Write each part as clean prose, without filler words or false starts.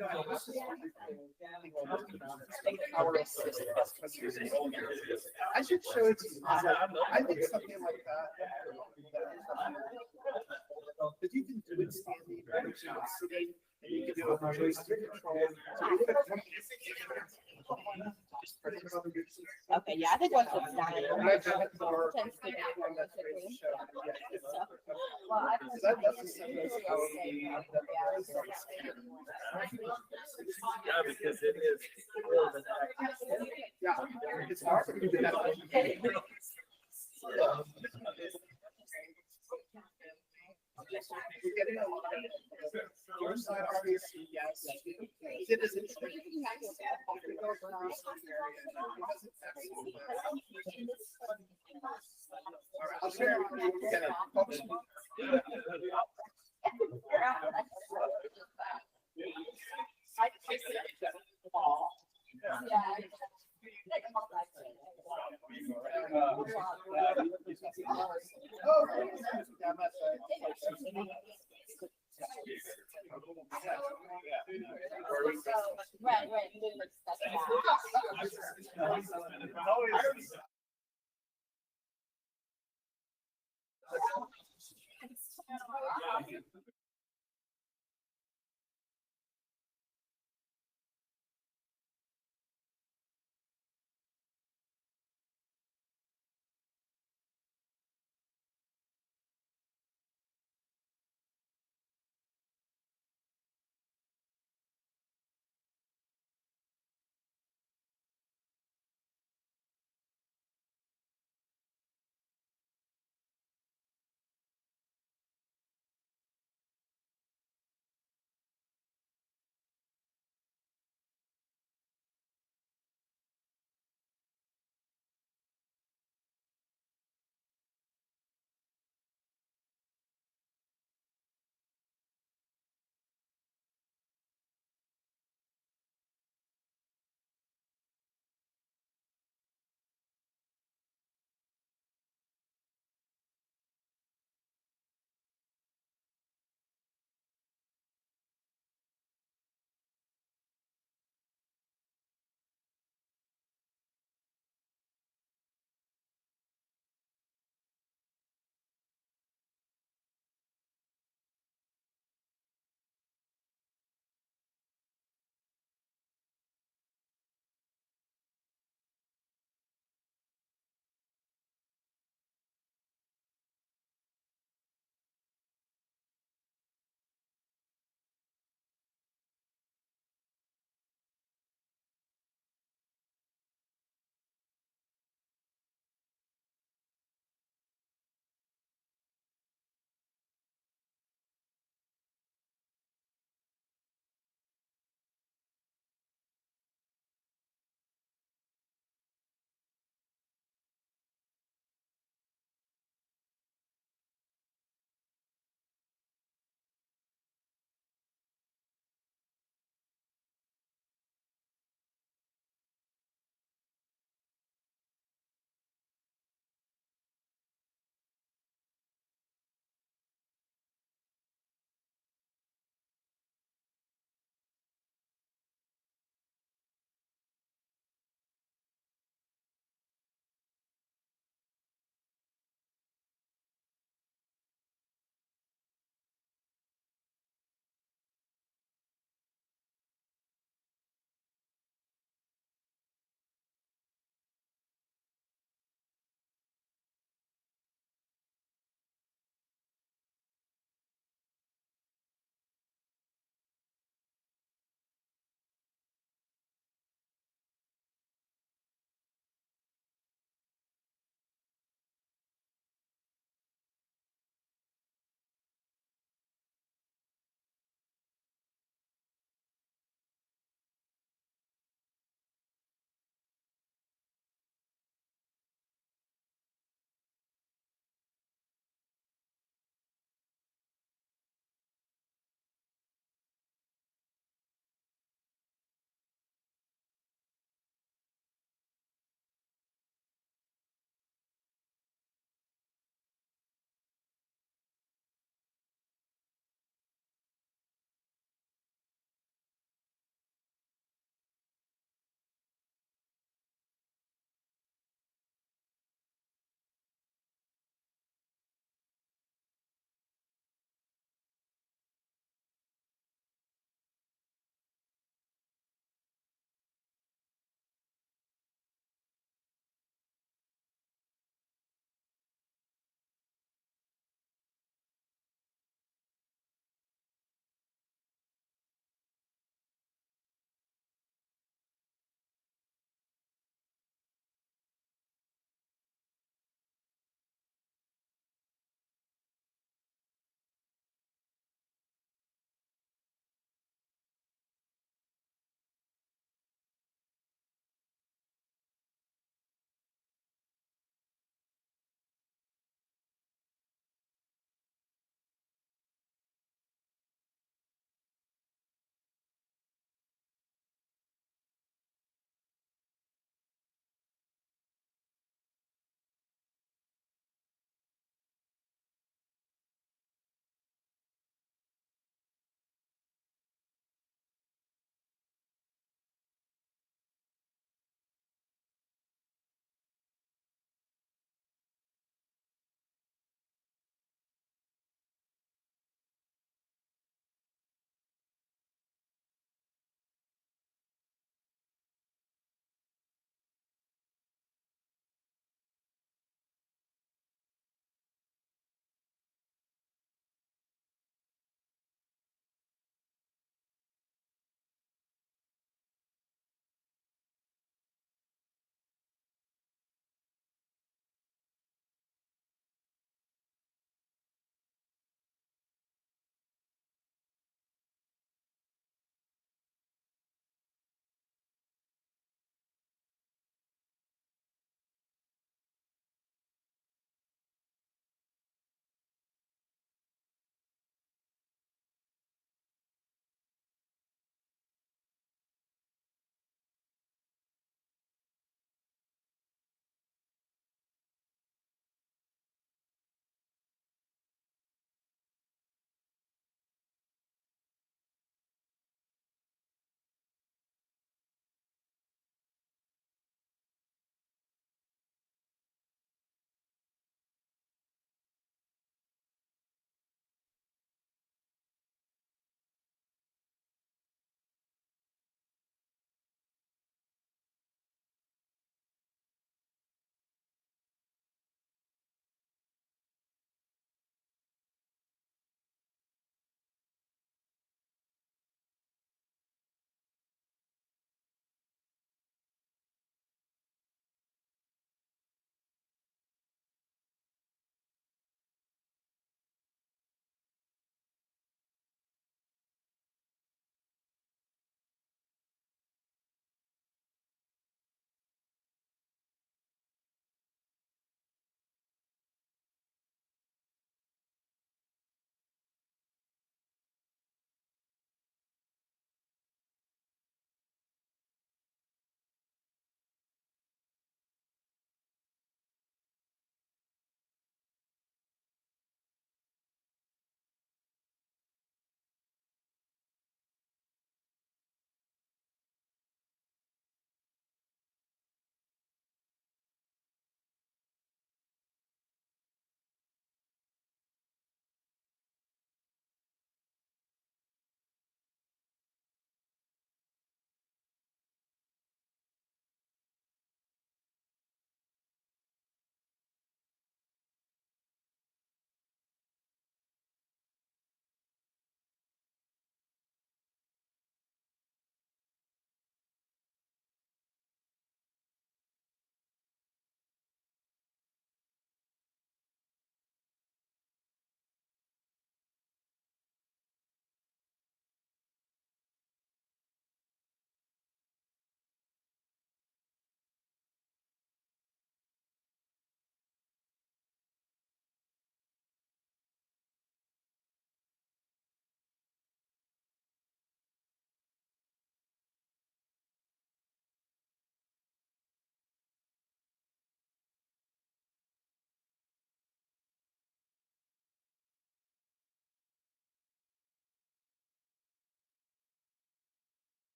I was just power assist. I should show it to you. I think something like that. But you can do it standing, sitting, and you can do it with joystick control. Okay, yeah, I think once it's done, it tends to get more basically. That doesn't seem as Yeah, because it is more than yeah, it's hard to do that. You're getting a lot of your side, obviously, yes. Citizens. I'll share it. Get it. Yeah. Right, right.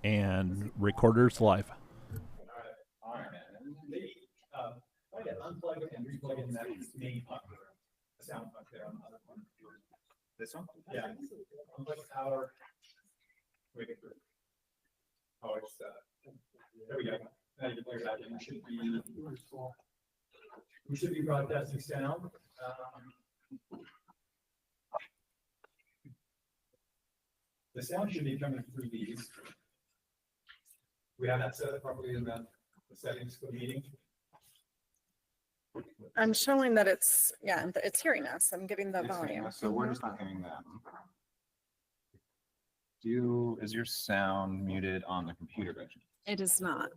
And recorders live. All right, man. Unplug it and replug it in that main sound plug there on the other one. This one? Yeah. Unplug the power. Wait it through. Oh, it's there we go. Now you can plug it back in. We should be broadcasting sound. The sound should be coming through these. We have that set up properly in the settings for the meeting. I'm showing that it's, yeah, it's hearing us. I'm giving the It's volume. hearing us, so we're just not hearing them. Is your sound muted on the computer version? It is not.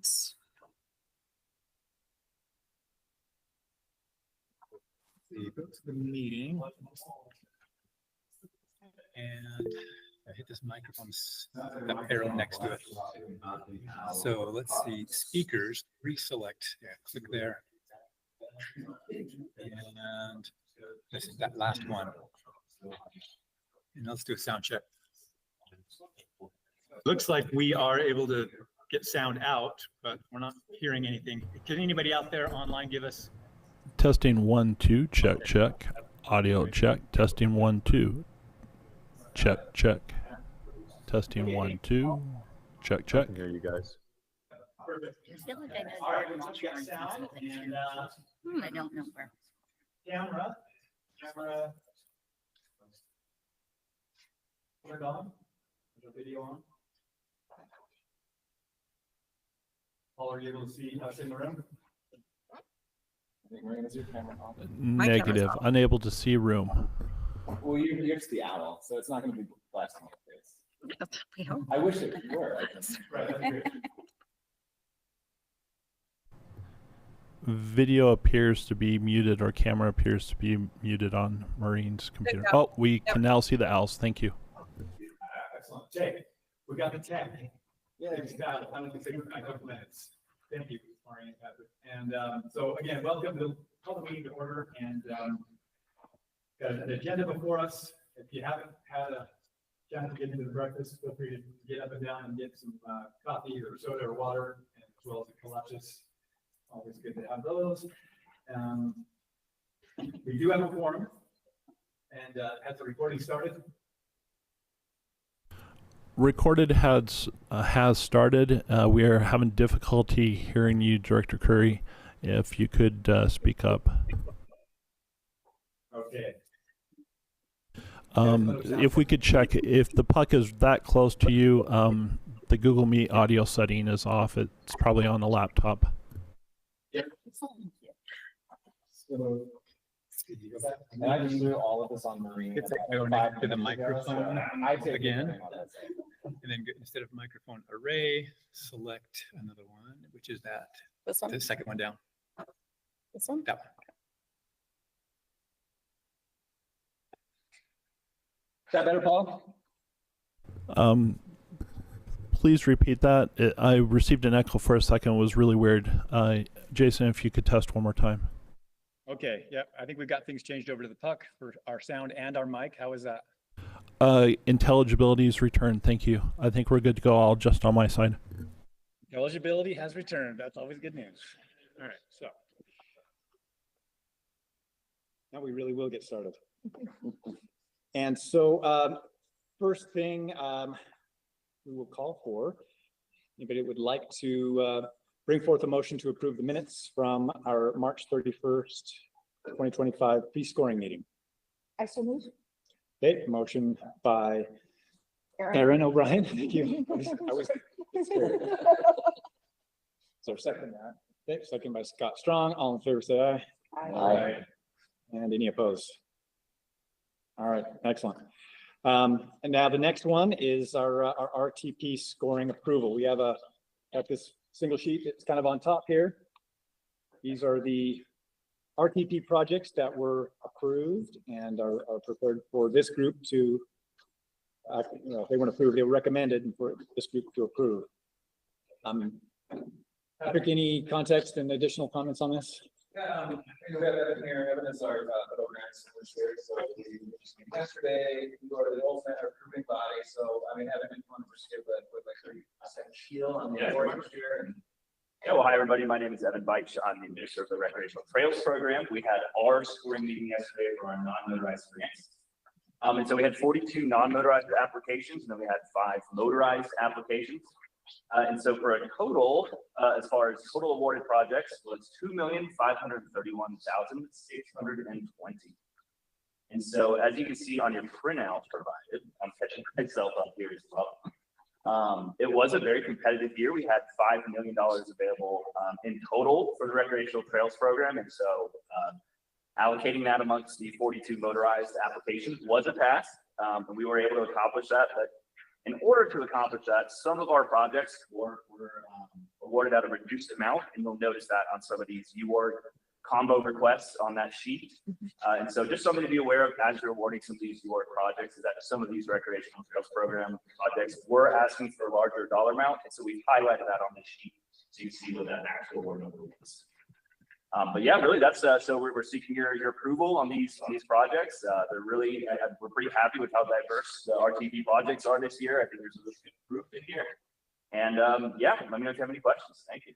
Go to the meeting. And I hit this microphone, the arrow next to it. So let's see, speakers, reselect, yeah, click there. And this is that last one. And let's do a sound check. Looks like we are able to get sound out, but we're not hearing anything. Can anybody out there online give us? Testing 1 2 check check. Audio check. Testing 1 2 check check. Testing 1 2 check check. I can hear you guys. I feel like I know All right, that we'll was get on sound something. and I don't know where. camera. Put it on. Is the video on? Paul, are you able to see us in the room? Is your camera on? Negative. Unable to see room. Well, you're just the owl, so it's not going to be blasting your face. We hope. I wish it were. Right, that's great. Video appears to be muted, or camera appears to be muted on Maureen's computer. Oh, we can now see the owls. Thank you. Excellent. Jay, we got the tech. Yeah, it's got, I don't think it's a couple minutes. Thank you, Maureen and Patrick. And so again, welcome to call the meeting to order, and got an agenda before us. If you haven't had a chance to get into the breakfast, feel free to get up and down and get some coffee or soda or water, and as well as the kolaches. Always good to have those. We do have a forum, and has the recording started? Recorded has started. We are having difficulty hearing you, Director Curry. If you could speak up. Okay. If we could check if the puck is that close to you, the Google Meet audio setting is off. It's probably on the laptop. So, and I just threw all of this on Marine. It's go next to the microphone I take again. And then instead of microphone array, select another one, which is that, This one? the second one down, This one? that one. Is that better, Paul? Please repeat that. I received an echo for a second. It was really weird. Jason, if you could test one more time. Okay, yeah, I think we've got things changed over to the puck for our sound and our mic. How is that? Intelligibility is returned. Thank you. I think we're good to go. I'll adjust on my side. Eligibility has returned. That's always good news. All right, so. Now we really will get started. And so first thing we will call for, anybody would like to bring forth a motion to approve the minutes from our March 31st, 2025 fee scoring meeting. I so move. Okay, motion by Aaron O'Brien. Thank you. I was scared. So second that. Okay, second by Scott Strong. All in favor, say aye. Aye. And any opposed? All right, excellent. And now the next one is our RTP scoring approval. We have this single sheet that's kind of on top here. These are the RTP projects that were approved and are prepared for this group to, if they weren't approved, they were recommended for this group to approve. Patrick, any context and additional comments on this? We have Evan here. Evan is our programs administrator. So yesterday we go to the ultimate approving body. So I mean, Evan, if you want to just give a quick like 30-second spiel on the award here. Yeah, well, hi, everybody. My name is Evan Beich. I'm the administrator of the Recreational Trails Program. We had our scoring meeting yesterday for our non-motorized grants. And so we had 42 non-motorized applications, and then we had 5 motorized applications. And so for a total, as far as total awarded projects, was $2,531,620. And so as you can see on your printout provided, I'm catching myself up here as well. It was a very competitive year. We had $5 million available in total for the recreational trails program. And so allocating that amongst the 42 motorized applications was a task. And we were able to accomplish that. But in order to accomplish that, some of our projects were awarded at a reduced amount. And you'll notice that on some of these UARD combo requests on that sheet. And so just something to be aware of as you're awarding some of these UARD projects is that some of these recreational trails program projects were asking for a larger dollar amount. And so we highlighted that on this sheet so you see what that actual award number was. But yeah, really that's so we're seeking your approval on these projects. They're really, we're pretty happy with how diverse the RTP projects are this year. I think there's a really good group in here. And yeah, let me know if you have any questions. Thank you.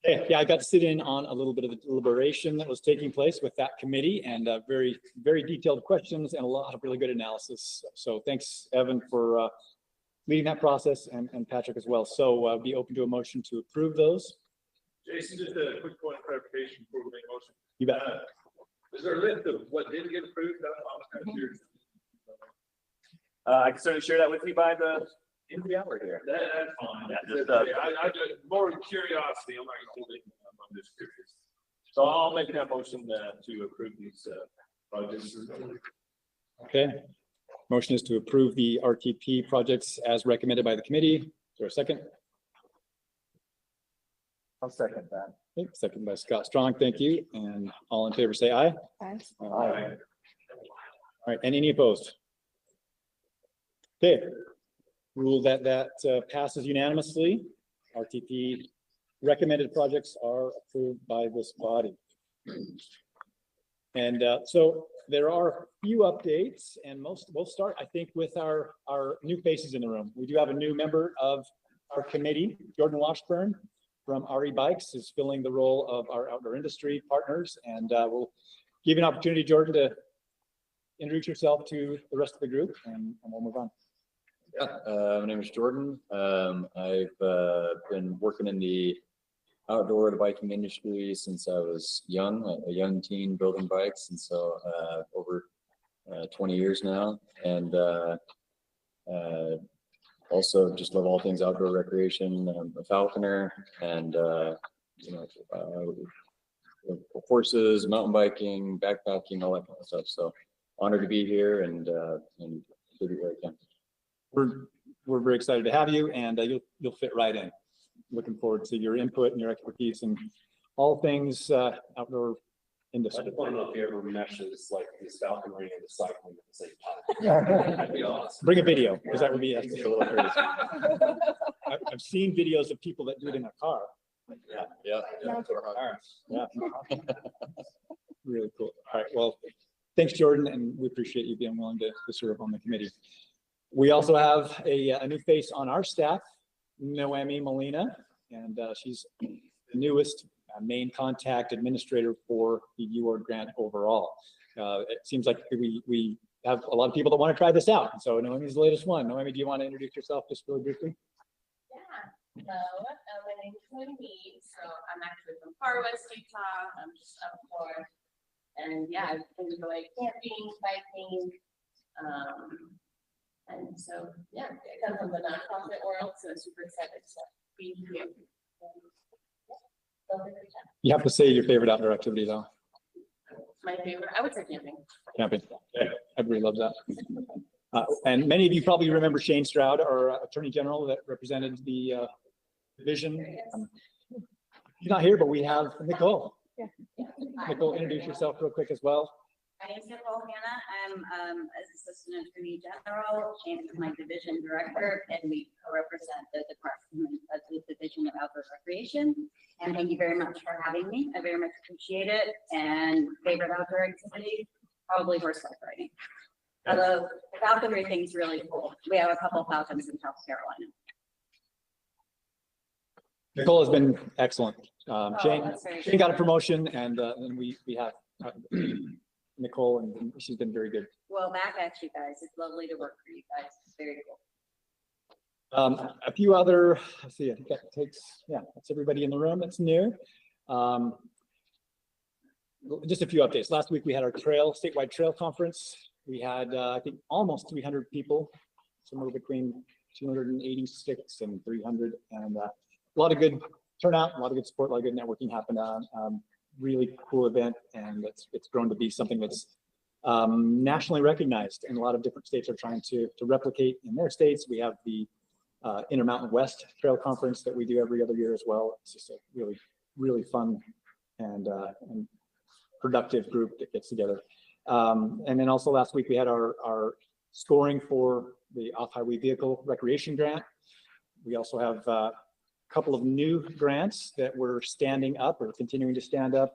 Yeah, I got to sit in on a little bit of the deliberation that was taking place with that committee, and very, very detailed questions and a lot of really good analysis. So thanks, Evan, for leading that process, and Patrick as well. So be open to a motion to approve those. Jason, just a quick point of clarification before we make a motion. You bet. Is there a list of what didn't get approved? I was kind of curious. I can certainly share that with you by the end of the hour here. That's fine. Yeah, just, I just more curiosity. I'm not going to hold it. I'm just curious. So I'll make that motion to approve these projects. Okay. Motion is to approve the RTP projects as recommended by the committee. Is there a second? I'll second that. Okay, second by Scott Strong. Thank you. And all in favor, say aye. Aye. All right. And any opposed? Okay. Rule that passes unanimously. RTP recommended projects are approved by this body. And so there are a few updates, and we'll start, I think, with our new faces in the room. We do have a new member of our committee, Jordan Washburn from RE Bikes, is filling the role of our outdoor industry partners, and we'll give you an opportunity, Jordan, to introduce yourself to the rest of the group, and we'll move on. Yeah, my name is Jordan. I've been working in the outdoor biking industry since I was young, a young teen building bikes, and so over 20 years now, and also just love all things outdoor recreation. I'm a falconer, and horses, mountain biking, backpacking, all that kind of stuff. So honored to be here and do what I can. We're very excited to have you, and you'll fit right in. Looking forward to your input and your expertise in all things outdoor industry. I just want to know if you ever meshes like this falconry and the cycling at the same time. That'd be awesome. Bring a video, because that would be a little crazy. I've seen videos of people that do it in a car. Yeah. Really cool. All right, well, thanks, Jordan, and we appreciate you being willing to serve on the committee. We also have a new face on our staff, Noemi Molina, and she's the newest main contact administrator for the UARD grant overall. It seems like we have a lot of people that want to try this out. So Noemi's the latest one. Noemi, do you want to introduce yourself just really briefly? Yeah, hello, my name is Noemi. So I'm actually from far west Utah. I'm just up north. And yeah, I enjoy camping, biking. And so, yeah, I come from the nonprofit world, so I'm super excited to be here. You have to say your favorite outdoor activity, though. My favorite, I would say camping. Camping. Yeah, everybody loves that. And many of you probably remember Shane Stroud, our Attorney General that represented the division. He's not here, but we have Nicole. Yeah. Nicole, introduce yourself real quick as well. My name is Nicole Hannah. I'm Assistant Attorney General and my Division Director, and we represent the Department of the Division of Outdoor Recreation. And thank you very much for having me. I very much appreciate it. And favorite outdoor activity, probably horseback riding. Although the falconry thing's really cool. We have a couple falcons in South Carolina. Nicole has been excellent. Shane that's very Shane got a promotion, and we have Nicole, and she's been very good. Well, back at you guys. It's lovely to work for you guys. It's very cool. A few other, let's see, I think that takes, yeah, that's everybody in the room that's new. Just a few updates. Last week we had our statewide trail conference. We had, I think, almost 300 people, somewhere between 286 and 300, and a lot of good turnout, a lot of good support, a lot of good networking happened. Really cool event, and it's grown to be something that's nationally recognized, and a lot of different states are trying to replicate in their states. We have the Intermountain West Trail Conference that we do every other year as well. It's just a really, really fun and productive group that gets together. And then also last week we had our scoring for the off-highway vehicle recreation grant. We also have a couple of new grants that we're standing up or continuing to stand up.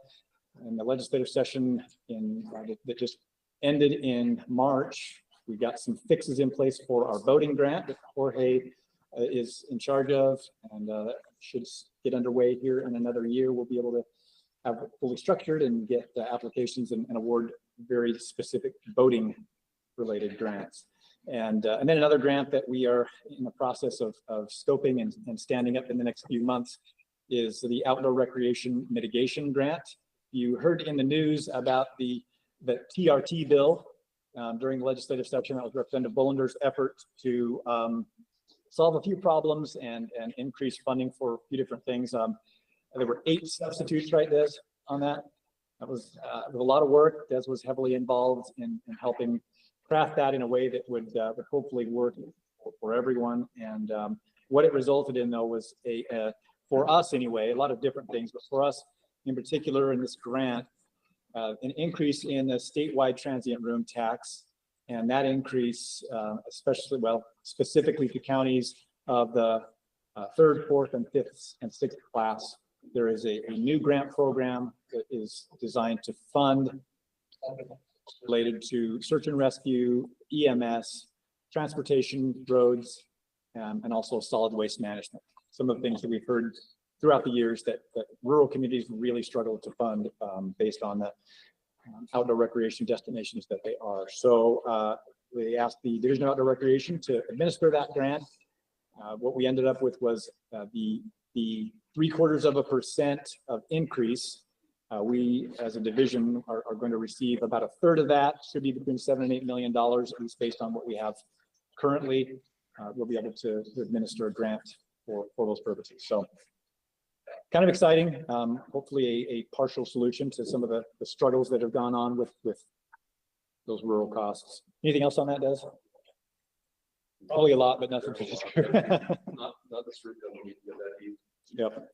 In the legislative session that just ended in March, we got some fixes in place for our boating grant that Jorge is in charge of, and that should get underway here in another year. We'll be able to have it fully structured and get applications and award very specific boating related grants. And then another grant that we are in the process of scoping and standing up in the next few months is the Outdoor Recreation Mitigation Grant. You heard in the news about the TRT bill during the legislative session. That was Representative Bollender's effort to solve a few problems and increase funding for a few different things. There were 8 substitutes, right, Des, on that? That was a lot of work. Des was heavily involved in helping craft that in a way that would hopefully work for everyone. And what it resulted in, though, was for us anyway, a lot of different things, but for us in particular in this grant, an increase in the statewide transient room tax. And that increase, specifically to counties of the 3rd, 4th, and 5th, and 6th class, there is a new grant program that is designed to fund related to search and rescue, EMS, transportation, roads, and also solid waste management. Some of the things that we've heard throughout the years that rural communities really struggle to fund based on the outdoor recreation destinations that they are. So they asked the Division of Outdoor Recreation to administer that grant. What we ended up with was the 0.75% of increase. We, as a division, are going to receive about 1/3 of that. Should be between $7 and $8 million, at least based on what we have currently. We'll be able to administer a grant for those purposes. So kind of exciting. Hopefully a partial solution to some of the struggles that have gone on with those rural costs. Anything else on that, Des? Probably a lot, but nothing to discuss. Not this route that we need to get that deep. Yep.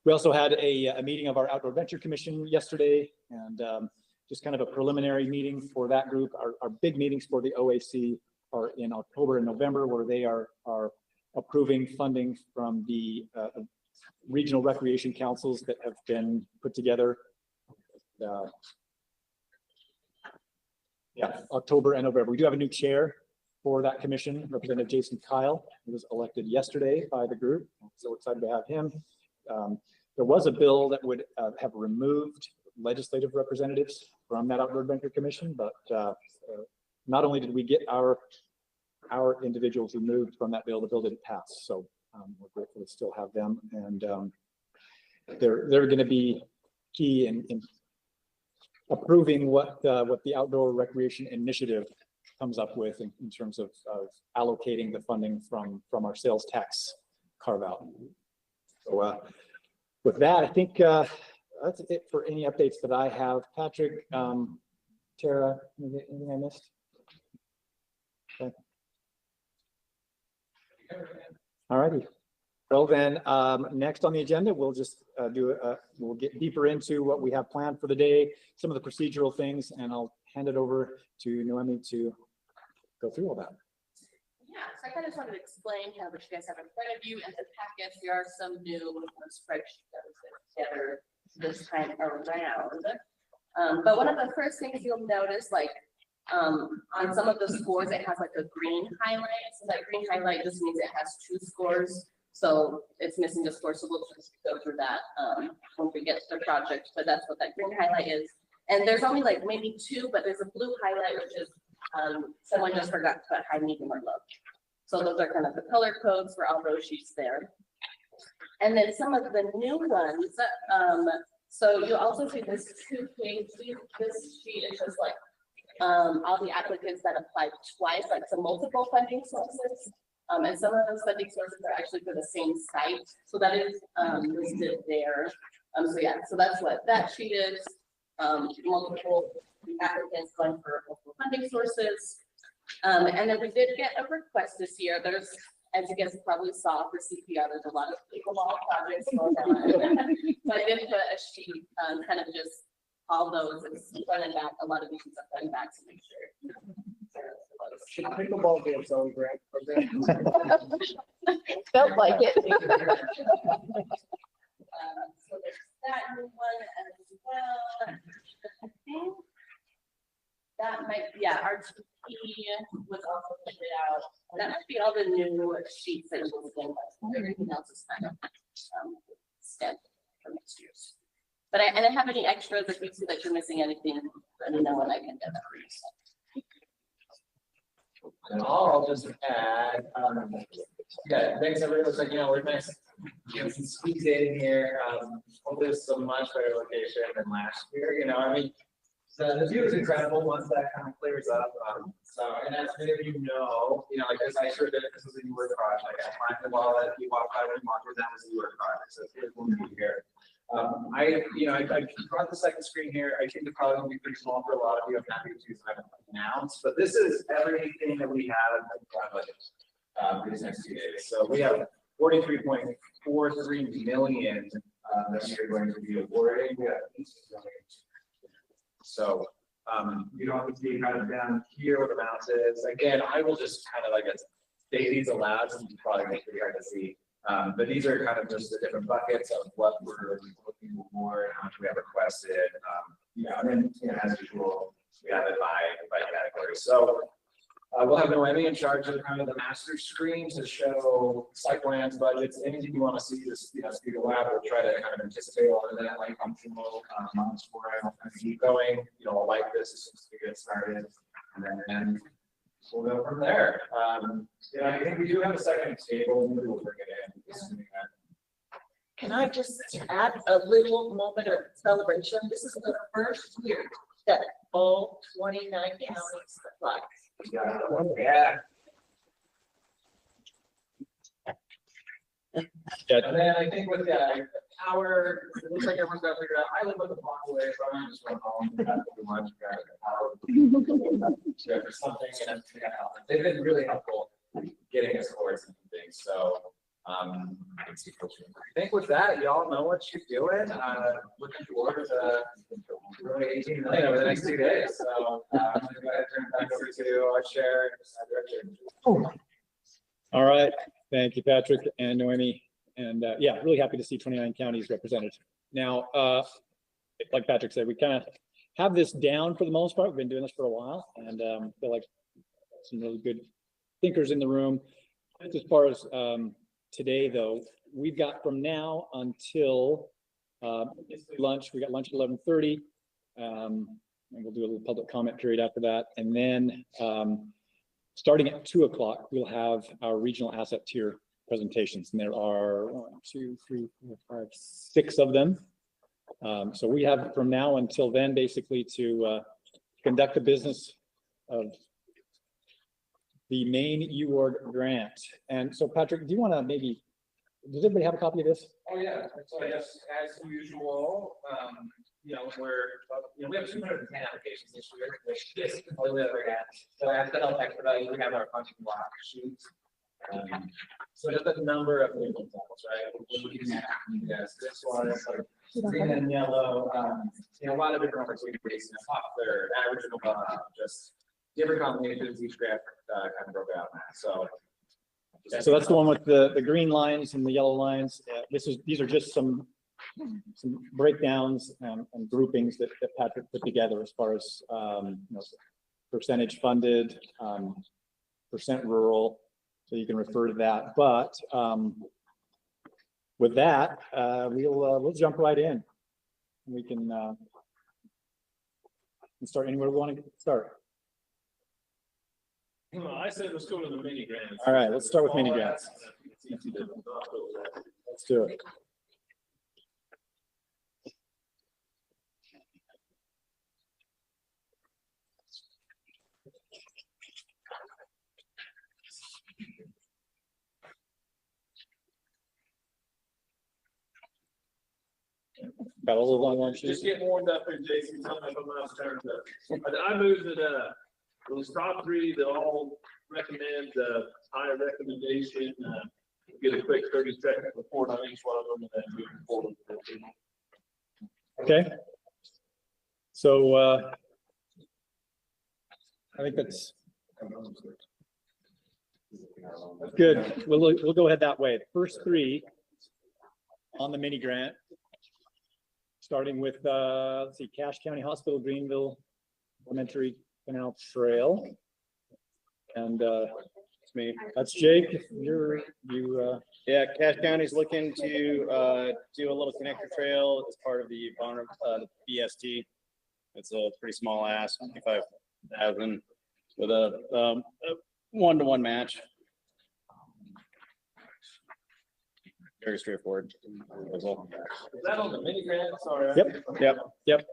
We also had a meeting of our Outdoor Venture Commission yesterday, and just kind of a preliminary meeting for that group. Our big meetings for the OAC are in October and November, where they are approving funding from the regional recreation councils that have been put together. October and November. We do have a new chair for that commission, Representative Jason Kyle, who was elected yesterday by the group. So excited to have him. There was a bill that would have removed legislative representatives from that Outdoor Adventure Commission, but not only did we get our individuals removed from that bill, the bill didn't pass. So we're grateful to still have them, and they're going to be key in approving what the Outdoor Recreation Initiative comes up with in terms of allocating the funding from our sales tax carve out. So with that, I think that's it for any updates that I have. Patrick, Tara, anything I missed? Okay. All righty. Well then, next on the agenda, we'll just we'll get deeper into what we have planned for the day, some of the procedural things, and I'll hand it over to Noemi to go through all that. Yeah, so I kind of just wanted to explain kind of what you guys have in front of you and the packets. There are some new spreadsheets that was put together this time around. But one of the first things you'll notice, like on some of the scores, it has like a green highlight. So that green highlight just means it has 2 scores. So it's missing the score. So we'll just go through that when we get to the project. But that's what that green highlight is. And there's only like maybe 2, but there's a blue highlight, which is someone just forgot to put high, medium, or low. So those are kind of the color codes for all those sheets there. And then some of the new ones, so you'll also see this 2-page, this sheet is just like all the applicants that applied twice, like some multiple funding sources. And some of those funding sources are actually for the same site. So that is listed there. So yeah, so that's what that sheet is. Multiple applicants going for multiple funding sources. And then we did get a request this year. There's, as you guys probably saw for CPR, there's a lot of pickleball projects going on. So I did put a sheet, kind of just all those, it's front and back, a lot of these are front and back to make sure. Should pickleball be its own grant program? Felt like it. So there's that new one as well. I think that might, yeah, RTP was also printed out. That might be all the new sheets that will be in. Everything else is kind of standard for next year's. But I didn't have any extras. If you see that you're missing anything, let me know when I can get that for you. And I'll just add, yeah, thanks everybody. Looks like, we're nice. Squeeze in here. Hopefully it's a much better location than last year. I mean, the view is incredible once that kind of clears up. And as many of you know, like this, I sure did. This was a newer project. I climbed the wall that you walked by when you walked, that was a newer project. So it's going to be here. I brought the second screen here. I think the probably will be pretty small for a lot of you. I'm happy to announce, but this is everything that we have in the project for these next 2 days. So we have 43.43 million that we are going to be awarding. We have 18 million. So you don't have to see kind of down here where the mouse is. Again, I will just kind of like say these aloud, so you probably make it hard to see. But these are kind of just the different buckets of what we're looking for and how much we have requested. And then as usual, we have it by category. So we'll have Noemi in charge of kind of the master screen to show site plans, budgets, anything you want to see. Just speak aloud. We'll try to kind of anticipate all of that, like functional months for it. I'll kind of keep going. I'll like this as soon as we get started, and then we'll go from there. I think we do have a second table. Maybe we'll bring it in. Can I just add a little moment of celebration? This is the first year that all 29 counties apply. Yeah. And then I think with the power, it looks like everyone's got to figure out. I live with a block away from it. Just run home. Power. Something, and they've been really helpful getting us towards some things. So I think with that, y'all know what you're doing. Looking forward to really 18 million over the next 2 days. So I'm going to go ahead and turn it back over to our chair. All right. Thank you, Patrick and Noemi. And yeah, really happy to see 29 counties represented. Now, like Patrick said, we kind of have this down for the most part. We've been doing this for a while, and feel like some really good thinkers in the room. As far as today, though, we've got from now until lunch. We got lunch at 11:30, and we'll do a little public comment period after that. And then starting at 2 o'clock, we'll have our regional asset tier presentations, and there are 1, 2, 3, 4, 5, 6 of them. So we have from now until then basically to conduct the business of the main UORD grant. And so Patrick, do you want to maybe, does everybody have a copy of this? Oh yeah, so I guess as usual, we have 210 applications this year, which is all we ever had. So I have to help expedite, we have our function block sheets. So there's a number of different examples, right? We're looking at, yes, this one is like green and yellow, a lot of different opportunities, popular, average, just different combinations, each graph kind of broke out now, so. So that's the one with the green lines and the yellow lines. These are just some breakdowns and groupings that Patrick put together as far as, percentage funded, percent rural. So you can refer to that, but with that, we'll jump right in. We can start anywhere we want to start. I said let's go to the mini grants. All right, let's start with mini grants. Let's do it. Got a little long one. Just get warmed up here, Jason. Tell me if I'm not turned up. I moved that, those top three, they all recommend, higher recommendation, get a quick 30-second report on each one of them and then move forward. Okay. So, I think that's good. We'll go ahead that way. The first three on the mini grant, starting with, let's see, Cache County Hospital, Greenville Elementary Canal Trail. And, it's me. That's Jake. Yeah, Cache County's looking to do a little connector trail as part of the BST. It's a pretty small ask, 55,000 with a 1-to-1 match. Very straightforward. Is that on the mini grant? Sorry. Yep.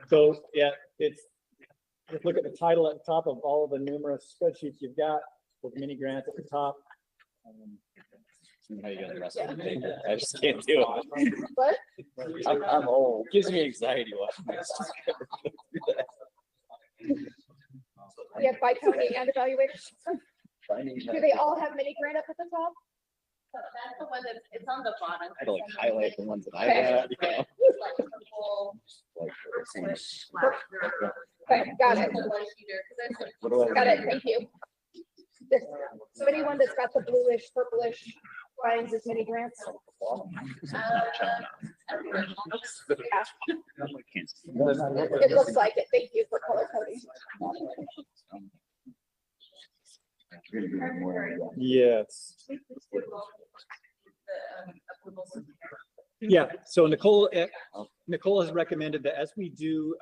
So, yeah, just look at the title at the top of all of the numerous spreadsheets you've got with mini grants at the top. How you got the rest of the paper? I just can't do it. What? I'm old. It gives me anxiety watching this. We have by county and evaluation. Do they all have mini grant up at the top? So that's the one it's on the bottom. I like highlight the ones that I Okay. got. Yeah. It's like the whole Okay, got it. What do I- Got it, thank you. So anyone that's got the bluish, purplish lines is mini grants? Yeah. It looks like it, thank you for color coding. Yes. Yeah, so Nicole has recommended that as we do,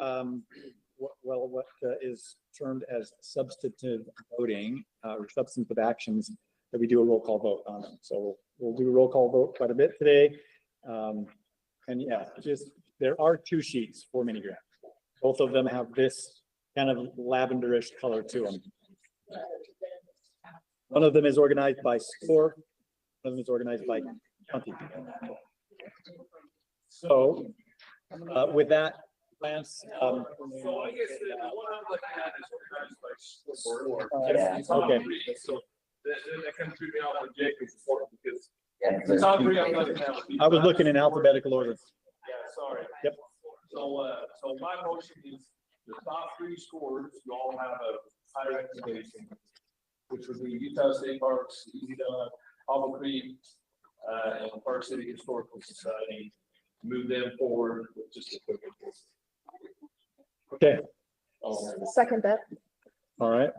what is termed as substantive voting, or substantive actions, that we do a roll call vote on them. So we'll do a roll call vote quite a bit today. And yeah, there are two sheets for mini grants. Both of them have this kind of lavenderish color to them. One of them is organized by score, one of them is organized by county. So, with that, Lance, So I guess the one I'm looking at is organized by score. okay. So that kind of threw me off on Jacob's report because the top three I'm looking at. I was looking in alphabetical order. Yeah, sorry. Yep. So my motion is the top three scores, you all have a high recommendation, which would be Utah State Parks, Uintah, Hobble Creek, and Park City Historical Society. Move them forward with just a quick report. Okay, Second that. all right.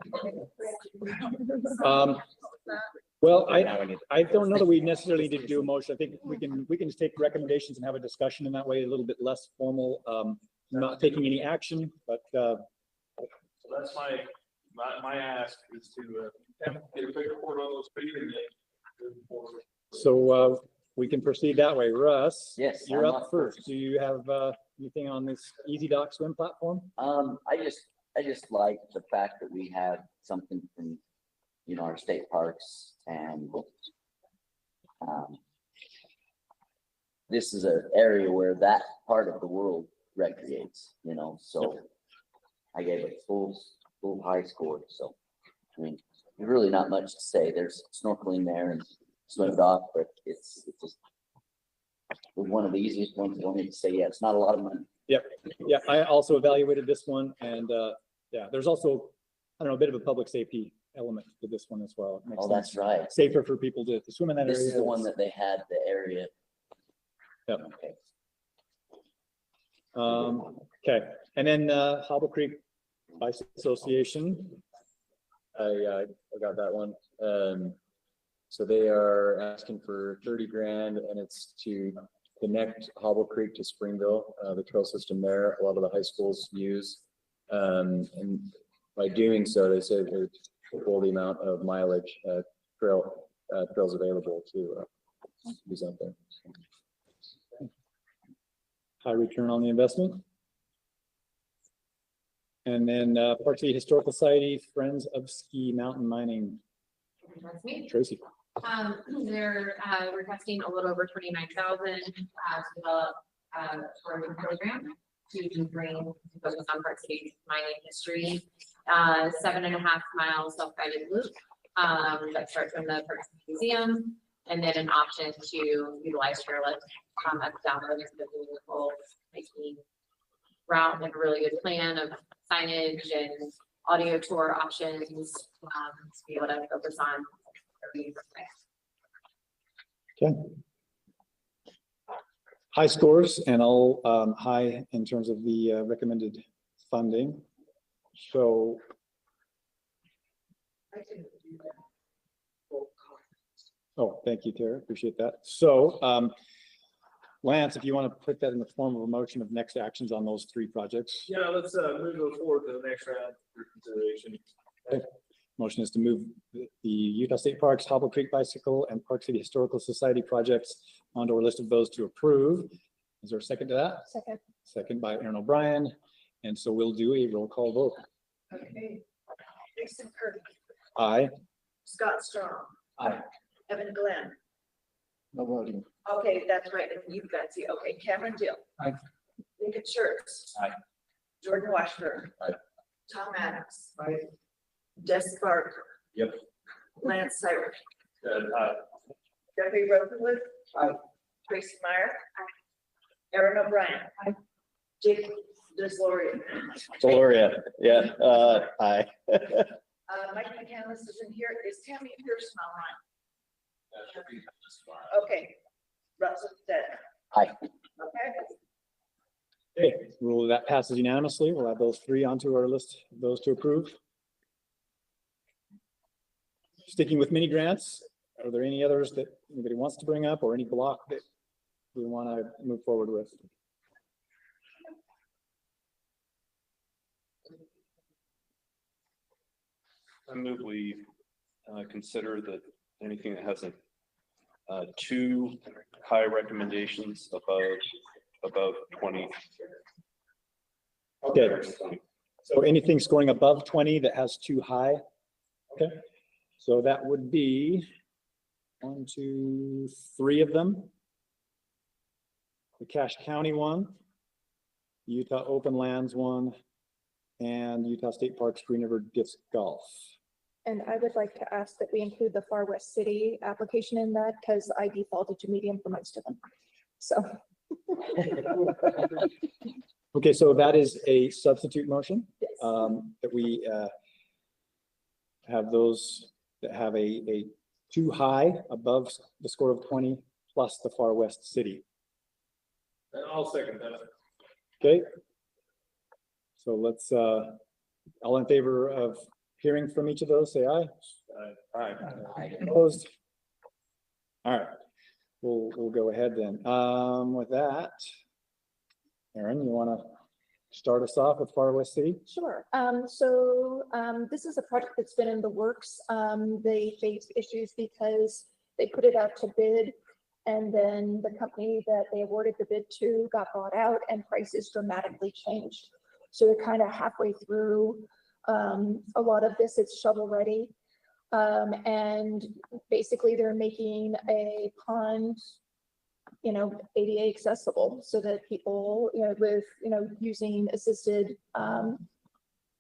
Well, I don't know that we necessarily need to do a motion. I think we can just take recommendations and have a discussion in that way, a little bit less formal, not taking any action, but, So that's my ask is to get a quick report on those three and then move forward. so, we can proceed that way. Russ? Yes, You're I'm up up first. Do you have, anything on this Easy Dock swim platform? I just like the fact that we have something from, our state parks and this is an area where that part of the world recreates, so I gave it full high score. So, I mean, really not much to say. There's snorkeling there and swim dock, but it's just one of the easiest ones. I don't need to say, yeah, it's not a lot of money. Yep. Yeah, I also evaluated this one, and yeah, there's also, I don't know, a bit of a public safety element to this one as well. It makes Oh, things that's right. safer for people to swim in that area. This is the one that they had the area. Yep. Okay. Okay, and then Hobble Creek Ice Association. I got that one. So they are asking for 30 grand, and it's to connect Hobble Creek to Springville, the trail system there. A lot of the high schools use, and by doing so, they say there's double the amount of mileage trails available to use out there. High return on the investment. And then Park City Historical Society, Friends of Ski Mountain Mining. That's me. Tracy. They're requesting a little over 29,000 to develop for a new program to bring focus on Park City's mining history. 7.5 mile self-guided loop that starts from the Park City Museum, and then an option to utilize chairlift at the download of the vehicle, making route and a really good plan of signage and audio tour options to be able to focus on. Okay. High scores and all high in terms of the recommended funding. So oh, thank you, Tara. Appreciate that. So Lance, if you want to put that in the form of a motion of next actions on those 3 projects. Yeah, let's move those forward to the next round for consideration. Okay. Motion is to move the Utah State Parks, Hobble Creek Bicycle, and Park City Historical Society projects onto our list of those to approve. Is there a second to that? Second. Second by Aaron O'Brien. And so we'll do a roll call vote. Okay. Jason Kirby, Aye. Scott Strong, Aye. Evan Glenn. No voting. Okay, that's right. And you, Betsy. Okay, Cameron Dill. Aye. Lincoln Schurz. Aye. Jordan Washburn. Aye. Tom Adams. Aye. Des Barker. Yep. Lance Cyrus. Good. Jeffrey Rosenwood. Aye. Tracy Meyer. Aaron O'Brien. Aye. Jake Desloria. Gloria, yeah, aye. Mike McCandless isn't here. Is Tammy Pearson online? Okay. Russell said. Aye. Okay. Okay, rule that passes unanimously. We'll add those 3 onto our list, those to approve. Sticking with mini grants, are there any others that anybody wants to bring up or any block that we want to move forward with? I move we consider that anything that has 2 high recommendations above 20. Okay, so anything scoring above 20 that has 2 high. Okay, so that would be 1, 2, 3 of them. The Cache County one, Utah Open Lands one, and Utah State Parks Green River Disc Golf. And I would like to ask that we include the Far West City application in that because I defaulted to medium for most of them. So. Okay, so that is a substitute motion. Yes. That we have those that have a 2 high above the score of 20 plus the Far West City. And I'll second that. Okay. So let's, all in favor of hearing from each of those, say aye. Aye. Opposed? All right, we'll go ahead then. With that, Aaron, you want to start us off with Far West City? Sure. This is a project that's been in the works. They faced issues because they put it out to bid, and then the company that they awarded the bid to got bought out, and prices dramatically changed. So they're kind of halfway through. A lot of this is shovel ready, and basically they're making a pond, ADA accessible so that people, with, using assisted,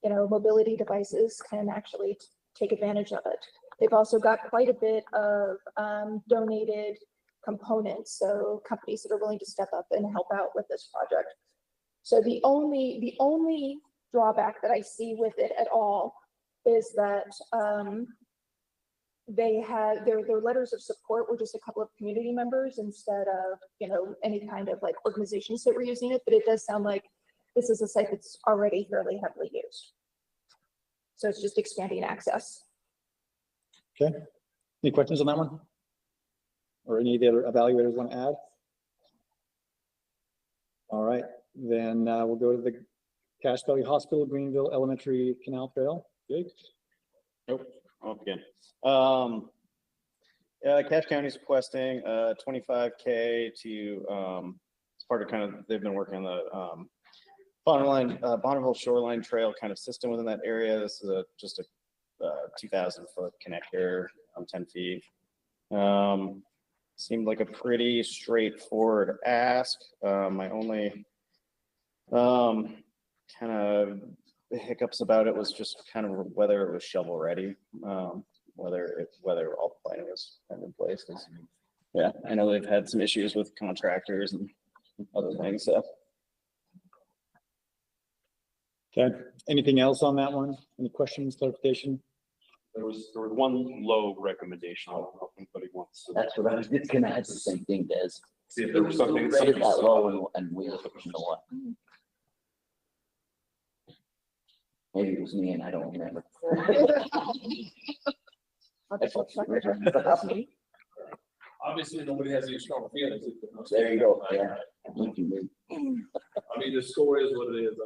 mobility devices can actually take advantage of it. They've also got quite a bit of donated components, so companies that are willing to step up and help out with this project. So the only drawback that I see with it at all is that they had their letters of support were just a couple of community members instead of, you know, any kind of like organizations that were using it, but it does sound like this is a site that's already fairly heavily used. So it's just expanding access. Okay, any questions on that one? Or any of the other evaluators want to add? All right, then we'll go to the Cache Valley Hospital, Greenville Elementary Canal Trail. Jake? Nope, I'll begin. Cache County's requesting 25K to it's part of kind of, they've been working on the Bonneville Shoreline Trail kind of system within that area. This is just a 2,000 foot connector on 10 feet. Seemed like a pretty straightforward ask. My only kind of hiccups about it was just kind of whether it was shovel ready, whether all the planning was kind of in place. 'Cause, yeah, I know they've had some issues with contractors and other things. So. Okay, anything else on that one? Any questions, clarification? There was one low recommendation. I don't know if anybody wants to. That's what I was just gonna ask the same thing, Des. See if there was something. Rated that low and we, you know what? Maybe it was me and I don't remember. Obviously, nobody has any strong feelings. There you go, yeah. I mean, the score is what it is.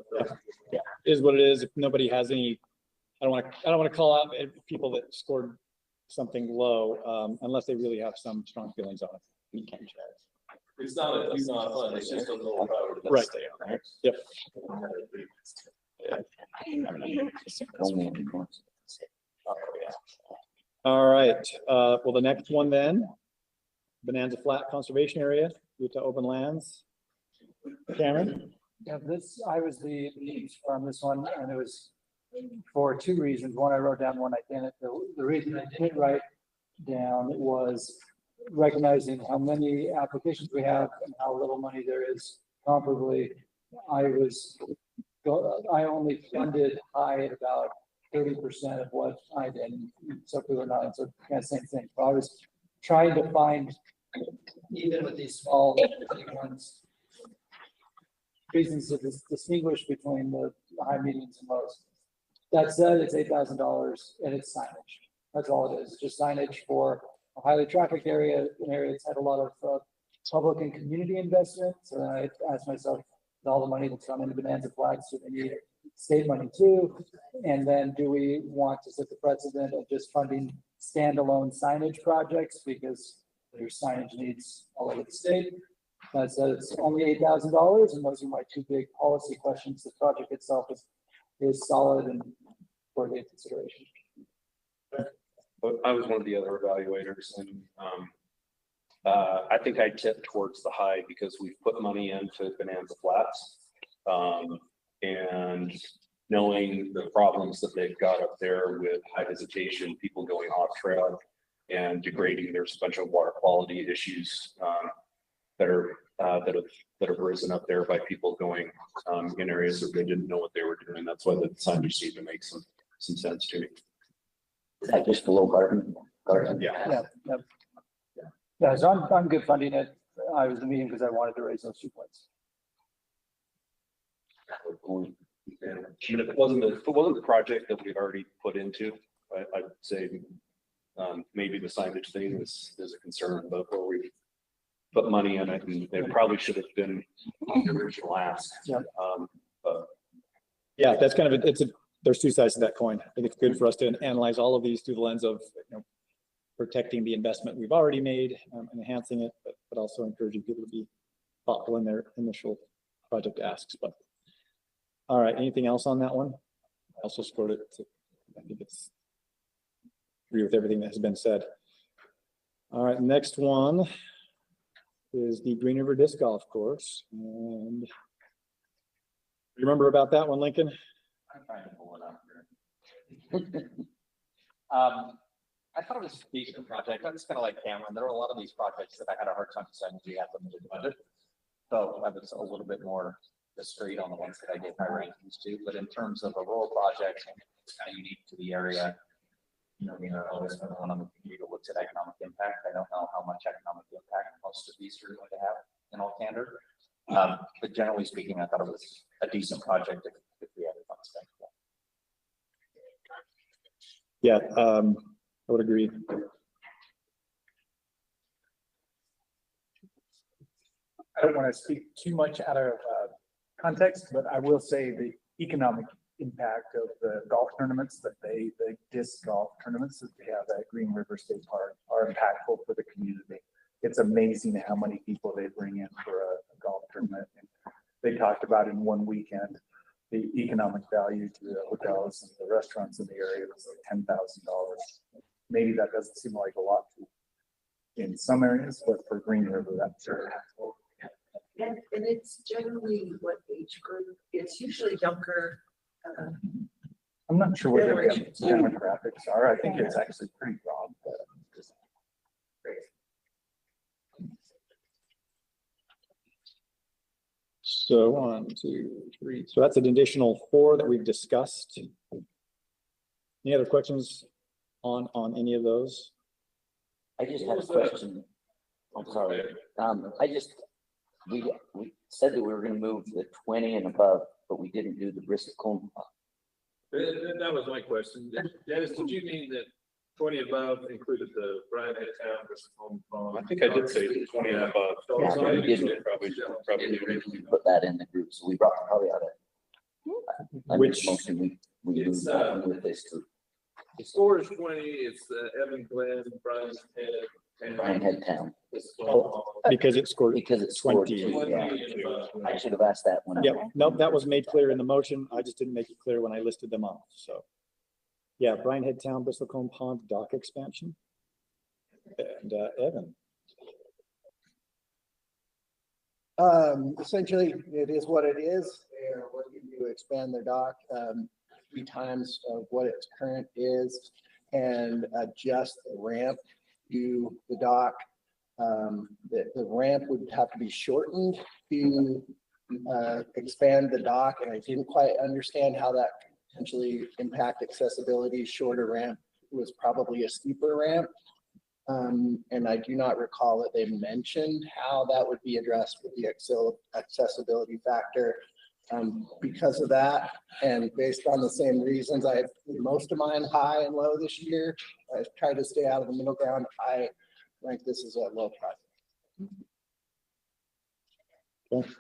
Yeah, is what it is. If nobody has any, I don't want to call out people that scored something low, unless they really have some strong feelings on it. You can't judge. It's not fun, it's just a little. Right. Yep. All right, well, the next one then, Bonanza Flat Conservation Area, Utah Open Lands. Cameron? Yeah, I was the lead from this one, and it was for two reasons. One I wrote down, one I didn't. The reason I did write down was recognizing how many applications we have and how little money there is comparably. I only funded high at about 30% of what I did. So people are not, so kind of same thing. But I was trying to find, even with these small ones, reasons to distinguish between the high, mediums, and lows. That said, it's $8,000 and it's signage. That's all it is. Just signage for a highly trafficked area, an area that's had a lot of public and community investment. So then I asked myself, with all the money that's come into Bonanza Flats, do they need state money too? And then do we want to set the precedent of just funding standalone signage projects because there's signage needs all over the state? That said, it's only $8,000, and those are my two big policy questions. The project itself is solid and worthy of consideration. But I was one of the other evaluators, and I think I tipped towards the high because we've put money into Bonanza Flats, and knowing the problems that they've got up there with high visitation, people going off trail and degrading. There's a bunch of water quality issues that have risen up there by people going in areas that they didn't know what they were doing. That's why the signage seemed to make some sense to me. Is that just below garden? Yeah. Yeah, so I'm good funding it. I was in the meeting because I wanted to raise those 2 points. And if it wasn't the project that we've already put into, I'd say maybe the signage thing is a concern, but where we put money in it, and it probably should have been on the original ask. Yeah. Yeah, that's kind of there's two sides to that coin. I think it's good for us to analyze all of these through the lens of, you know, protecting the investment we've already made, and enhancing it, but also encouraging people to be thoughtful in their initial project asks. But all right, anything else on that one? I also scored it. I think it's agree with everything that has been said. All right, next one is the Green River Disc Golf Course. And you remember about that one, Lincoln? I'm trying to pull it up here. I thought it was a decent project. I'm just kind of like Cameron. There were a lot of these projects that I had a hard time deciding we had limited budget. So I was a little bit more discreet on the ones that I gave high rankings to. But in terms of a rural project, it's kind of unique to the area. You know, we are always going on the community that looks at economic impact. I don't know how much economic impact most of these are going to have in all candor. But generally speaking, I thought it was a decent project if we had a fun spec. Yeah, I would agree. I don't want to speak too much out of context, but I will say the economic impact of the golf tournaments the disc golf tournaments that they have at Green River State Park are impactful for the community. It's amazing how many people they bring in for a golf tournament. And they talked about in one weekend, the economic value to the hotels and the restaurants in the area was like $10,000. Maybe that doesn't seem like a lot in some areas, but for Green River, that's very impactful. And it's generally what age group? It's usually younger. I'm not sure what the generations. demographics are. I think it's actually pretty broad. But So 1, 2, 3. So that's an additional 4 that we've discussed. Any other questions on any of those? I just had a question. I'm sorry. We said that we were gonna move the 20 and above, but we didn't do the brisket cone. That was my question. Dennis, did you mean that 20 above included the Brian Head Town versus home farm? I think I did say 20 and above. Yeah, we didn't put that in the group, so we brought probably out of. Which motion we moved that one with this group. The score is 20. It's Evan Glenn, Brian's Head. And Brian Head Town. Because it scored. Because it's 20. 20. Yeah. I should have asked that one. Yeah, no, that was made clear in the motion. I just didn't make it clear when I listed them off. So, yeah, Brian Head Town, Bristlecone Pond dock expansion. And Evan. Essentially, it is what it is. They're working to expand their dock 3 times of what its current is and adjust the ramp to the dock. The ramp would have to be shortened to expand the dock, and I didn't quite understand how that could potentially impact accessibility. Shorter ramp was probably a steeper ramp. And I do not recall that they mentioned how that would be addressed with the accessibility factor. Because of that, and based on the same reasons, I have most of mine high and low this year. I've tried to stay out of the middle ground. I rank this as a low project. Okay.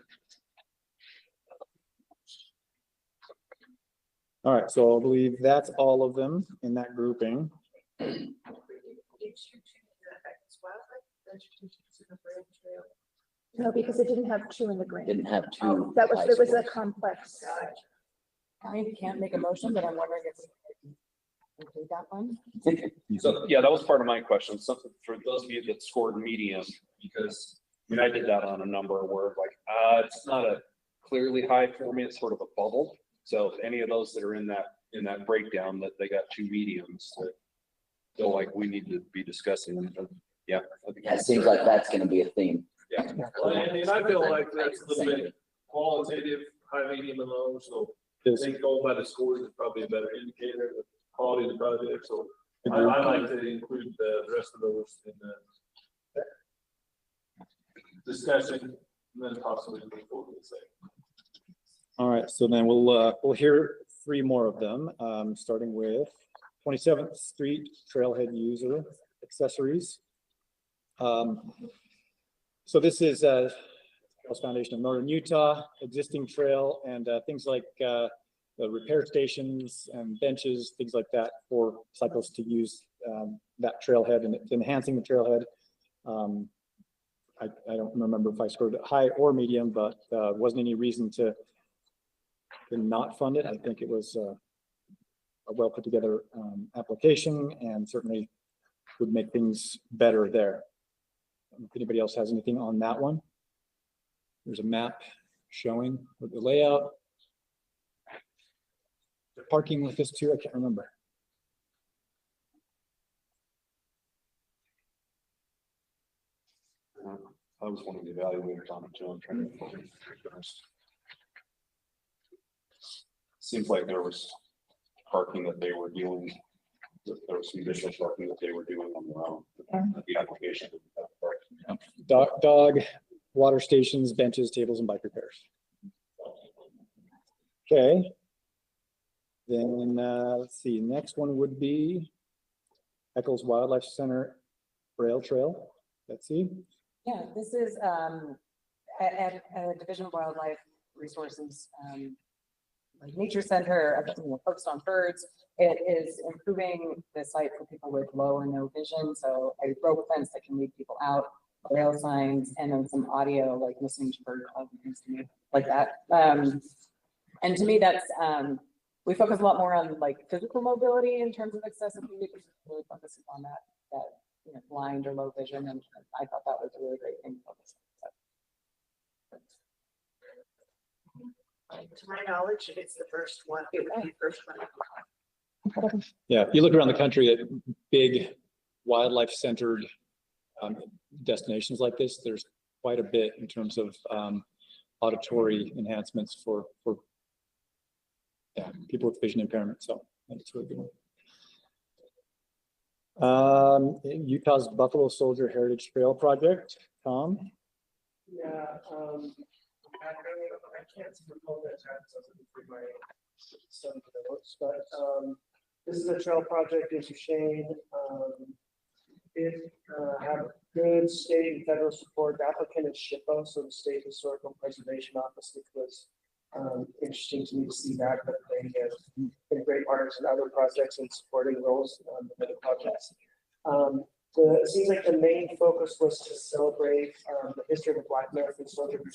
All right, so I believe that's all of them in that grouping. No, because it didn't have 2 in the grant. Didn't have 2. That was, there was a complex. I can't make a motion, but I'm wondering if we include that one. So, yeah, that was part of my question. Something for those of you that scored medium, because I mean, I did that on a number where like, it's not a clearly high for me, it's sort of a bubble. So if any of those that are in that breakdown that they got 2 mediums that feel like we need to be discussing them. Yeah. It seems like that's gonna be a theme. Yeah. Well, and I feel like that's a little bit qualitative, high, medium, and low. So I think going by the scores is probably a better indicator of the quality of the project. So I like to include the rest of those in the discussion, and then possibly move forward to say. All right, so then we'll hear 3 more of them, starting with 27th Street Trailhead User Accessories. So this is Trails Foundation of Northern Utah, existing trail, and things like the repair stations and benches, things like that for cyclists to use that trailhead, and it's enhancing the trailhead. I don't remember if I scored it high or medium, but wasn't any reason to not fund it. I think it was a well put together application, and certainly would make things better there. If anybody else has anything on that one. There's a map showing with the layout. Parking with this too, I can't remember. I was one of the evaluators on it too. I'm trying to. Seems like there was parking that they were dealing. There was some additional parking that they were doing on their own. The application. Dog, water stations, benches, tables, and bike repairs. Okay. Then, let's see, next one would be Eccles Wildlife Center Rail Trail. Let's see. Yeah, this is at Division of Wildlife Resources, like nature center, focused on birds. It is improving the site for people with low or no vision. So a rope fence that can lead people out, rail signs, and then some audio like listening to bird calls and things to me like that. And to me, that's we focus a lot more on like physical mobility in terms of accessibility, because it really focuses on that blind or low vision, and I thought that was a really great thing to focus on. To my knowledge, it's the first one. It would be the first one. Yeah, if you look around the country at big wildlife centered destinations like this, there's quite a bit in terms of auditory enhancements for people with vision impairment. So that's really good. Utah's Buffalo Soldier Heritage Trail Project, Tom. Yeah, I can't recall that time, so I'm my some notes, but this is a trail project in Shane. It have good state and federal support. The applicant is SHPO, so the State Historical Preservation Office, which was interesting to me to see that, but they have been great partners in other projects and supporting roles on the other projects. It seems like the main focus was to celebrate the history of the Black American soldier who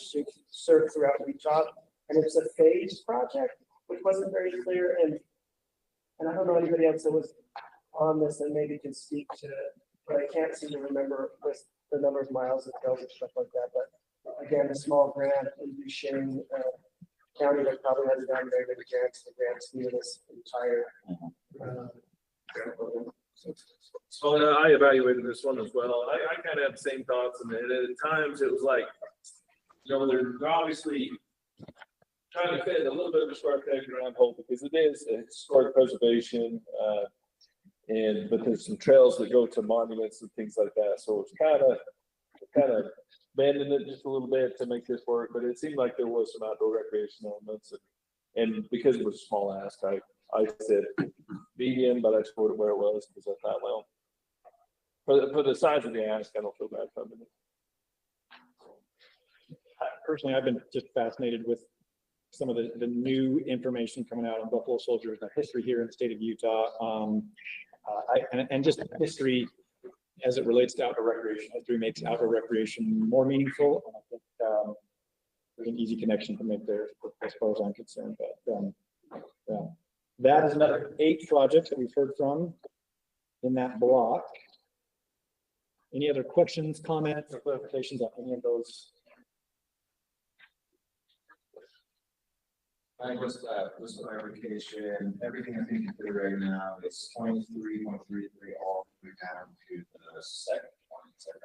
served throughout Utah, and it's a phased project, which wasn't very clear. And I don't know anybody else that was on this and maybe can speak to it, but I can't seem to remember the number of miles it goes and stuff like that. But again, a small grant in Duchesne County that probably hasn't done very many grants. The grants near this entire. So I evaluated this one as well. I kind of had the same thoughts, and at times it was like, they're obviously trying to fit a little bit of a square peg around hole, because it is a historic preservation, but there's some trails that go to monuments and things like that. So it's kind of bending it just a little bit to make this work. But it seemed like there was some outdoor recreation elements, and because it was a small ask, I said medium, but I scored it where it was because I thought, well, for the size of the ask, I don't feel bad coming in. Personally, I've been just fascinated with some of the new information coming out on Buffalo Soldiers, their history here in the state of Utah, and just history as it relates to outdoor recreation. History makes outdoor recreation more meaningful. And I think there's an easy connection to make there, as far as I'm concerned. But that is another 8 projects that we've heard from in that block. Any other questions, comments, or clarifications on any of those? I was clarification, everything I think you right now is 23.33 all the way down to the second one. Is that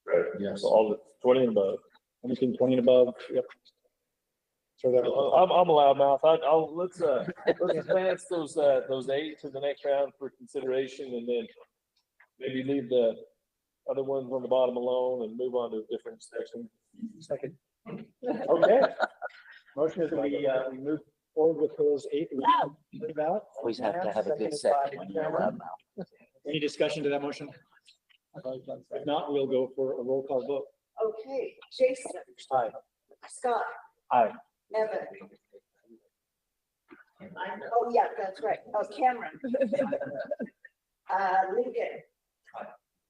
right? Right. Yeah. So all the 20 and above. Anything 20 and above. Yep. So that I'm a loudmouth. Let's advance those 8 to the next round for consideration, and then maybe leave the other ones on the bottom alone and move on to a different section. Second. Okay. Motion is we move forward with those 8. Always have to have a good second when you're loud mouth. Any discussion to that motion? If not, we'll go for a roll call vote. Okay, Jason. Aye. Scott. Aye. Evan. Oh, yeah, that's right. Oh, Cameron. Lincoln.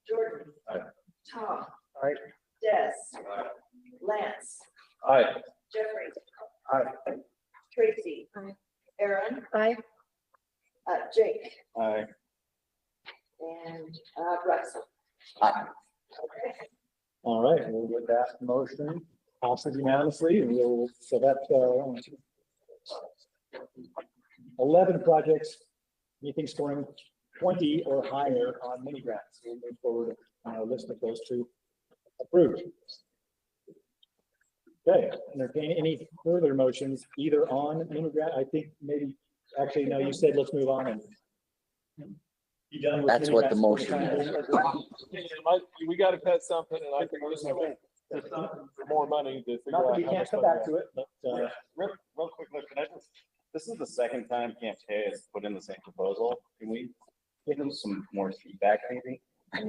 Jordan. Aye. Tom. Aye. Des. Lance. Aye. Jeffrey. Aye. Tracy. Aaron. Aye. Jake. Aye. And Russell. Aye. Okay. All right, we'll get that motion passes unanimously, and we'll, so that's 11 projects, anything scoring 20 or higher on mini grants. We'll move forward on our list of those 2 approved. Okay, entertain any further motions either on mini grant? I think maybe, actually, no, you said let's move on and. You done with That's mini what the grants for motion time is. being? We gotta cut something and I think there's for more money to figure Not that out. we how can't much come money back we to it, but, Real quick, look, can I just, this is the second time Camp K has put in the same proposal. Can we give them some more feedback maybe? I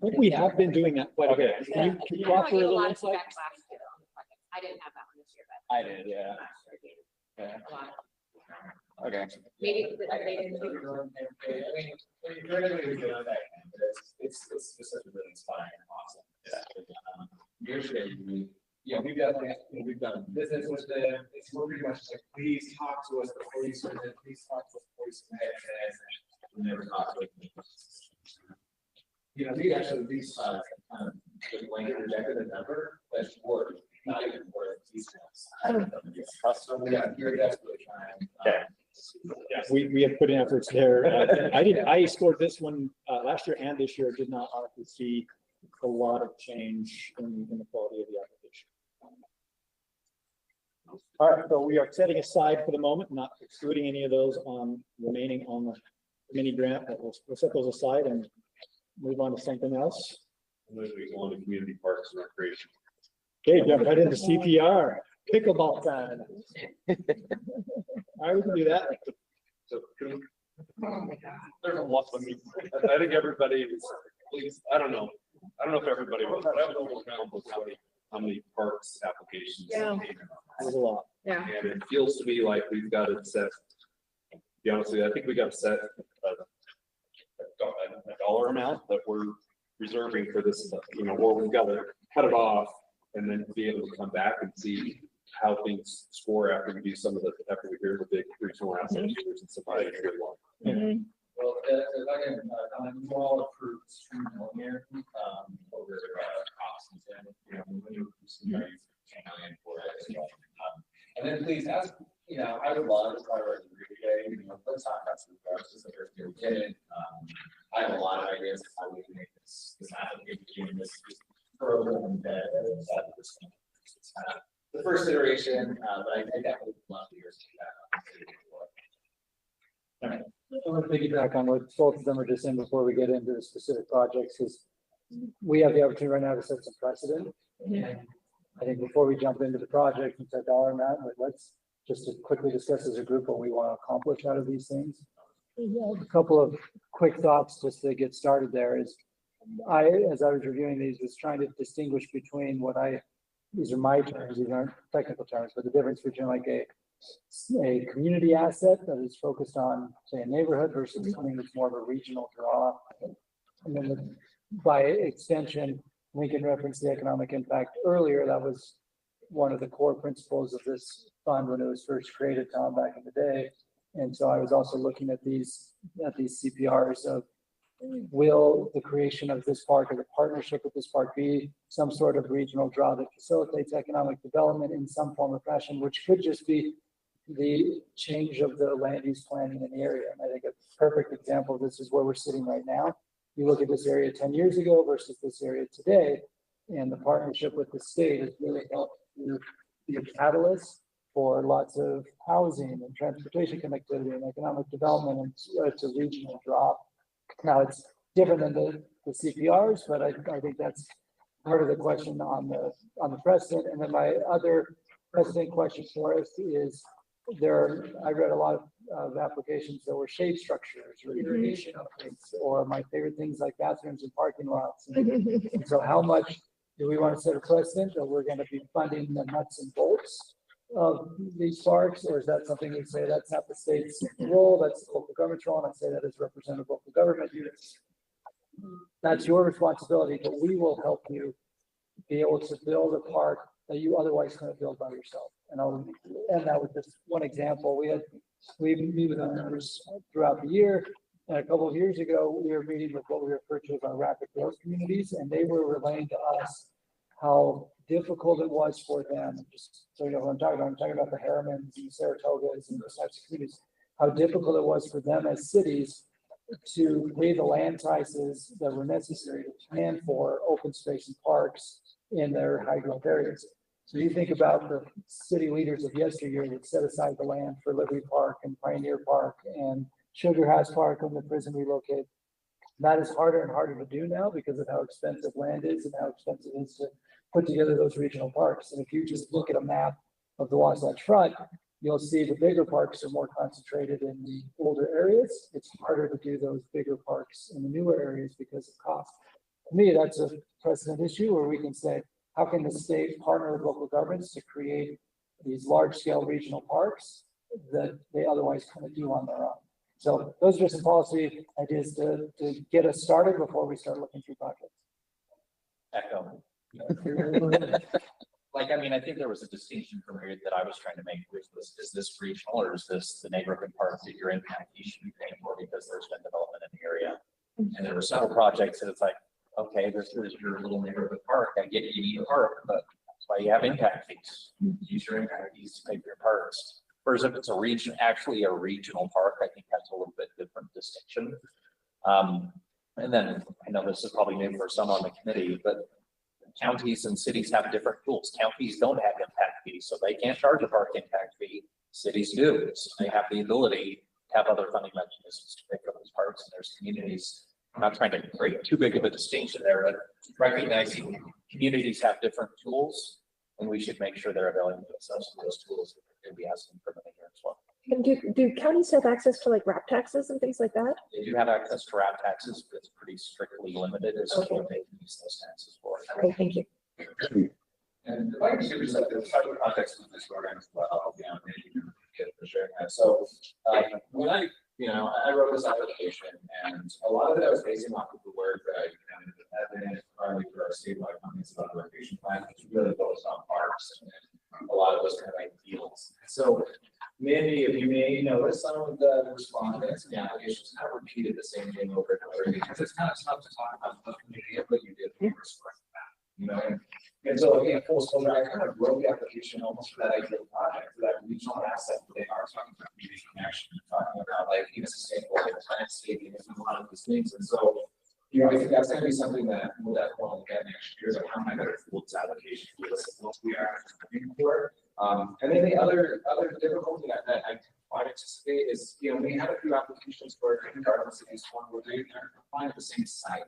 think we have been doing that quite a bit. Can you I know I offer a gave a little lot of insight? feedback last year on the project. I didn't have that one this year, but. I did, yeah. Yeah. A lot. Okay. Maybe it's that they didn't do. It's just a really inspiring and awesome. Usually, yeah, we've done business with them. It's more pretty much like, please talk to us before you submit, please talk to us before you submit. And we never talk to them. You know, these the blanket rejected a number that's worth, not even worth these ones. So yeah, you're desperately trying. Yes, we have put in efforts there. I scored this one last year and this year, did not honestly see a lot of change in the quality of the application. All right, so we are setting aside for the moment, not excluding any of those remaining on the mini grant, but we'll set those aside and move on to something else. We go on to community parks and recreation. Okay, jump right into CPR, pickleball time. All right, we can do that. So there's a lot of me. I think everybody is, please, I don't know if everybody was, but I was overwhelmed with how many parks applications. Yeah. There's a lot. Yeah. And it feels to me like we've got it set, to be honest with you, I think we got to set a dollar amount that we're reserving for this, or we've got to cut it off and then be able to come back and see how things score after we do after we hear the big regional asset leaders and somebody here long. Well, if I can, you all approved stream here, over options and, when you million for it. And then please ask, I would love to prioritize today, let's talk about some questions the first year we get it. I have a lot of ideas of how we can make this application, this program that the first iteration, but I definitely would love to hear some feedback. I want to piggyback on what both of them are just saying before we get into the specific projects is we have the opportunity right now to set some precedent. And I think before we jump into the project and set dollar amount, let's just to quickly discuss as a group what we want to accomplish out of these things. A couple of quick thoughts just to get started there is as I was reviewing these, was trying to distinguish between these are my terms, these aren't technical terms, but the difference between like a community asset that is focused on, say, a neighborhood versus something that's more of a regional draw. And then by extension, Lincoln referenced the economic impact earlier. That was one of the core principles of this fund when it was first created, Tom, back in the day. And so I was also looking at these CPRs of, will the creation of this park or the partnership with this park be some sort of regional draw that facilitates economic development in some form or fashion, which could just be the change of the land use planning in the area. And I think a perfect example of this is where we're sitting right now. You look at this area 10 years ago versus this area today, and the partnership with the state has really helped to be a catalyst for lots of housing and transportation connectivity and economic development, and it's a regional draw. Now it's different than the CPRs, but I think that's part of the question on the precedent. And then my other precedent question for us is I read a lot of applications that were shade structures or irrigation upgrades, or my favorite things like bathrooms and parking lots. And so how much do we want to set a precedent that we're going to be funding the nuts and bolts of these parks, or is that something we say that's not the state's role, that's the local government's role, and I say that as representative of local government units. That's your responsibility, but we will help you be able to build a park that you otherwise couldn't build by yourself. And I'll end that with this one example. We meet with our members throughout the year. And a couple of years ago, we were meeting with what we refer to as our rapid growth communities, and they were relaying to us how difficult it was for them. Just so you know what I'm talking about the Harrimans and the Saratogas and those types of communities, how difficult it was for them as cities to pay the land prices that were necessary to plan for open space and parks in their high growth areas. So you think about the city leaders of yesteryear that set aside the land for Liberty Park and Pioneer Park and Sugar House Park when the prison relocated. That is harder and harder to do now because of how expensive land is and how expensive it is to put together those regional parks. And if you just look at a map of the Wasatch Front, you'll see the bigger parks are more concentrated in the older areas. It's harder to do those bigger parks in the newer areas because of cost. To me, that's a precedent issue where we can say, how can the state partner with local governments to create these large-scale regional parks that they otherwise couldn't do on their own? So those are some policy ideas to get us started before we start looking through projects. Echo. Like, I mean, I think there was a distinction from here that I was trying to make, which was, is this regional or is this the neighborhood park that you're in, you should be paying for because there's been development in the area? And there were several projects that it's like, okay, this is your little neighborhood park. I get you need a park, but that's why you have impact fees. Use your impact fees to pay for your parks. Whereas if it's a region, actually a regional park, I think that's a little bit different distinction. And then I know this is probably new for some on the committee, but counties and cities have different tools. Counties don't have impact fees, so they can't charge a park impact fee. Cities do, so they have the ability to have other funding mechanisms to pay for those parks, and there's communities. I'm not trying to create too big of a distinction there, but recognizing communities have different tools, and we should make sure they're available to us those tools. We'll be asking for money here as well. And do counties have access to like RAP taxes and things like that? They do have access to RAP taxes, but it's pretty strictly limited as to what they can use those taxes for. Okay, thank you. And if I can give you like the type of context of this program as well, for sharing that. So when I wrote this application, and a lot of it I was basing off of the work that I had been primarily for our statewide companies about the recreation plan, which really focused on parks and a lot of those kind of ideals. So many of you may notice some of the respondents and the applications kind of repeated the same thing over and over again, because it's kind of tough to talk about the community and what you did for and so again, full disclosure, I kind of wrote the application almost for that ideal project, for that regional asset that they are talking about community connection, talking about like even sustainable landscaping and a lot of these things. And so, I think that's going to be something that we'll definitely look at next year. Is like how am I going to fill this application to listen what we are looking for. And then the other difficulty that I quite anticipate is, we have a few applications where regardless of this one, we're applying at the same site.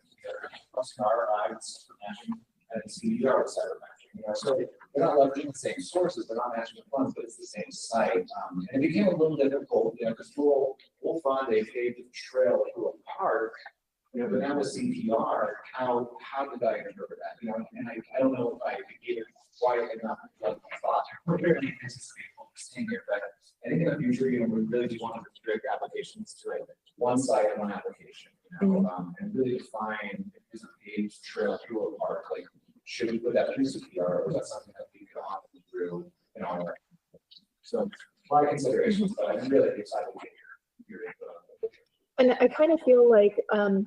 Plus our rides for matching and CDR site matching. So they're not leveraging the same sources, they're not matching the funds, but it's the same site. And it became a little difficult, because we'll fund a paved trail through a park. But now with CPR, how did I interpret that? And I don't know if I gave it quite enough thought. We're very anticipate what we're seeing here, but I think in the future, we really do want to restrict applications to one site and one application, and really define if there's a paved trail through a park, like should we put that through CPR, or is that something that we could offer through our so a lot of considerations, but I'm really excited to get your input on that. And I kind of feel like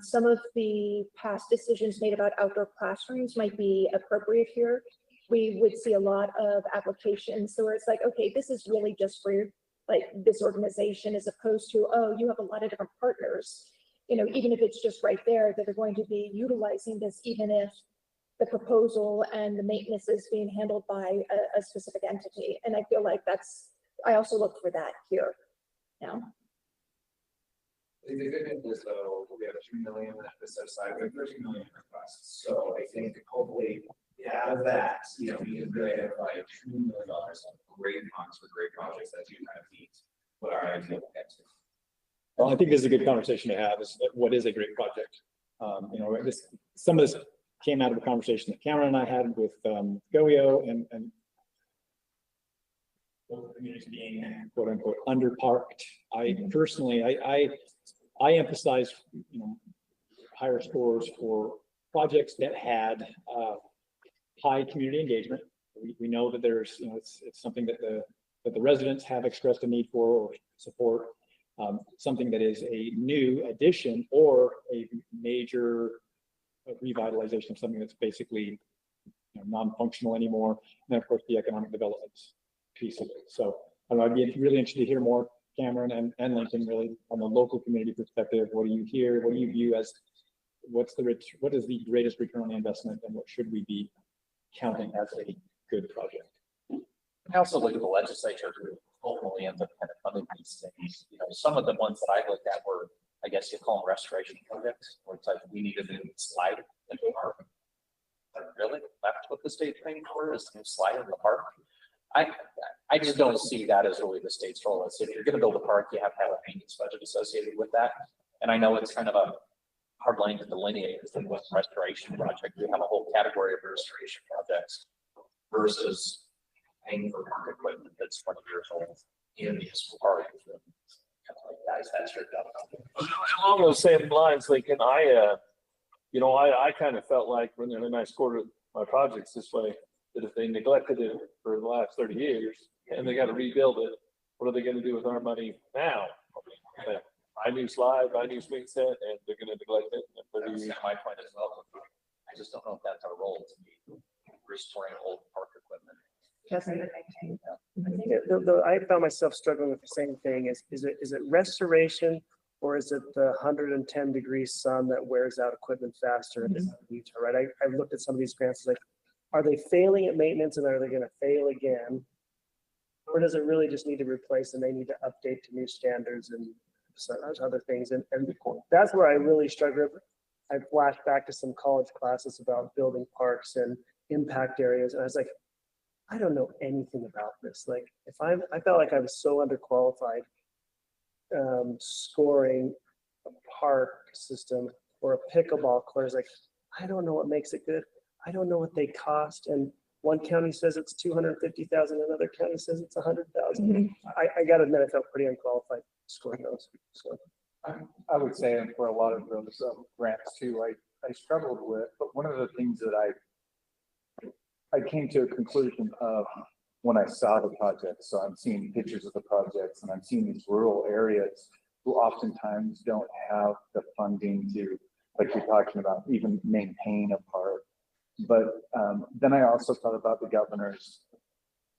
some of the past decisions made about outdoor classrooms might be appropriate here. We would see a lot of applications, so where it's like, okay, this is really just for like this organization, as opposed to, oh, you have a lot of different partners. Even if it's just right there, that are going to be utilizing this, even if the proposal and the maintenance is being handled by a specific entity. And I feel like I also look for that here now. The good news is though, we have 2 million that is set aside, we have 13 million requests. So I think hopefully out of that, we can really identify $2 million of great funds for great projects that do kind of meet what our ideal gets to. Well, I think this is a good conversation to have, is what is a great project? Some of this came out of a conversation that Cameron and I had with Goyo and communities being quote unquote underparked. I personally, I emphasize, higher scores for projects that had high community engagement. We know that there's, it's something that the residents have expressed a need for or support. Something that is a new addition or a major revitalization of something that's basically non-functional anymore. And then of course the economic development piece of it. So I'd be really interested to hear more, Cameron and Lincoln, really on the local community perspective. What do you hear? What do you view as what is the greatest return on the investment, and what should we be counting as a good project? I also look at the legislature who ultimately ends up kind of funding these things. You know, some of the ones that I looked at were, I guess you call them restoration projects, where it's like we need a new slide in the park. Like, really? That's what the state's paying for, is a new slide in the park? I just don't see that as really the state's role. It's if you're gonna build a park, you have to have a maintenance budget associated with that. And I know it's kind of a hard line to delineate, because in with restoration project, we have a whole category of restoration projects versus paying for park equipment that's 20 years old in the municipal park. Guys, that's your job. Along those same lines, Lincoln, I kind of felt like when I scored my projects this way, that if they neglected it for the last 30 years and they got to rebuild it, what are they going to do with our money now? Buy new slide, buy new swing set, and they're going to neglect it. That's my point as well. I just don't know if that's our role to be restoring old park equipment. I found myself struggling with the same thing. Is it restoration, or is it the 110-degree sun that wears out equipment faster in Uintah, right? I've looked at some of these grants, like, are they failing at maintenance and are they going to fail again? Or does it really just need to replace and they need to update to new standards and other things? And that's where I really struggle. I flashed back to some college classes about building parks and impact areas. And I was like, I don't know anything about this. Like, I felt like I was so underqualified scoring a park system or a pickleball court. Is like, I don't know what makes it good. I don't know what they cost. And one county says it's 250,000, another county says it's 100,000. I got to admit, I felt pretty unqualified scoring those. So I would say, and for a lot of those grants too, I struggled with, but one of the things that I came to a conclusion of when I saw the project. So I'm seeing pictures of the projects and I'm seeing these rural areas who oftentimes don't have the funding to, like you're talking about, even maintain a park. But then I also thought about the governor's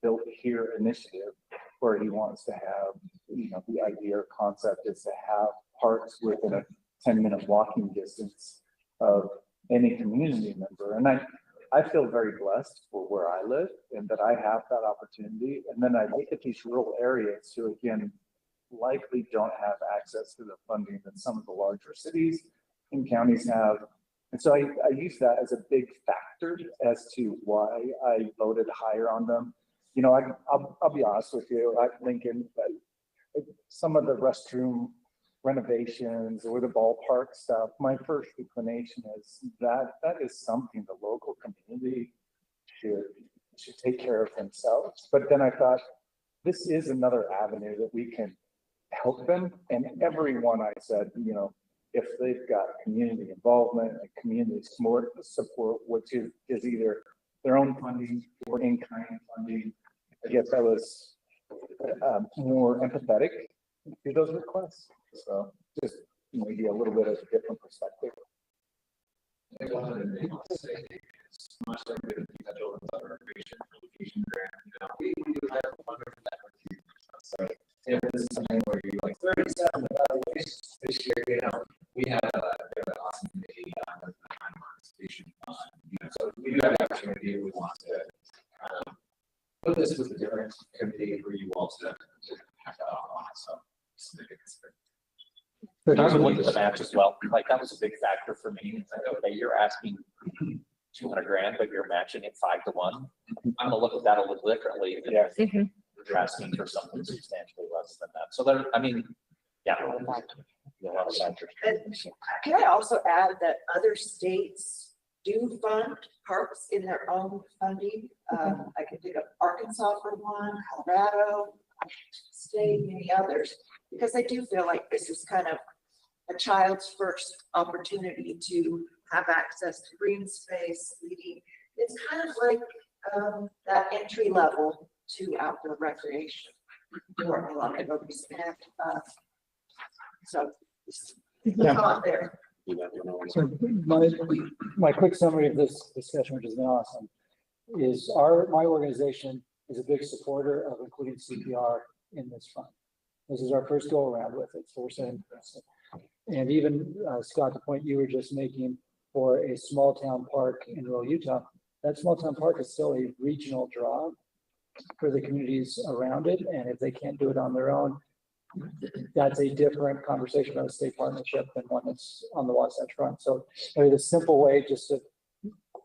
Built Here initiative, where he wants to have, the idea or concept is to have parks within a 10-minute walking distance of any community member. And I feel very blessed for where I live and that I have that opportunity. And then I look at these rural areas who, again, likely don't have access to the funding that some of the larger cities and counties have. And so I use that as a big factor as to why I voted higher on them. I'll be honest with you, I'm thinking that some of the restroom renovations or the ballpark stuff, my first inclination is that is something the local community should take care of themselves. But then I thought, this is another avenue that we can help them. And everyone I said, if they've got community involvement and community support, which is either their own funding or in-kind funding, I guess I was more empathetic to those requests. So just maybe a little bit of a different perspective. Much like the potential of recreation grant, we do have a wonderful network. So if this is something where you like 37 evaluations this year, we have an awesome committee with the participation on, so we do have the opportunity. We want to put this with a different committee for you all to have that on. So I would look at the match as well. Like, that was a big factor for me. It's like, okay, you're asking 200 grand, but you're matching it 5 to 1. I'm gonna look at that a little differently than you're asking for something substantially less than that. So there, yeah. Can I also add that other states do fund parks in their own funding? I can think of Arkansas for one, Colorado, State, many others, because I do feel like this is kind of a child's first opportunity to have access to green space, leading. It's kind of like that entry level to outdoor recreation. Or a lot of it will be spent. So out there. So my quick summary of this discussion, which has been awesome, is my organization is a big supporter of including CPR in this fund. This is our first go around with it, so we're saying, and even Scott, the point you were just making for a small town park in rural Utah, that small town park is still a regional draw. for the communities around it. And if they can't do it on their own, that's a different conversation about a state partnership than one that's on the Wasatch Front. So maybe the simple way just to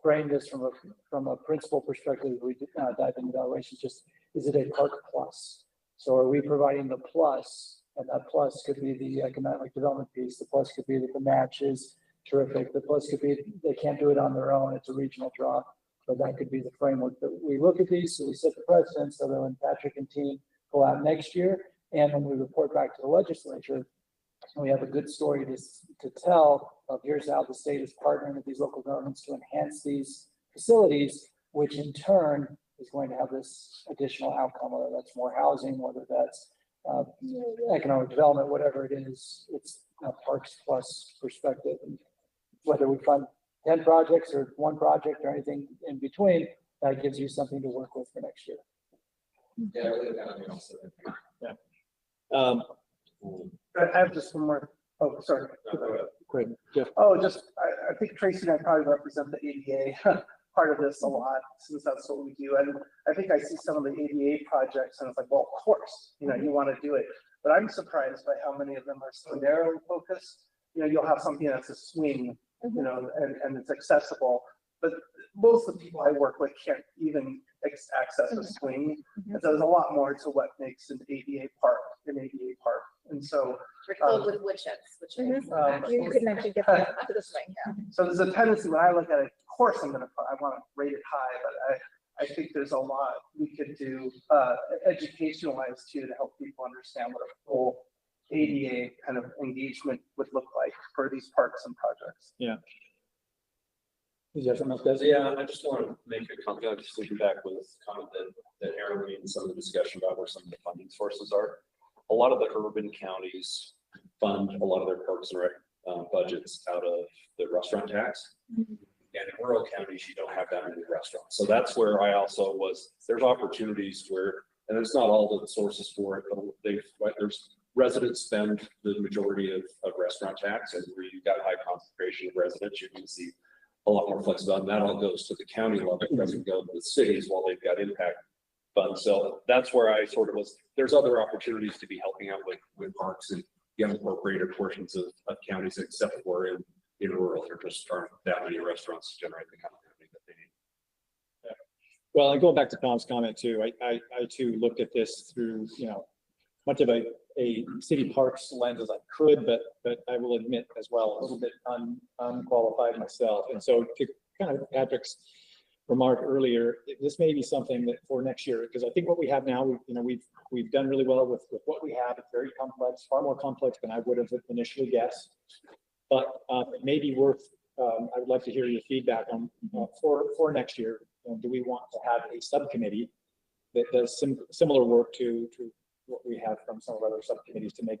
frame this from a principal perspective, we dive into evaluation, just is it a park plus? So are we providing the plus, and that plus could be the economic development piece, the plus could be that the match is terrific, the plus could be they can't do it on their own, it's a regional draw, but that could be the framework that we look at these, so we set the precedent so that when Patrick and team go out next year, and when we report back to the legislature, we have a good story to tell of here's how the state is partnering with these local governments to enhance these facilities, which in turn is going to have this additional outcome, whether that's more housing, whether that's economic development, whatever it is, it's a parks plus perspective. And whether we fund 10 projects or one project or anything in between, that gives you something to work with for next year. Yeah. I have just one more. Oh, sorry. Great. Jeff. Oh, I think Tracy and I probably represent the ADA part of this a lot, since that's what we do. And I think I see some of the ADA projects and it's like, well, of course, you want to do it. But I'm surprised by how many of them are so narrowly focused. You'll have something that's a swing, and it's accessible. But most of the people I work with can't even access a swing. And so there's a lot more to what makes an ADA park an ADA park. And so we're filled with woodsheds, which you couldn't actually get that to the swing. Yeah. So there's a tendency when I look at it, of course I want to rate it high, but I think there's a lot we could do education wise too to help people understand what a full ADA kind of engagement would look like for these parks and projects. Yeah. Yeah, I just want to make a comment, just looking back with the comment that Aaron made and some of the discussion about where some of the funding sources are. A lot of the urban counties fund a lot of their parks and rec budgets out of the restaurant tax. And in rural counties, you don't have that many restaurants. So that's where I also there's opportunities where, and it's not all the sources for it, but there's residents spend the majority of restaurant tax, and where you've got high concentration of residents, you can see a lot more flexibility. And that all goes to the county level. It doesn't go to the cities while they've got impact funds. So that's where I sort of there's other opportunities to be helping out with parks and unincorporated portions of counties, except for in rural, there just aren't that many restaurants to generate the kind of revenue that they need. Yeah. Well, and going back to Tom's comment too, I too looked at this through, much of a city parks lens as I could, but I will admit as well, a little bit unqualified myself. And so to kind of Patrick's remark earlier, this may be something that for next year, because I think what we have now, we've done really well with what we have. It's very complex, far more complex than I would have initially guessed. But it may be worth, I would like to hear your feedback on for next year. Do we want to have a subcommittee that does similar work to what we have from some of our other subcommittees to make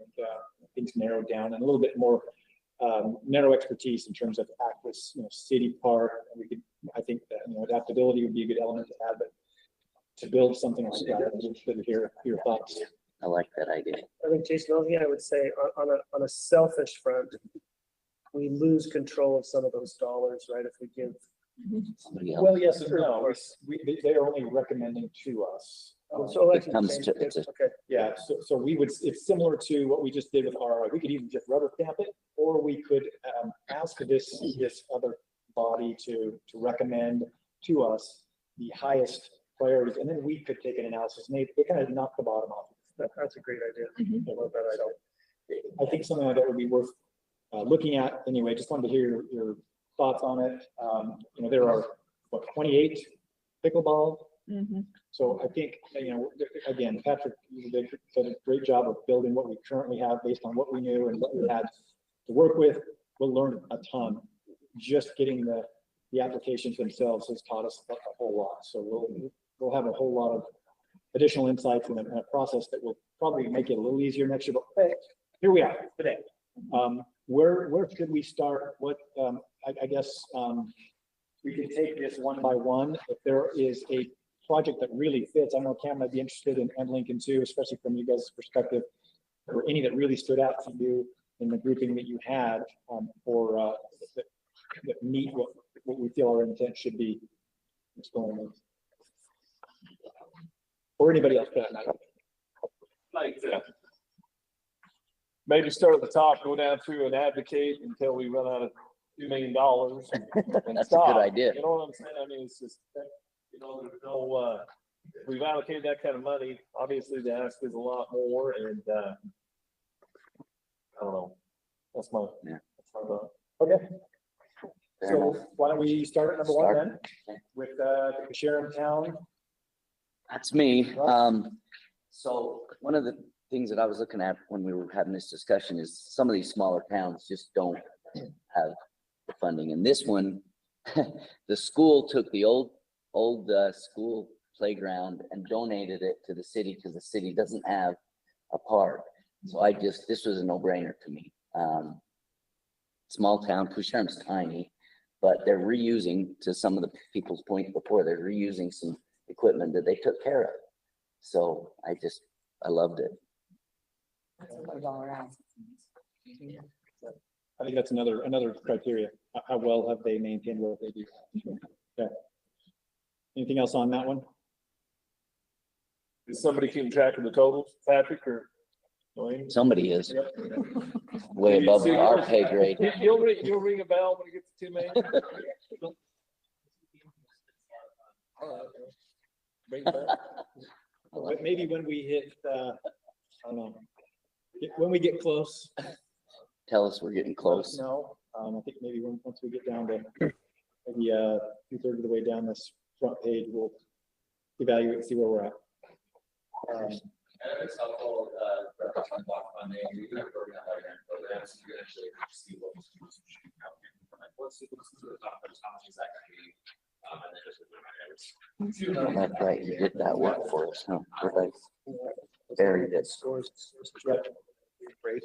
things narrowed down and a little bit more narrow expertise in terms of Aquas, city park. We could, I think that adaptability would be a good element to add, but to build something like that, I would should hear your thoughts. I like that idea. I think Jason, the only thing I would say on a selfish front, we lose control of some of those dollars, right? If we give somebody else. Well, yes and no. They are only recommending to us. So It comes to, okay. Yeah, so we would, it's similar to what we just did with ROI. We could even just rubber stamp it, or we could ask this other body to recommend to us the highest priorities, and then we could take an analysis and they kind of knock the bottom off. That's a great idea. I love that idea. I think something like that would be worth looking at anyway. Just wanted to hear your thoughts on it. There are 28 pickleball. So I think, again, Patrick did a great job of building what we currently have based on what we knew and what we had to work with. We'll learn a ton. Just getting the applications themselves has taught us a whole lot. So we'll have a whole lot of additional insights and a process that will probably make it a little easier next year. But here we are today. Where should we start? What I guess we can take this one by one. If there is a project that really fits, I know Cam might be interested in, and Lincoln too, especially from you guys' perspective, or any that really stood out to you in the grouping that you had for that meet what we feel our intent should be exploring. or anybody else for that matter. Like to maybe start at the top, go down through and advocate until we run out of $2 million. And That's a stop. good idea. You know what I'm saying? I mean, it's just, you know, there's no, we've allocated that kind of money. Obviously, the ask is a lot more, and I don't know. That's my, that's my thought. Okay. Fair So enough. why don't we start at number one then with Sharon Town? That's me. So one of the things that I was looking at when we were having this discussion is some of these smaller towns just don't have the funding. And this one, the school took the old school playground and donated it to the city because the city doesn't have a park. So this was a no-brainer to me. Small town, Pusharm's tiny, but they're reusing, to some of the people's point before, they're reusing some equipment that they took care of. So I loved it. That's a low dollar ask. I think that's another criteria. How well have they maintained what they do? Okay. Anything else on that one? Is somebody keeping track of the totals, Patrick or Dwayne? Somebody is way above our pay grade. You'll ring a bell when it gets to $2 million. Bring it back. But maybe when we hit, I don't know, when we get close. Tell us we're getting close. No, I think maybe once we get down to maybe 2/3 of the way down this front page, we'll evaluate and see where we're at. It's helpful, on block funding, we can have programs, you can actually see what was what's the top, how much is that going to be? And then just That's right, you did that work for us, huh? Right. Very good.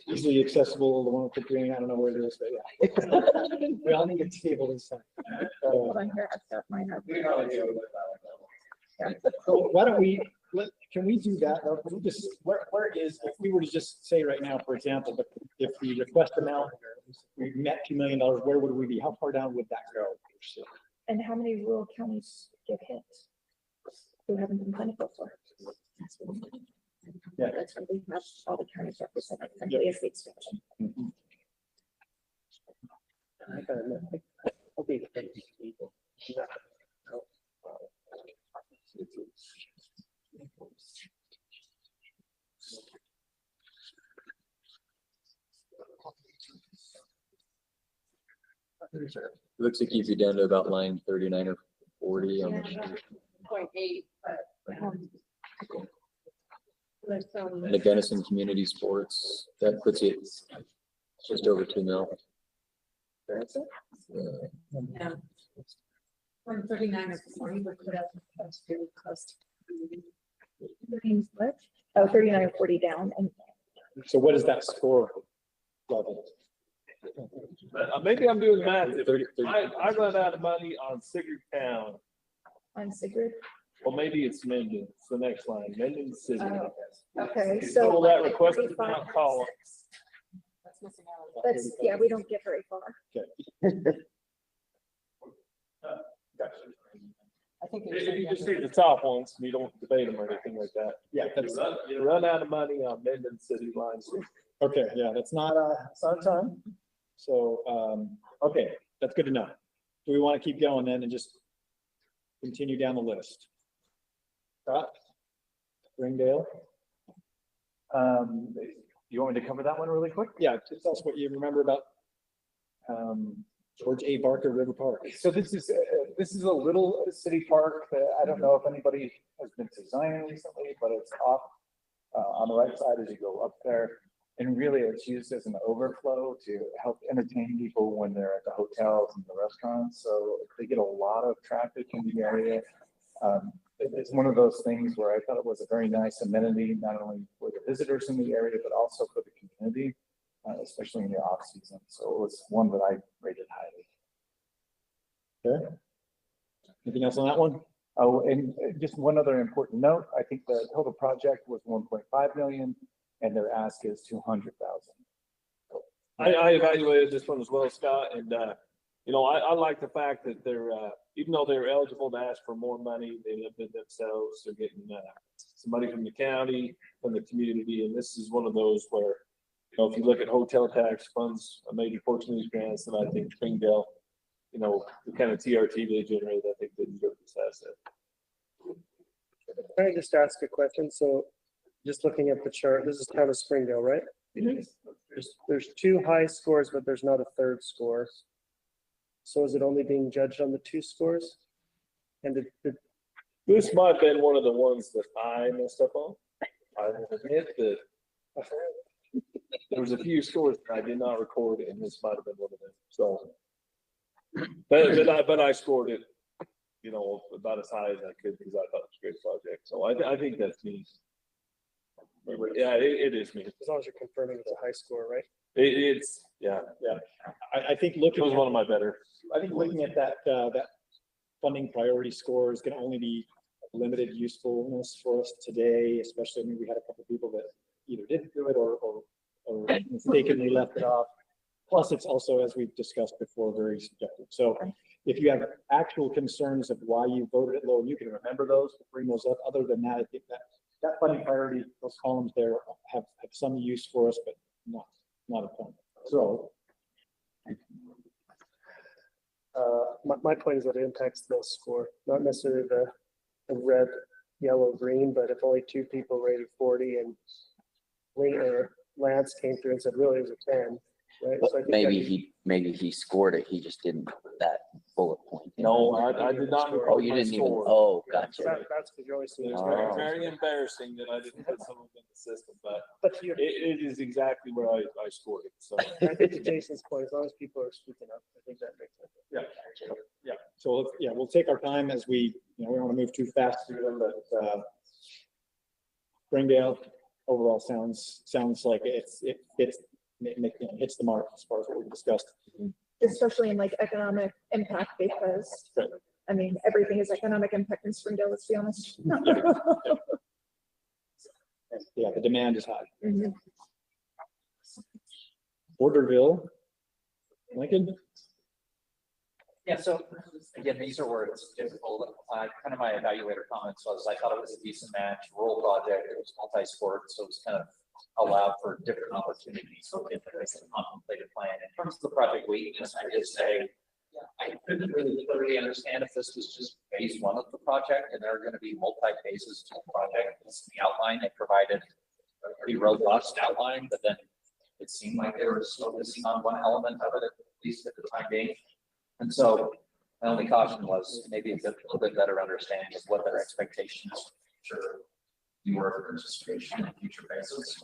Easily accessible, the one with the green, I don't know where it is, but yeah. We all need a table this time. Hold on here, I've got mine up. So why don't can we do that? Though? Can we just, where is, if we were to just say right now, for example, but if the request amount, we met $2 million, where would we be? How far down would that go? And how many rural counties get hit? Who haven't been plentiful for? Yeah. That's when we have all the counties represented, frankly, as the extension. Okay. Looks like you'd be down to about line 39 or 40 on the sheet. 0.8, but And the Gunnison Community Sports, that puts it just over 2 mil. Yeah. 139 is 40, but that's very close. What? Oh, 39 or 40 down. And So what is that score level? Maybe I'm doing the math. I run out of money on Sigurd Town. on Sigurd. Well, maybe it's Minden. It's the next line. Minden City. Okay, So so that requested amount column. that's, yeah, we don't get very far. I think If you just see the top ones, you don't debate them or anything like that. Yeah, You run out of money on Minden City lines. Okay, yeah, that's not a time. So, okay, that's good to know. Do we want to keep going then and just continue down the list? Scott? Springdale? You want me to cover that one really quick? Yeah, just tell us what you remember about George A. Barker River Park. So this is a little city park that I don't know if anybody has been designing recently, but it's off on the right side as you go up there. And really it's used as an overflow to help entertain people when they're at the hotels and the restaurants. So they get a lot of traffic in the area. It's one of those things where I thought it was a very nice amenity, not only for the visitors in the area, but also for the community, especially in the off season. So it was one that I rated highly. Okay. Anything else on that one? Oh, and just one other important note, I think the total project was 1.5 million and their ask is 200,000. I evaluated this one as well, Scott, and you know, I like the fact that they're even though they're eligible to ask for more money, they limited themselves. They're getting some money from the county, from the community, and this is one of those where, you know, if you look at hotel tax funds, a major portion of these grants, and I think Springdale, you know, the kind of TRT they generate, I think they deserve this asset. Can I just ask a question? So just looking at the chart, this is town of Springdale, right? There's two high scores, but there's not a third score. So is it only being judged on the two scores? And This might have been one of the ones that I messed up on. I will admit that there was a few scores that I did not record, and this might have been one of them. So, but I scored it, you know, about as high as I could because I thought it was a great project. So I think that's me. Yeah, it is me. As long as you're confirming it's a high score, right? It's yeah. I think looking it was one of my better. I think looking at that that funding priority score is going to only be limited usefulness for us today, especially when we had a couple of people that either didn't do it or mistakenly left it off. Plus, it's also, as we've discussed before, very subjective. So if you have actual concerns of why you voted it low, you can remember those, bring those up. Other than that, I think that funding priority, those columns there have some use for us, but not a ton. So my point is that it impacts the score, not necessarily the red, yellow, green, but if only two people rated 40 and Lance came through and said, really, it was a 10, right? So I think maybe he scored it, he just didn't put that bullet point. No, I did not. Oh, you didn't even, oh, gotcha. That's because you're always seeing. It's very embarrassing that I didn't put some of them in the system, but it is exactly where I scored it. So I think to Jason's point, as long as people are speaking up, I think that makes sense. Yeah. So we'll take our time as we don't want to move too fast through them, but Springdale overall sounds like it hits the mark as far as what we discussed. Especially in like economic impact, because I mean, everything is economic impact in Springdale, let's be honest. Yeah, the demand is high. Mhm. Borderville, Lincoln. Yeah, so again, these are where it's difficult. Kind of my evaluator comments was I thought it was a decent match, rural project, it was multi-sport, so it's kind of allowed for different opportunities. So if there is a contemplated plan in terms of the project weakness, I just say I couldn't really clearly understand if this was just phase one of the project and there are going to be multi-phases to the project. It's the outline they provided a pretty robust outline, but then it seemed like they were focusing on one element of it, at least at the time being. And so my only caution was maybe a little bit better understanding of what their expectations for your participation in future phases,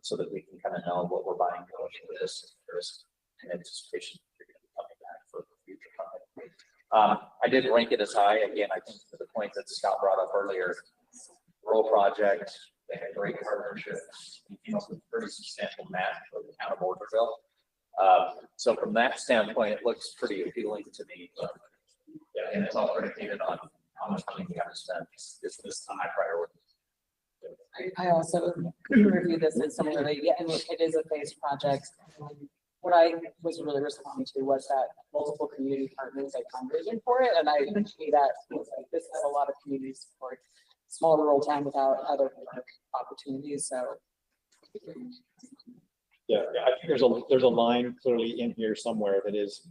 so that we can kind of know what we're buying going into this. There's an anticipation you're going to be coming back for the future company. I did rank it as high. Again, I think to the point that Scott brought up earlier, rural project, they had great partnerships, pretty substantial match for the town of Borderville. So from that standpoint, it looks pretty appealing to me. Yeah, and it's all predicated on how much money we have to spend. Is this a high priority? I also reviewed this as similarly, yeah, and it is a phased project. What I was really responding to was that multiple community partners had fundraising for it, and I see that this has a lot of community support. Small rural town without other opportunities, so. Yeah, I think there's a line clearly in here somewhere that is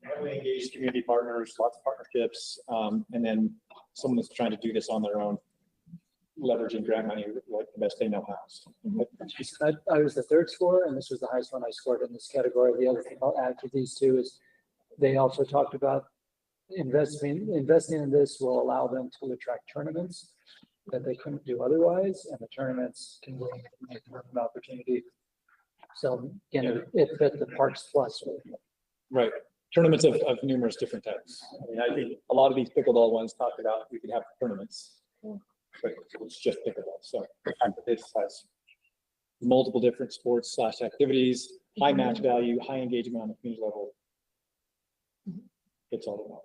heavily engaged community partners, lots of partnerships, and then someone that's trying to do this on their own, leveraging grant money like the best they know how. I was the third scorer, and this was the highest one I scored in this category. The other thing I'll add to these two is they also talked about investing in this will allow them to attract tournaments that they couldn't do otherwise, and the tournaments can bring an opportunity. So again, it fit the Parks Plus. Right. Tournaments of numerous different types. I mean, I think a lot of these pickleball ones talked about we could have tournaments, but it's just pickleball. So this has multiple different sports / activities, high match value, high engagement on the community level. It's all about.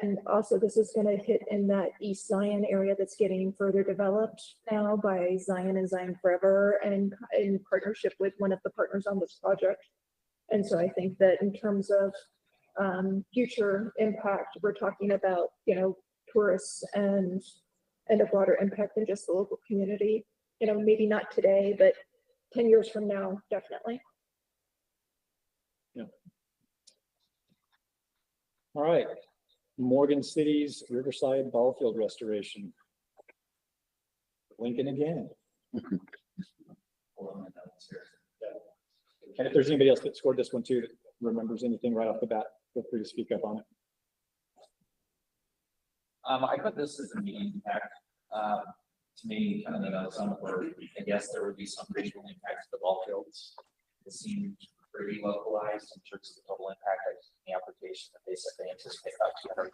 And also this is going to hit in that East Zion area that's getting further developed now by Zion and Zion Forever, and in partnership with one of the partners on this project. And so I think that in terms of future impact, we're talking about, you know, tourists and a broader impact than just the local community. You know, maybe not today, but 10 years from now, definitely. Yeah. All right, Morgan City's Riverside Ball Field restoration. Lincoln again. And if there's anybody else that scored this one too, that remembers anything right off the bat, feel free to speak up on it. I put this as a immediate impact. To me, kind of some where I guess there would be some visual impact to the ball fields. It seemed pretty localized in terms of the total impact of the application that they said they anticipate about 200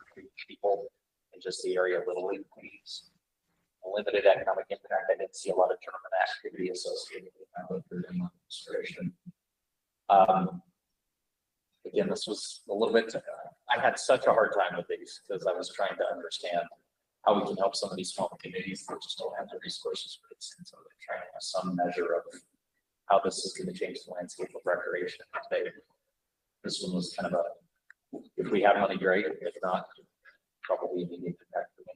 people in just the area of Little League teams. Limited economic impact. I didn't see a lot of tournament activity associated with that restoration. Again, this was a little bit, I had such a hard time with these because I was trying to understand how we can help some of these small communities that just don't have the resources for this. And so they're trying to have some measure of how this is going to change the landscape of recreation. This one was kind of a, if we have money, great. If not, probably immediate impact for me.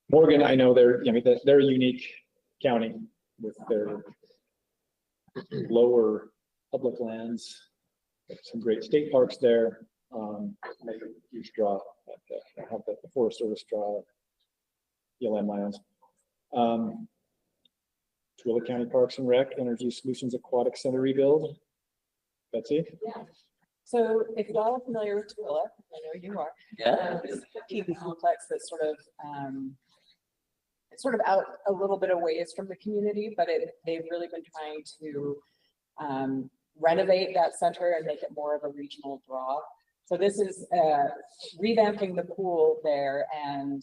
Morgan, I know they're a unique county with their lower public lands, some great state parks there. Make a huge draw. Have the Forest Service draw ELM lands. Tooele County Parks and Rec, Energy Solutions Aquatic Center rebuild. Betsy? Yeah. So if y'all are familiar with Tooele, I know you are. Yeah. It's a TV complex that's sort of out a little bit of ways from the community, but they've really been trying to renovate that center and make it more of a regional draw. So this is revamping the pool there, and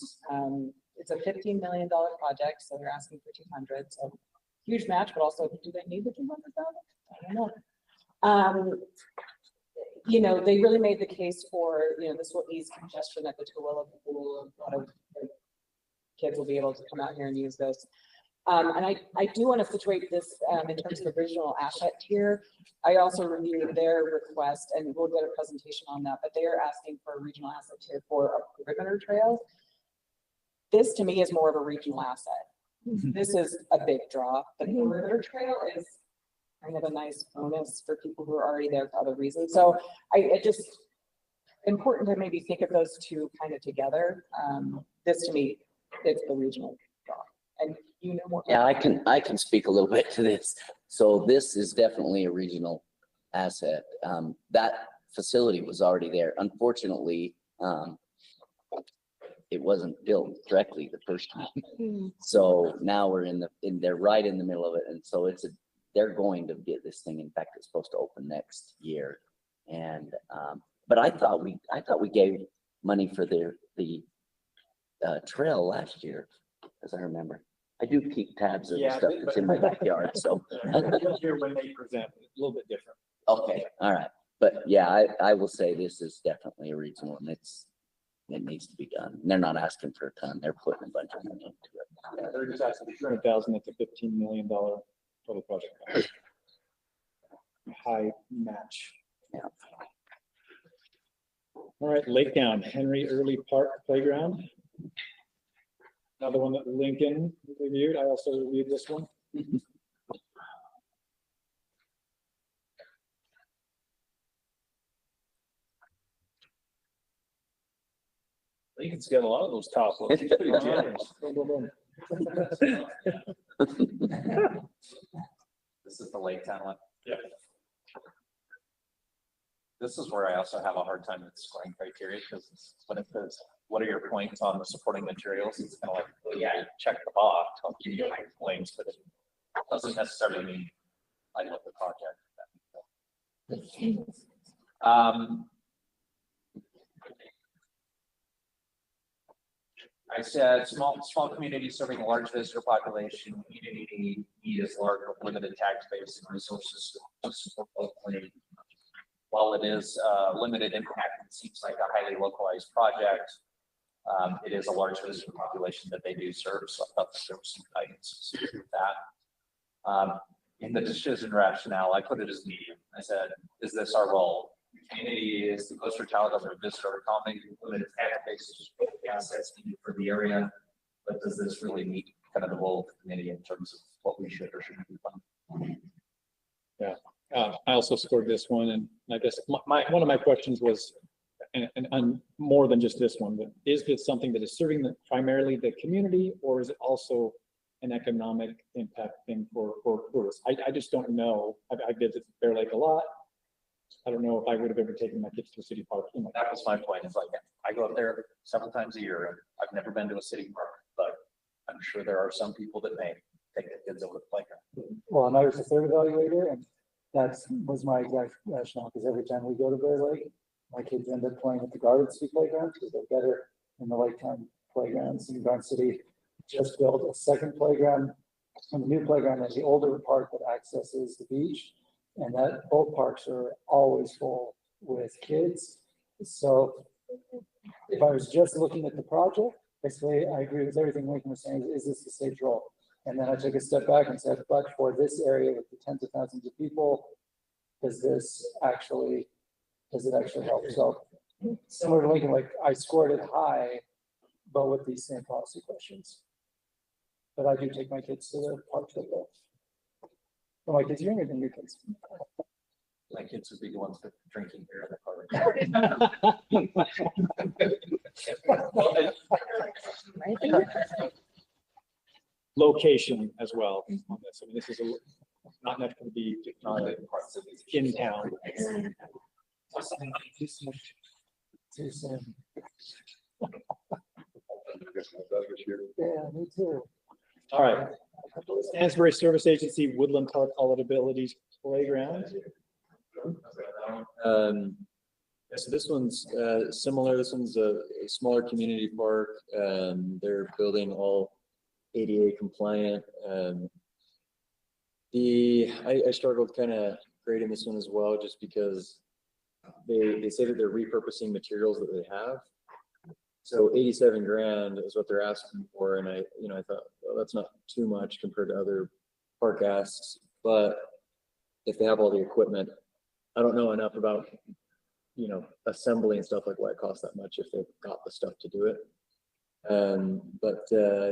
it's a $15 million project. So they're asking for 200. So huge match, but also do they need the 200,000? I don't know. You know, they really made the case for, you know, this will ease congestion at the Tooele pool. A lot of kids will be able to come out here and use this. And I do want to situate this in terms of the original asset tier. I also reviewed their request, and we'll get a presentation on that, but they are asking for a regional asset tier for a perimeter trail. This to me is more of a regional asset. This is a big draw. The perimeter trail is kind of a nice bonus for people who are already there for other reasons. So it just important to maybe think of those two kind of together. This to me, it's the regional draw. And you know more. Yeah, I can speak a little bit to this. So this is definitely a regional asset. That facility was already there. Unfortunately, it wasn't built directly the first time. So now we're they're right in the middle of it. And so they're going to get this thing. In fact, it's supposed to open next year. And, but I thought we gave money for the trail last year, as I remember. I do keep tabs of the stuff that's in my backyard, so. Here when they present, a little bit different. Okay, all right. But yeah, I will say this is definitely a regional, and it needs to be done. They're not asking for a ton. They're putting a bunch of money into it. Yeah, they're just asking for 200,000. That's a $15 million total project. High match. Yeah. All right, Lake Down, Henry Early Park Playground. Another one that Lincoln reviewed. I also reviewed this one. Lincoln's got a lot of those top ones. He's pretty generous. This is the Lake Town one. Yeah. This is where I also have a hard time with scoring criteria, because when it says, what are your points on the supporting materials? It's kind of like, well, yeah, check the box, I'll give you my points, but it doesn't necessarily mean I love the project. I said small community serving a large visitor population. Community need is large with limited tax base and resources to support both communities. While it is limited impact, it seems like a highly localized project. It is a large visitor population that they do serve, so I thought there was some guidance with that. in the decision rationale, I put it as medium. I said, is this our role? Community is the coastal child of their visitor accommodate limited basis assets needed for the area. But does this really meet kind of the role of the committee in terms of what we should or shouldn't be funding? Yeah, I also scored this one, and I guess one of my questions was, and more than just this one, but is this something that is serving primarily the community, or is it also an economic impact thing for tourists? I just don't know. I visit Bear Lake a lot. I don't know if I would have ever taken my kids to a city park. That was my point. It's like, I go up there several times a year, and I've never been to a city park, but I'm sure there are some people that may take their kids over the playground. Well, and I was a third evaluator, and that was my exact rationale, because every time we go to Bear Lake, my kids end up playing at the Garden City playground because they're better than the Laketime playgrounds. And Garden City just built a second playground, and the new playground is the older park that accesses the beach. And that both parks are always full with kids. So if I was just looking at the project, basically I agree with everything Lincoln was saying. Is this the state's role? And then I took a step back and said, but for this area with the tens of thousands of people, does it actually help? So similar to Lincoln, like I scored it high, but with these same policy questions. But I do take my kids to the parks with them. Well, my kids are younger than your kids. My kids would be the ones that are drinking beer in the car. Location as well on this. I mean, this is not next to the beach, it's not in town. Too soon. Yeah, me too. All right. Stansbury Service Agency Woodland Park Eligibility Playground. So this one's similar. This one's a smaller community park. They're building all ADA compliant. I struggled kind of grading this one as well, just because they say that they're repurposing materials that they have. So 87 grand is what they're asking for, and I thought, well, that's not too much compared to other park asks. But if they have all the equipment, I don't know enough about assembly and stuff, like why it costs that much if they've got the stuff to do it. But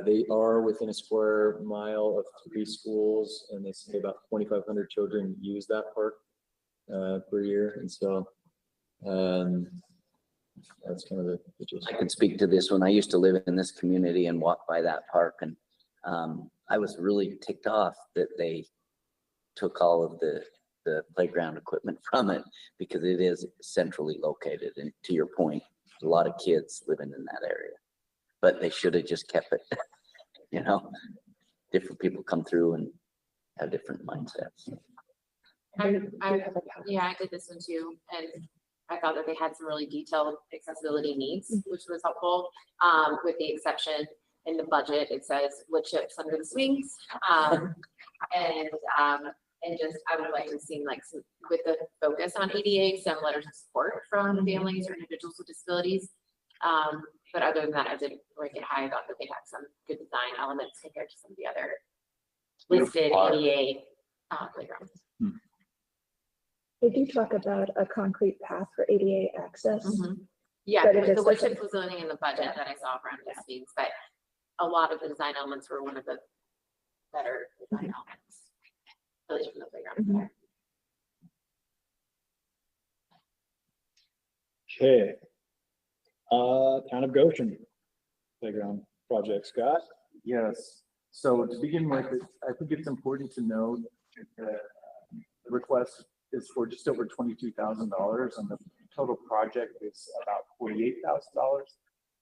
they are within a square mile of 3 schools, and they say about 2,500 children use that park per year, and so that's kind of the gist. I could speak to this one. I used to live in this community and walk by that park, and I was really ticked off that they took all of the playground equipment from it, because it is centrally located. And to your point, a lot of kids living in that area, but they should have just kept it. Different people come through and have different mindsets. I did this one too, and I thought that they had some really detailed accessibility needs, which was helpful. With the exception in the budget, it says wood chips under the swings, and just I would like to see with the focus on ADA, some letters of support from families or individuals with disabilities. But other than that, I didn't rank it high. I thought that they had some good design elements compared to some of the other listed ADA playgrounds. They do talk about a concrete path for ADA access. Yeah, but the wood chips was only in the budget that I saw around this means, but a lot of the design elements were one of the better design elements, at least from the playground. Okay. Town of Goshen playground project, Scott. Yes. So to begin with, I think it's important to note that the request is for just over $22,000, and the total project is about $48,000.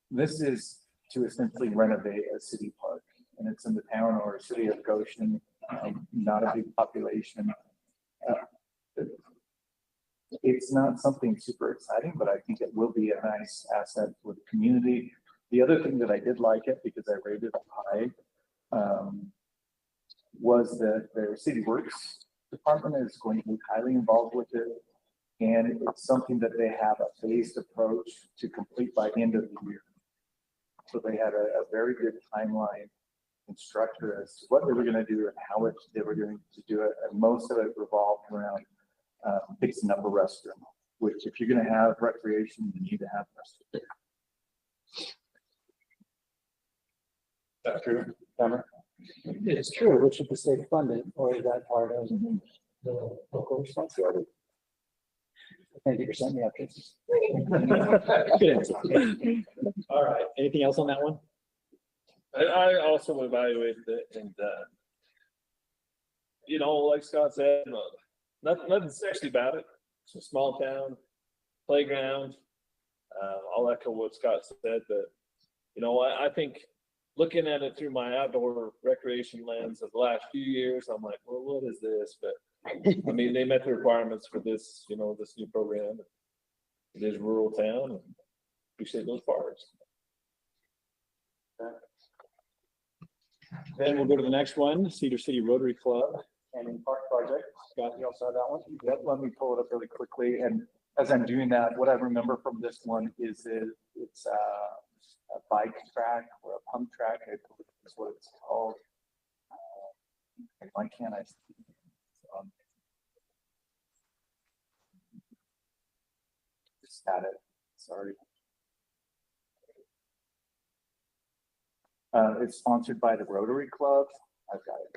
This is to essentially renovate a city park, and it's in the town or city of Goshen, not a big population. It's not something super exciting, but I think it will be a nice asset for the community. The other thing that I did like it, because I rated it high, was that their city works department is going to be highly involved with it. And it's something that they have a phased approach to complete by the end of the year. So they had a very good timeline instructor as to what they were gonna do and how they were going to do it. And most of it revolved around fixing up a restroom, which if you're gonna have recreation, you need to have a restroom. That's true, Cameron? It's true, which should the state fund it, or is that part of the local responsibility? Thank you for sending me up. Good answer. All right, anything else on that one? I also evaluated it and, you know, like Scott said, nothing sexy about it. It's a small town, playground, all that, what Scott said, but, you know, I think looking at it through my outdoor recreation lens of the last few years, I'm like, well, what is this? But I mean, they met the requirements for this, you know, this new program. It is rural town and appreciate those parts. Then we'll go to the next one, Cedar City Rotary Club Canyon Park Project. Scott, you also have that one? Yep, let me pull it up really quickly. And as I'm doing that, what I remember from this one is it's a bike track or a pump track, I believe is what it's called. Why can't I? Just had it, sorry. It's sponsored by the Rotary Club. I've got it.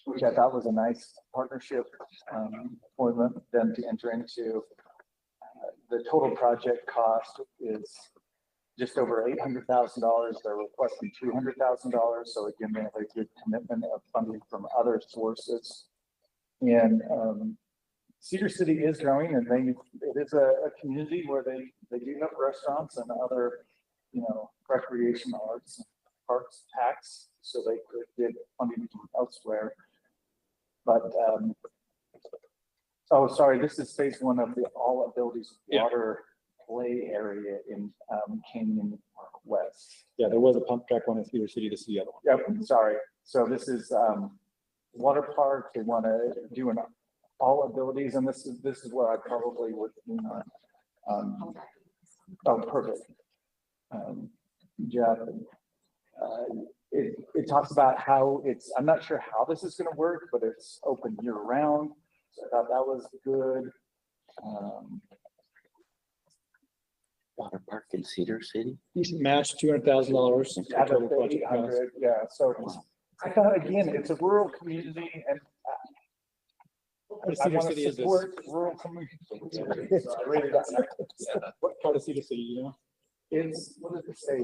Which I thought was a nice partnership for them to enter into. The total project cost is just over $800,000. They're requesting $200,000. So again, they have a good commitment of funding from other sources. And Cedar City is growing, and it is a community where they do have restaurants and other, you know, recreation arts, parks tax, so they could get funding from elsewhere. But oh, sorry, this is phase one of the all abilities water play area in Canyon Park West. Yeah, there was a pump track one in Cedar City. This is the other one. Yep, sorry. So this is water park. They want to do an all abilities, and this is where I probably would lean on. Oh, perfect. Jeff, it talks about how I'm not sure how this is going to work, but it's open year round. So I thought that was good. Water park in Cedar City. Decent match, $200,000. Yeah. So I thought, again, it's a rural community, and I want to support rural communities. What part of Cedar City, you know? It's, what does it say?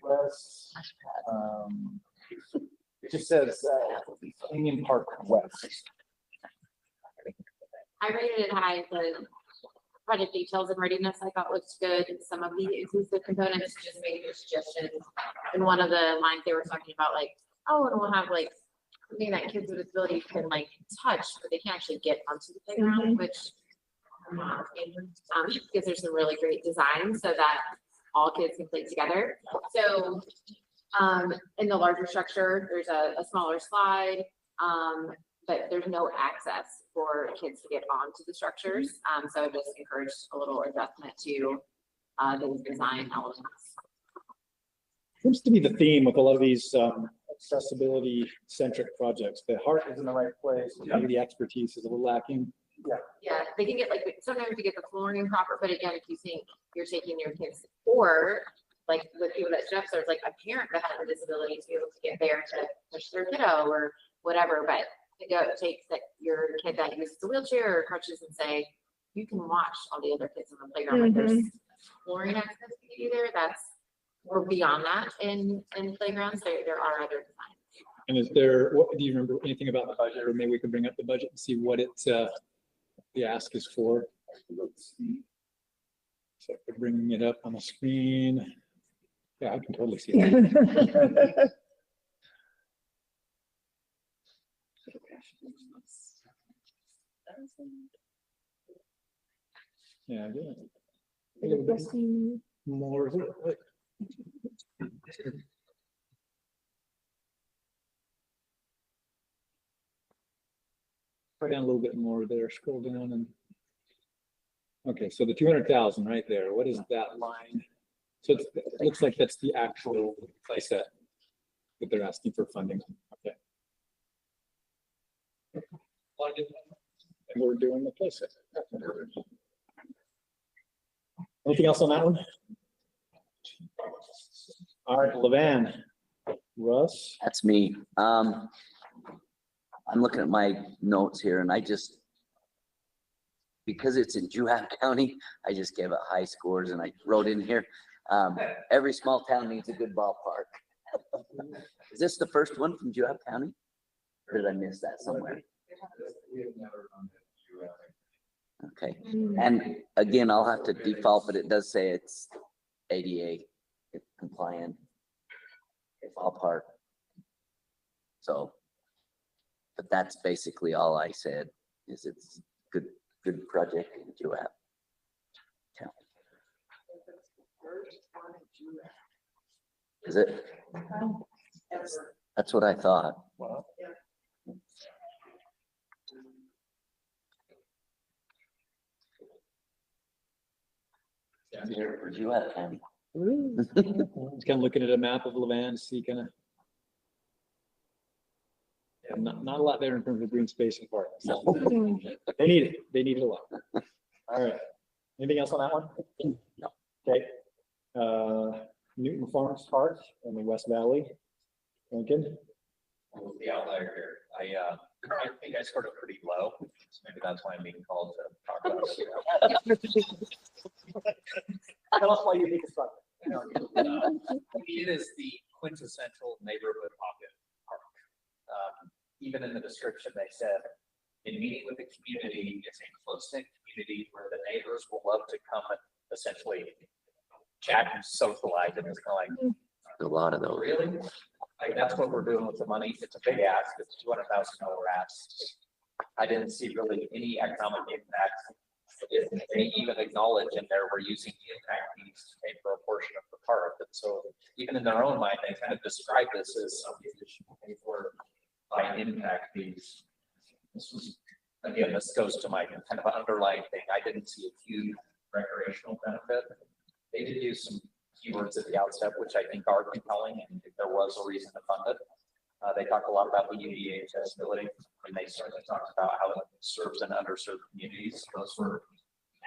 West. It just says Canyon Park West. I rated it high, but project details and readiness I thought looked good. Some of the inclusive components just made suggestions. And one of the lines they were talking about, like, oh, and we'll have like something that kids with disabilities can like touch, but they can't actually get onto the playground, which because there's some really great designs so that all kids can play together. So in the larger structure, there's a smaller slide, but there's no access for kids to get onto the structures. So I just encouraged a little adjustment to those design elements. Seems to be the theme with a lot of these accessibility centric projects. The heart is in the right place, maybe the expertise is a little lacking. Yeah, they can get like, sometimes you get the flooring improper, but again, if you think you're taking your kids, or like with people that Jeff serves, like a parent that has a disability to be able to get there to push their kiddo or whatever, but to go take that your kid that uses a wheelchair or crutches and say, you can watch all the other kids in the playground, like there's flooring access to get you there. We're beyond that in playgrounds. There are other designs. And is there, what do you remember anything about the budget, or maybe we can bring up the budget and see what it's the ask is for? So if we're bringing it up on the screen. Yeah, I can totally see that. Yeah, I do. A little bit more. Put down a little bit more there, scroll down and. Okay, so the 200,000 right there, what is that line So it looks like that's the actual place that they're asking for funding. Okay. And we're doing the place. Anything else on that one? All right, Levan. Russ? That's me. I'm looking at my notes here and I just, because it's in Juab County, I just gave it high scores and I wrote in here, every small town needs a good ballpark. Is this the first one from Juab County? Or did I miss that somewhere? Okay, and again, I'll have to default, but it does say it's ADA compliant ballpark. So, but that's basically all I said, is it's good project in Juab. Yeah. Is it? That's what I thought. Here for Juab County. Kind of looking at a map of Levan to see kind of. Yeah, not a lot there in terms of green space and parks. So they need it. They need it a lot. All right. Anything else on that one? No. Okay. Newton Farms Park in the West Valley. Lincoln. The outlier here. I think I scored it pretty low. So maybe that's why I'm being called to talk about it. Tell us why you think it's fun. It is the quintessential neighborhood pocket park. Even in the description, they said, in meeting with the community, it's a close-knit community where the neighbors will love to come and essentially chat and socialize. And it's kind of like, a lot of those. really? Like, that's what we're doing with the money. It's a big ask. It's $200,000 ask. I didn't see really any economic impact. They even acknowledge in there we're using the impact fees to pay for a portion of the park. And so even in their own mind, they kind of describe this as something that should pay for by impact fees. This was, again, this goes to my kind of underlying thing. I didn't see a huge recreational benefit. They did use some keywords at the outset, which I think are compelling, and if there was a reason to fund it. They talked a lot about the UDA accessibility, and they certainly talked about how it serves in underserved communities. Those were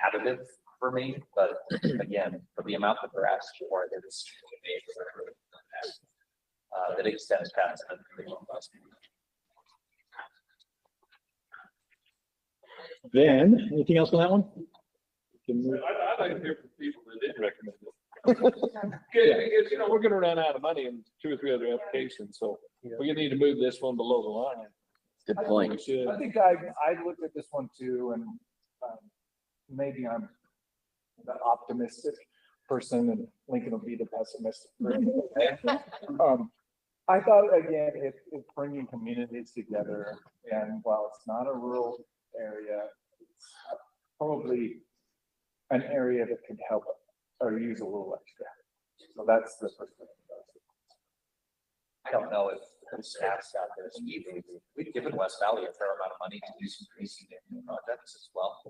additive for me, but again, for the amount that they're asked for, it's that extends past the. Then, anything else on that one? I'd like to hear from people that didn't recommend it. Because, we're gonna run out of money in 2 or 3 other applications, so we need to move this one below the line. Good point. I think I looked at this one too, and maybe I'm the optimistic person and Lincoln will be the pessimistic person. I thought, again, if bringing communities together, and while it's not a rural area, it's probably an area that could help or use a little extra. So that's the first thing. I don't know if the staff's got this either. We've given West Valley a fair amount of money to do some pre-seeded projects as well.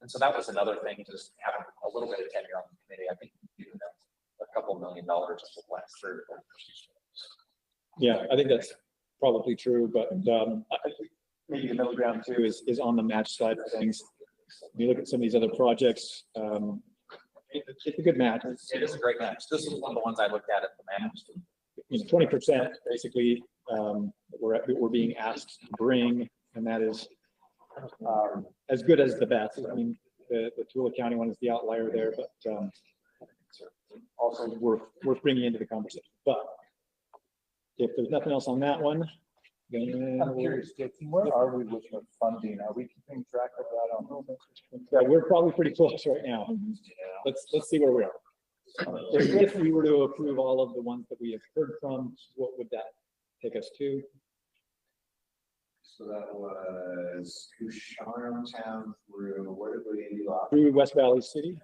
And so that was another thing, just having a little bit of tenure on the committee. I think we've given them a couple $1 million just the last 3 or 4 years. Yeah, I think that's probably true, but I think maybe the middle ground too is on the match side of things. When you look at some of these other projects, it's a good match. It is a great match. This is one of the ones I looked at the match. 20% basically we're being asked to bring, and that is as good as the best. I mean, the Tooele County one is the outlier there, but also worth bringing into the conversation. But if there's nothing else on that one, then I'm curious, Jason, where are we with the funding? Are we keeping track of that on? Yeah, we're probably pretty close right now. Let's see where we are. If we were to approve all of the ones that we have heard from, what would that take us to? So that was Charmtown through, where did we end up? Through West Valley City.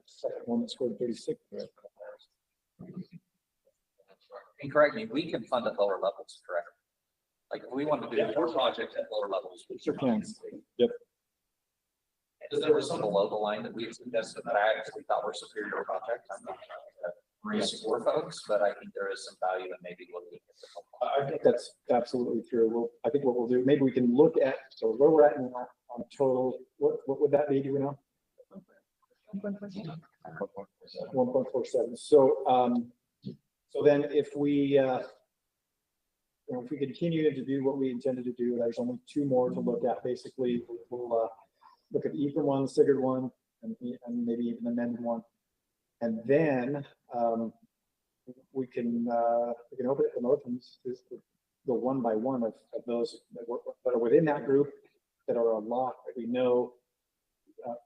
Second one that scored 36. And correct me, we can fund at lower levels, correct? Like if we want to do more projects at lower levels. Sure can. Yep. Does there was some below the line that we had suggested that I actually thought were superior projects. I'm not trying to reassure folks, but I think there is some value in maybe looking at the. I think that's absolutely true. I think what we'll do, maybe we can look at, so where we're at now on total, what would that be, do we know? 1.47. So, so then if we, if we continue to do what we intended to do, there's only two more to look at. Basically, we'll look at the Ephraim one, the Sigurd one, and maybe even the Mendon one. And then we can open it to motions, go one by one of those that are within that group that are a lot that we know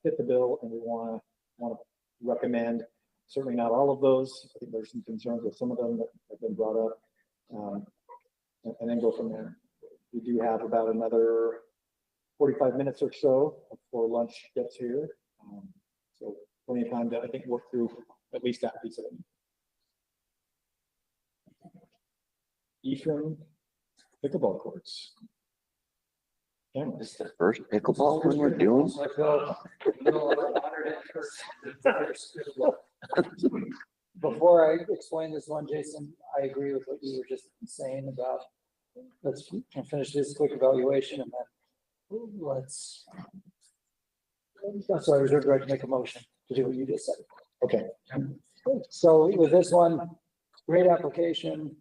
fit the bill, and we want to recommend. Certainly not all of those. I think there's some concerns with some of them that have been brought up, and then go from there. We do have about another 45 minutes or so before lunch gets here, so plenty of time to, I think, work through at least that piece of it. Ephraim pickleball courts. This is the first pickleball one we're doing. Before I explain this one, Jason, I agree with what you were just saying about, let's finish this quick evaluation and then let's, that's why I reserved the right to make a motion to do what you just said. Okay. So with this one, great application.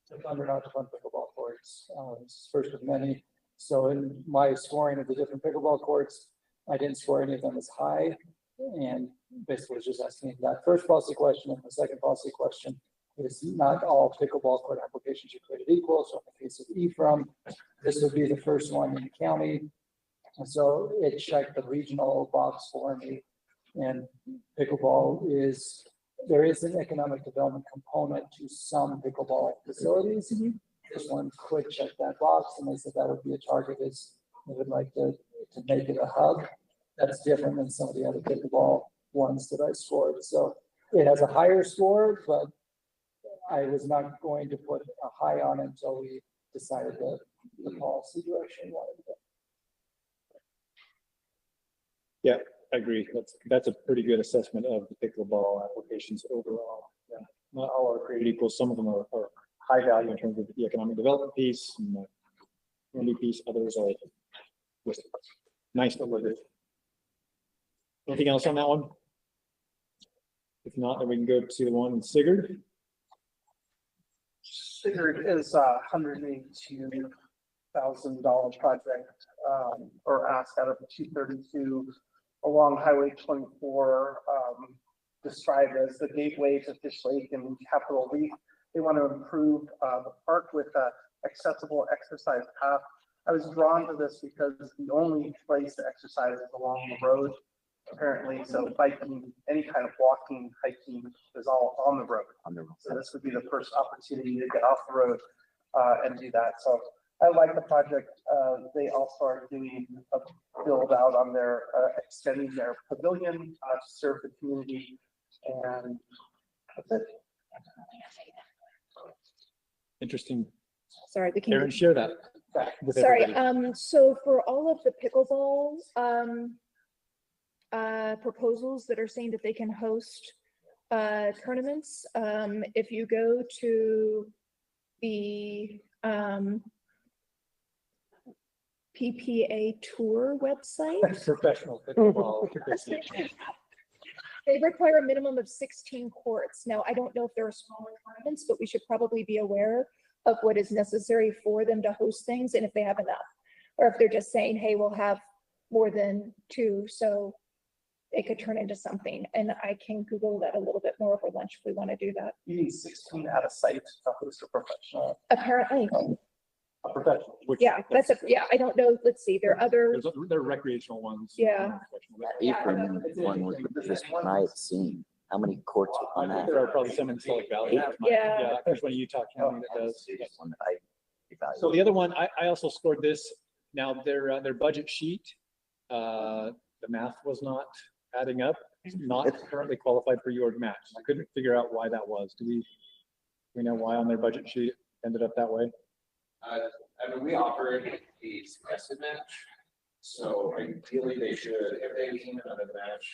To fund or not to fund pickleball courts. This is first of many. So in my scoring of the different pickleball courts, I didn't score any of them as high. And basically was just asking that first policy question, and the second policy question is not all pickleball court applications are created equal. So in the case of Ephraim, this would be the first one in the county. And so it checked the regional box for me. And pickleball is, there is an economic development component to some pickleball facilities. This one could check that box, and they said that would be a target, is they would like to make it a hub. That's different than some of the other pickleball ones that I scored. So it has a higher score, but I was not going to put a high on it until we decided the policy direction we wanted to go. Yeah, I agree. That's a pretty good assessment of the pickleball applications overall. Yeah, not all are created equal. Some of them are high value in terms of the economic development piece and the community piece. Others are nice to live with. Anything else on that one? If not, then we can go to the one in Sigurd. Sigurd is $182,000 project, or ask out of the 232 along Highway 24, described as the gateway to Fish Lake and Capitol Reef. They want to improve the park with an accessible exercise path. I was drawn to this because the only place to exercise is along the road, apparently. So biking, any kind of walking, hiking is all on the road. So this would be the first opportunity to get off the road and do that. So I like the project. They also are doing a build out on their extending their pavilion to serve the community, and that's it. Interesting. Sorry, Aaron, share that with sorry. everybody. So for all of the pickleball proposals that are saying that they can host tournaments, if you go to the PPA Tour website. Professional pickleball. They require a minimum of 16 courts. Now, I don't know if there are smaller tournaments, but we should probably be aware of what is necessary for them to host things and if they have enough. Or if they're just saying, hey, we'll have more than 2, so it could turn into something. And I can Google that a little bit more over lunch if we want to do that. You need 16 at a site to host a professional. Apparently. A professional. Yeah, that's a, yeah, I don't know. Let's see, there are other. They're recreational ones. Yeah. Ephraim one was the first one I had seen. How many courts were on that? There are probably some in Salt Valley. Yeah. There's one in Utah County that does. One that I evaluated. So the other one, I also scored this. Now their budget sheet, the math was not adding up. It's not currently qualified for your match. I couldn't figure out why that was. Do we know why on their budget sheet it ended up that way? I mean, we offered a suggested match, So ideally, they should, if they came in under the match,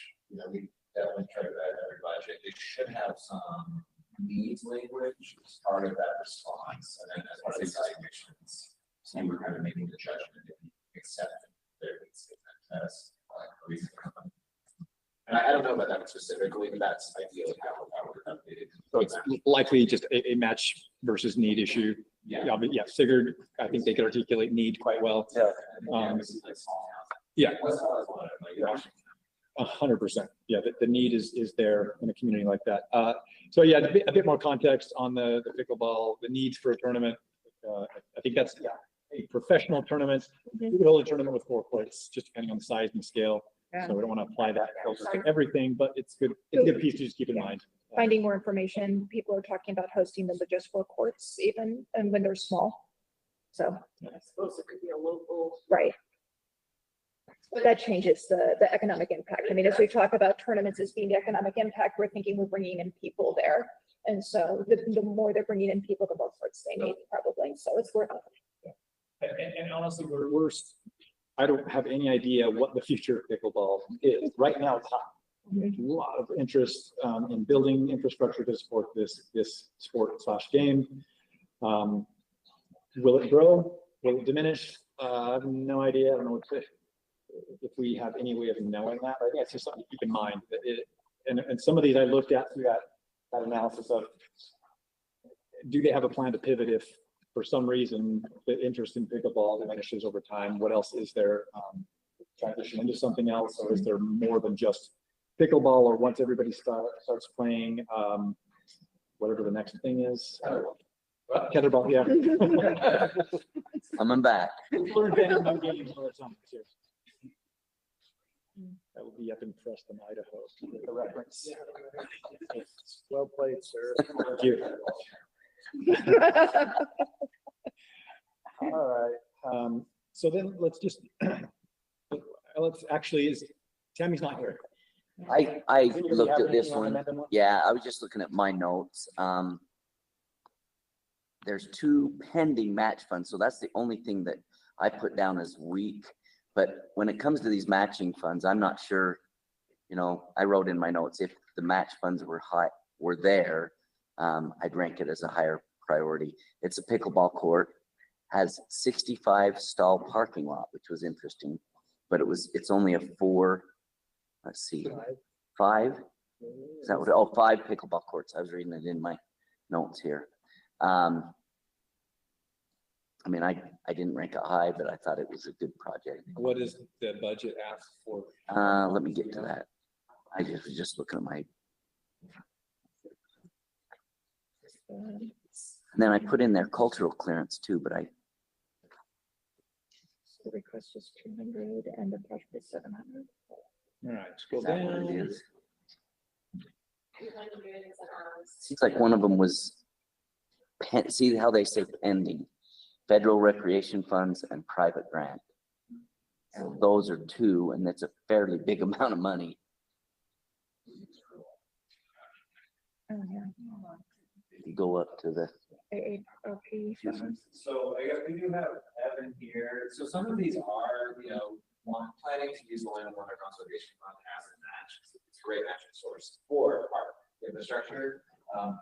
we definitely try to that every budget. They should have some needs language as part of that response, and then as part of the evaluations, so we're kind of making the judgment if you accept their needs statement as a reason. And I don't know about that specifically, but that's ideally how we're updated. So it's likely just a match versus need issue. Yeah. Yeah, Sigurd, I think they could articulate need quite well. Yeah. 100%. Yeah, the need is there in a community like that. So yeah, a bit more context on the pickleball, the needs for a tournament. I think that's a professional tournament. You could hold a tournament with 4 courts, just depending on the size and scale. Yeah. So we don't want to apply that filter to everything, but it's good. It's a good piece to just keep in mind. Finding more information, people are talking about hosting them with just 4 courts even, and when they're small. So. I suppose it could be a local. Right. But that changes the economic impact. I mean, as we talk about tournaments as being the economic impact, we're thinking we're bringing in people there. And so the more they're bringing in people, the more courts they need probably. So it's worth it. And honestly, I don't have any idea what the future of pickleball is. Right now, it's hot. There's a lot of interest in building infrastructure to support this sport/game. Will it grow? Will it diminish? I have no idea. I don't know if we have any way of knowing that. I think it's just something to keep in mind. And some of these I looked at through that analysis of, do they have a plan to pivot if for some reason the interest in pickleball diminishes over time? What else is there? Transition into something else, or is there more than just pickleball? Or once everybody starts playing whatever the next thing is, tetherball, yeah. Coming back. We're inventing new games all the time. That would be up in Preston, Idaho, with the reference. Well played, sir. Thank you. All right. So then let's actually, Tammy's not here. I looked at this one. Yeah, I was just looking at my notes. There's 2 pending match funds, so that's the only thing that I put down as weak. But when it comes to these matching funds, I'm not sure, I wrote in my notes, if the match funds were there, I'd rank it as a higher priority. It's a pickleball court, has 65 stall parking lot, which was interesting, but it's only a 4, let's see, 5? Is that what, 5 pickleball courts. I was reading it in my notes here. I mean, I didn't rank it high, but I thought it was a good project. What is the budget asked for? Let me get to that. I was just looking at my. And then I put in their cultural clearance too, but the request is 200 and the project is 700. All right, scroll Is that what down. it is? Seems like one of them was, see how they say pending, federal recreation funds and private grant. So those are 2, and that's a fairly big amount of money. Oh, yeah. You go up to the. AARP. So I guess we do have Evan here. So some of these are, planning to use the Land and Water Conservation Fund as a match. It's a great matching source for our infrastructure.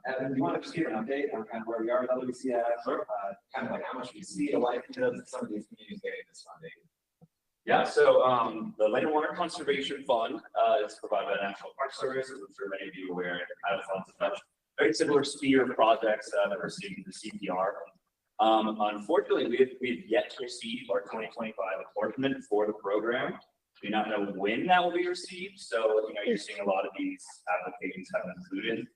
Evan, do you want to just give an update on kind of where we are with LWCF, kind of like how much we see to life into some of these communities getting this funding? Yeah, so the Land and Water Conservation Fund is provided by the National Park Service, as I'm sure many of you are aware, and have funds of such very similar sphere of projects that are receiving the CPR. Unfortunately, we've yet to receive our 2025 apportionment for the program. We do not know when that will be received, so you're seeing a lot of these applications have included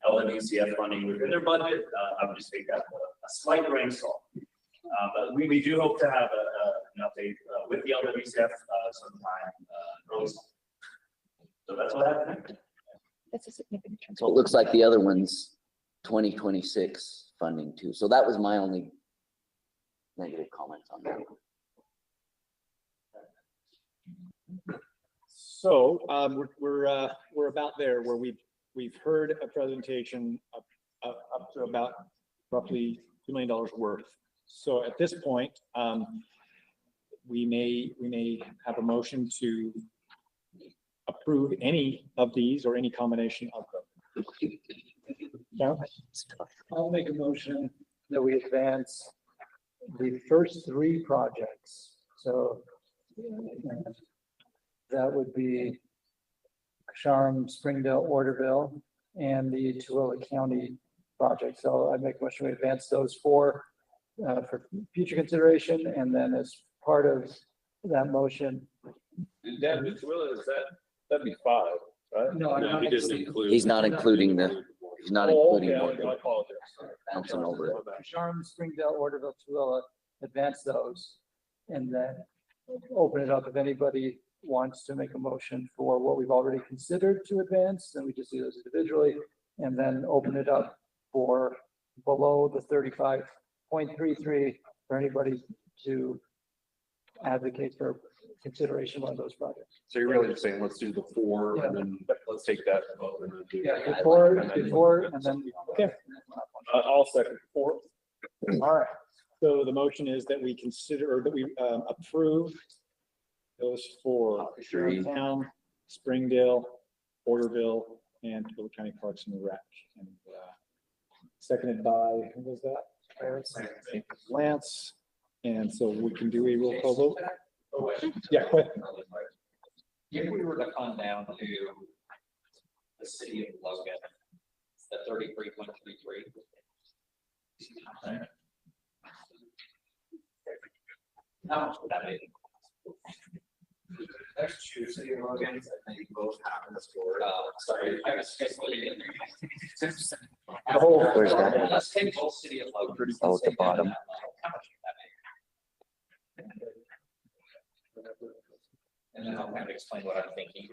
LWCF funding within their budget. I would just take that a slight grain of salt. But we do hope to have an update with the LWCF sometime early summer. So that's what happened. That's a significant chunk. So it looks like the other one's 2026 funding too. So that was my only negative comments on that. So we're about there where we've heard a presentation up to about roughly $2 million worth. So at this point, we may have a motion to approve any of these or any combination of them. Yeah. I'll make a motion that we advance the first three projects. So that would be Charm, Springdale, Orderville, and the Tooele County project. So I make a motion to advance those four for future consideration, and then as part of that motion. Dan, is that'd be five, right? No, I'm not he doesn't including- include. He's not including he's not Oh, including. okay, I apologize. Bouncing over it. Charm, Springdale, Orderville, Tooele, advance those. And then open it up. If anybody wants to make a motion for what we've already considered to advance, then we just do those individually. And then open it up for below the 35.33 for anybody to advocate for consideration on those projects. So you're really just saying, let's do the four and then let's take that. And then do Yeah, that. before, and then. Okay. I'll second four. All right. So the motion is that we consider, or that we approve those four: Town, Springdale, Orderville, and Tooele County Parks and Rec. And seconded by, who was that? Lance. And so we can do a roll call vote. Yeah, go ahead. If we were to come down to the city of Logan, the 33.33. How much would that be? There's two city of Logans, I think both have this board. Sorry, I was just looking in there. The whole, where's that? Let's take both city of Logan. Oh, at the bottom. How much would that be? And then I'll kind of explain what I'm thinking.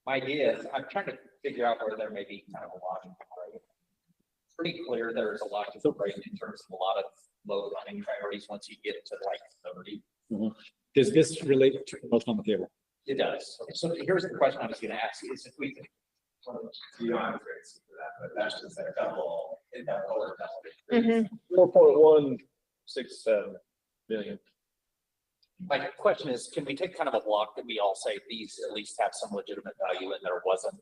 My idea is, I'm trying to figure out where there may be kind of a logic, right? It's pretty clear there's a lot to break in terms of a lot of low funding priorities once you get to like 30. Does this relate to the motion on the table? It does. So here's the question I was gonna ask is if we could. You don't have to raise for that, but that's just a couple in that lower. 4.167 million. My question is, can we take kind of a block that we all say these at least have some legitimate value and there wasn't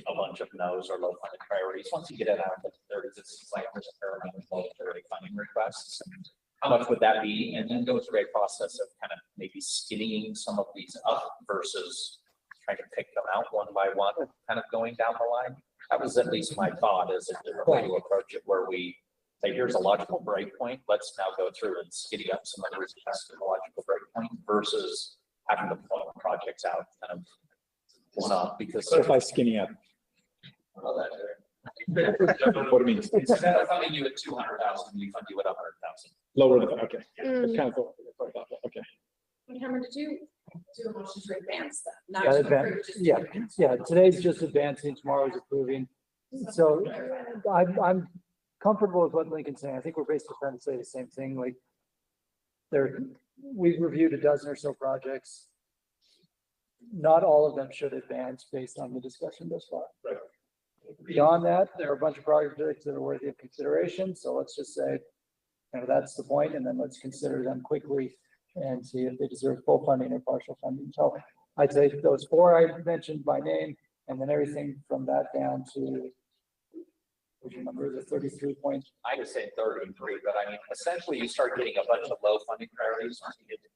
a bunch of no's or low funding priorities? Once you get it out of the 30s, it's like there's a fair amount of low priority funding requests. How much would that be? And then go through a process of kind of maybe skinnying some of these up versus trying to pick them out one by one, kind of going down the line. That was at least my thought, is a different way to approach it where we say, here's a logical breakpoint. Let's now go through and skinny up some others past the logical breakpoint versus having to pull projects out kind of one up because. Clarify skinny up. What it means. Instead of funding you at 200,000, we fund you at 100,000. Lower the, okay. That's kind of, okay. Cameron, did you do a motion to advance that? Not Yeah, to advan- approve, just to yeah, advance? yeah, today's just advancing, tomorrow's approving. So I'm comfortable with what Lincoln's saying. I think we're basically trying to say the same thing, like we've reviewed a dozen or so projects. Not all of them should advance based on the discussion thus far. Right. Beyond that, there are a bunch of projects that are worthy of consideration. So let's just say, that's the point, and then let's consider them quickly and see if they deserve full funding or partial funding. So I'd say those four I mentioned by name, and then everything from that down to, what's your number, the 33 points? I would say 33, but I mean, essentially you start getting a bunch of low funding priorities. Once you get to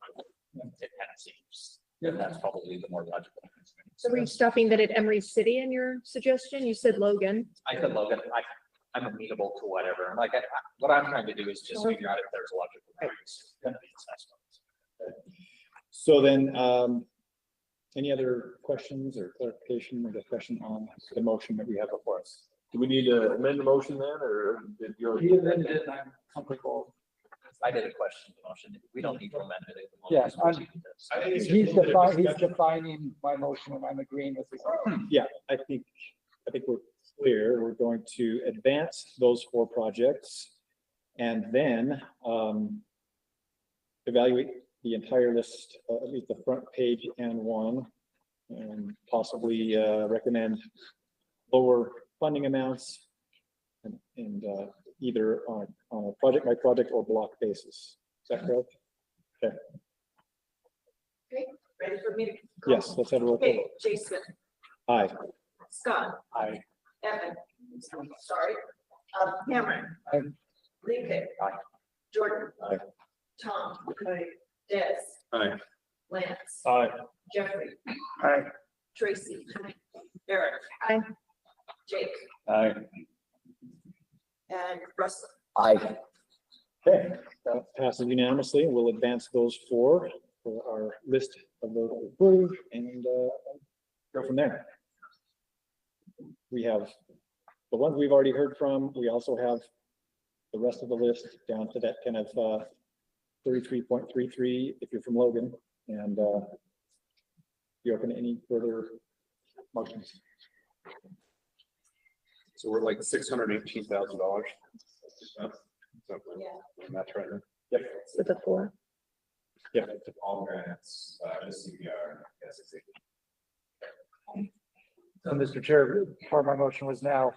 it kind of seems, that's probably the more logical. So were you stopping that at Emery City in your suggestion? You said Logan. I said Logan, I'm amenable to whatever. I'm like, what I'm trying to do is just figure out if there's logical priorities. So then, any other questions or clarification or discussion on the motion that we have before us? Do we need to amend the motion then, or did you? He amended it, and I'm comfortable. I did a question motion. We don't need to amend it. Yes, he's defining my motion, and I'm agreeing with you. Yeah, I think we're clear. We're going to advance those four projects and then evaluate the entire list, at least the front page and one, and possibly recommend lower funding amounts and either on a project by project or block basis. Is that correct? Okay. Okay, ready for me to? Yes, let's have a roll call. Okay, Jason, Aye. Scott, Aye. Evan, sorry, Cameron. Aye. Lincoln. Aye. Jordan. Aye. Tom. Des. Aye. Lance. Aye. Jeffrey. Aye. Tracy. Eric. Aye. Jake. Aye. And Russell. Aye. Okay, that passes unanimously. We'll advance those four for our list of those approved and go from there. We have the ones we've already heard from. We also have the rest of the list down to that kind of 33.33 if you're from Logan, and you open any further motions. So we're like $618,000. Yeah. That's right. Yep. With the four. Yep. All grants, CPR, So, Mr. Chair, part of my motion was now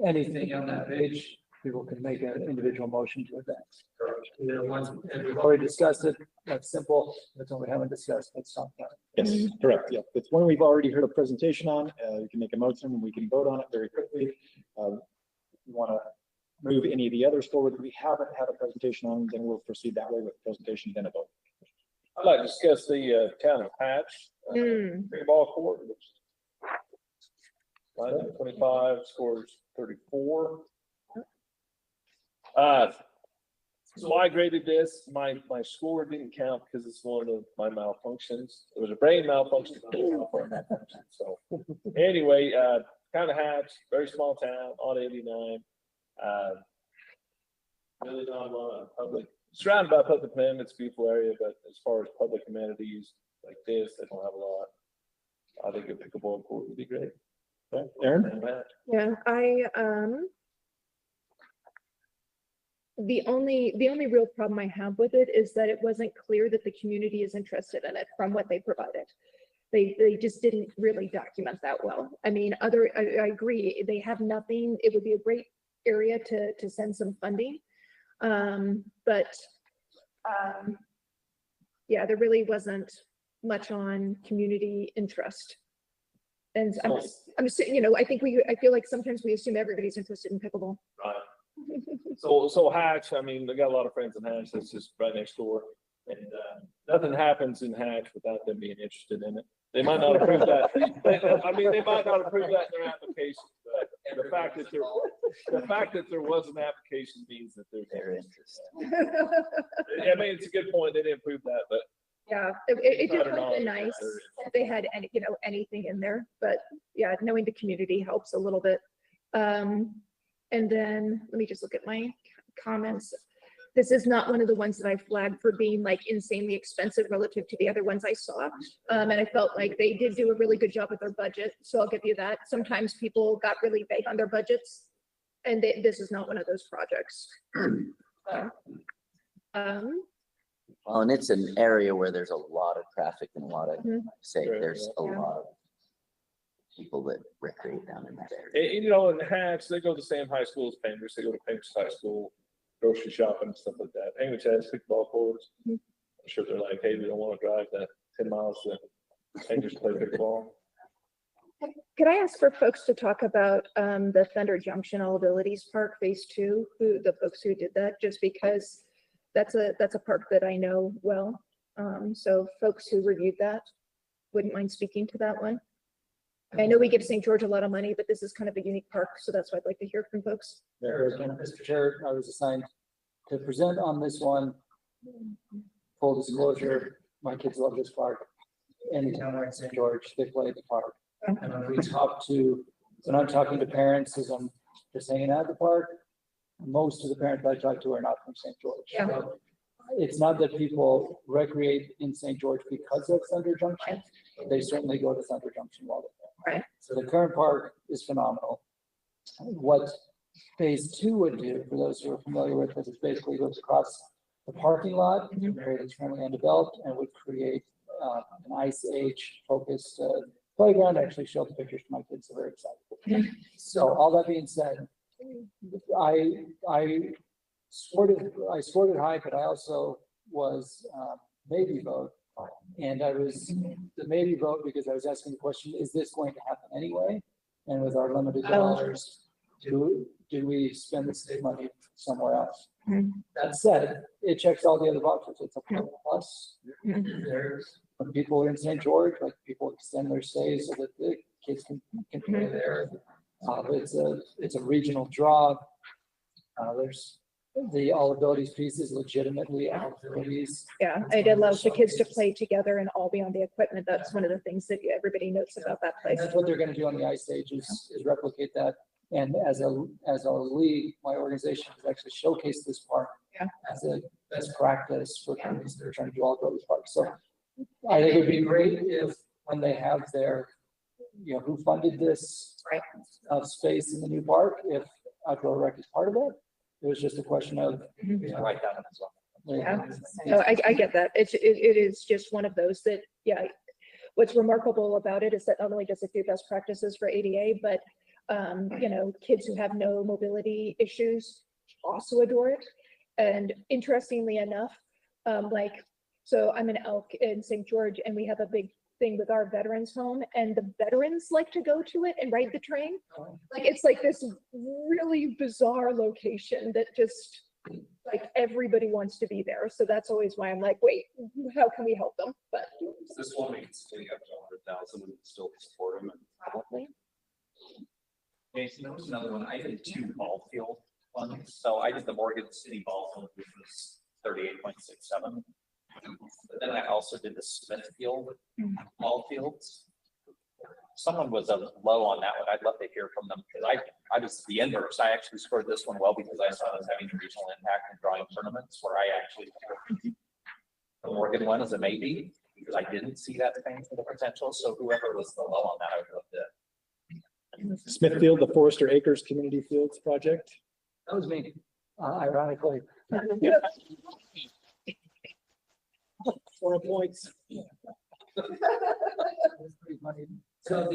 anything on that page, people can make an individual motion to advance. The ones, and we've already discussed it, that's simple, that's what we haven't discussed, that's something. Yes, correct. Yeah, it's one we've already heard a presentation on. You can make a motion and we can vote on it very quickly. You want to move any of the others forward that we haven't had a presentation on, then we'll proceed that way with the presentation, then a vote. I'd like to discuss the town of Hatch, pickleball court. Line up 25, scores 34. So I graded this, my score didn't count because it's one of my malfunctions. It was a brain malfunction. So anyway, kind of Hatch, very small town, on 89. Really not a lot of public, surrounded by public amenities, beautiful area, but as far as public amenities like this, they don't have a lot. I think a pickleball court would be great. Okay. Aaron? Yeah, the only real problem I have with it is that it wasn't clear that the community is interested in it from what they provided. They just didn't really document that well. I mean, I agree, they have nothing, it would be a great area to send some funding. Yeah, there really wasn't much on community interest. And I'm you know, I feel like sometimes we assume everybody's interested in pickleball. Right. So Hatch, I mean, they got a lot of friends in Hatch, that's just right next door. And nothing happens in Hatch without them being interested in it. They might not approve that. They might not approve that in their application, but the fact that there was an application means that they're interested. I mean, it's a good point. They didn't prove that, but. Yeah, it just would have been nice if they had any, anything in there, but yeah, knowing the community helps a little bit. And then let me just look at my comments. This is not one of the ones that I flagged for being like insanely expensive relative to the other ones I saw. And I felt like they did do a really good job with their budget. So I'll give you that. Sometimes people got really vague on their budgets and this is not one of those projects. Well, and it's an area where there's a lot of traffic and a lot of, there's a Yeah. lot of people that recreate down in that area. And, you know, in Hatch, they go to the same high school as Painters. They go to Painters High School, grocery shopping and stuff like that. Painters has pickleball courts. I'm sure they're like, hey, we don't want to drive that 10 miles to Painters to play pickleball. Could I ask for folks to talk about the Thunder Junction All Abilities Park Phase 2, the folks who did that, just because that's a park that I know well. So folks who reviewed that wouldn't mind speaking to that one. I know we give St. George a lot of money, but this is kind of a unique park, so that's why I'd like to hear from folks. Mr. Chair, I was assigned to present on this one. Full disclosure, my kids love this park. Anytime we're in St. George, they play at the park. And when I'm talking to parents as I'm just hanging out at the park, most of the parents I talk to are not from St. George. Yeah. So it's not that people recreate in St. George because of Thunder Junction. They certainly go to Thunder Junction while they're there. Right. So the current park is phenomenal. What Phase 2 would do, for those who are familiar with it, is basically goes across the parking lot, area that's currently undeveloped, and would create an Ice Age focused playground. I actually showed the pictures to my kids, so very excited. So all that being said, I scored it high, but I also was maybe vote And I was the maybe vote because I was asking the question, is this going to happen anyway? And with our limited dollars, do we spend the state money somewhere else? That said, it checks all the other boxes. It's a plus. There's when people are in St. George, like people extend their stay so that the kids can play there. It's a regional draw. There's the all abilities piece is legitimately all abilities. Yeah, I'd allow the kids to play together and all be on the equipment. That's one of the things that everybody knows about that place. That's what they're gonna do on the ice stage is replicate that. And as a league, my organization has actually showcased this park as a best practice for companies that are trying to do all abilities parks. So I think it would be great if when they have their, who funded this space in the new park, if outdoor rec is part of it. It was just a question of. Write that as well. Yeah, no, I get that. It is just one of those that, what's remarkable about it is that not only does it do best practices for ADA, but kids who have no mobility issues also adore it. And interestingly enough, so I'm in Elk in St. George, and we have a big thing with our veterans home, and the veterans like to go to it and ride the train. It's like this really bizarre location that just everybody wants to be there. So that's always why I'm like, wait, how can we help them? But this one we can stay up to 100,000 and still support them. Probably. Jason, there was another one. I did 2 ball field ones. So I did the Morgan City ball field, which was 38.67. But then I also did the Smithfield ball fields. Someone was low on that one. I'd love to hear from them because I was the inverse. I actually scored this one well because I saw it as having a regional impact in drawing tournaments where I actually the Morgan one is a maybe because I didn't see that thing for the potential. So whoever was the low on that, I would love to. Smithfield, the Forester Acres Community Fields Project. That was me, ironically. 4 points. So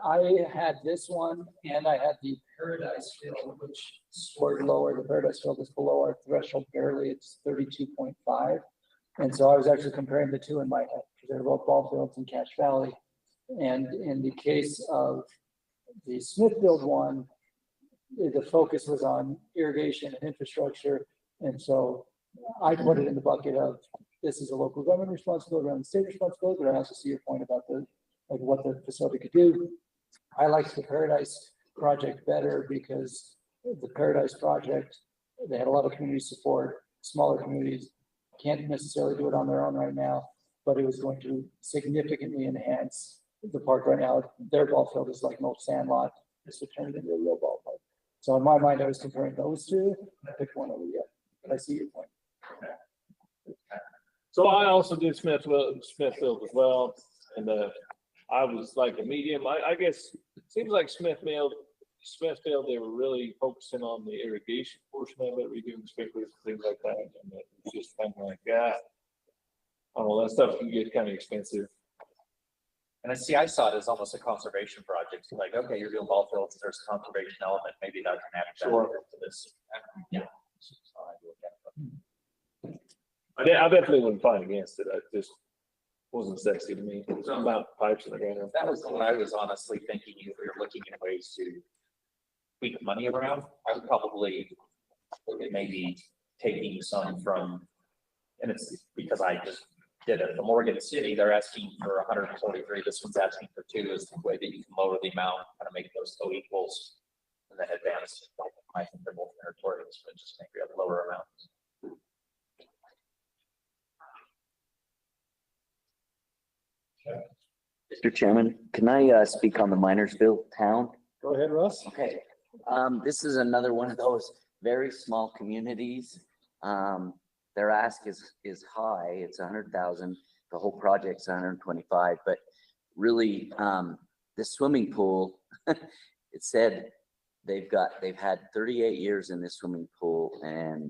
I had this one and I had the Paradise Field, which scored lower. The Paradise Field is below our threshold barely. It's 32.5. And so I was actually comparing the two in my head because they're both ball fields in Cache Valley. And in the case of the Smithfield one, the focus was on irrigation and infrastructure. And so I put it in the bucket of this is a local government responsibility around the state responsibility, but I also see your point about what the facility could do. I liked the Paradise project better because the Paradise project, they had a lot of community support. Smaller communities can't necessarily do it on their own right now, but it was going to significantly enhance the park right now. Their ball field is like most sandlot. This would turn it into a real ball park. So in my mind, I was comparing those two. I picked one over the other, but I see your point. So I also did Smithfield as well, and I was like a medium. I guess it seems like Smithfield, they were really focusing on the irrigation portion of it, redoing sprinklers, things like that, and it was just kind of like, I don't know, that stuff can get kind of expensive. And I saw it as almost a conservation project. So like, okay, you're doing ball fields, there's a conservation element, maybe that can add to this. Yeah. I definitely wouldn't fight against it. I just wasn't sexy to me. It's about pipes in the ground. That was what I was honestly thinking. If we were looking at ways to tweak money around, I would probably look at maybe taking some from, and it's because I just did it. The Morgan City, they're asking for 143. This one's asking for 2. Is the way that you can lower the amount, kind of make those co-equals, and then advance. I think they're both territorials, but just maybe a lower amount. Mr. Chairman, can I speak on the Minersville town? Go ahead, Russ. Okay. This is another one of those very small communities. Their ask is high. It's 100,000. The whole project's 125, but really, the swimming pool, it said they've had 38 years in this swimming pool and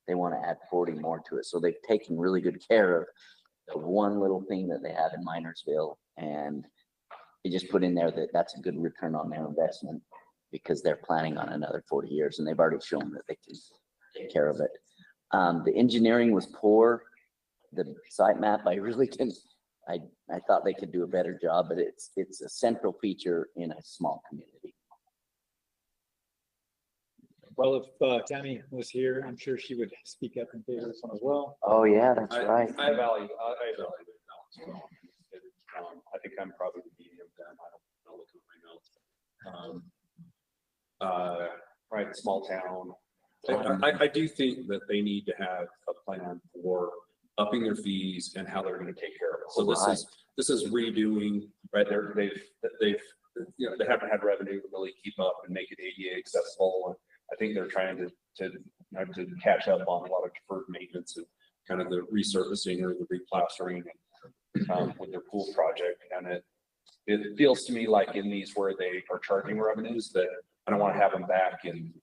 they want to add 40 more to it. So they've taken really good care of the one little thing that they have in Minersville, and they just put in there that that's a good return on their investment because they're planning on another 40 years and they've already shown that they can take care of it. The engineering was poor. the site map, I really didn't, I thought they could do a better job, but it's a central feature in a small community. Well, if Tammy was here, I'm sure she would speak up in favor of this one as well. Oh, yeah, that's right. I value it as well. I think I'm probably the medium then. I don't look at my notes. Right, small town. I do think that they need to have a plan for upping their fees and how they're going to take care of it. So this is redoing, right? They've you know, they haven't had revenue to really keep up and make it ADA accessible. And I think they're trying to catch up on a lot of deferred maintenance and kind of the resurfacing or the replastering with their pool project. And it feels to me like in these where they are charging revenues that I don't want to have them back in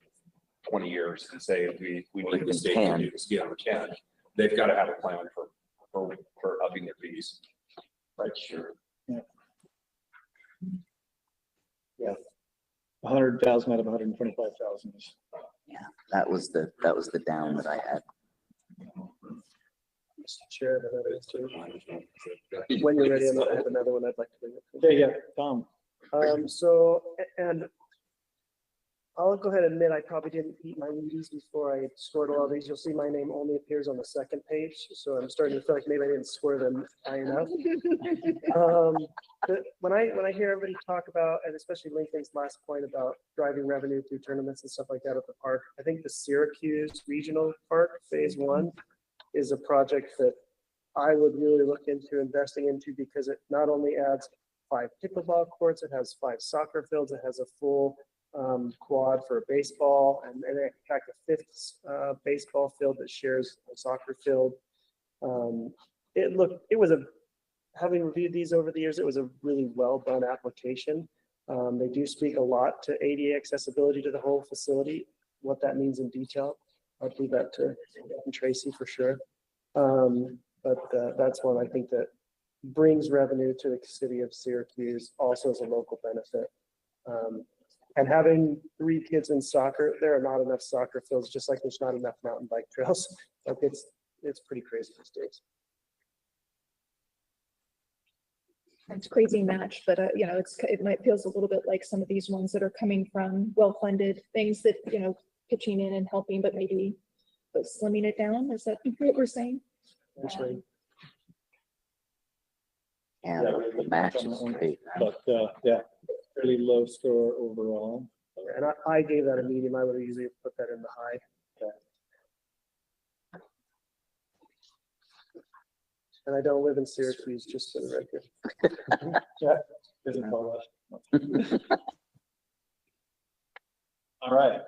20 years and say we need to stay to do this again or 10. They've got to have a plan for upping their fees. Right, sure. Yeah. Yeah. 100,000 out of 125,000. Yeah, that was the down that I had. Share that other too. When you're ready, I have another one I'd like to bring up. Okay, yeah, Tom. So, and I'll go ahead and admit I probably didn't eat my Wheaties before I scored all these. You'll see my name only appears on the second page, so I'm starting to feel like maybe I didn't score them high enough. But when I hear everybody talk about, and especially Lincoln's last point about driving revenue through tournaments and stuff like that at the park, I think the Syracuse Regional Park Phase 1 is a project that I would really look into investing into because it not only adds 5 pickleball courts, it has 5 soccer fields, it has a full quad for baseball, and in fact a 5th baseball field that shares a soccer field. Having reviewed these over the years, it was a really well done application. They do speak a lot to ADA accessibility to the whole facility. What that means in detail, I'll leave that to Tracy for sure. But that's one I think that brings revenue to the city of Syracuse, also as a local benefit. And having 3 kids in soccer, there are not enough soccer fields, just like there's not enough mountain bike trails. Like it's pretty crazy these days. It's crazy match, but you know, it might feels a little bit like some of these ones that are coming from well-funded things that, you know, pitching in and helping, but maybe slimming it down. Is that what we're saying? That's right. Yeah, the match is great. But yeah, fairly low score overall. And I gave that a medium. I would have usually put that in the high. Okay. And I don't live in Syracuse, just for the record. Yeah, isn't all that. All right.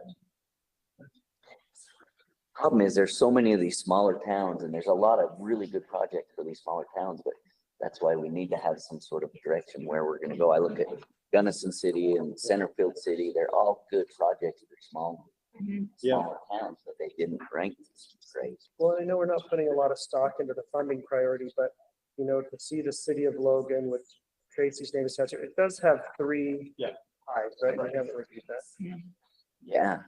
Problem is there's so many of these smaller towns and there's a lot of really good projects for these smaller towns, but that's why we need to have some sort of direction where we're going to go. I look at Gunnison City and Centerfield City. They're all good projects. They're small, smaller towns, but they didn't rank great. Well, I know we're not putting a lot of stock into the funding priority, but you know, to see the city of Logan with Tracy's name attached, it does have 3 eyes, right? I haven't reviewed that. Yeah.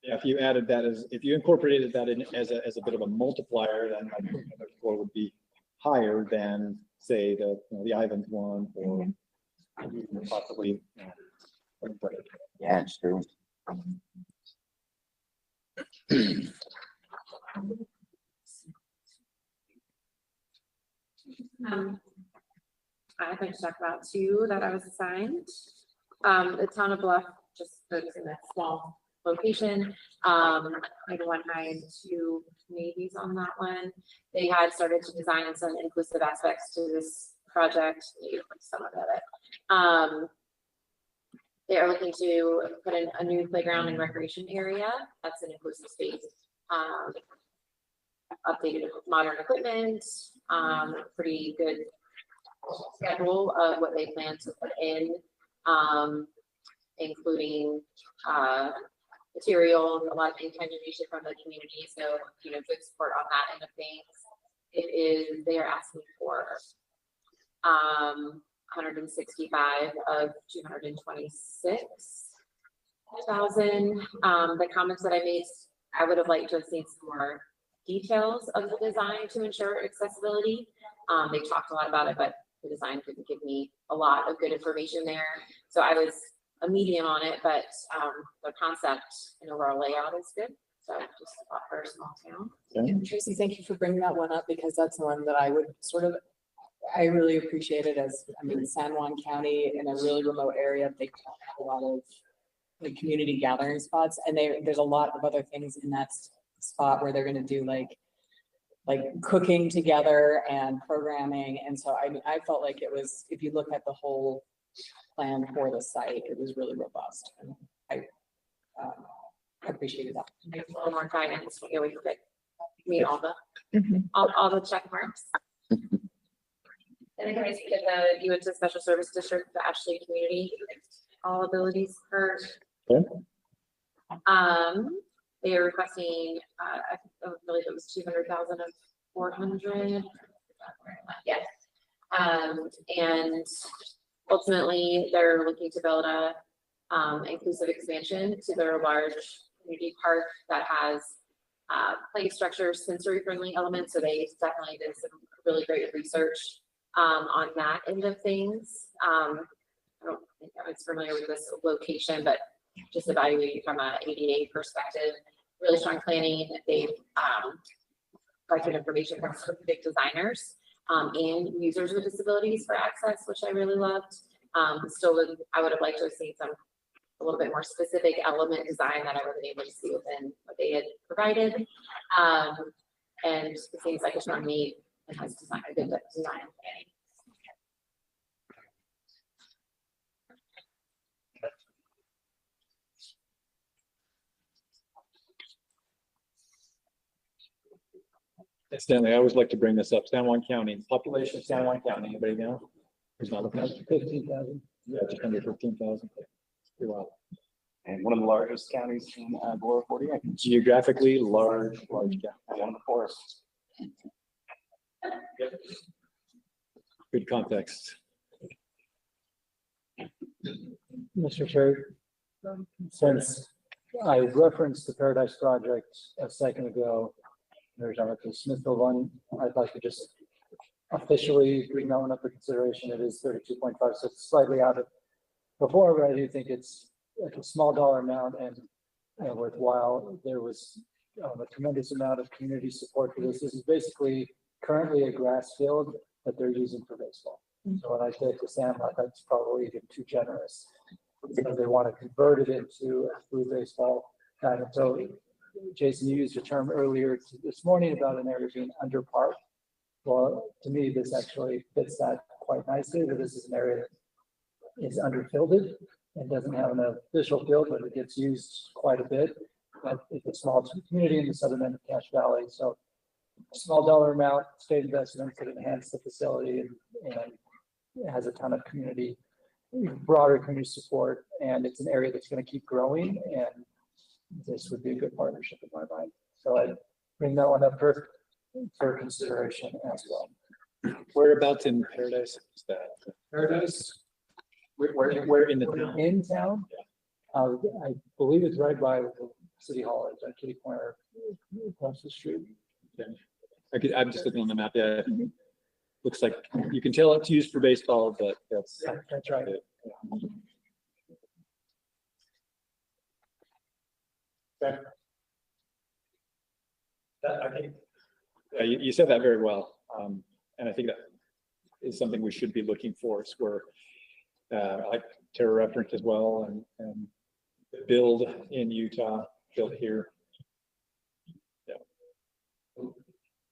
Yeah, if you added that if you incorporated that in as a bit of a multiplier, then I think the score would be higher than say the Ivans one or possibly. Yeah, it's true. I'd like to talk about 2 that I was assigned. The town of Bluff, just in that small location. Maybe 1 high and 2 maybes on that one. They had started to design some inclusive aspects to this project. Maybe some of it. They are looking to put in a new playground and recreation area. That's an inclusive space. Updated modern equipment. Pretty good schedule of what they plan to put in, including materials, a lot of contribution from the community. So, you know, good support on that end of things. They are asking for 165 of 226,000. The comments that I made I would have liked to have seen some more details of the design to ensure accessibility. They talked a lot about it, but the design couldn't give me a lot of good information there. So I was a medium on it, but the concept and overall layout is good. So just a lot for a small town. And Tracy, thank you for bringing that one up because that's one that I would I really appreciate it as, I mean, San Juan County in a really remote area, they have a lot of like community gathering spots, and there's a lot of other things in that spot where they're gonna do like cooking together and programming. And so I mean, I felt like it was, if you look at the whole plan for the site, it was really robust. And I appreciated that. Maybe a little more guidance. Yeah, we could meet all the check marks. And then can I speak of the Uintah Special Service District, the Ashley Community, all abilities heard. They are requesting, I believe it was 200,000 of 400. Yes. And ultimately they're looking to build a inclusive expansion to their large community park that has play structure, sensory friendly elements. So they definitely did some really great research on that end of things. I don't think I was familiar with this location, but just evaluating from a ADA perspective, really strong planning. They've collected information from specific designers and users with disabilities for access, which I really loved. Still, I would have liked to have seen a little bit more specific element design that I wasn't able to see within what they had provided. And it seems like a strong need and has a good design and planning. Stanley, I always like to bring this up. San Juan County, population of San Juan County, anybody know? Who's not looking at 15,000? Yeah, just under 15,000. Pretty wild. And one of the largest counties in Lower 48. Geographically large county. One of the forests. Good context. Mr. Chair, since I referenced the Paradise Project a second ago, there's the Smithville one, I'd like to just officially bring that one up for consideration. It is 32.5, so it's slightly out of before, but I do think it's like a small dollar amount and worthwhile. There was a tremendous amount of community support for this. This is basically currently a grass field that they're using for baseball. So when I say to Sandlot, that's probably even too generous because they want to convert it into a blue baseball kind of. So Jason, you used a term earlier this morning about an area being underparked. Well, to me, this actually fits that quite nicely, that this is an area that is underfielded and doesn't have an official field, but it gets used quite a bit. But it's a small community in the southern end of Cache Valley. So small dollar amount, state investment could enhance the facility and it has a ton of broader community support. And it's an area that's going to keep growing. And this would be a good partnership in my mind. So I bring that one up for consideration as well. Whereabouts in Paradise is that? Paradise? Where in the town? In town? I believe it's right by the City Hall, it's at Kitty Corner across the street. Yeah. I'm just looking on the map. Yeah. Looks like you can tell it's used for baseball, but that's right. Yeah. Okay. I think you said that very well, and I think that is something we should be looking for. Is where like Tara referenced as well, and build in Utah, built here. Yeah.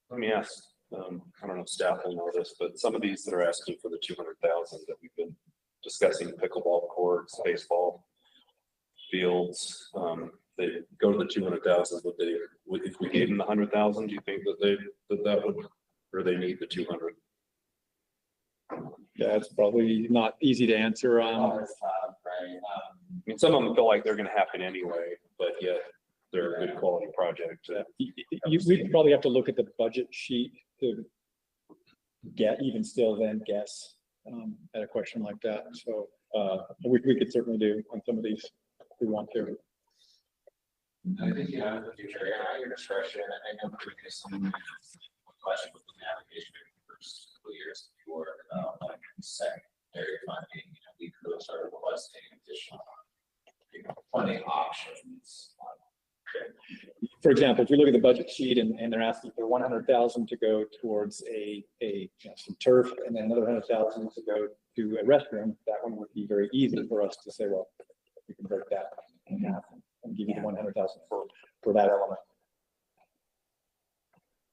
Let me ask. I don't know if staff will know this, but some of these that are asking for the 200,000 that we've been discussing, pickleball courts, baseball fields, they go to the 200,000. If we gave them the 100,000, do you think that that would, or they need the 200? Yeah, it's probably not easy to answer. Right. I mean, some of them feel like they're going to happen anyway, but yet they're a good quality project. We'd probably have to look at the budget sheet to even still then guess at a question like that. So we could certainly do on some of these if we want to. I think, you know, in the future, at your discretion, I know previously, question with the application for couple years before, like secondary funding, you know, we could start requesting additional, you know, funding options. For example, if you look at the budget sheet and they're asking for 100,000 to go towards some turf and then another 100,000 to go to a restroom, that one would be very easy for us to say, well, we can break that in half and give you the 100,000 for that element.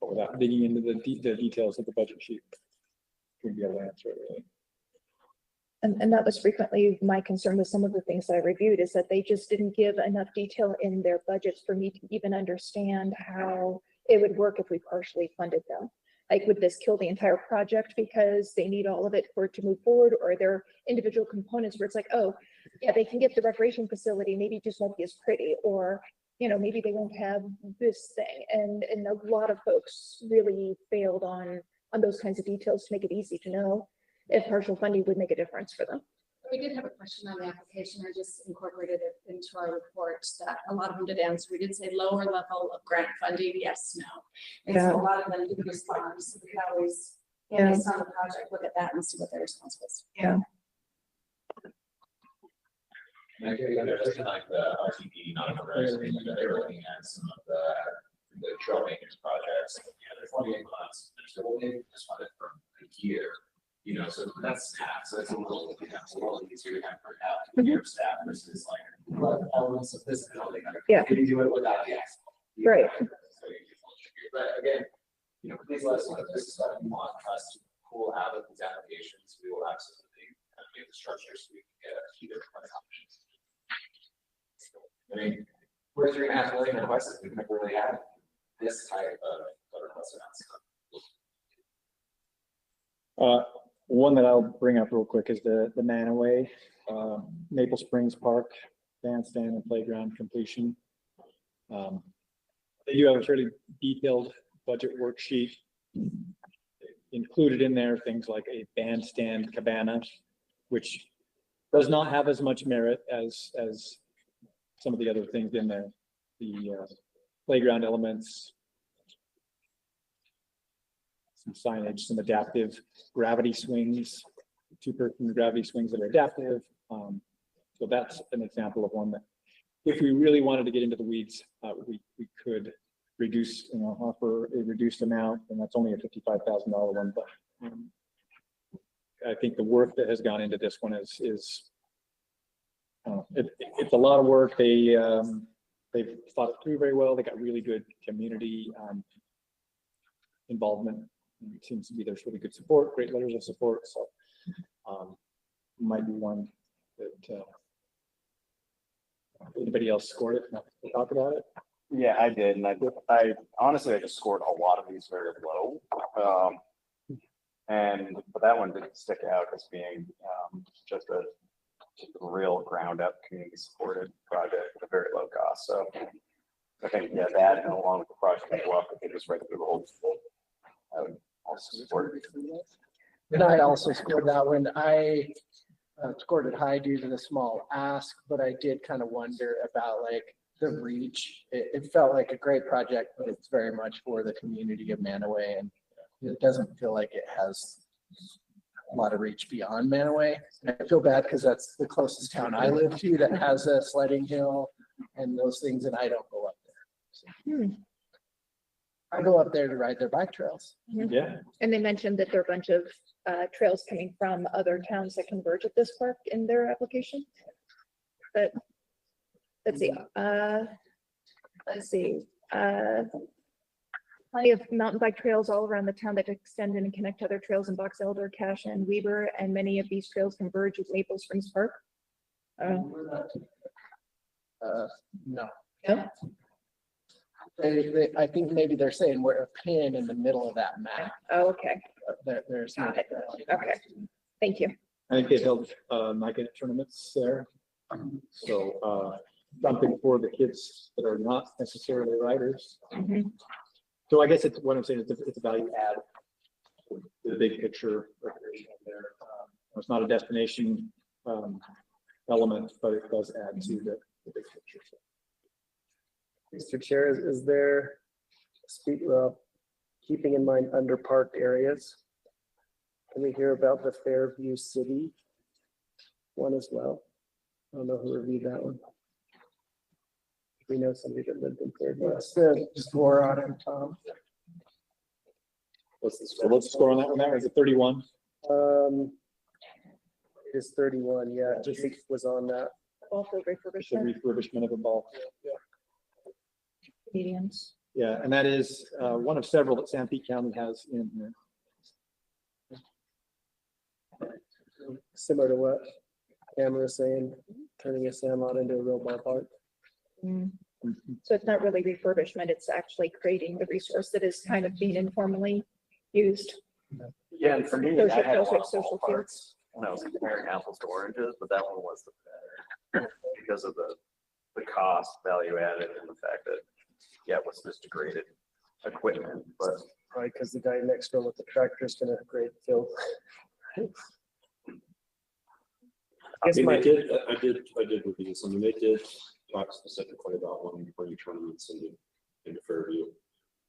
But without digging into the details of the budget sheet, we'd be able to answer it really. And that was frequently my concern with some of the things that I reviewed, is that they just didn't give enough detail in their budgets for me to even understand how it would work if we partially funded them. Like, would this kill the entire project because they need all of it for it to move forward, or are there individual components where it's like, oh, yeah, they can get the recreation facility, maybe it just won't be as pretty, or, you know, maybe they won't have this thing. And a lot of folks really failed on those kinds of details to make it easy to know if partial funding would make a difference for them. We did have a question on the application. I just incorporated it into our report that a lot of them did answer. We did say lower level of grant funding, yes, no. And so a lot of them did respond, so we can always, based on the project, look at that and see what their response was. Yeah. And I think there's like the RTP, not a they were looking at some of the trail maintenance projects. Yeah, they're 28 months. They're still just funded for a year. You know, so that's half. So it's a little easier to have for out your staff versus like what elements of this building. Yeah. Can you do it without the asphalt? Right. But again, you know, please let us know if this is what you want us to pull out of these applications. We will absolutely make the structure so we can get a few different options. I mean, we're $3.5 million requests. We've never really had this type of request amounts. One that I'll bring up real quick is the Manaway, Maple Springs Park bandstand and playground completion. They do have a fairly detailed budget worksheet. Included in there things like a bandstand cabana, which does not have as much merit as some of the other things in there. The playground elements, some signage, some adaptive gravity swings, two-person gravity swings that are adaptive. So that's an example of one that, if we really wanted to get into the weeds, we could reduce, you know, offer a reduced amount, and that's only a $55,000 one. But I think the work that has gone into this one is it's a lot of work. They've thought it through very well. They got really good community involvement. It seems to be there's really good support, great letters of support. So might be one that anybody else scored it? Talk about it. Yeah, I did, and I honestly just scored a lot of these very low, but that one didn't stick out as being just a real ground up community supported project at a very low cost. So I think that and along with the project as well, I think it's right through the whole. I would also support it. And I also scored that one. I scored it high due to the small ask, but I did kind of wonder about like the reach. It felt like a great project, but it's very much for the community of Manaway, and it doesn't feel like it has a lot of reach beyond Manaway. And I feel bad because that's the closest town I live to that has a sledding hill and those things, and I don't go up there. So. I go up there to ride their bike trails. Yeah. And they mentioned that there are a bunch of trails coming from other towns that converge at this park in their application. But let's see. Plenty of mountain bike trails all around the town that extend and connect to other trails in Box Elder, Cache, and Weber, and many of these trails converge at Maple Springs Park. No. No? I think maybe they're saying we're a pin in the middle of that map. Oh, okay. There's Got it. Okay. Thank you. I think they held NICA tournaments there. So something for the kids that are not necessarily riders. Mm-hmm. So I guess it's what I'm saying. It's a value add to the big picture recreation there. It's not a destination element, but it does add to the big picture. So. Mr. Chair, is there, keeping in mind underparked areas? Can we hear about the Fairview City one as well? I don't know who reviewed that one. We know somebody that lived in Fairview. Just more on it, Tom. What's the score on that one there? Is it 31? It's 31, yeah, just was on that. All for The refurbishment, refurbishment of a ball. medians. Yeah, and that is one of several that Sanpete County has in here. Similar to what Cameron was saying, turning a sandlot into a real ballpark. So it's not really refurbishment, it's actually creating the resource that is kind of being informally used. Yeah, and for me, Those I are- had a those are lot of social ballparks fields. when I was comparing apples to oranges, but that one was the better because of the cost value added and the fact that, yeah, it was just degraded equipment, but Probably because the guy next door with the tractor is gonna grade the field. I mean, I did review this. I mean, they did talk specifically about wanting to bring tournaments into Fairview.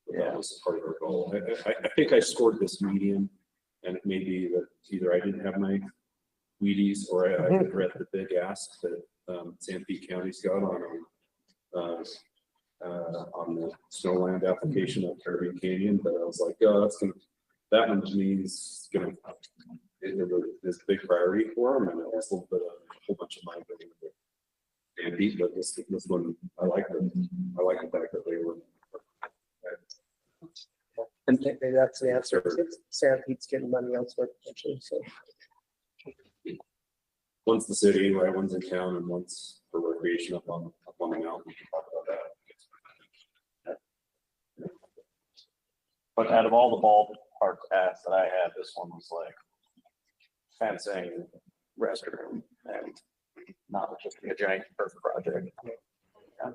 But that was part of our goal. I think I scored this medium, and it may be that either I didn't have my Wheaties or I had read the big ask that Sanpete County's got on the Snowland application of Fairview Canyon. But I was like, oh, that one to me is gonna. It is a big priority for them, and it was a little bit of a whole bunch of mind Sanpete, but this one, I like the fact that they were. And maybe that's the answer. Sanpete's getting money elsewhere potentially, so. One's the city, right? One's in town, and one's for recreation up on the mountain. We can talk about that. But out of all the ballpark asks that I had, this one was like fencing, restroom, and not just a giant perfect project. Yeah.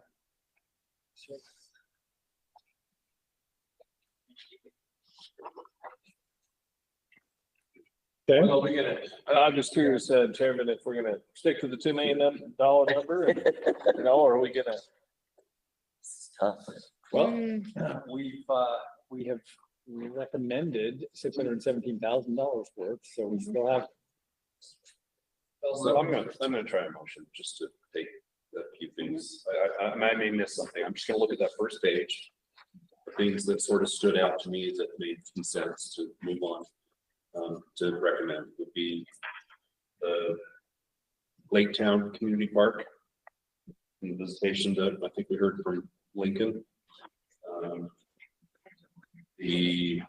Okay. Well, I'm just curious, Chairman, if we're gonna stick to the $2 million number, and, or are we gonna? Well, we have recommended $617,000 worth, so we still have. So I'm gonna try a motion just to take a few things. I may miss something. I'm just gonna look at that first page. The things that sort of stood out to me that made some sense to move on. To recommend would be the Lake Town Community Park. And visitation that I think we heard from Lincoln. The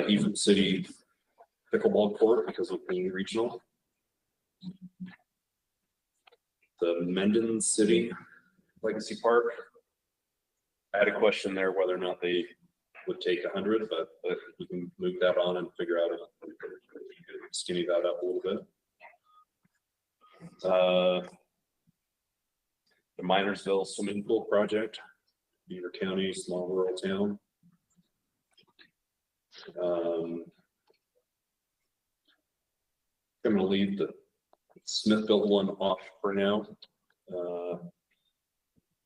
Even City pickleball court because of being regional. The Mendon City Legacy Park. I had a question there whether or not they would take 100, but we can move that on and figure out skinny that up a little bit. The Minersville swimming pool project, Beaver County, small rural town. I'm going to leave the Smithville one off for now.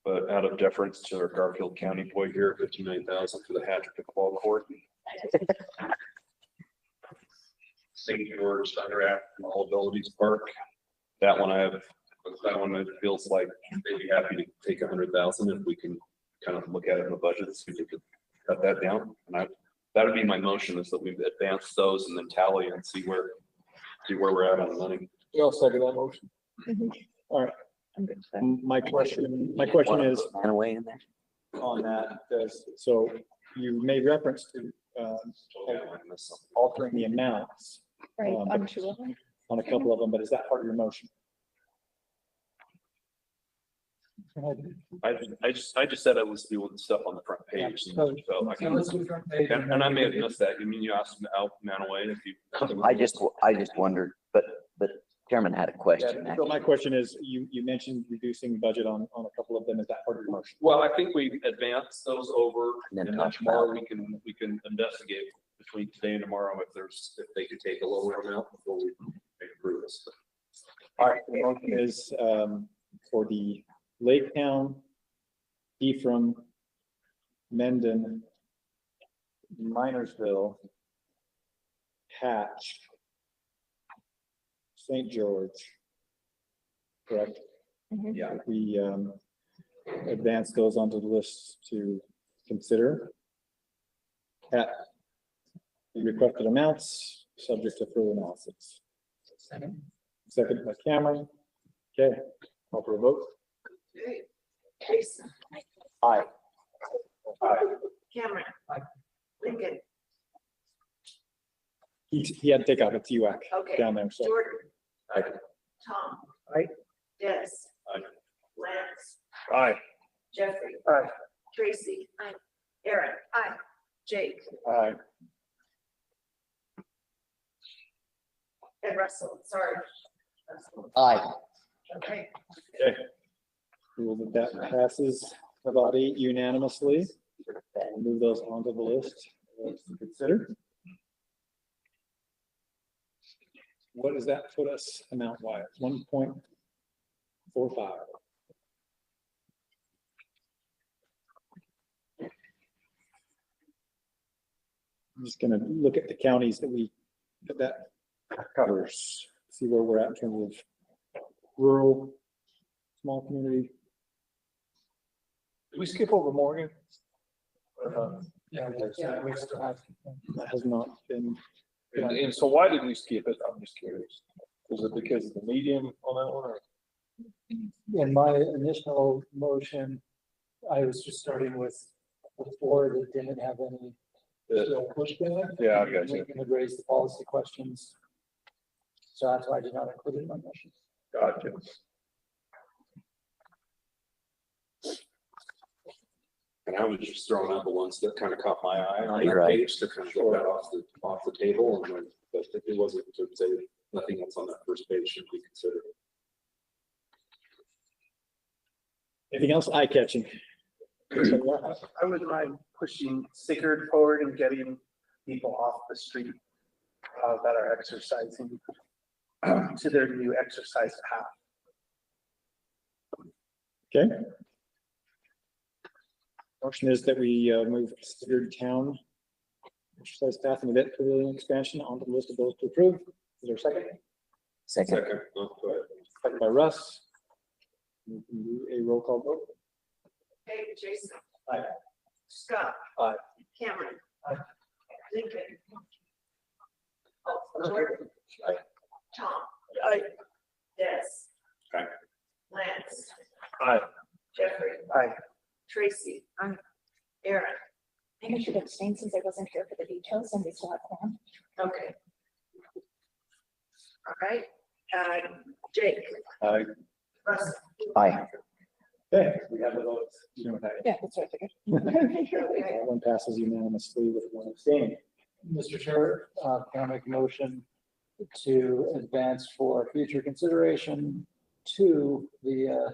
But out of deference to our Garfield County boy here, $59,000 for the Hatch pickleball court. St. George Thunder African All Abilities Park. That one it feels like they'd be happy to take $100,000 if we can kind of look at it in the budget, see if we could cut that down. And that would be my motion, is that we advance those and then tally and see where we're at on the money. I'll second that motion. All right. My question is on that, so you made reference to altering the amounts. Right, on two of them. On a couple of them, but is that part of your motion? I just said I was doing stuff on the front page. So and I may have missed that. You mean you asked Al Manaway if you? I just wondered, but Chairman had a question. So my question is, you mentioned reducing the budget on a couple of them. Is that part of your motion? Well, I think we advance those over, and then tomorrow about we can investigate between today and tomorrow if they could take a lower amount before we approve this. All right, the motion is for the Lake Town, Ephraim, Mendon, Minersville, Hatch, St. George. Correct? Yeah. We advance those onto the list to consider at the requested amounts, subject to further analysis. Second by Cameron. Okay, call for a vote. Okay. Jason. Aye. Cameron. Lincoln. He had to take out a TWAC Okay. down there, so. Jordan. Aye. Tom. Aye. Des. Aye. Lance. Aye. Jeffrey. Aye. Tracy. Aye. Aaron. Aye. Jake. Aye. And Russell, sorry. Aye. Okay. Okay. Rule that passes about 8 unanimously. We'll move those onto the list to consider. What does that put us amount wise? 1.45. I'm just gonna look at the counties that covers, see where we're at in terms of rural, small community. Did we skip over Morgan? Yeah, we still have. That has not been. And so why did we skip it? I'm just curious. Was it because of the medium on that one or? In my initial motion, I was just starting with the 4 that didn't have any real pushback. Yeah, I got you. Lincoln had raised the policy questions. So that's why I did not include it in my motion. Gotcha. And I was just throwing out the ones that kind of caught my eye on You're that right. page to kind of get that off the table. And then, but it wasn't to say nothing else on that first page should be considered. Anything else eye catching? I wouldn't mind pushing Sigurd forward and getting people off the street that are exercising to their new exercise path. Okay. Motion is that we move Sigurd Town exercise path and event pavilion expansion onto the list of those to approve. Is there a second? Second. Oh, go ahead. Second by Russ. We can do a roll call vote. Okay, Jason. Aye. Scott. Aye. Cameron. Aye. Lincoln. Jordan. Aye. Tom. Aye. Des. Aye. Lance. Aye. Jeffrey. Aye. Tracy. Aye. Aaron. I think I should abstain since I wasn't here for the details and we still have quorum. Okay. All right, Jake. Aye. Russell. Aye. Okay, we have the votes. You know what that is. Yeah, that's what I figured. That one passes unanimously with one abstaining. Mr. Chair, can I make a motion to advance for future consideration to the,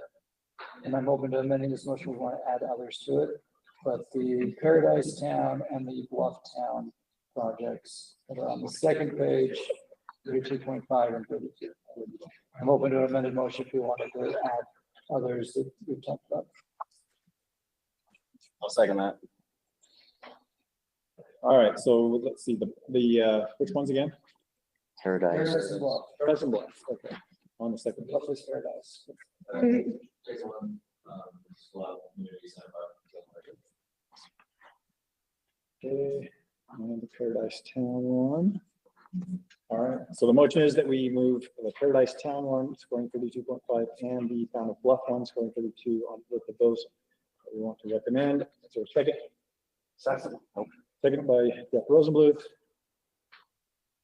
and I'm open to amending this motion, we want to add others to it, but the Paradise Town and the Bluff Town projects that are on the second page, 32.5 and 32. I'm open to amended motion if we wanted to add others that we've talked about. I'll second that. All right, so let's see, the which ones again? Paradise. Paradise and Bluff. Paradise and Bluff, okay, on the second. Bluff is Paradise. Okay, and the Paradise Town one. All right, so the motion is that we move the Paradise Town one scoring 32.5 and the Town of Bluff one scoring 32 on both of those. We want to recommend. Is there a second? Second. Second by Jeff Rosenbluth.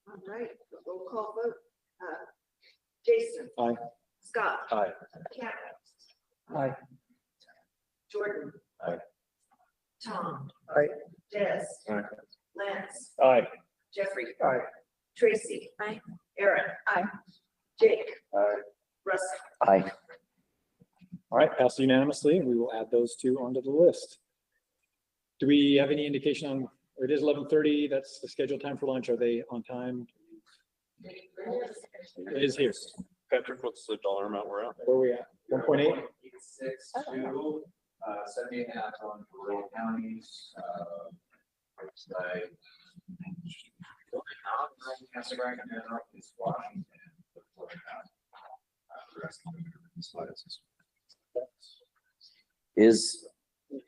All right, roll call vote. Jason. Aye. Scott. Aye. Cameron. Aye. Jordan. Aye. Tom. Aye. Des. Aye. Lance. Aye. Jeffrey. Aye. Tracy. Aye. Aaron. Aye. Jake. Aye. Russ. Aye. All right, passed unanimously. We will add those two onto the list. Do we have any indication on, or it is 11:30, that's the scheduled time for lunch. Are they on time? It is here. Patrick, what's the dollar amount we're at? Where are we at? 1.8? 6.2, 70.5 on rural counties, like. Washington.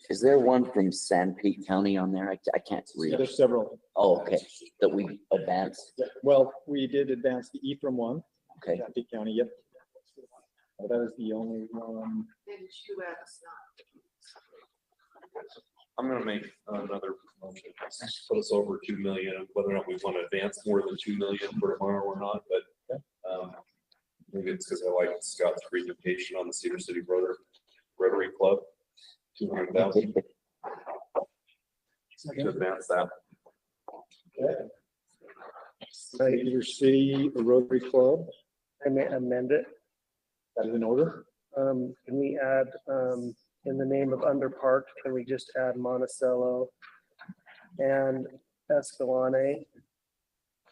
Is there one from San Pete County on there? I can't read. There's several. Oh, okay, that we advanced. Well, we did advance the Ephraim one. Okay. Champaign County, yep. But that was the only one. I'm gonna make another motion, put us over 2 million, whether or not we want to advance more than 2 million for tomorrow or not, but maybe it's because I like Scott's presentation on the Cedar City Rotary Club, 200,000. To advance that. Cedar City Rotary Club. I may amend it. That is in order. Can we add, in the name of Under Park, can we just add Monticello and Escalante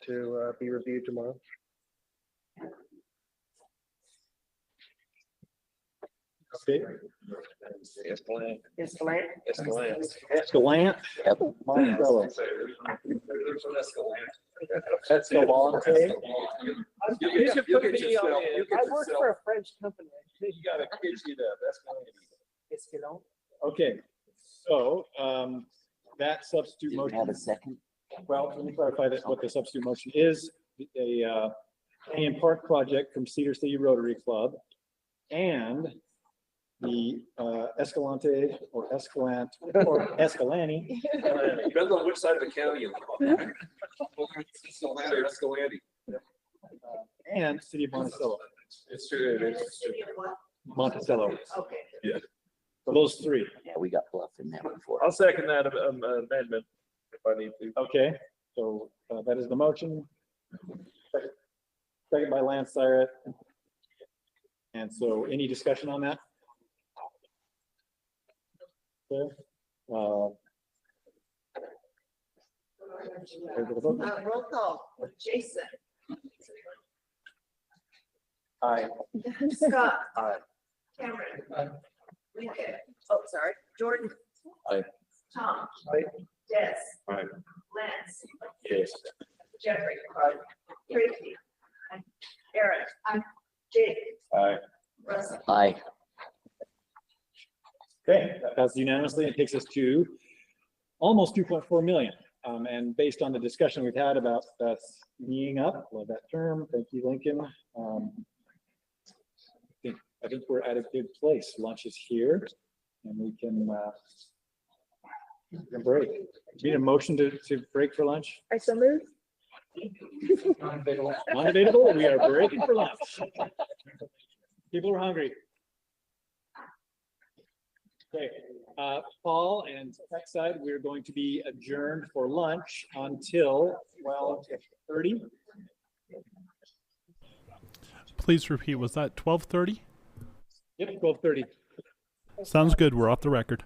to be reviewed tomorrow? Okay. Escalante. Escalante. Monticello. Escalante. You can put me on it. I work for a French company. You gotta kids it up. That's going to be. Escalante. Okay, so that substitute motion. Have a second. Well, let me clarify that what the substitute motion is. A Canyon Park project from Cedar City Rotary Club and the Escalante or Escalante or Escalante. Depends on which side of the county you live on. Escalante. And City of Monticello. It's true. Monticello. Okay. Yeah. So those three. Yeah, we got Bluff in there before. I'll second that amendment if I need to. Okay, so that is the motion. Second by Lance Syrett. And so any discussion on that? Okay. Roll call, Jason. Aye. Scott. Aye. Cameron. Lincoln. Oh, sorry. Jordan. Aye. Tom. Aye. Des. Aye. Lance. Yes. Jeffrey. Tracy. Eric. Jake. Aye. Russell. Aye. Okay, that passes unanimously. It takes us to almost 2.4 million. And based on the discussion we've had about kneeing up, love that term. Thank you, Lincoln. I think we're at a good place. Lunch is here and we can break. Do you need a motion to break for lunch? I so moved. Non-debatable. We are breaking for lunch. People are hungry. Okay, Paul and tech side, we're going to be adjourned for lunch until 12:30. Please repeat, was that 12:30? Yep, 12:30. Sounds good. We're off the record.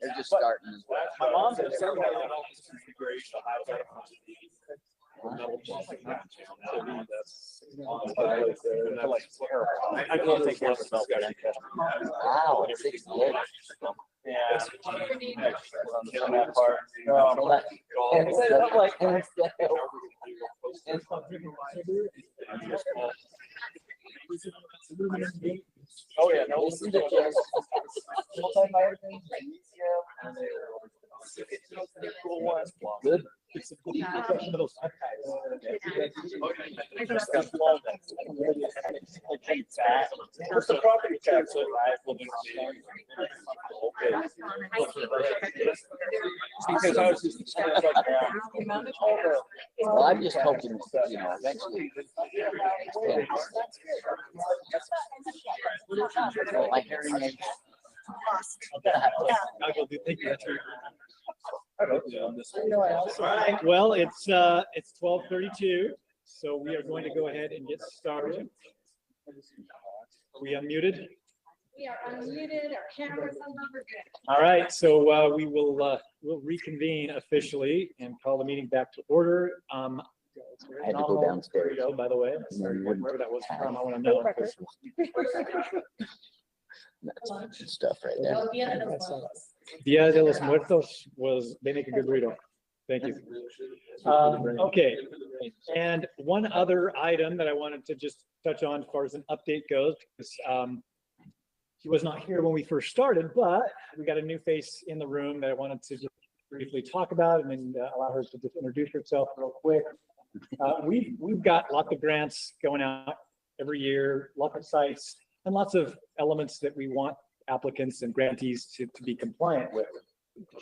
They're just starting as well. My mom did. I can't take care of myself. Wow, 68. Yeah. On that part. And so I'm like, and it's the Oh, yeah, no. Listen to just multivitamins, magnesium, cool one. Good. What's the property tax? Because I was just. Well, I'm just hoping, eventually. My hearing aids. All right, well, it's 12:32, so we are going to go ahead and get started. Are we unmuted? We are unmuted, our cameras are over. All right, so we'll reconvene officially and call the meeting back to order. I had to go downstairs. By the way, where that was from, I want to know. That's good stuff right there. Dia de los Muertos they make a good burrito. Thank you. Okay, and one other item that I wanted to just touch on as far as an update goes, because she was not here when we first started, but we got a new face in the room that I wanted to just briefly talk about and then allow her to just introduce herself real quick. We've got lots of grants going out every year, lots of sites, and lots of elements that we want applicants and grantees to be compliant with.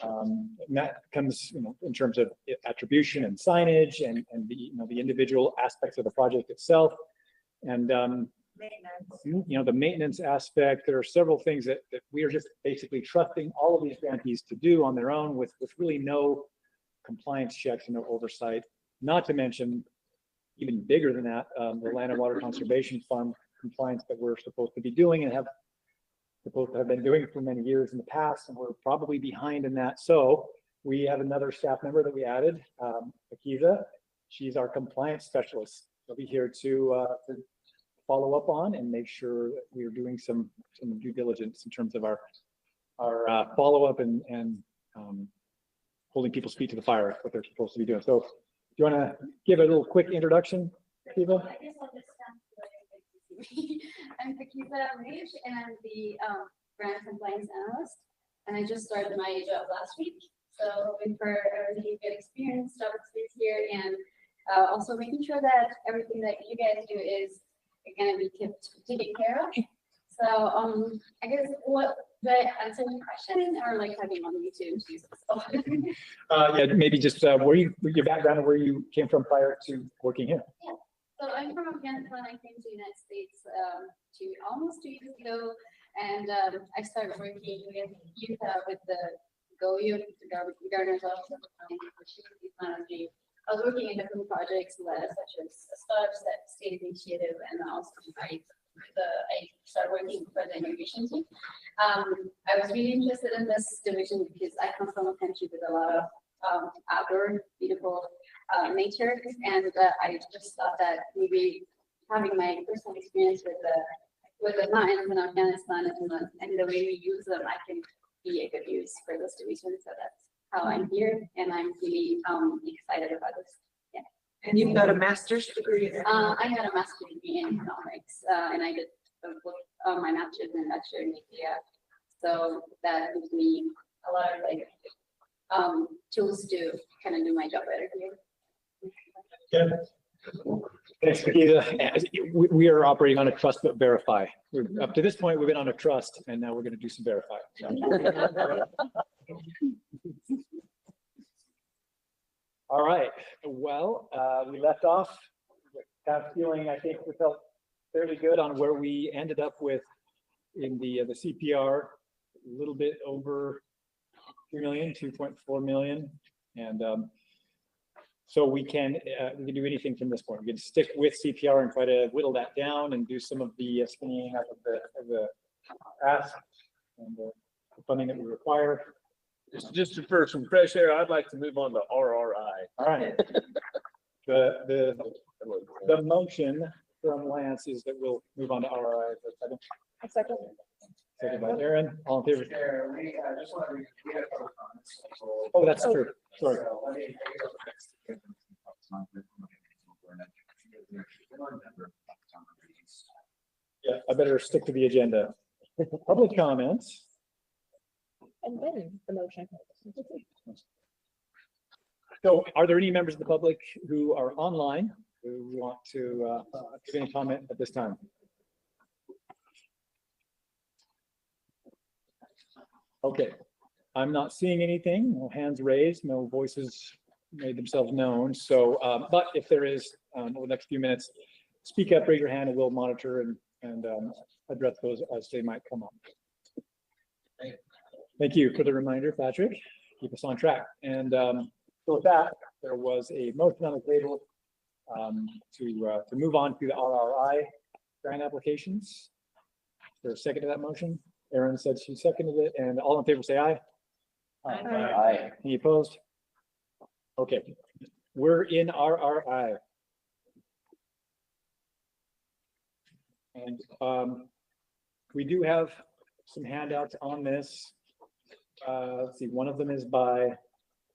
And that comes, in terms of attribution and signage and the individual aspects of the project itself. And, the maintenance aspect, there are several things that we are just basically trusting all of these grantees to do on their own with really no compliance checks and no oversight. Not to mention, even bigger than that, the Land and Water Conservation Fund compliance that we're supposed to be doing and have been doing for many years in the past, and we're probably behind in that. So we have another staff member that we added, Akiza. She's our compliance specialist. She'll be here to follow up on and make sure that we are doing some due diligence in terms of our follow-up and holding people's feet to the fire, what they're supposed to be doing. So do you want to give a little quick introduction, Akiza? I'm Akiza Rage and the grant compliance analyst, and I just started my job last week. So hoping for a really good experience, job experience here, and also making sure that everything that you guys do is going to be taken care of. So I guess did I answer your question or like having on YouTube? Yeah, maybe just your background and where you came from prior to working here. Yeah. So I'm from Afghanistan. I came to the United States almost 2 years ago, and I started working in Uintah with the GOYU, the Governor's Office of Opportunity Management. I was working in different projects such as a state initiative, and also I started working for the immigration team. I was really interested in this division because I come from a country with a lot of outdoor, beautiful nature, and I just thought that maybe having my personal experience with the mountains in Afghanistan and the way we use them, I can be a good use for this division. So that's how I'm here, and I'm really excited about this. Yeah. And you've got a master's degree? I had a master's degree in economics, and I did my master's and bachelor in media. So that gives me a lot of tools to kind of do my job better here. Yeah. Thanks, Akiza. We are operating on a trust but verify. Up to this point, we've been on a trust, and now we're going to do some verify. All right. Well, we left off kind of feeling, I think we felt fairly good on where we ended up with in the CPR, a little bit over 2 million, 2.4 million. And so we can do anything from this point. We can stick with CPR and try to whittle that down and do some of the spinning up of the ask and the funding that we require. Just for some fresh air, I'd like to move on to RRI. All right. The motion from Lance is that we'll move on to RRI. Is there a second? Second by Aaron, all in favor? Just want to, we have public comments. Oh, that's true. Sorry. Yeah, I better stick to the agenda. Public comments. And then the motion. So are there any members of the public who are online who want to give any comment at this time? Okay, I'm not seeing anything, no hands raised, no voices made themselves known. So, but if there is, over the next few minutes, speak up, raise your hand, and we'll monitor and address those as they might come up. Thank you for the reminder, Patrick. Keep us on track. And so with that, there was a motion on the table to move on to the RRI grant applications. Is there a second to that motion? Erin said she seconded it, and all in favor say aye. Aye. Any opposed? Okay, we're in RRI. And we do have some handouts on this. Let's see, one of them is by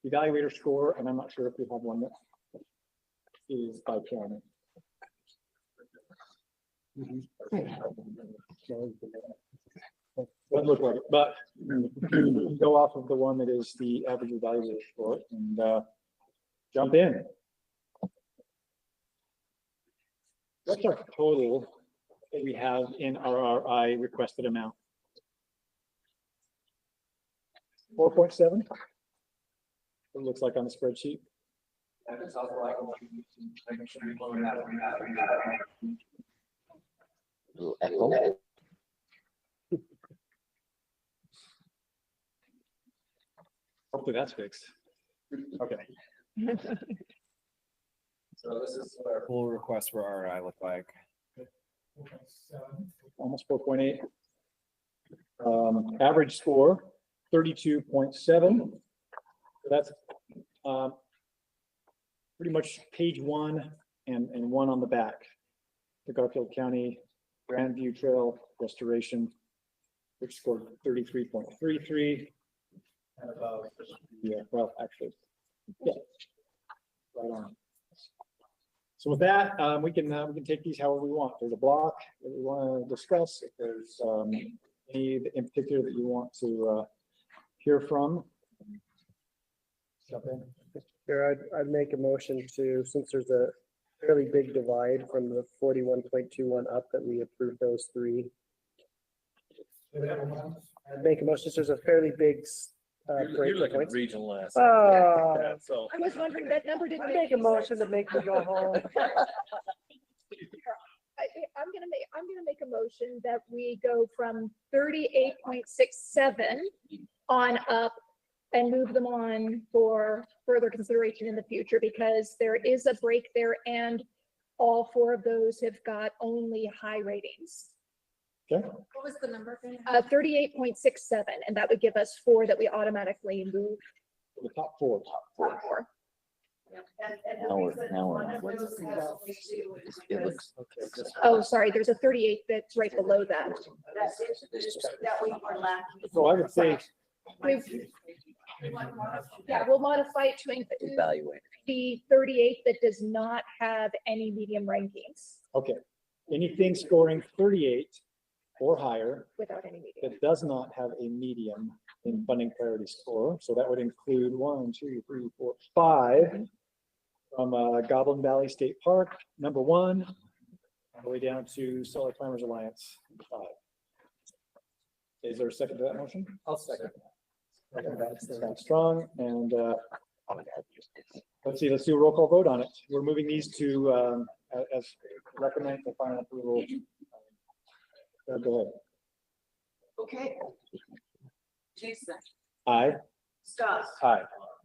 evaluator score, and I'm not sure if we have one that is by county. Doesn't look like it, but go off of the one that is the average evaluator score and jump in. What's our total that we have in RRI requested amount? 4.7. It looks like on the spreadsheet. Little echo. Hopefully that's fixed. Okay. So this is what our full request for RRI look like. Almost 4.8. Average score 32.7. That's pretty much page 1 and 1 on the back. The Garfield County Grandview Trail Restoration, which scored 33.33. Yeah, well, actually, yeah, right on. So with that, we can take these however we want. There's a block that we want to discuss. If there's any in particular that you want to hear from. Jump in. Here, I'd make a motion to, since there's a fairly big divide from the 41.21 up, that we approve those three. I'd make a motion, since there's a fairly big You're looking at regional last. Oh. So. I was wondering, that number didn't I make a motion to make me go home. I'm gonna make a motion that we go from 38.67 on up and move them on for further consideration in the future, because there is a break there and all 4 of those have got only high ratings. Okay. What was the number? 38.67, and that would give us 4 that we automatically move. The top 4. Top 4. Now we're it looks. Oh, sorry, there's a 38 that's right below that. That we are lacking. So I would say, Yeah, we'll modify it to include Evaluate. the 38 that does not have any medium rankings okay, anything scoring 38 or higher without any medium. that does not have a medium in funding priority score. So that would include 1, 2, 3, 4, 5 from Goblin Valley State Park, number 1, all the way down to Solar Climbers Alliance, 5. Is there a second to that motion? I'll second. That's strong. And let's see, let's do a roll call vote on it. We're moving these to as recommended for final approval. Go ahead. Okay. Jason, Aye. Scott, Aye.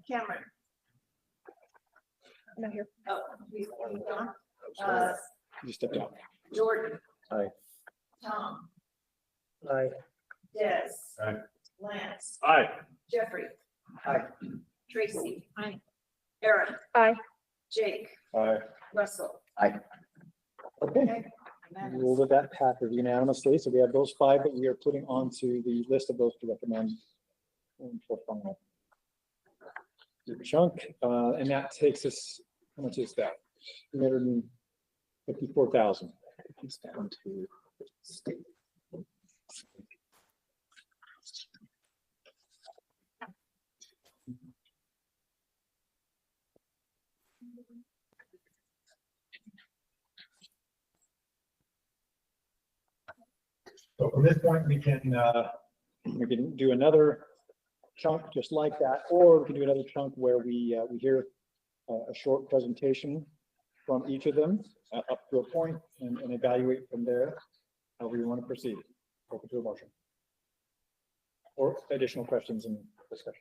Cameron. Not here. Oh, he's gone. You stepped out. Jordan, Aye. Tom, Aye. Des. Aye. Lance. Aye. Jeffrey. Aye. Tracy. Aye. Aaron. Aye. Jake. Aye. Russell. Aye. Okay. Rule of that passed unanimously. So we have those 5 that we are putting onto the list of those to recommend for final chunk. And that takes us, how much is that? 354,000. It's down to state. So from this point, we can do another chunk just like that, or we can do another chunk where we hear a short presentation from each of them up to a point and evaluate from there. However you want to proceed. Open to a motion. Or additional questions and discussion.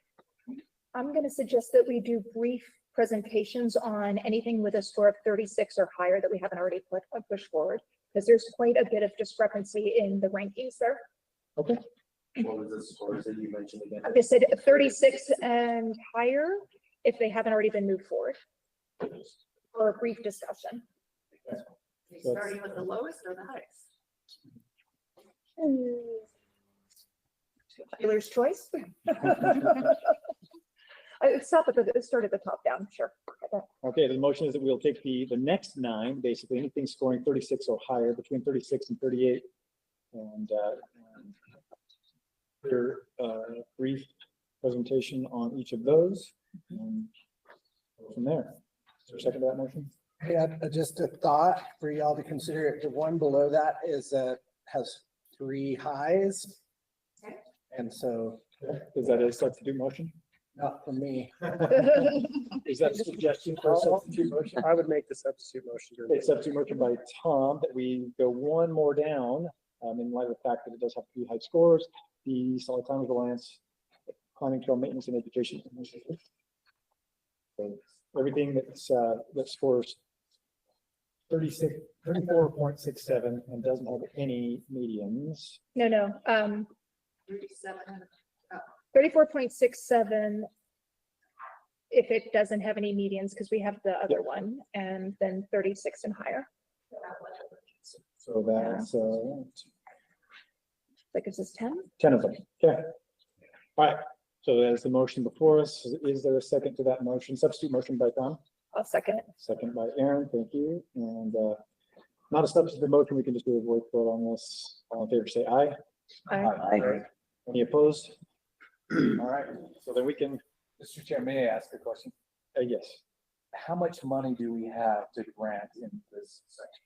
I'm going to suggest that we do brief presentations on anything with a score of 36 or higher that we haven't already pushed forward, because there's quite a bit of discrepancy in the rankings there. Okay. What was the scores that you mentioned again? I just said 36 and higher if they haven't already been moved forward. Or a brief discussion. Starting with the lowest or the highest? Taylor's choice. Start at the top down, sure. Okay, the motion is that we'll take the next 9, basically anything scoring 36 or higher, between 36 and 38. And your brief presentation on each of those. And go from there. Is there a second to that motion? Yeah, just a thought for y'all to consider. The one below that is has 3 highs. And so. Is that a substitute motion? Not for me. Is that a suggestion for a substitute motion? I would make the substitute motion. Okay, substitute motion by Tom that we go one more down, in light of the fact that it does have 3 high scores. The Solid Climbers Alliance, Climbing Trail Maintenance and Education Initiative. So everything that scores 34.67 and doesn't have any medians. No. 37. 34.67 if it doesn't have any medians, because we have the other one, and then 36 and higher. So that's That gives us 10. 10 of them. Okay. All right. So there's the motion before us. Is there a second to that motion? Substitute motion by Tom? I'll second it. Second by Aaron. Thank you. And not a substitute motion. We can just do a voice vote on this. All in favor, say aye. Aye. Any opposed? All right. So then we can. Mr. Chair, may I ask a question? Yes. How much money do we have to grant in this section?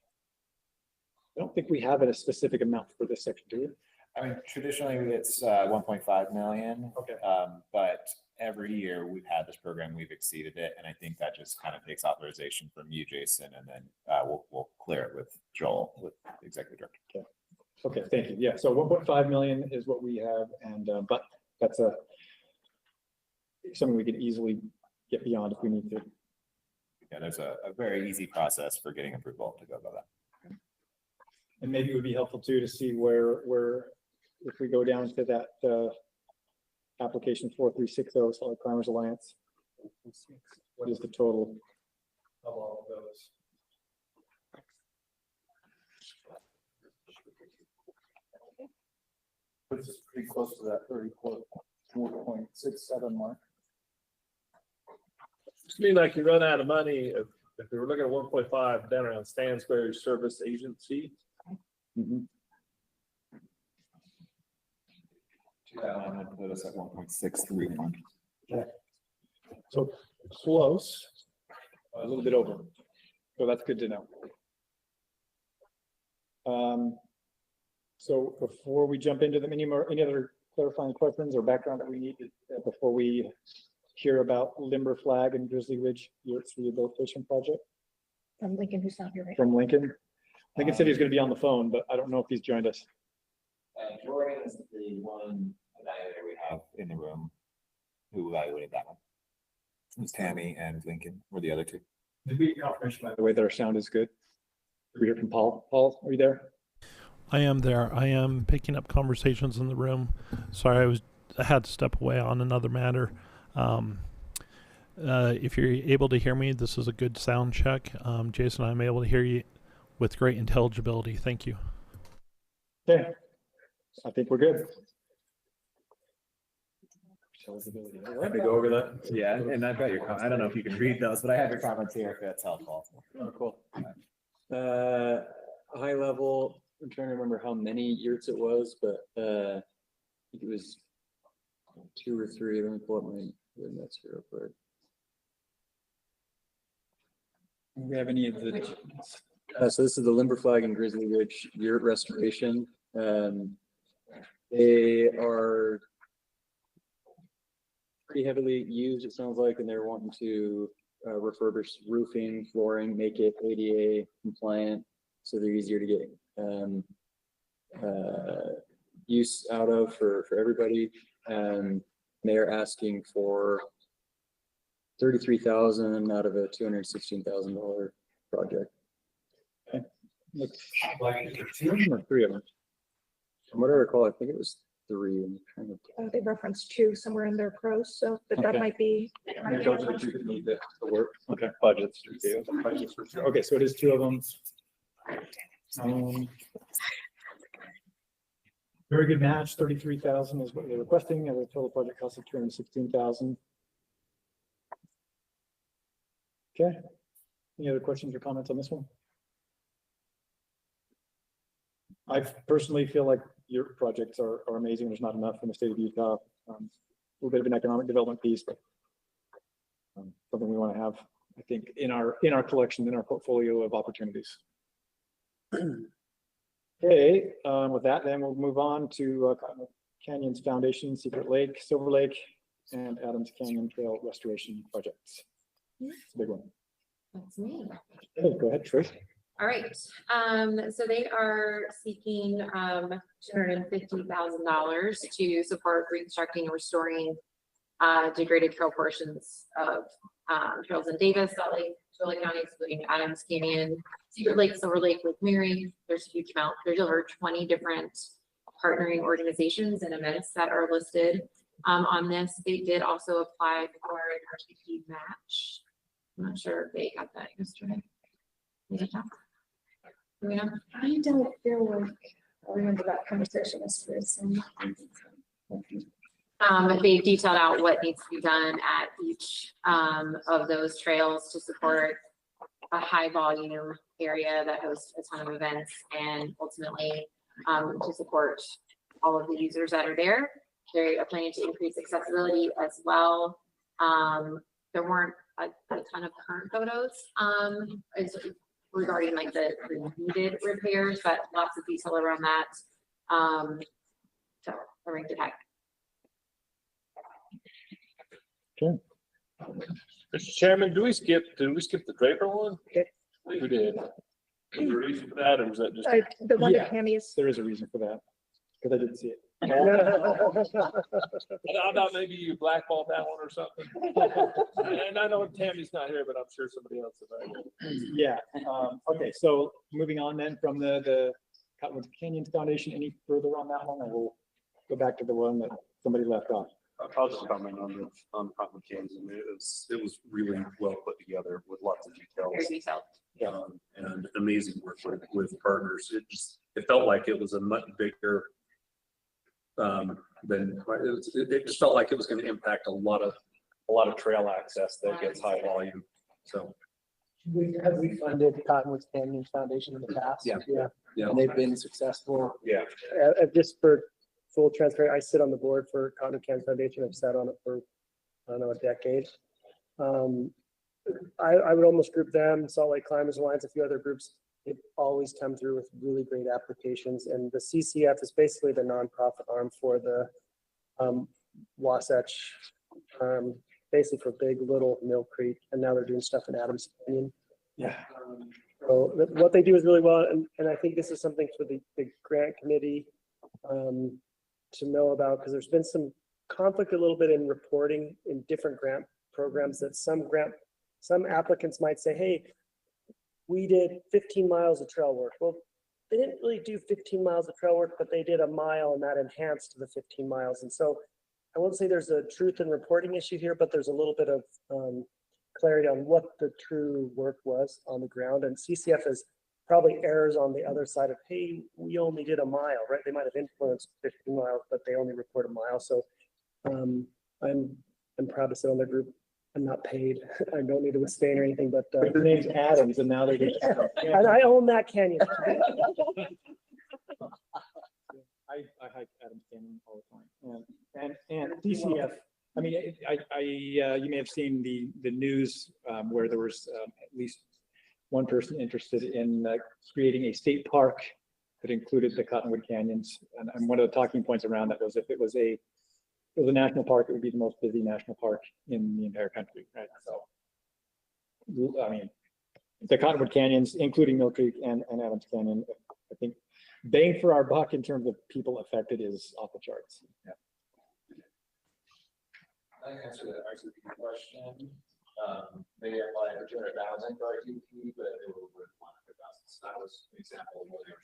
I don't think we have a specific amount for this section, do we? I mean, traditionally it's 1.5 million. Okay. But every year we've had this program, we've exceeded it. And I think that just kind of takes authorization from you, Jason, and then we'll clear it with Joel, with the executive director. Okay. Okay, thank you. Yeah, so 1.5 million is what we have, and but that's something we could easily get beyond if we need to. Yeah, there's a very easy process for getting approval to go by that. And maybe it would be helpful too to see where if we go down to that application 4360 Solid Climbers Alliance, what is the total of all of those? Which is pretty close to that 34.67 mark. Just mean like you run out of money if we were looking at 1.5 down around Stansbury Service Agency. That would put us at 1.63. Okay. So close, a little bit over. So that's good to know. So before we jump into them, any other clarifying questions or background that we need before we hear about Limber Flag and Grizzly Ridge Yurts Rehabilitation Project? From Lincoln, who's not here right From Lincoln. Lincoln said he was going to be on the phone, but I don't know if he's joined us. Jordan is the one evaluator we have in the room who evaluated that one. It was Tammy and Lincoln were the other two. Did we get confirmation, by the way, that our sound is good? Did we hear from Paul? Paul, are you there? I am there. I am picking up conversations in the room. Sorry, I had to step away on another matter. If you're able to hear me, this is a good sound check. Jason, I'm able to hear you with great intelligibility. Thank you. Okay, I think we're good. Have to go over that? Yeah, and I've got your comment. I don't know if you can read those, but I have your comments here if that's helpful. Oh, cool. High level, I'm trying to remember how many yurts it was, but I think it was 2 or 3. Let me pull up my notes here real quick. Do we have any of the? So this is the Limberflag and Grizzly Ridge yurt restoration. They are pretty heavily used, it sounds like, and they're wanting to refurbish roofing, flooring, make it ADA compliant, so they're easier to get use out of for everybody. They're asking for $33,000 out of a $216,000 project. Okay. Looks like 2 of them or 3 of them. From what I recall, I think it was 3. I'm trying to. They referenced 2 somewhere in their pros, so but that Okay. might be. Those are the 2 that need the work. Okay, budgets. Okay, so it is 2 of them. Very good match. 33,000 is what they're requesting, and the total project cost of 216,000. Okay. Any other questions or comments on this one? I personally feel like your projects are amazing. There's not enough in the state of Utah. A little bit of an economic development piece, but something we want to have, I think, in our collection, in our portfolio of opportunities. Okay, with that, then we'll move on to Canyons Foundation, Secret Lake, Silver Lake, and Adams Canyon Trail Restoration Projects. It's a big one. That's me. Okay, go ahead, Trish. All right, so they are seeking $250,000 to support reconstructing and restoring degraded trail portions of trails in Davis, Salt Lake, Tulare County, including Adams Canyon, Secret Lake, Silver Lake, Lake Mary. There's a huge amount. There's over 20 different partnering organizations and events that are listed on this. They did also apply for an RTP match. I'm not sure if they got that yesterday. Yeah. I don't feel like I remember that conversation as They've detailed out what needs to be done at each of those trails to support a high volume area that hosts a ton of events, and ultimately to support all of the users that are there. They are planning to increase accessibility as well. There weren't a ton of current photos regarding like the needed repairs, but lots of detail around that. So I ranked it high. Okay. Mr. Chairman, did we skip the Draper one? Who did? Was there a reason for that, or was that just? the one that Tammy's. There is a reason for that, because I didn't see it. I thought maybe you blackballed that one or something. And I know Tammy's not here, but I'm sure somebody else is. Yeah, okay, so moving on then from the Cottonwoods Canyons Foundation, any further on that one? I will go back to the one that somebody left off. I'll just comment on Cottonwood Canyons. I mean, it was really well put together with lots of details. Very detailed. And amazing work with partners. It felt like it was a much bigger it just felt like it was going to impact a lot of trail access that gets high volume. So Have we funded Cottonwoods Canyons Foundation in the past? Yeah. And they've been successful. Yeah. Just for full transparency, I sit on the board for Cottonwood Canyons Foundation. I've sat on it for, I don't know, a decade. I would almost group them, Salt Lake Climbers Alliance, a few other groups. They always come through with really great applications, and the CCF is basically the nonprofit arm for the Wasatch, basically for Big Little Millcreek, and now they're doing stuff in Adams Canyon. Yeah. So what they do is really well, and I think this is something for the grant committee to know about, because there's been some conflict a little bit in reporting in different grant programs that some applicants might say, hey, we did 15 miles of trail work. Well, they didn't really do 15 miles of trail work, but they did a mile and that enhanced the 15 miles. And so I won't say there's a truth in reporting issue here, but there's a little bit of clarity on what the true work was on the ground. And CCF is probably errors on the other side of, hey, we only did a mile, right? They might have influenced 15 miles, but they only report a mile. So I'm proud to sit on their group. I'm not paid. I don't need a sustain or anything, but their name's Adams, and now they're just. and I own that canyon. I hike Adams Canyon all the time, and DCF. I mean, you may have seen the news where there was at least one person interested in creating a state park that included the Cottonwood Canyons, and one of the talking points around that was if it was a national park, it would be the most busy national park in the entire country, right? So, I mean, the Cottonwood Canyons, including Millcreek and Adams Canyon, I think bang for our buck in terms of people affected is off the charts. Yeah. I answered that actually good question. Maybe I applied for 200,000 for ITP, but it was worth 100,000. So that was an example of where they were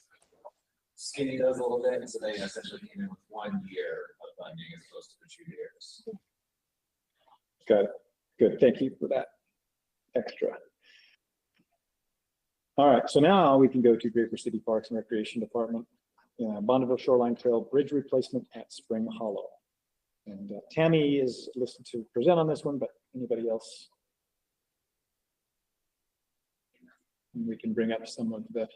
skinny those a little bit, and so they essentially came in with 1 year of funding as opposed to the 2 years. Good. Thank you for that extra. All right, so now we can go to Draper City Parks and Recreation Department. Bonneville Shoreline Trail Bridge replacement at Spring Hollow. And Tammy is listed to present on this one, but anybody else? And we can bring up some of the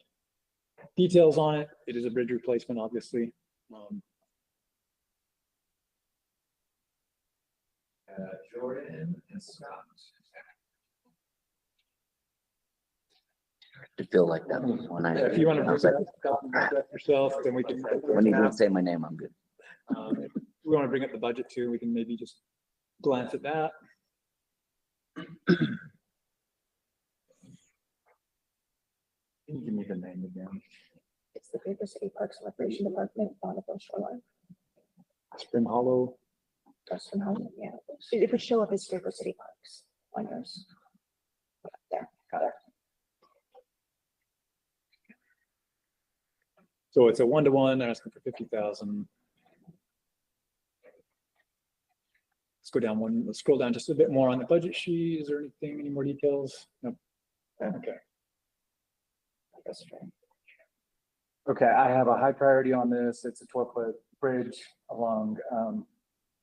details on it. It is a bridge replacement, obviously. Jordan and Scott. To feel like that when I. If you want to present yourself, then we can. When you don't say my name, I'm good. If we want to bring up the budget too, we can maybe just glance at that. Can you give me the name again? It's the Draper City Parks and Recreation Department, Bonneville Shoreline. Spring Hollow. Spring Hollow, yeah. It would show up as Draper City Parks on yours. There, got it. So it's a 1-to-1, asking for 50,000. Let's go down one, let's scroll down just a bit more on the budget sheet. Is there anything, any more details? No. Okay. Okay, I have a high priority on this. It's a 12-foot bridge along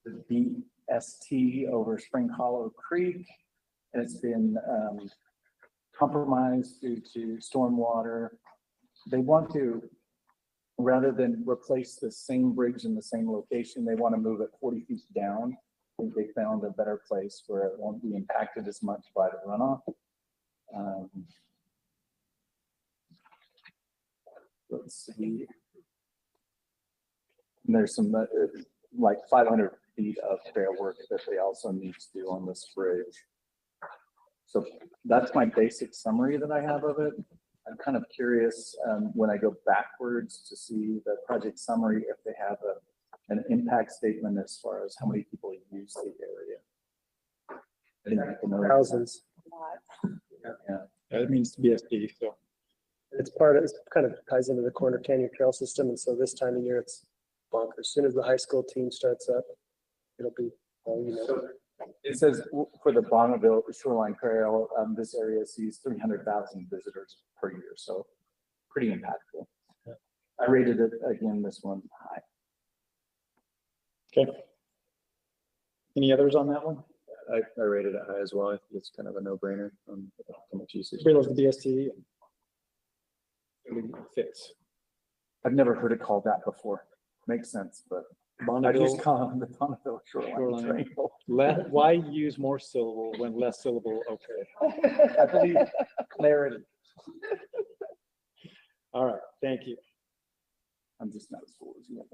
the BST over Spring Hollow Creek. And it's been compromised due to stormwater. They want to, rather than replace the same bridge in the same location, they want to move it 40 feet down. I think they found a better place where it won't be impacted as much by the runoff. Let's see. And there's some like 500 feet of trail work that they also need to do on this bridge. So that's my basic summary that I have of it. I'm kind of curious when I go backwards to see the project summary if they have an impact statement as far as how many people use the area. I didn't people know Thousands. Yeah, that means BSD. So It's kind of ties into the Corner Canyon Trail system, and so this time of year it's bonkers. As soon as the high school team starts up, it'll be, So it says for the Bonneville Shoreline Trail, this area sees 300,000 visitors per year, so pretty impactful. I rated it again, this one high. okay. Any others on that one? I rated it high as well. I think it's kind of a no-brainer on how much usage. Everybody loves the BST. It fits. I've never heard it called that before. Makes sense, but I just call them the Bonneville Shoreline Trail. Why use more syllable when less syllable? Okay. I believe clarity. All right, thank you. I'm just not as cool as you.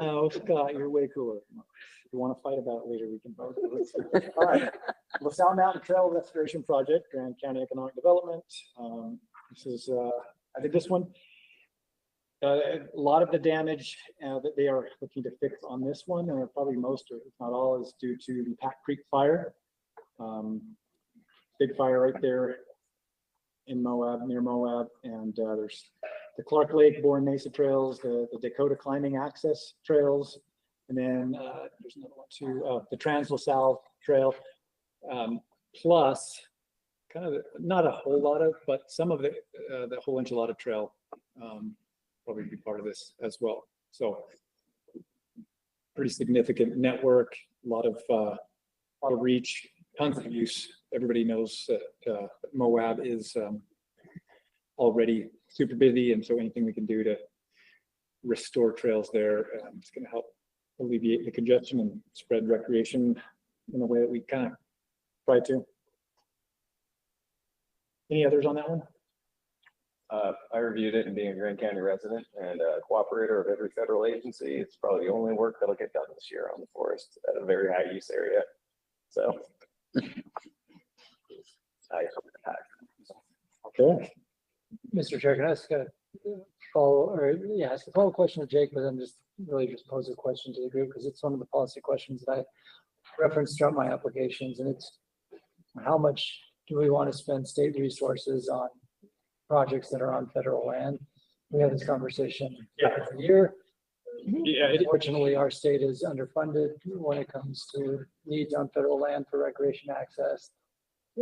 No, Scott, you're way cooler. If you want to fight about it later, we can both do it. All right. LaSalle Mountain Trail Restoration Project, Grand County Economic Development. This is, I think this one, a lot of the damage that they are looking to fix on this one, or probably most, or if not all, is due to the Pack Creek fire. Big fire right there in Moab, near Moab, and there's the Clark Lake, Bourne Mesa trails, the Dakota climbing access trails, and then there's another one too, the Trans LaSalle Trail, plus kind of not a whole lot of, but some of the whole enchilada trail probably be part of this as well. So pretty significant network, a lot of reach, tons of use. Everybody knows that Moab is already super busy, and so anything we can do to restore trails there, it's going to help alleviate the congestion and spread recreation in a way that we kind of try to. Any others on that one? I reviewed it, and being a Grand County resident and a cooperator of every federal agency, it's probably the only work that'll get done this year on the forest at a very high use area. So. Okay. Mr. Chair, can I ask a follow question to Jake, but then just pose a question to the group, because it's one of the policy questions that I referenced throughout my applications, and it's how much do we want to spend state resources on projects that are on federal land? We have this conversation every year. Unfortunately, our state is underfunded when it comes to needs on federal land for recreation access.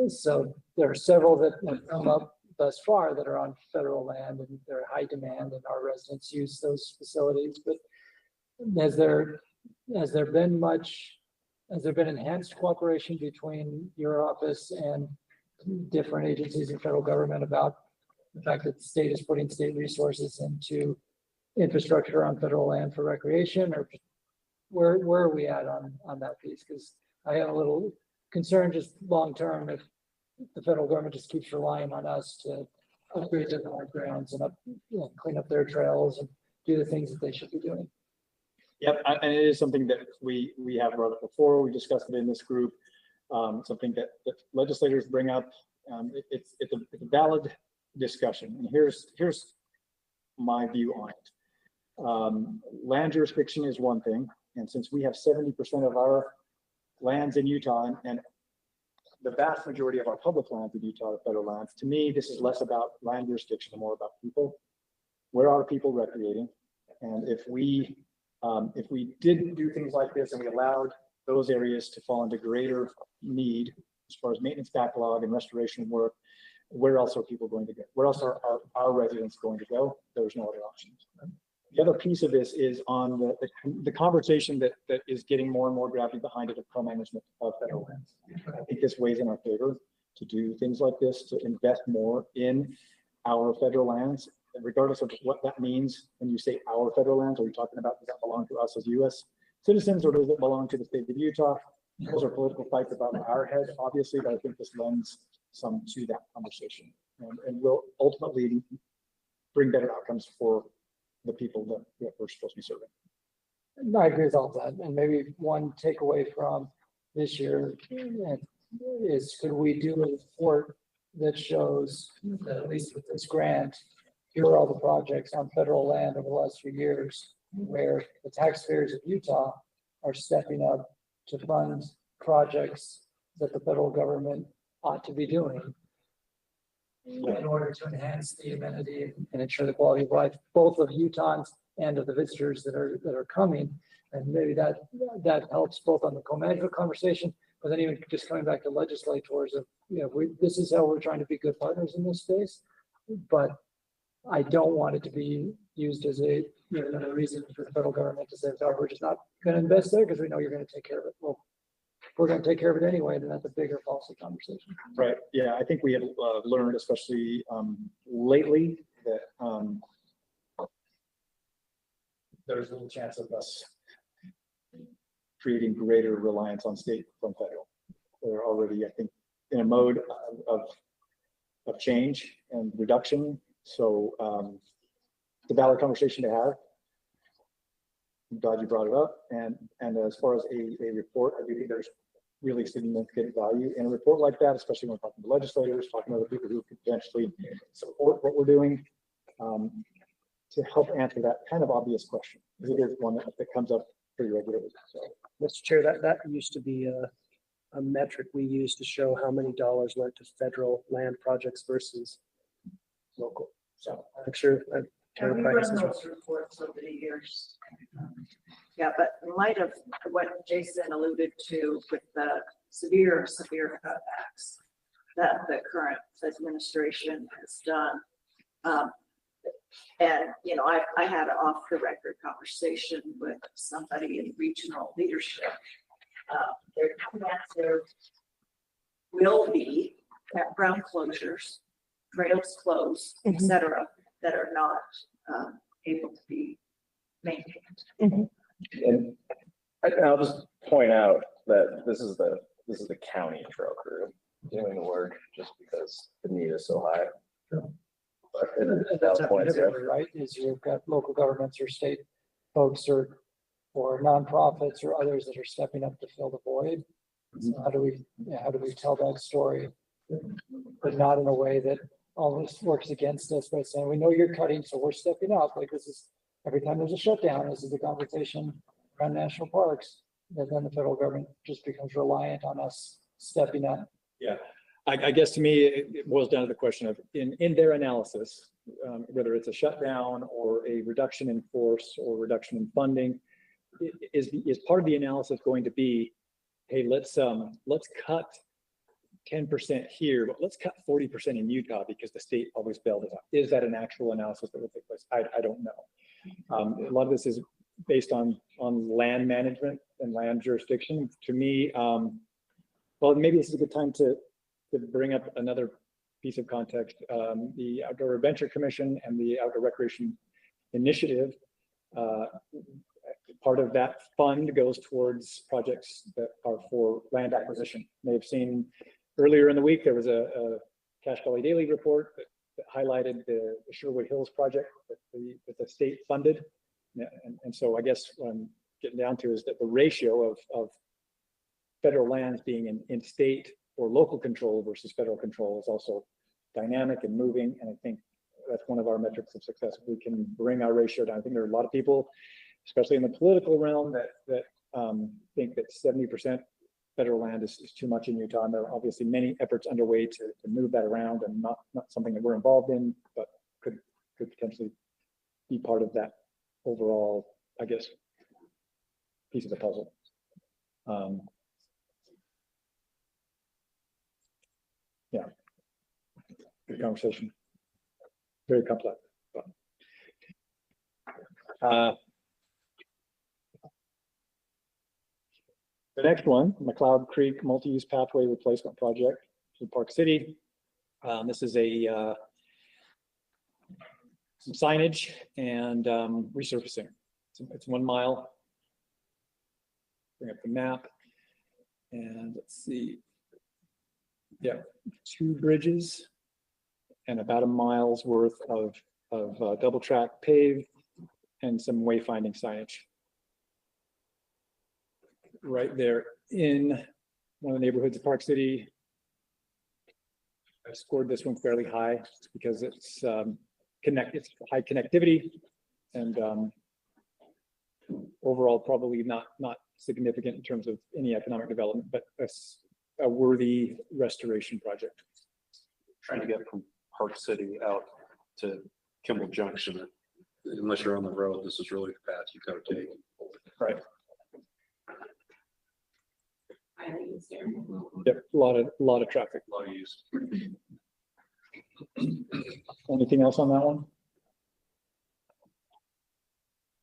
So there are several that have come up thus far that are on federal land, and they're high demand, and our residents use those facilities. But has there been enhanced cooperation between your office and different agencies in federal government about the fact that the state is putting state resources into infrastructure on federal land for recreation, or where are we at on that piece? Because I have a little concern just long term if the federal government just keeps relying on us to upgrade their grounds and clean up their trails and do the things that they should be doing. Yep, and it is something that we have brought up before. We discussed it in this group. Something that legislators bring up. It's a valid discussion, and here's my view on it. Land jurisdiction is one thing, and since we have 70% of our lands in Utah, and the vast majority of our public lands in Utah are federal lands, to me, this is less about land jurisdiction and more about people. Where are people recreating? And if we didn't do things like this and we allowed those areas to fall into greater need as far as maintenance backlog and restoration work, where else are people going to go? Where else are our residents going to go? There's no other options. The other piece of this is on the conversation that is getting more and more gravity behind it of co-management of federal lands. I think this weighs in our favor to do things like this, to invest more in our federal lands, regardless of what that means. When you say our federal lands, are we talking about, does that belong to us as U.S. citizens, or does it belong to the state of Utah? Those are political fights above our head, obviously, but I think this lends some to that conversation, and will ultimately bring better outcomes for the people that we're supposed to be serving. No, I agree with all that. And maybe one takeaway from this year is, could we do a report that shows that at least with this grant, here are all the projects on federal land over the last few years where the taxpayers of Utah are stepping up to fund projects that the federal government ought to be doing in order to enhance the amenity and ensure the quality of life, both of Utahns and of the visitors that are coming. And maybe that helps both on the co-management conversation, but then even just coming back to legislators of, this is how we're trying to be good partners in this space. But I don't want it to be used as a reason for the federal government to say, oh, we're just not going to invest there because we know you're going to take care of it. Well, if we're going to take care of it anyway, then that's a bigger policy conversation. Right. Yeah, I think we have learned, especially lately, that there's a little chance of us creating greater reliance on state from federal. We're already, I think, in a mode of change and reduction. So it's a valid conversation to have. I'm glad you brought it up. And as far as a report, I do think there's really significant value in a report like that, especially when we're talking to legislators, talking to other people who could potentially support what we're doing, to help answer that kind of obvious question. Because it is one that comes up pretty regularly. So, Mr. Chair, that used to be a metric we used to show how many dollars went to federal land projects versus local. So I'm sure Total We price run is- those reports over the years. Yeah, but in light of what Jason alluded to with the severe cutbacks that the current administration has done. And, you know, I had an off the record conversation with somebody in regional leadership. Their answer will be campground closures, trails closed, et cetera, that are not able to be maintained. And I'll just point out that this is the county trail crew doing the work just because the need is so high. But And it- that's that points, yeah. happening, right? Is you've got local governments or state folks or nonprofits or others that are stepping up to fill the void. So how do we tell that story? But not in a way that almost works against us by saying, we know you're cutting, so we're stepping up. Like this is, every time there's a shutdown, this is the conversation around national parks. And then the federal government just becomes reliant on us stepping up. Yeah, I guess to me, it boils down to the question of in their analysis, whether it's a shutdown or a reduction in force or reduction in funding, is part of the analysis going to be, hey, let's cut 10% here, but let's cut 40% in Utah because the state always bailed us out. Is that an actual analysis that will take place? I don't know. A lot of this is based on land management and land jurisdiction. To me, well, maybe this is a good time to bring up another piece of context. The Outdoor Adventure Commission and the Outdoor Recreation Initiative, part of that fund goes towards projects that are for land acquisition. They've seen earlier in the week, there was a Cache Valley Daily report that highlighted the Sherwood Hills project that the state funded. And so I guess what I'm getting down to is that the ratio of federal lands being in state or local control versus federal control is also dynamic and moving. And I think that's one of our metrics of success. If we can bring our ratio down. I think there are a lot of people, especially in the political realm, that think that 70% federal land is too much in Utah. And there are obviously many efforts underway to move that around, and not something that we're involved in, but could potentially be part of that overall, I guess, piece of the puzzle. Yeah, good conversation. Very complex. But, the next one, McLeod Creek Multi-Use Pathway Replacement Project in Park City. This is some signage and resurfacing. It's 1 mile. Bring up the map. And let's see. Yeah, 2 bridges and about 1 mile's worth of double track paved and some wayfinding signage. Right there in one of the neighborhoods of Park City. I scored this one fairly high because it's it's high connectivity and overall probably not significant in terms of any economic development, but a worthy restoration project. Trying to get from Park City out to Kimball Junction, unless you're on the road, this is really the path you gotta take. Right. Yep, a lot of traffic. A lot of use. Anything else on that one?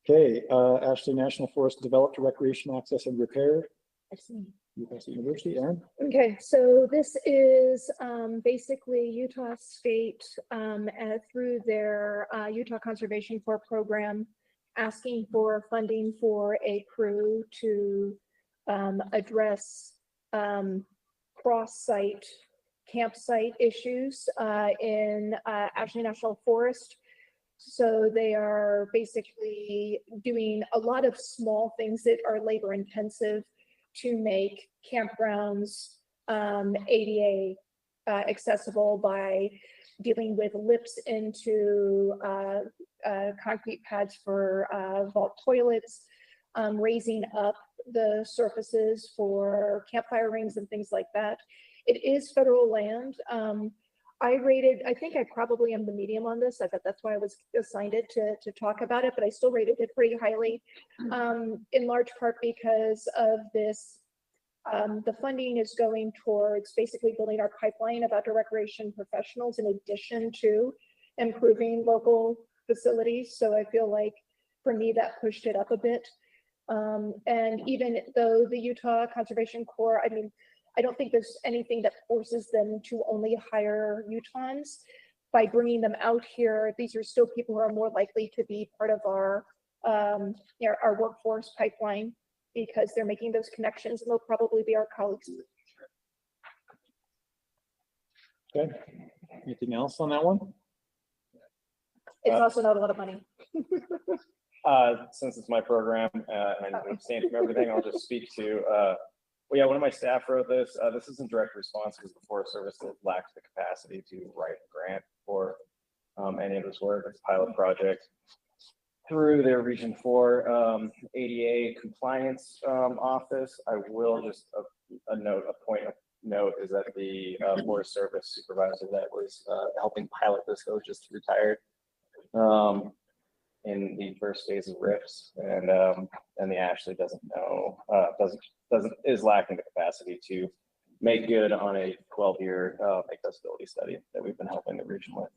Okay, Ashley National Forest developed recreation access and repair. Utah State University, Aaron. Okay, so this is basically Utah State through their Utah Conservation Corps program, asking for funding for a crew to address cross-site campsite issues in Ashley National Forest. So they are basically doing a lot of small things that are labor intensive to make campgrounds ADA accessible by dealing with lips into concrete pads for vault toilets, raising up the surfaces for campfire rings and things like that. It is federal land. I think I probably am the medium on this. I thought that's why I was assigned it to talk about it, but I still rated it pretty highly. In large part because of this, the funding is going towards basically building our pipeline of outdoor recreation professionals in addition to improving local facilities. So I feel like for me, that pushed it up a bit. And even though the Utah Conservation Corps, I mean, I don't think there's anything that forces them to only hire Utahns. By bringing them out here, these are still people who are more likely to be part of our workforce pipeline because they're making those connections and they'll probably be our colleagues. Okay, anything else on that one? It's also not a lot of money. Since it's my program, and I'm abstaining from everything, I'll just speak to, well, yeah, one of my staff wrote this. This isn't direct response because the Forest Service lacks the capacity to write a grant for any of this work. It's a pilot project through their Region 4 ADA compliance office. I will just a point of note is that the Forest Service supervisor that was helping pilot this was just retired in the first phase of RIFs, and the Ashley is lacking the capacity to make good on a 12-year accessibility study that we've been helping the region with.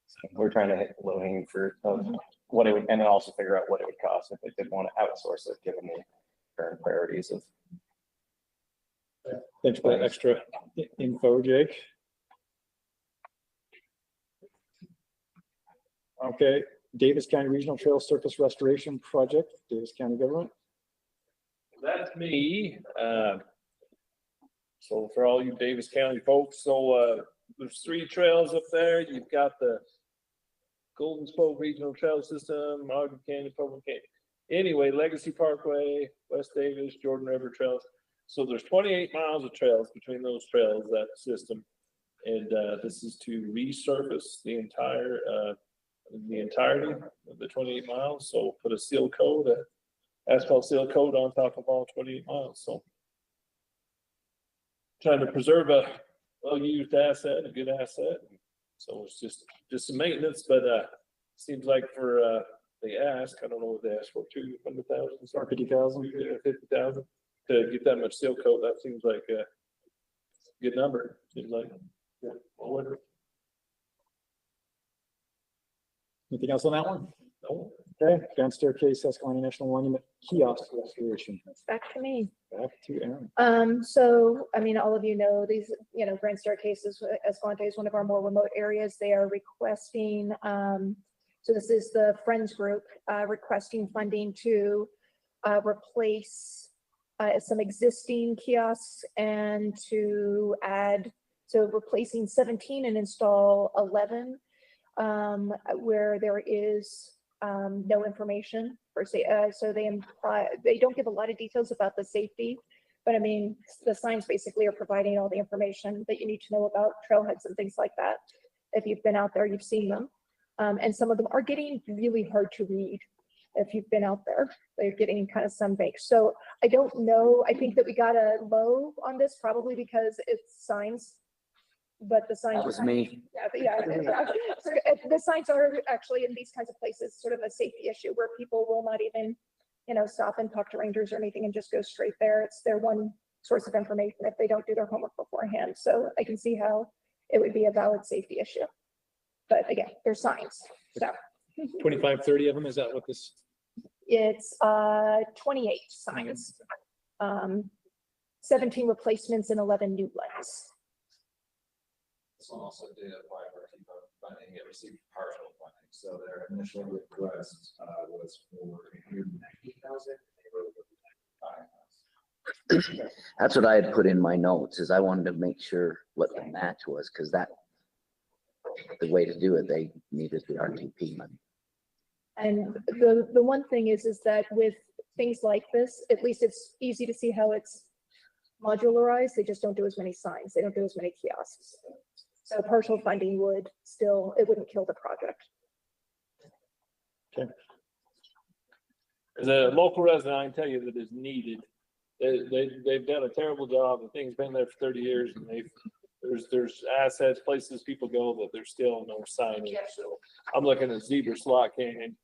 So we're trying to hit low hanging fruit of what it would, and then also figure out what it would cost if they did want to outsource it, given the current priorities of. Thanks for that extra info, Jake. Okay, Davis County Regional Trail Surface Restoration Project, Davis County Government. That's me. So for all you Davis County folks, so there's 3 trails up there. You've got the Golden Spoke Regional Trail System, Ogden Canyon, Public Canyon. Anyway, Legacy Parkway, West Davis, Jordan River Trails. So there's 28 miles of trails between those trails, that system. And this is to resurface the entirety of the 28 miles. So put a seal coat, asphalt seal coat on top of all 28 miles. So trying to preserve a well-used asset, a good asset. So it's just some maintenance, but seems like for they ask, I don't know what they asked for, 200,000 or 50,000, 50,000 to get that much seal coat. That seems like a good number. Seems like, yeah, whatever. Anything else on that one? No. Okay, Grand Staircase, Escalante National Monument Kiosk Restoration. It's back to me. Back to Aaron. So, I mean, all of you know, these, Grand Staircases, Escalante is one of our more remote areas. They are requesting, so this is the Friends Group, requesting funding to replace some existing kiosks and to add, so replacing 17 and install 11, where there is no information per se. So they don't give a lot of details about the safety, but I mean, the signs basically are providing all the information that you need to know about trailheads and things like that. If you've been out there, you've seen them. And some of them are getting really hard to read. If you've been out there, they're getting kind of sunbaked. So I don't know. I think that we got a low on this probably because it's signs. But the signs. That was me. Yeah. So the signs are actually in these kinds of places sort of a safety issue where people will not even, stop and talk to rangers or anything and just go straight there. It's their one source of information if they don't do their homework beforehand. So I can see how it would be a valid safety issue. But again, they're signs. So 25, 30 of them. Is that what this? It's 28 signs, 17 replacements and 11 new lights. This one also did apply for funding. It received partial funding. So their initial request was for 190,000. That's what I had put in my notes, is I wanted to make sure what the match was, because that the way to do it, they needed the RTP money. And the one thing is that with things like this, at least it's easy to see how it's modularized. They just don't do as many signs. They don't do as many kiosks. So partial funding would still, it wouldn't kill the project. Okay. As a local resident, I can tell you that is needed. They've done a terrible job. The thing's been there for 30 years and There's assets, places people go that there's still no signage, so I'm looking at Zebra Slot Canyon.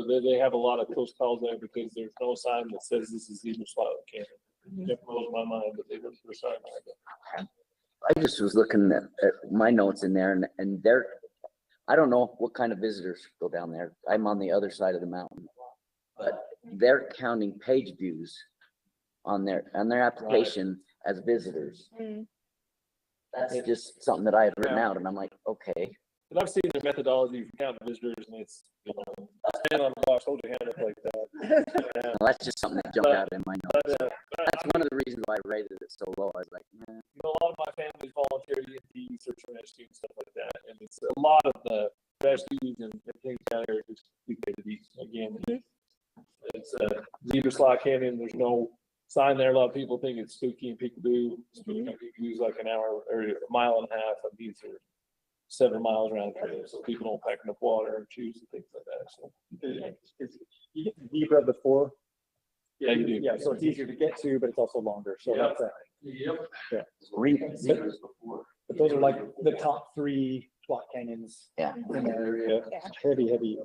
They have a lot of close calls there because there's no sign that says this is Zebra Slot Canyon. It blows my mind that they don't put a sign like that. I just was looking at my notes in there and there, I don't know what kind of visitors go down there. I'm on the other side of the mountain, but they're counting page views on their application as visitors. That's just something that I had written out and I'm like, okay. But I've seen their methodology for counting visitors and it's, you know, stand on the box, hold your hand up like that. Well, that's just something that jumped out in my notes. That's one of the reasons why I rated it so low. I was like, you know, a lot of my family's volunteer EMT, search and rescue and stuff like that. And it's a lot of the rescues and things down there just dictated again. It's Zebra Slot Canyon. There's no sign there. A lot of people think it's spooky and peekaboo. Peekaboo's like an hour or a mile and a half, and these are 7 miles around the trail, so people don't pack enough water and shoes and things like that. So You get Zebra before. yeah, you do. Yeah, so it's easier to get to, but it's also longer. So Yep. that's that. Yep. Yeah. read zebras before. But those are like the top 3 slot canyons. Yeah. In that area. Yeah. Heavy.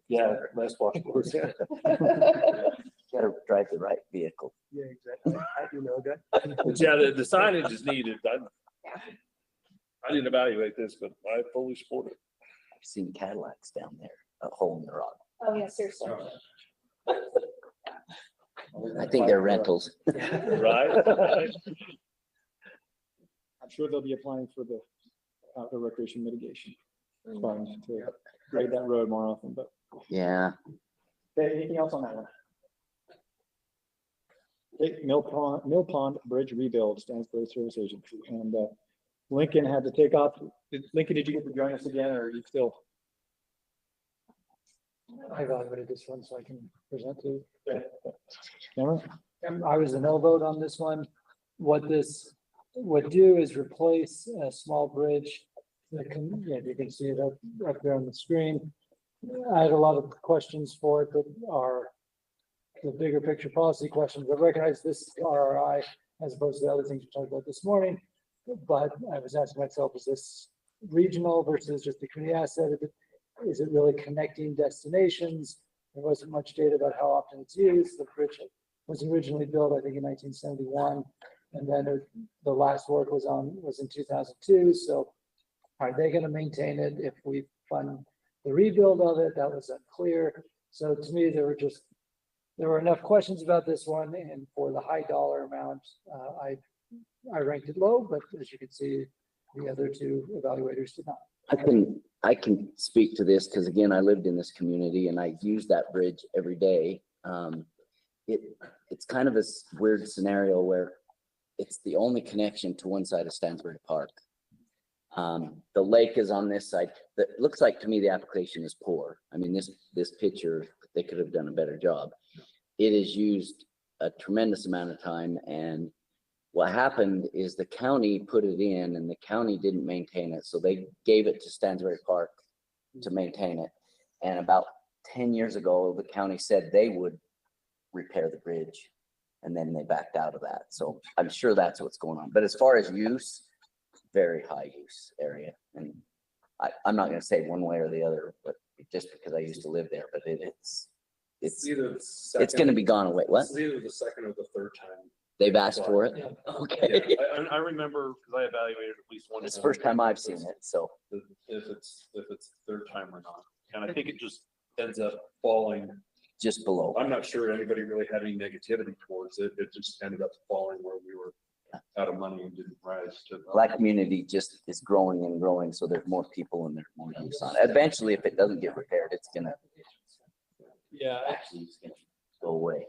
Yeah, less washboards. Gotta drive the right vehicle. Yeah, exactly. I do know that. But yeah, the signage is needed. I didn't evaluate this, but I fully support it. I've seen Cadillacs down there, a hole in the rock. Oh, yeah, seriously. I think they're rentals. Right? I'm sure they'll be applying for the outdoor recreation mitigation funds to grade that road more often, but. Yeah. Okay, anything else on that one? Okay, Mill Pond Bridge rebuild, Stansbury Service Agency, and Lincoln had to take off. Lincoln, did you get to join us again, or are you still? I evaluated this one so I can present to you. Cameron? I was a no vote on this one. What this would do is replace a small bridge. That can, yeah, you can see it up there on the screen. I had a lot of questions for it that are the bigger picture policy questions. I recognize this is RRI as opposed to the other things we talked about this morning. But I was asking myself, is this regional versus just the community asset? Is it really connecting destinations? There wasn't much data about how often it's used. The bridge was originally built, I think, in 1971, and then the last work was in 2002. So, are they going to maintain it if we fund the rebuild of it? That was unclear. So, to me, there were enough questions about this one, and for the high dollar amount, I ranked it low. But as you can see, the other 2 evaluators did not. I can speak to this because again, I lived in this community and I use that bridge every day. It's kind of a weird scenario where it's the only connection to one side of Stansbury Park. The lake is on this side. That looks like to me the application is poor. I mean, this picture, they could have done a better job. It is used a tremendous amount of time, and what happened is the county put it in and the county didn't maintain it. So they gave it to Stansbury Park to maintain it. And about 10 years ago, the county said they would repair the bridge, and then they backed out of that. So I'm sure that's what's going on. But as far as use, very high use area. And I'm not going to say one way or the other, but just because I used to live there, but it's going to be gone away. What? It's either the second or the third time. They've asked for it? Okay. Yeah, I remember because I evaluated at least one. It's the first time I've seen it, so. If it's the third time or not. And I think it just ends up falling. Just below. I'm not sure anybody really had any negativity towards it. It just ended up falling where we were out of money and didn't rise to. Black community just is growing and growing, so there's more people and there's more use on it. Eventually, if it doesn't get repaired, it's gonna. Yeah. Actually, it's gonna go away.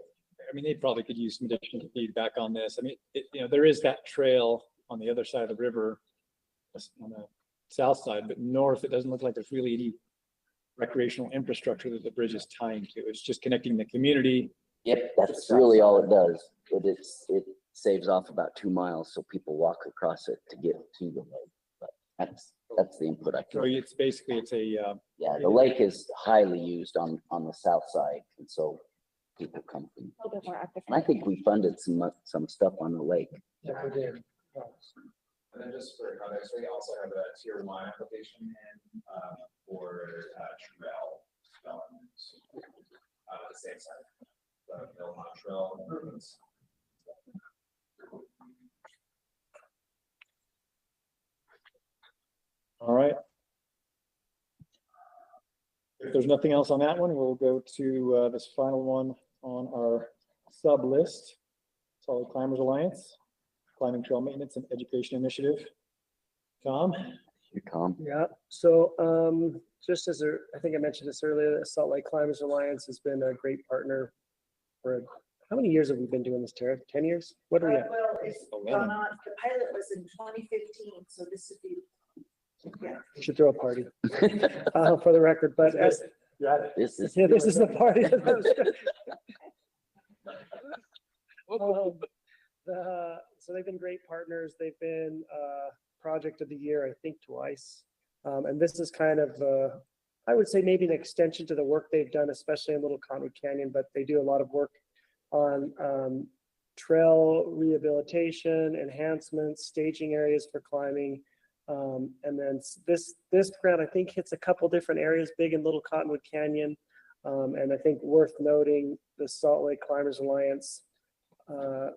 I mean, they probably could use some additional feedback on this. I mean, there is that trail on the other side of the river on the south side, but north, it doesn't look like there's really any recreational infrastructure that the bridge is tying to. It's just connecting the community. Yep, that's really all it does. It saves off about 2 miles, so people walk across it to get to the lake. But that's the input I can. So it's basically, yeah, the lake is highly used on the south side, and so people come from. A little bit more active. And I think we funded some stuff on the lake. Yeah, we did. And then just for context, we also have a tier 1 application in for trail development. The same side, the Millcreek Trail improvements. All right. If there's nothing else on that one, we'll go to this final one on our sub list. Solid Climbers Alliance, Climbing Trail Maintenance and Education Initiative. Tom? Yeah, so just as I think I mentioned this earlier, the Salt Lake Climbers Alliance has been a great partner for, how many years have we been doing this, Tara? 10 years? What are we at? Well, it's gone on, the pilot was in 2015, so this would be, yeah. We should throw a party for the record, but as, This is. yeah, this is the party. So they've been great partners. They've been project of the year, I think twice. And this is kind of, I would say maybe an extension to the work they've done, especially in Little Cottonwood Canyon, but they do a lot of work on trail rehabilitation, enhancements, staging areas for climbing. And then this grant, I think, hits a couple different areas, big in Little Cottonwood Canyon. And I think worth noting, the Salt Lake Climbers Alliance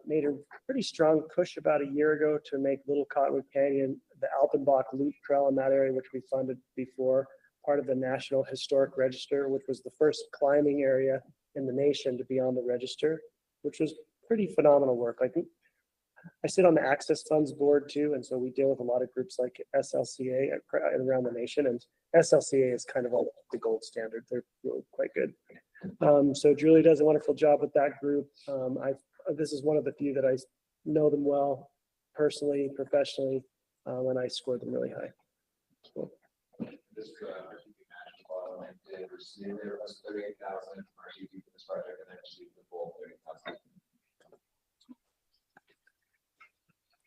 made a pretty strong push about a year ago to make Little Cottonwood Canyon, the Alpenbach Loop Trail in that area, which we funded before, part of the National Historic Register, which was the first climbing area in the nation to be on the register, which was pretty phenomenal work. Like, I sit on the Access Funds board too, and so we deal with a lot of groups like SLCA around the nation, and SLCA is kind of the gold standard. They're really quite good. So Julie does a wonderful job with that group. This is one of the few that I know them well, personally, professionally, and I scored them really high. So. This did receive there was 38,000 for this project, and then received the full 30,000.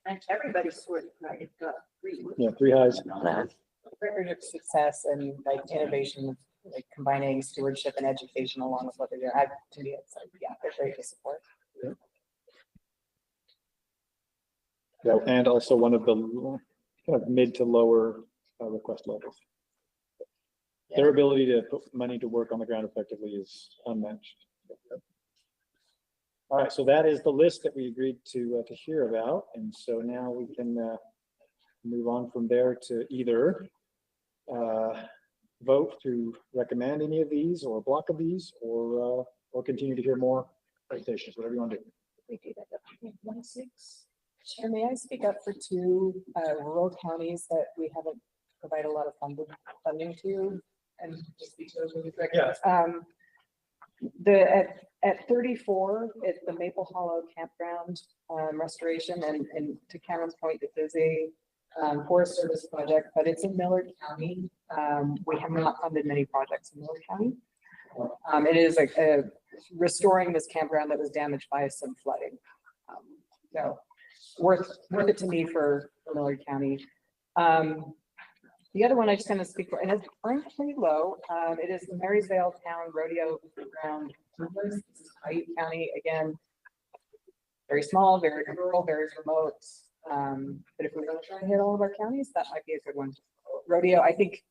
And everybody scored right. It got 3. Yeah, 3 highs. Record of success and like innovation, like combining stewardship and education along with what they're doing. To me, it's like, yeah, they're great to support. Yeah. Yeah, and also one of the kind of mid to lower request levels. Their ability to put money to work on the ground effectively is unmatched. All right, so that is the list that we agreed to hear about, and so now we can move on from there to either vote to recommend any of these or a block of these, or continue to hear more presentations, whatever you want to do. We do that. 1-6. Chair, may I speak up for 2 rural counties that we haven't provided a lot of funding to, and just speak to those really quick? Yeah. At 34, it's the Maple Hollow Campground restoration, and to Cameron's point, this is a Forest Service project, but it's in Millard County. We have not funded many projects in Millard County. It is like restoring this campground that was damaged by some flooding. So worth it to me for Millard County. The other one I just kind of speak for, and it's ranked pretty low. It is the Marysvale Town Rodeo Ground. This is Paiute County, again, very small, very rural, very remote. But if we're going to try and hit all of our counties, that might be a good one. Rodeo, I think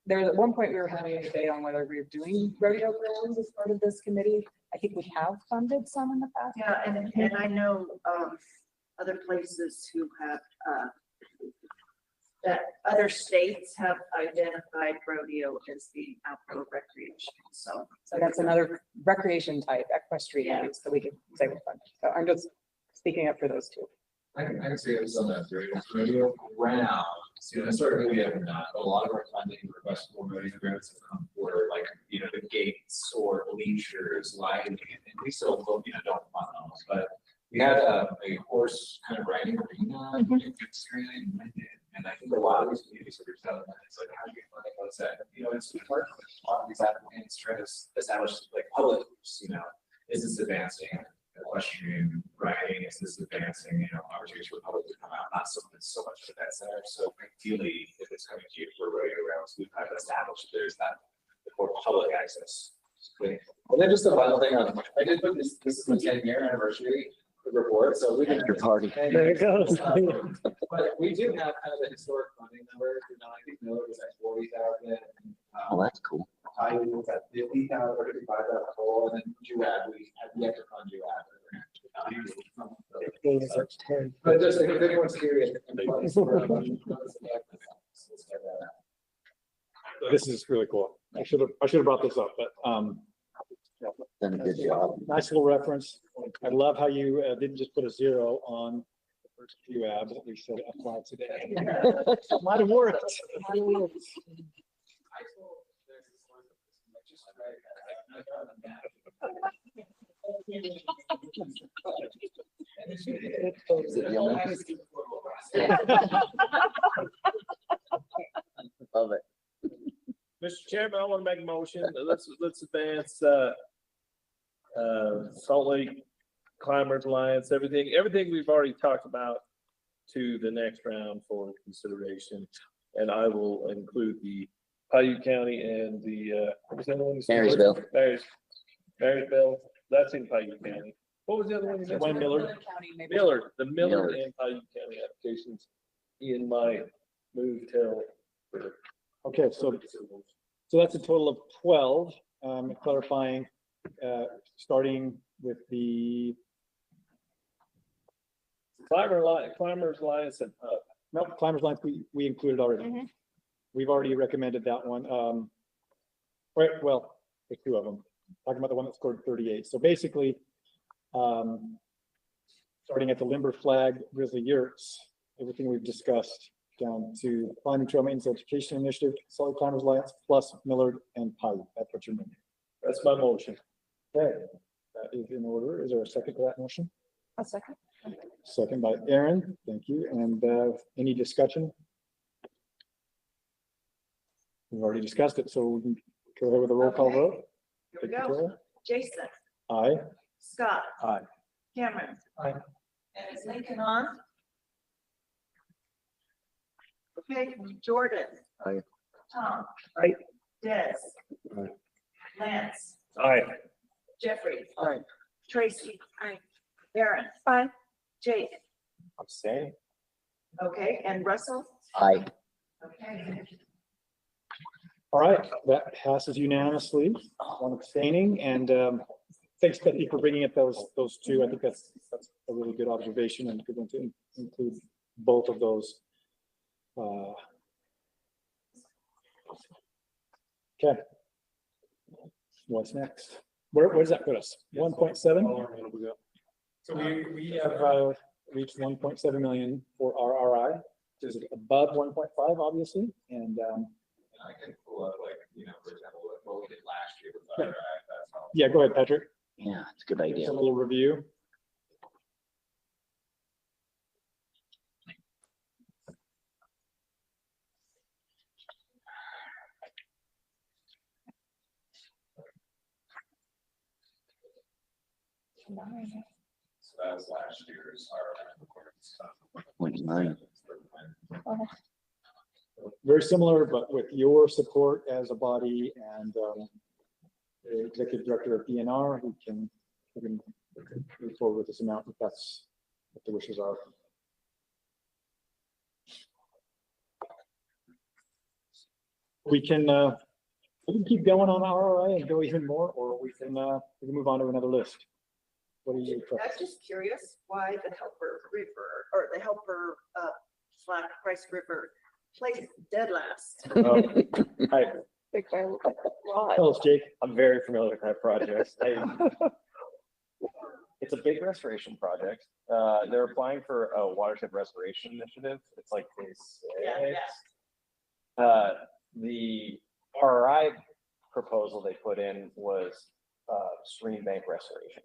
there was at one point we were having a debate on whether we were doing rodeo grounds as part of this committee. I think we have funded some in the past. Yeah, and I know other places who have that other states have identified rodeo as being outdoor recreation. So that's another recreation type, equestrian, so we can say we're fun. So I'm just speaking up for those 2. I can say it was on that rodeo ground. So historically we have not, but a lot of our funding requests for rodeo grounds have come for like, the gates or bleachers, lighting, and we still don't fund those, but we had a horse kind of riding arena in Australia, and I think a lot of these communities have reached out, and it's like, how do you find what's that? It's hard. A lot of these applicants try to establish like public use, is this advancing equestrian riding? Is this advancing, opportunities for public to come out? Not something so much for that center. So ideally, if it's coming to you for rodeo grounds, we've kind of established there's that for public access. Well, then just a final thing on, I did put this is the 10-year anniversary report, so we can. Your party. There it goes. But we do have kind of a historic funding number, you know, I think Miller was at 40,000. Oh, that's cool. I was at 50,000, or 55,000 total, and then Juad, we had the extra fund Juad. But just if anyone's curious. This is really cool. I should have brought this up, but, Done a good job. nice little reference. I love how you didn't just put a 0 on the first few abs that we said applied today. Might have worked. Might have worked. Love it. Mr. Chairman, I want to make a motion. Let's advance, Salt Lake Climbers Alliance, everything we've already talked about to the next round for consideration. And I will include the Paiute County and the, what was the other one? Marysville. Marysville, that's in Paiute County. What was the other one? you mentioned? Miller. Miller, the Miller Miller. and Paiute County applications in my move till. Okay, so that's a total of 12, clarifying, starting with the, Climbers Alliance and Hub. nope, Climbers Alliance, we included already. We've already recommended that one. Right, well, the 2 of them, talking about the one that scored 38. So basically, starting at the Limber Flag, Grizzly Yurts, everything we've discussed, down to Climbing Trail Maintenance Education Initiative, Solid Climbers Alliance, plus Millard and Paiute. That's what you're meaning. That's my motion. Okay, that is in order. Is there a second to that motion? A second. Second by Aaron. Thank you. And any discussion? We've already discussed it, so we can go ahead with a roll call vote. Here we go. Jason, Aye. Scott, Aye. Cameron. Aye. And is Lincoln on? Okay, Jordan. Aye. Tom. Aye. Des. Aye. Lance. Aye. Jeffrey. Aye. Tracy. Aye. Aaron. Aye. Jake. I'm saying. Okay, and Russell? Aye. Okay. All right, that passes unanimously, one abstaining, and thanks, Betty, for bringing up those 2. I think that's a really good observation and good one to include both of those. Okay. What's next? Where does that put us? 1.7? So we have reached 1.7 million for RRI, which is above 1.5, obviously, and I can pull up like, for example, what we did last year with that's how. yeah, go ahead, Patrick. Yeah, it's a good idea. A little review. So that was last year's our. 0.9. Very similar, but with your support as a body and the executive director of DNR, we can move forward with this amount if that's what the wishes are. We can keep going on RRI and go even more, or we can move on to another list. What do you? I'm just curious why the Helper River or the Helper / Price River placed dead last. Hi, Tell us, Jake. I'm very familiar with that project. It's a big restoration project. They're applying for a watershed restoration initiative. It's like phase 6. The RI proposal they put in was stream bank restoration.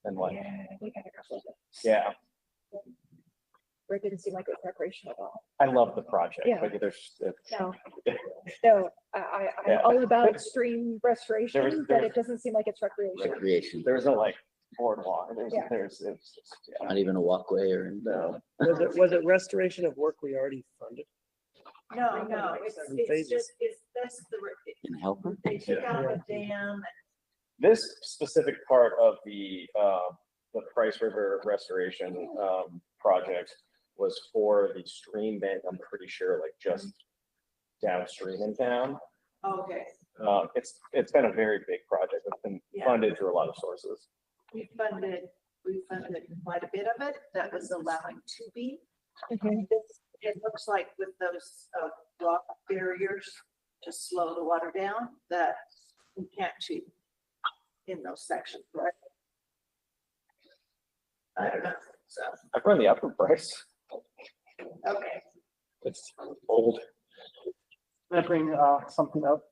And like, yeah. It didn't seem like it was preparation at all. I love the project. Yeah. But there's, No, I'm Yeah. all about stream restoration, There's- but there's- it doesn't seem like it's recreation. Recreation. There's no like boardwalk. Yeah. It's just, yeah. Not even a walkway or no. Was it restoration of work we already funded? No, it's Phases. just, that's the, In Helper? they took out the dam. This specific part of the the Price River restoration, project was for the stream bank, I'm pretty sure, like just downstream in town. Okay, It's been a very big project. It's been Yeah. funded through a lot of sources. we funded quite a bit of it that was allowing to be. It looks like with those rock barriers to slow the water down, that we can't cheat in those sections, right? I don't know, so, I've run the upper price. okay. It's old. Can I bring something up?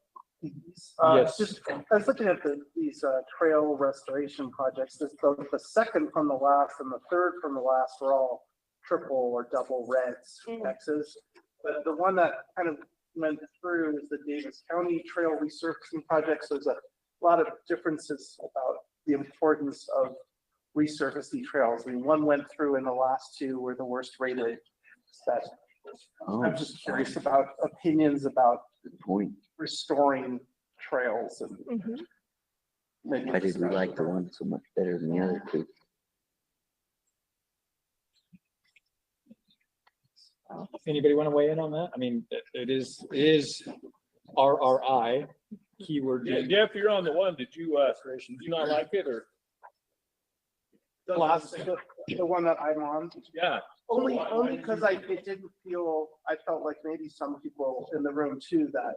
Yes. Just, I was looking at these trail restoration projects, the second from the last and the third from the last were all triple or double reds X's. But the one that kind of went through is the Davis County Trail Resurfacing Project. So there's a lot of differences about the importance of resurfacing trails. I mean, one went through and the last two were the worst rated. That I'm just curious about opinions about restoring trails and maybe Why did we like the one so much better than the other two? Anybody want to weigh in on that? I mean, it is RRI keyword. Yeah, Jeff, you're on the one. Did you not like it or? the last, the one that I'm on. Yeah. Only because it didn't feel, I felt like maybe some people in the room too, that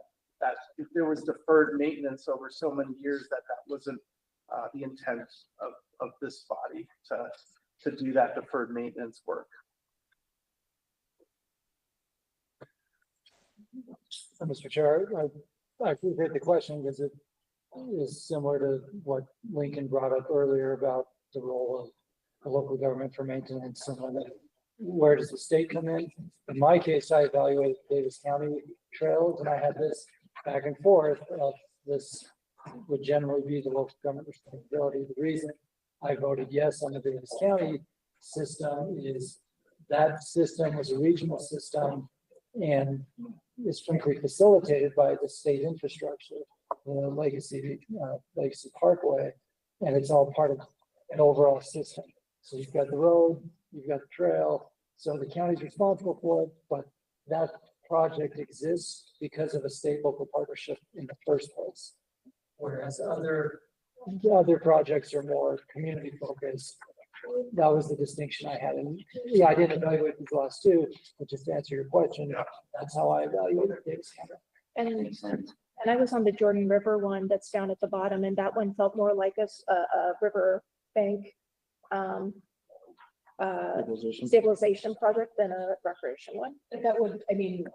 if there was deferred maintenance over so many years, that wasn't the intent of this body to do that deferred maintenance work. Mr. Chair, I appreciate the question because it is similar to what Lincoln brought up earlier about the role of the local government for maintenance and where does the state come in? In my case, I evaluated Davis County trails and I had this back and forth of this would generally be the local government responsibility. The reason I voted yes on the Davis County system is that system was a regional system and is frankly facilitated by the state infrastructure, Legacy Parkway, and it's all part of an overall system. So you've got the road, you've got the trail, so the county's responsible for it, but that project exists because of a state-local partnership in the first place. Whereas other projects are more community focused. That was the distinction I had. And yeah, I didn't evaluate these last two, but just to answer your question, that's how I evaluated Davis County. And I was on the Jordan River one that's down at the bottom, and that one felt more like a river bank stabilization project than a recreation one. That would, I mean,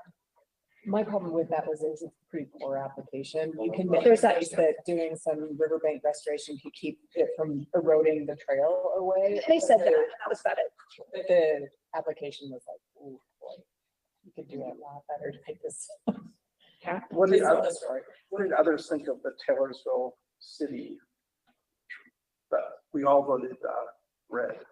my problem with that was it was a pretty poor application. You can make There's the that. case that doing some riverbank restoration could keep it from eroding the trail away. They said that was about it. But the application was like, oh boy, you could do it a lot better to make this. What did others think of the Taylorsville city? But we all voted red.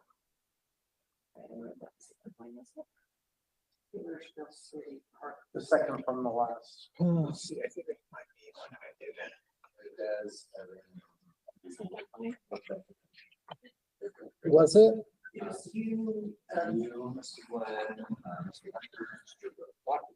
The second from the last. Let's see, I think it might be one I did. Was it? Yes, you, Mr. Glenn, Mr. Walker.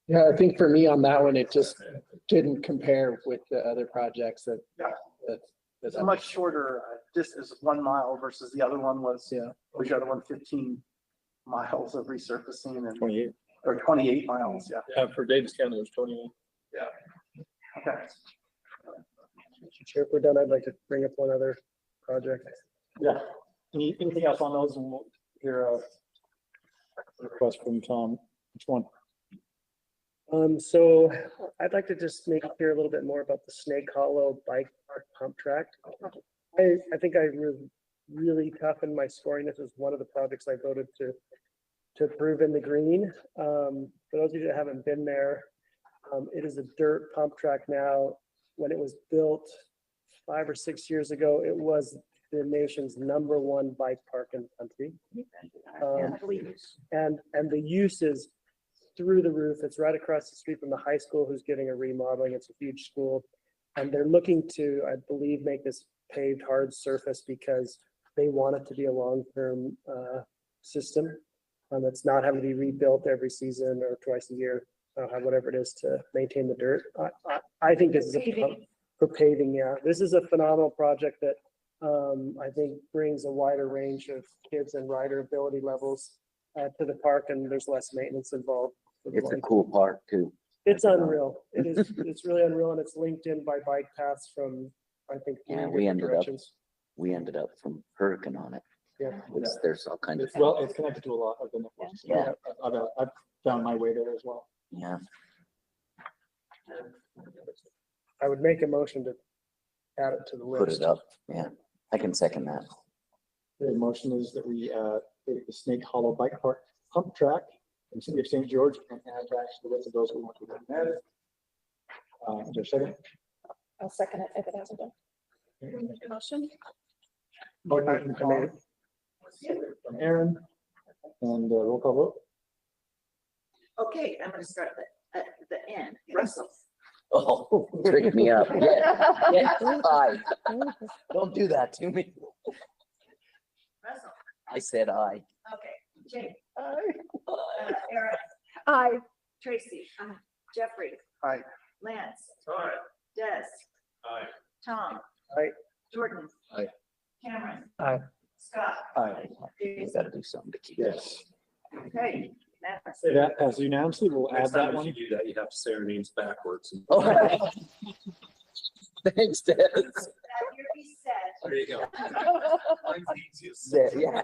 Yeah, I think for me on that one, it just didn't compare with the other projects that. It's a much shorter distance, 1 mile versus the other one was, the other one 15 miles of resurfacing and 28 or 28 miles. Yeah. Yeah, for Davis County, it was 28. Yeah. Okay. Chair, if we're done, I'd like to bring up one other project. Yeah. Anything else on those? And we'll hear a request from Tom. Which one? So I'd like to just make clear a little bit more about the Snake Hollow Bike Park Pump Track. I think I really really tough in my scoring. This was one of the projects I voted to approve in the green. For those of you that haven't been there, it is a dirt pump track now. When it was built 5 or 6 years ago, it was the nation's #1 bike park in the country. And the use is through the roof. It's right across the street from the high school who's getting a remodeling. It's a huge school. And they're looking to, I believe, make this paved hard surface because they want it to be a long-term system. It's not having to be rebuilt every season or twice a year, whatever it is to maintain the dirt. I think this is for paving, yeah. This is a phenomenal project that I think brings a wider range of kids and rider ability levels to the park, and there's less maintenance involved. It's a cool park too. It's unreal. It is, it's really unreal, and it's linked in by bike paths from, I think, 3 Yeah, different directions. we ended up from Hurricane on it. Yeah. There's all kinds of. Well, it's connected to a lot of the networks. Yeah. I've found my way there as well. Yeah. I would make a motion to add it to the list. Put it up. Yeah, I can second that. The motion is that we take the Snake Hollow Bike Park pump track in the city of St. George and add that to the list of those we want to recommend. Is there a second? I'll second it if it hasn't been. Motion? Motion from Aaron and roll call vote. Okay, I'm gonna start at the end. Russell. Oh, trick me up. Yeah, aye. Don't do that to me. Russell. I said aye. Okay, Jake. Eric. Aye. Tracy. Jeffrey. Aye. Lance. Aye. Des. Aye. Tom. Aye. Jordan. Aye. Cameron. Aye. Scott. Aye. You gotta do something to keep. Yes. Okay. That's That passes unanimously. We'll add Next time that if one. you do that, you have to say our names backwards. Oh. Thanks, Des. That here be said. There you go. Mine's easiest. Yeah.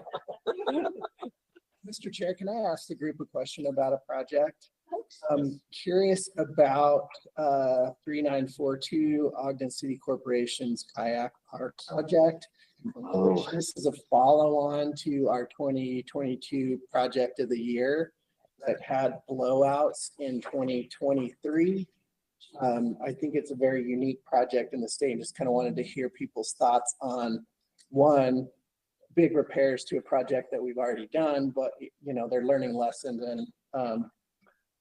Mr. Chair, can I ask the group a question about a project? I'm curious about 3942 Ogden City Corporation's kayak park project. Oh. This is a follow-on to our 2022 project of the year that had blowouts in 2023. I think it's a very unique project in the state. Just kind of wanted to hear people's thoughts on one, big repairs to a project that we've already done, but you know, they're learning lessons. And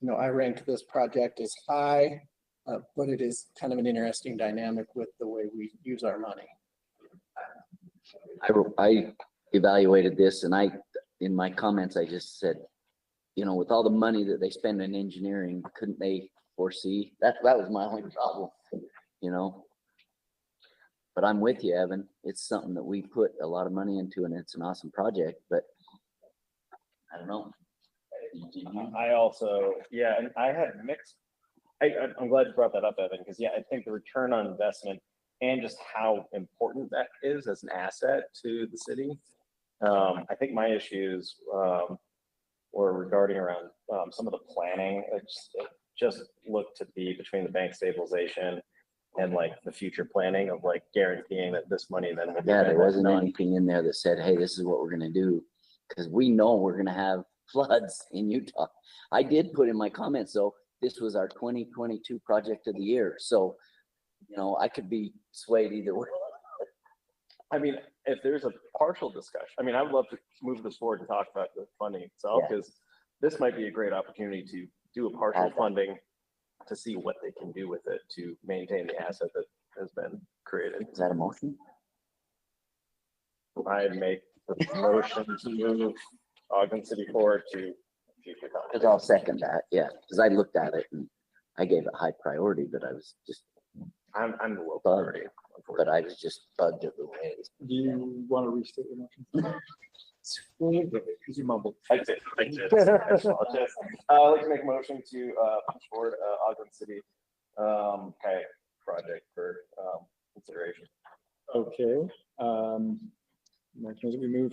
you know, I ranked this project as high, but it is kind of an interesting dynamic with the way we use our money. I evaluated this and in my comments, I just said, you know, with all the money that they spend in engineering, couldn't they foresee? That was my only problem, you know? But I'm with you, Evan. It's something that we put a lot of money into and it's an awesome project, but I don't know. I also, yeah, and I had mixed, I'm glad you brought that up, Evan, because yeah, I think the return on investment and just how important that is as an asset to the city. I think my issues were regarding around some of the planning. It just looked to be between the bank stabilization and like the future planning of like guaranteeing that this money then. Yeah, there wasn't anything in there that said, hey, this is what we're gonna do. Because we know we're gonna have floods in Utah. I did put in my comments, though, this was our 2022 project of the year. So, you know, I could be swayed either way. I mean, if there's a partial discussion, I mean, I would love to move this forward and talk about the funding itself, because this might be a great opportunity to do a partial funding to see what they can do with it to maintain the asset that has been created. Is that a motion? I make the motion to move Ogden City forward to future. Because I'll second that, yeah, because I looked at it and I gave it high priority, but I was just. I'm the low priority. But I was just bugged at the way it is. Do you want to restate your motion? Because you mumbled. I did. I'd like to make a motion to push forward Ogden City kayak project for consideration. Okay. Motion is that we move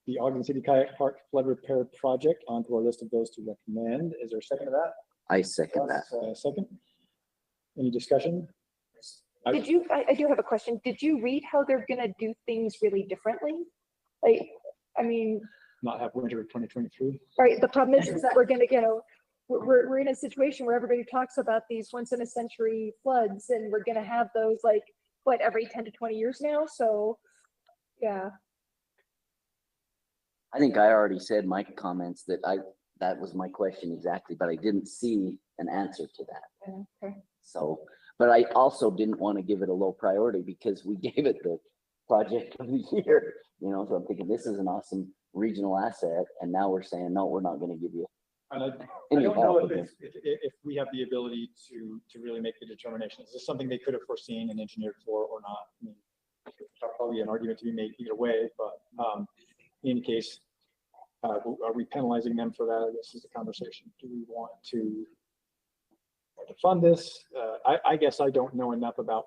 the Ogden City Kayak Park flood repair project onto our list of those to recommend. Is there a second to that? I second that. Second. Any discussion? Did you, I do have a question. Did you read how they're gonna do things really differently? Like, I mean, Not have winter of 2023. right, the problem is that we're gonna, we're in a situation where everybody talks about these once in a century floods, and we're gonna have those like, what, every 10 to 20 years now, so, yeah. I think I already said my comments that was my question exactly, but I didn't see an answer to that. Okay. So, but I also didn't want to give it a low priority because we gave it the project of the year, so I'm thinking this is an awesome regional asset. And now we're saying, no, we're not going to give you. And I any don't know help if, with it. if we have the ability to really make the determination. Is this something they could have foreseen and engineered for or not? I mean, there's probably an argument to be made either way, but in any case, are we penalizing them for that? This is the conversation. Do we want to fund this? I guess I don't know enough about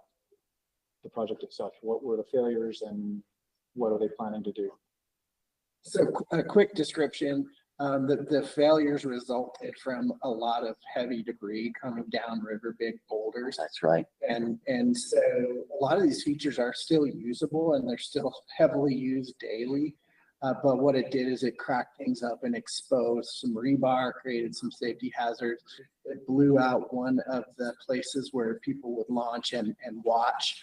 the project itself. What were the failures and what are they planning to do? So a quick description, the failures resulted from a lot of heavy debris coming down river, big boulders. That's right. And so a lot of these features are still usable and they're still heavily used daily. But what it did is it cracked things up and exposed some rebar, created some safety hazards. It blew out one of the places where people would launch and watch.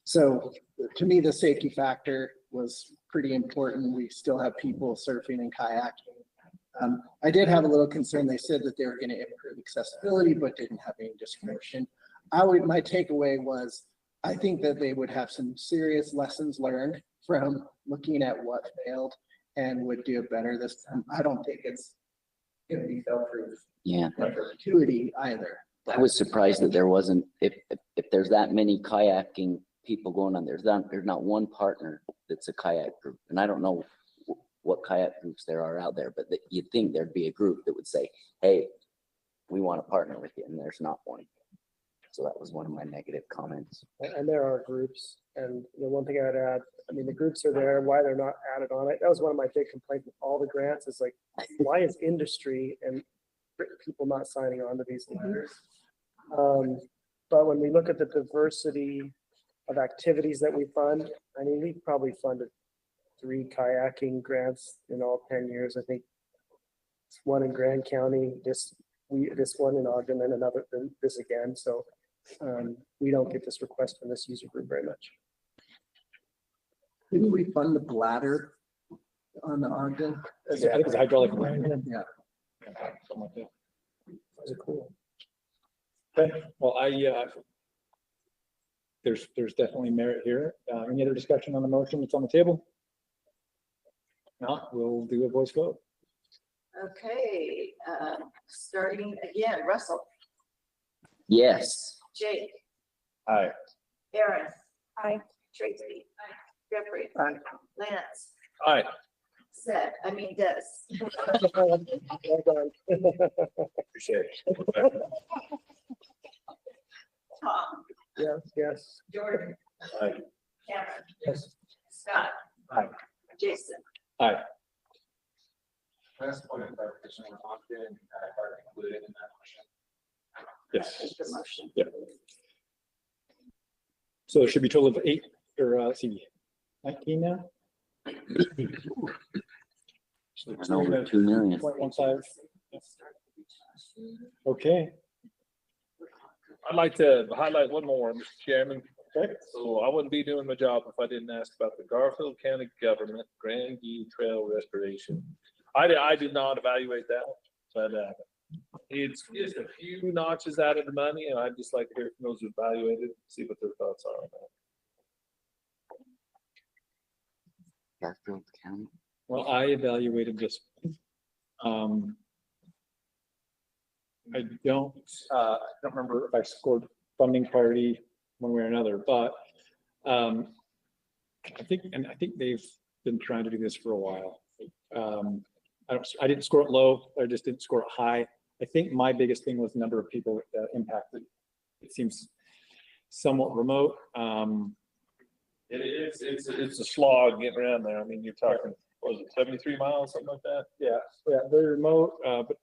So to me, the safety factor was pretty important. We still have people surfing and kayaking. I did have a little concern. They said that they were going to improve accessibility, but didn't have any description. My takeaway was, I think that they would have some serious lessons learned from looking at what failed and would do it better this time. I don't think it's going to be fail-proof. Yeah. In perpetuity either. I was surprised that there wasn't, if there's that many kayaking people going on, there's not one partner that's a kayak group. And I don't know what kayak groups there are out there, but you'd think there'd be a group that would say, hey, we want to partner with you, and there's not one. So that was one of my negative comments. And there are groups, and the one thing I'd add, I mean, the groups are there, why they're not added on it. That was one of my big complaints with all the grants is like, why is industry and people not signing on to these letters? But when we look at the diversity of activities that we fund, I mean, we probably funded 3 kayaking grants in all 10 years. I think it's one in Grand County, this one in Ogden, and another this again. So we don't get this request from this user group very much. Didn't we fund the bladder on the Ogden? I think it's a hydraulic bladder. Yeah. Something like that. Those are cool. Okay, well, there's definitely merit here. Any other discussion on the motion that's on the table? No, we'll do a voice vote. Okay, starting again, Russell, Yes. Jake, Aye. Aaron, Aye. Tracy, Jeffrey, Aye. Lance, Aye. Seth, Des. Appreciate it. Tom, Yes. Jordan, Aye. Cameron, Yes. Scott, Aye. Jason. Aye. Last point of clarification was Ogden and are included in that motion. Yes. The motion. Yeah. So there should be a total of 8 or let's see, 19 now. Over 2 million. 0.15. Okay. I'd like to highlight one more, Mr. Chairman. Okay. So I wouldn't be doing my job if I didn't ask about the Garfield County Government Grandview Trail Restoration. I did not evaluate that, but it's just a few notches out of the money, and I'd just like to hear from those who evaluated, see what their thoughts are on that. Garfield County. Well, I evaluated this. I don't remember if I scored funding priority one way or another, but I think they've been trying to do this for a while. I didn't score it low. I just didn't score it high. I think my biggest thing was the number of people impacted. It seems somewhat remote. It's a slog getting around there. I mean, you're talking, what was it, 73 miles, something like that? Yeah, very remote, but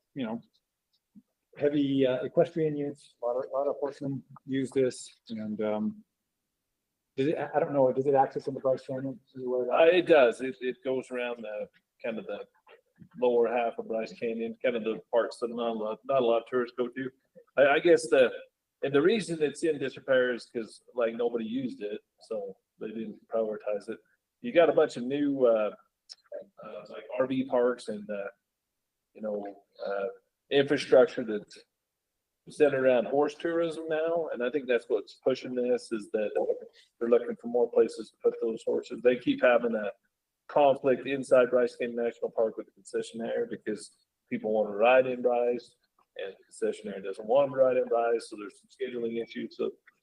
heavy equestrian use. A lot of horsemen use this, and Does it, I don't know, does it access into Bryce Canyon? Is it where that- It does. It goes around the kind of the lower half of Bryce Canyon, kind of the parts that not a lot of tourists go to. I guess and the reason it's in disrepair is because like nobody used it, so they didn't prioritize it. You got a bunch of new like RV parks and infrastructure that's centered around horse tourism now, and I think that's what's pushing this is that they're looking for more places to put those horses. They keep having a conflict inside Bryce Canyon National Park with the concessionaire because people want to ride in Bryce and the concessionaire doesn't want to ride in Bryce, so there's some scheduling issues.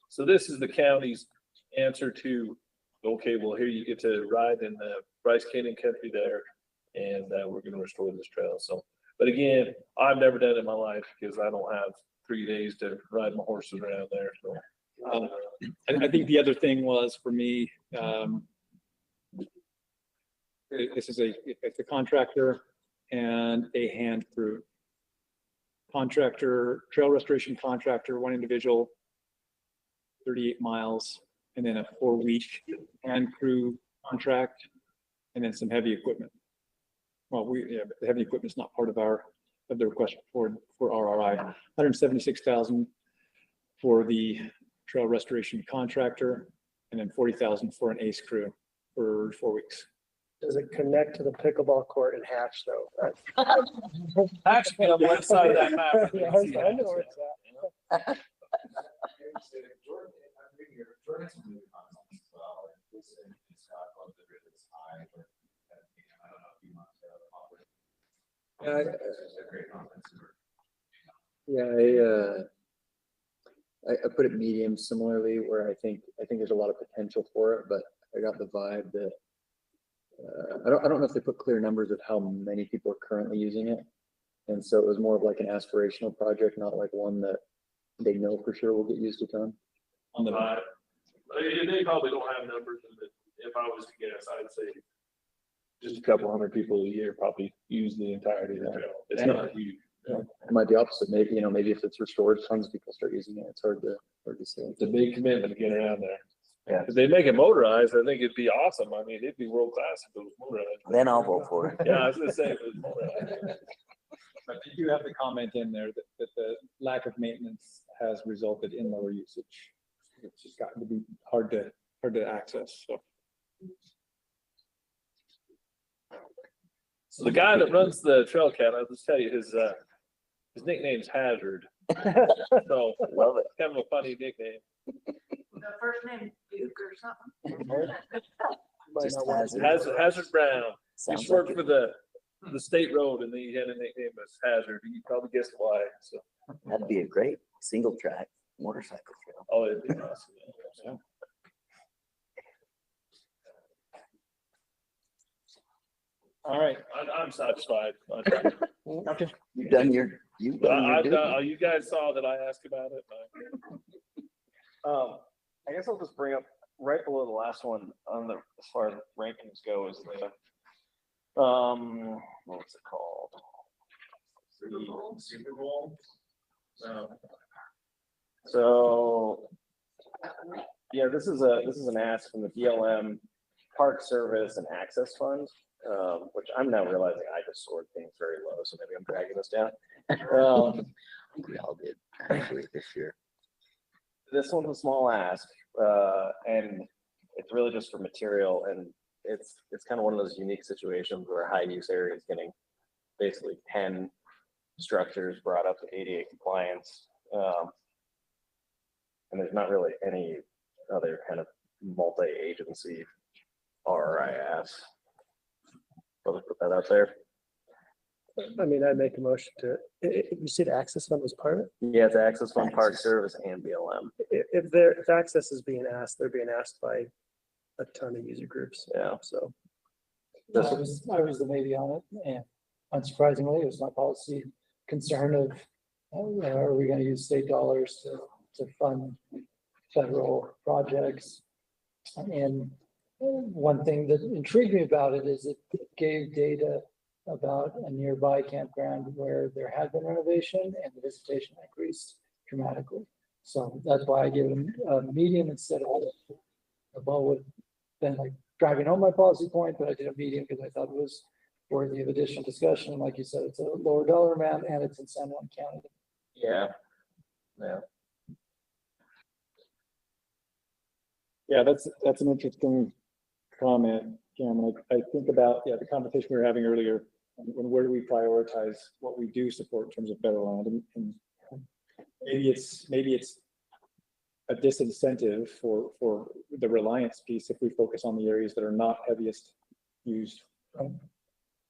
So this is the county's answer to, okay, well, here you get to ride in the Bryce Canyon country there, and we're going to restore this trail. So, but again, I've never done it in my life because I don't have 3 days to ride my horses around there. So, and I think the other thing was for me, it's a contractor and a hand crew. Contractor, trail restoration contractor, one individual, 38 miles, and then a 4-week hand crew contract, and then some heavy equipment. Well, but the heavy equipment is not part of the request for RRI. 176,000 for the trail restoration contractor, and then 40,000 for an ACE crew for 4 weeks. Does it connect to the pickleball court in Hatch though? Actually, on the left side of that map. Yeah, I know where it's at. I put it medium similarly, where I think there's a lot of potential for it, but I got the vibe that I don't know if they put clear numbers of how many people are currently using it, and so it was more of like an aspirational project, not like one that they know for sure will get used a ton. On the they probably don't have numbers, but if I was to guess, I'd say just a couple hundred people a year probably use the entirety of the trail. It's not huge. Yeah. It might be opposite. Maybe, maybe if it's restored, tons of people start using it. It's hard to say. It's a big commitment to get around there. Yeah. If they make it motorized, I think it'd be awesome. I mean, it'd be world class if it was motorized. Then I'll vote for it. Yeah, I was gonna say if it was motorized. But you have the comment in there that the lack of maintenance has resulted in lower usage. It's just gotten to be hard to access, so. So the guy that runs the trail cat, I'll just tell you, his nickname's Hazard. So love it. Kind of a funny nickname. The first name Duke or something. Hazard Brown. Sounds He's worked like for the state road, and then he had a nickname as Hazard. You probably guessed why. So That'd be a great single track motorcycle trail. oh, it'd be awesome. Yeah. All right. I'm satisfied. Okay. You've done your duty. You guys saw that I asked about it. I guess I'll just bring up right below the last one on the, as far as rankings go, is the, what's it called? Super Bowl. So, yeah, this is an ask from the BLM Park Service and Access Fund, which I'm now realizing I just scored things very low, so maybe I'm dragging this down. I think we all did actually this year. This one's a small ask, and it's really just for material, and it's kind of one of those unique situations where high use area is getting basically 10 structures brought up to ADA compliance, and there's not really any other kind of multi-agency RIS. I'll just put that out there. I mean, I'd make a motion to, you said Access Fund was part of it? Yeah, it's Access Fund, Park Service, and BLM. If Access is being asked, they're being asked by a ton of user groups. Yeah. So. I was the maybe on it, and unsurprisingly, it was my policy concern of, are we gonna use state dollars to fund federal projects? And one thing that intrigued me about it is it gave data about a nearby campground where there had been renovation and the visitation increased dramatically. So that's why I gave them a medium instead of well, would then like driving home my policy point, but I did a medium because I thought it was worthy of additional discussion. And like you said, it's a lower dollar amount and it's in San Juan County. Yeah. Yeah. Yeah, that's an interesting comment, Cameron. I think about, the conversation we were having earlier, and where do we prioritize what we do support in terms of federal land, and maybe it's a disincentive for the reliance piece if we focus on the areas that are not heaviest used.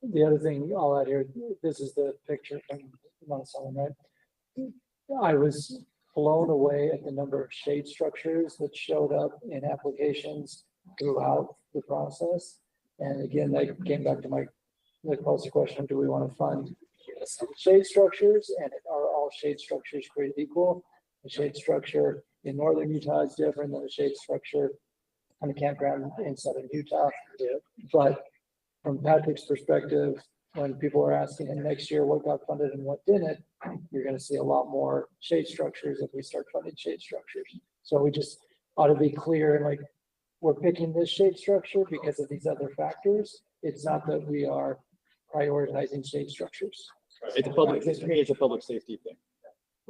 The other thing I'll add here, this is the picture from Mount Sullivan, right? I was blown away at the number of shade structures that showed up in applications throughout the process. And again, that came back to my policy question, do we want to fund shade structures, and are all shade structures created equal? The shade structure in northern Utah is different than the shade structure on a campground in southern Utah. But from Patrick's perspective, when people are asking him next year what got funded and what didn't, you're going to see a lot more shade structures if we start funding shade structures. So we just ought to be clear, and like, we're picking this shade structure because of these other factors. It's not that we are prioritizing shade structures. It's a public, to me, it's a public safety thing.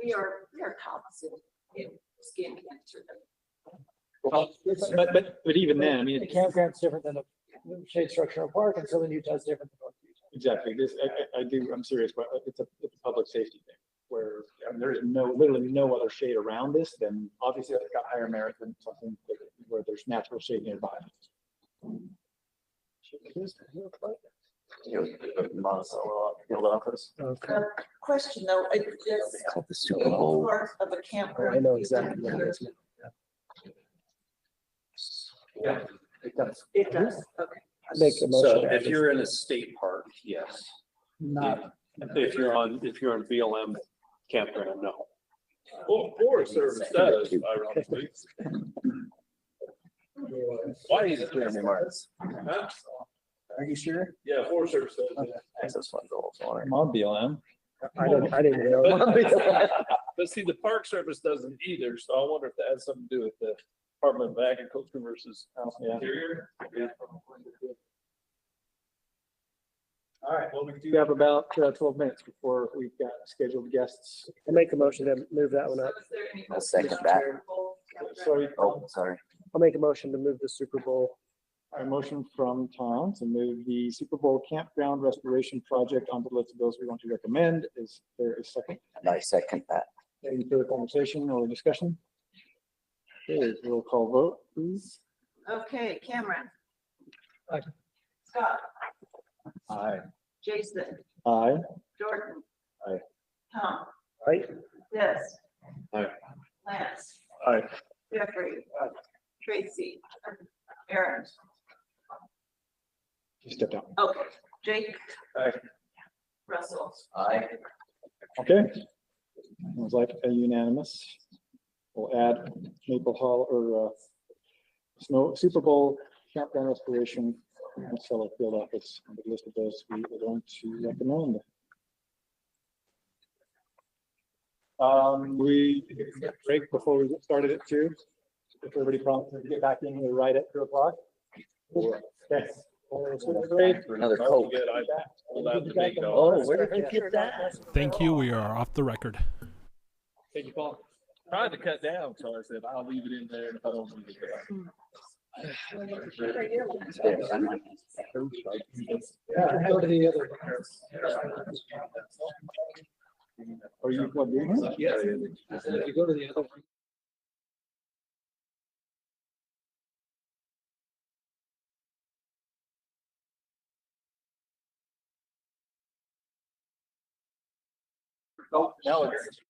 We are cognizant in skin cancer. Well, but even then, I mean, The campground's different than a shade structure in a park, and Southern Utah is different than North Utah. exactly, I'm serious, but it's a public safety thing, where there is literally no other shade around this, then obviously it's got higher merit than something where there's natural shade nearby. Question though, is part of a campground. I know exactly what it is. Yeah, It does. It does, okay. Make a motion. So if you're in a state park, yes. Not. If you're on BLM campground, no. Well, Forest Service does, ironically. Why is it clear Marks? Are you sure? Yeah, Forest Service does. Access fund goals. I'm on BLM. I didn't know. But see, the Park Service doesn't either, so I wonder if that has something to do with the Department of Agriculture versus Interior. Yeah. All right, well, we do have about 12 minutes before we've got scheduled guests. I'll make a motion to move that one up. I'll second that. Sorry. Oh, sorry. I'll make a motion to move the Super Bowl. A motion from Tom to move the Super Bowl campground restoration project onto the list of those we want to recommend. Is there a second? And I second that. Any further conversation or discussion? Okay, roll call vote, please. Okay, Cameron. Aye. Scott, Aye. Jason, Aye. Jordan. Aye. Tom. Aye. Des. Aye. Lance. Aye. Jeffrey. Tracy. Aaron. You stepped out. Okay, Jake. Aye. Russell. Aye. Okay. Sounds like a unanimous. We'll add Maple Hall or Super Bowl campground restoration and Seller Field Office on the list of those we are going to recommend. We took a break before we started at 2. If everybody promises to get back in here right at 2 o'clock. Okay. Another Coke. Oh, where did you get that? Thank you. We are off the record. Thank you, Paul. Tried to cut down, so I said, I'll leave it in there and if I don't leave it there. Yeah, go to the other. Are you plugged in? Yeah. You go to the other. Oh, now it's.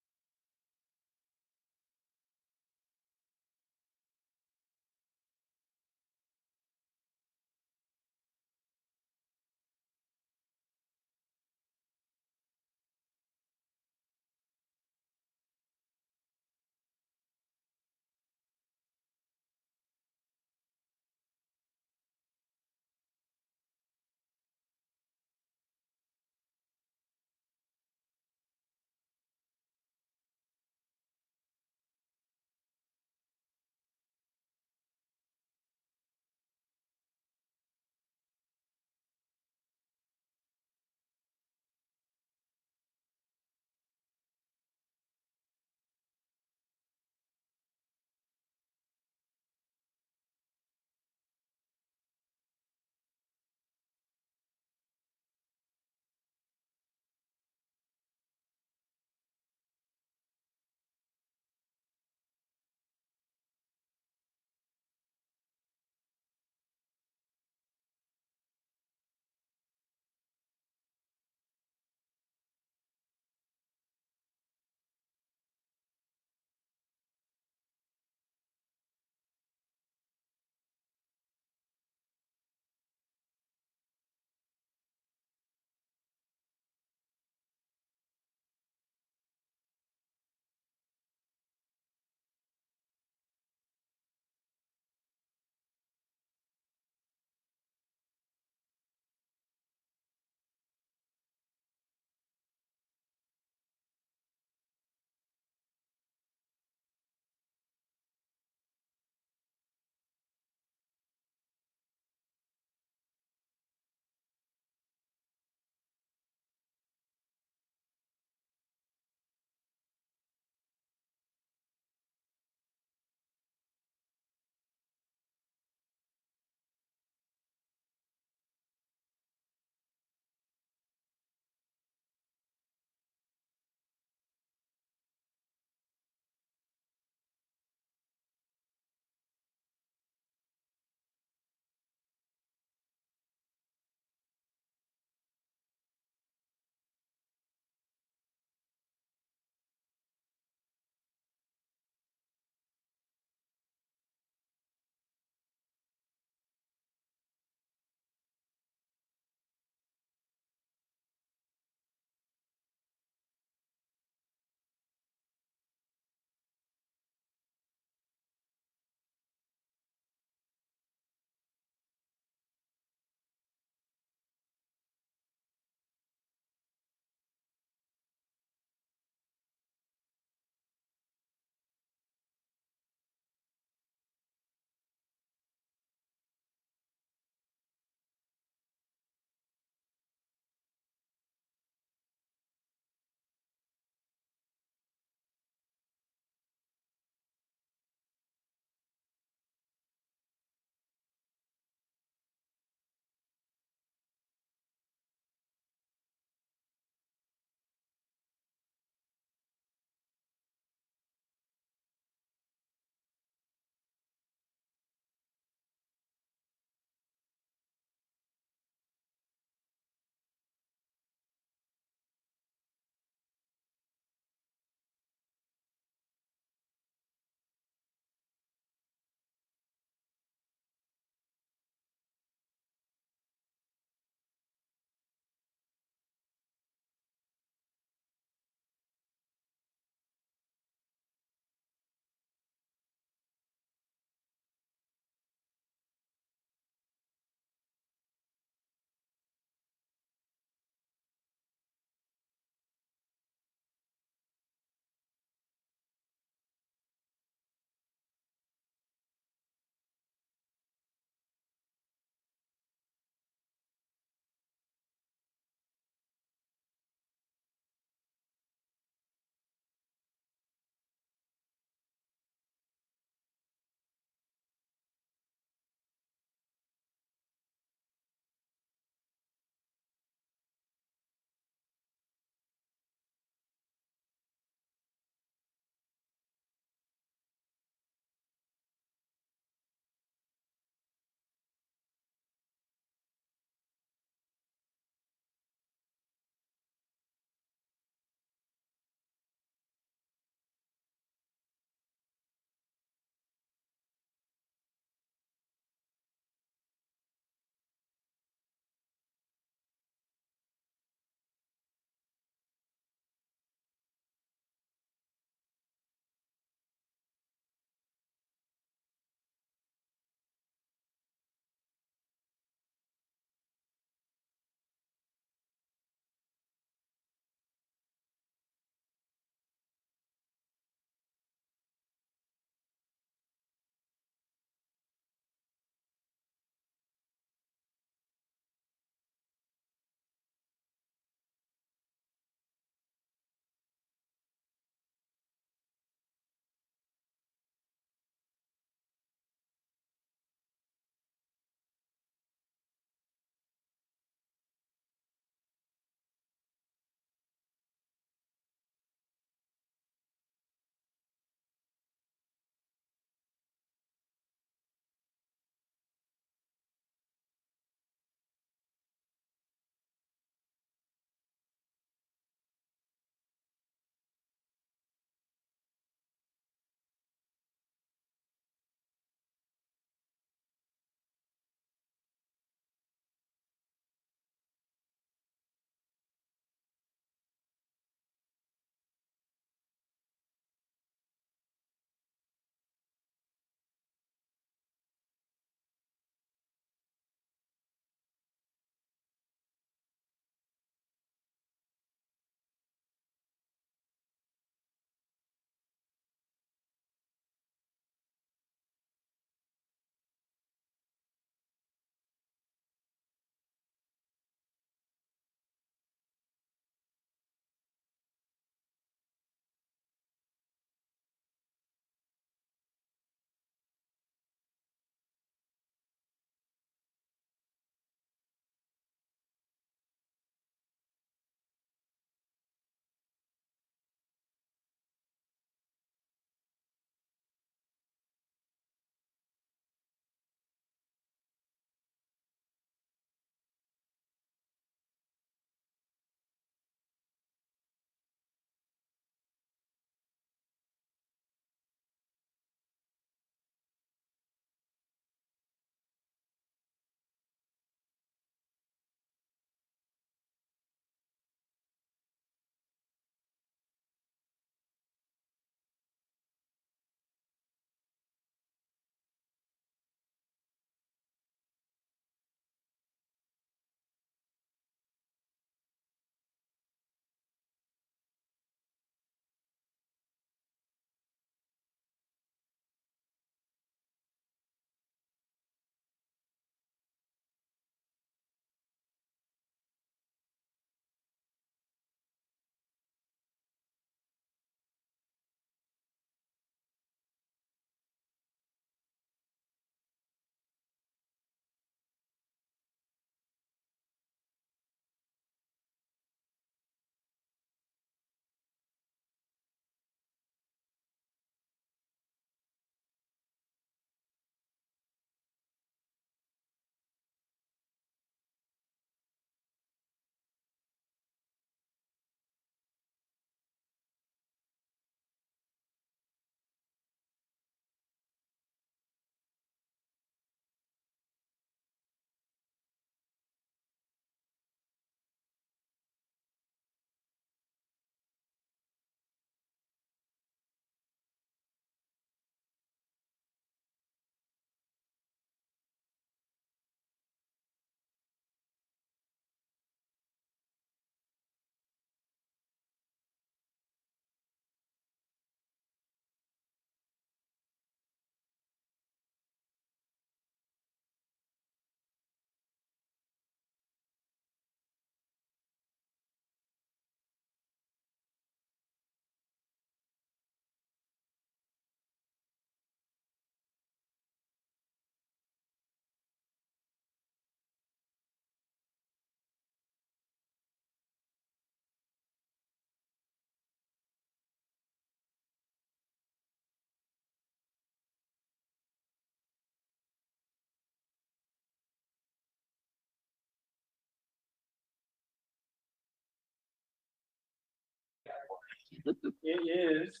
It is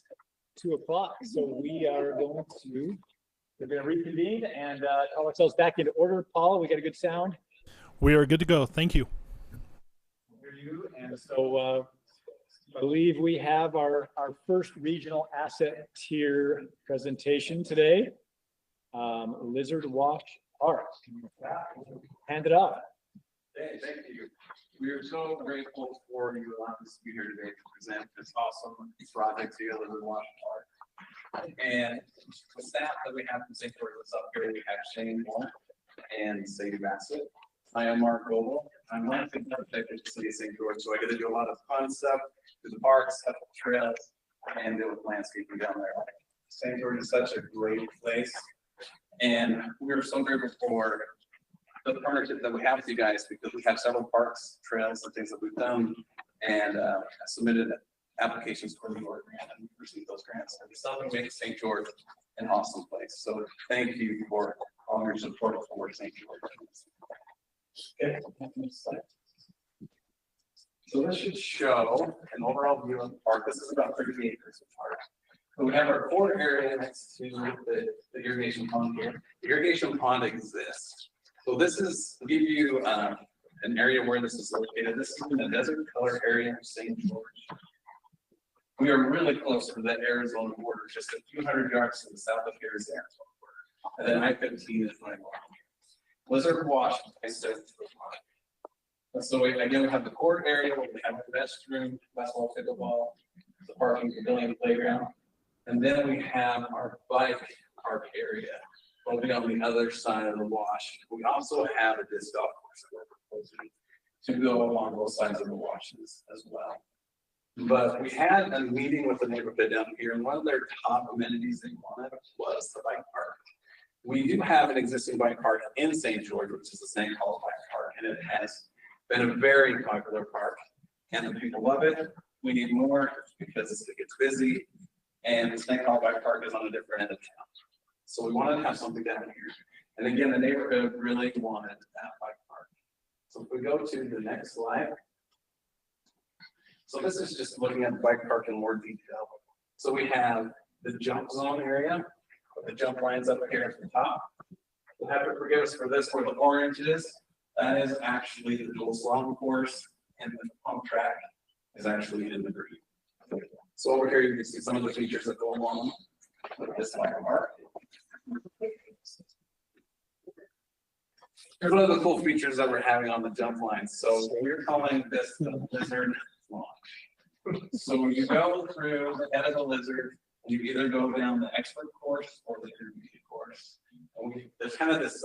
2:00, so we're gonna reconvene and call ourselves back into order. Paula, we got a good sound? We are good to go. Thank you. And so I believe we have our first regional asset tier presentation today. Lizard Wash Park. Hand it up. Hey, thank you. We are so grateful for you allowing us to be here today to present this awesome project to Lizard Wash Park. And the staff that we have from St. George that's up here, we have Shane Moore and Sadie Bassett. I am Mark Goble. I'm landscape architect at the city of St. George, so I get to do a lot of fun stuff through the parks, up the trails, and deal with landscaping down there. St. George is such a great place, and we're so grateful for the partnership that we have with you guys, because we have several parks, trails, and things that we've done, and submitted applications for the York grant and received those grants. And it's something to make St. George an awesome place. So thank you for all your support for St. George. Okay. So this should show an overall view of the park. This is about 30 acres of park. So we have our core area next to the irrigation pond here. The irrigation pond exists. So this is, to give you an area where this is located. This is in the desert color area of St. George. We are really close to the Arizona border, just a few hundred yards to the south of here is the Arizona border. And then I-15 is right along. Lizard Wash is to the pond. So again, we have the core area where we have the restroom, basketball, pickleball, the parking, pavilion, playground. And then we have our bike park area over on the other side of the wash. We also have a disc golf course that we're proposing to go along both sides of the washes as well. But we had a meeting with the neighborhood down here, and one of their top amenities they wanted was the bike park. We do have an existing bike park in St. George, which is the St. Paul Bike Park, and it has been a very popular park, and the people love it. We need more because it gets busy, and the St. Paul Bike Park is on a different end of town. So we wanted to have something down here. And again, the neighborhood really wanted that bike park. So if we go to the next slide. So this is just looking at the bike park in more detail. So we have the jump zone area, with the jump lines up here at the top. You'll have to forgive us for this, where the orange is. That is actually the dual slalom course, and the pump track is actually in the green. So over here, you can see some of the features that go along with this bike park. Here's one of the cool features that we're having on the jump lines. So we're calling this the lizard launch. So you go through the head of the lizard, and you either go down the expert course or the intermediate course. And there's kind of this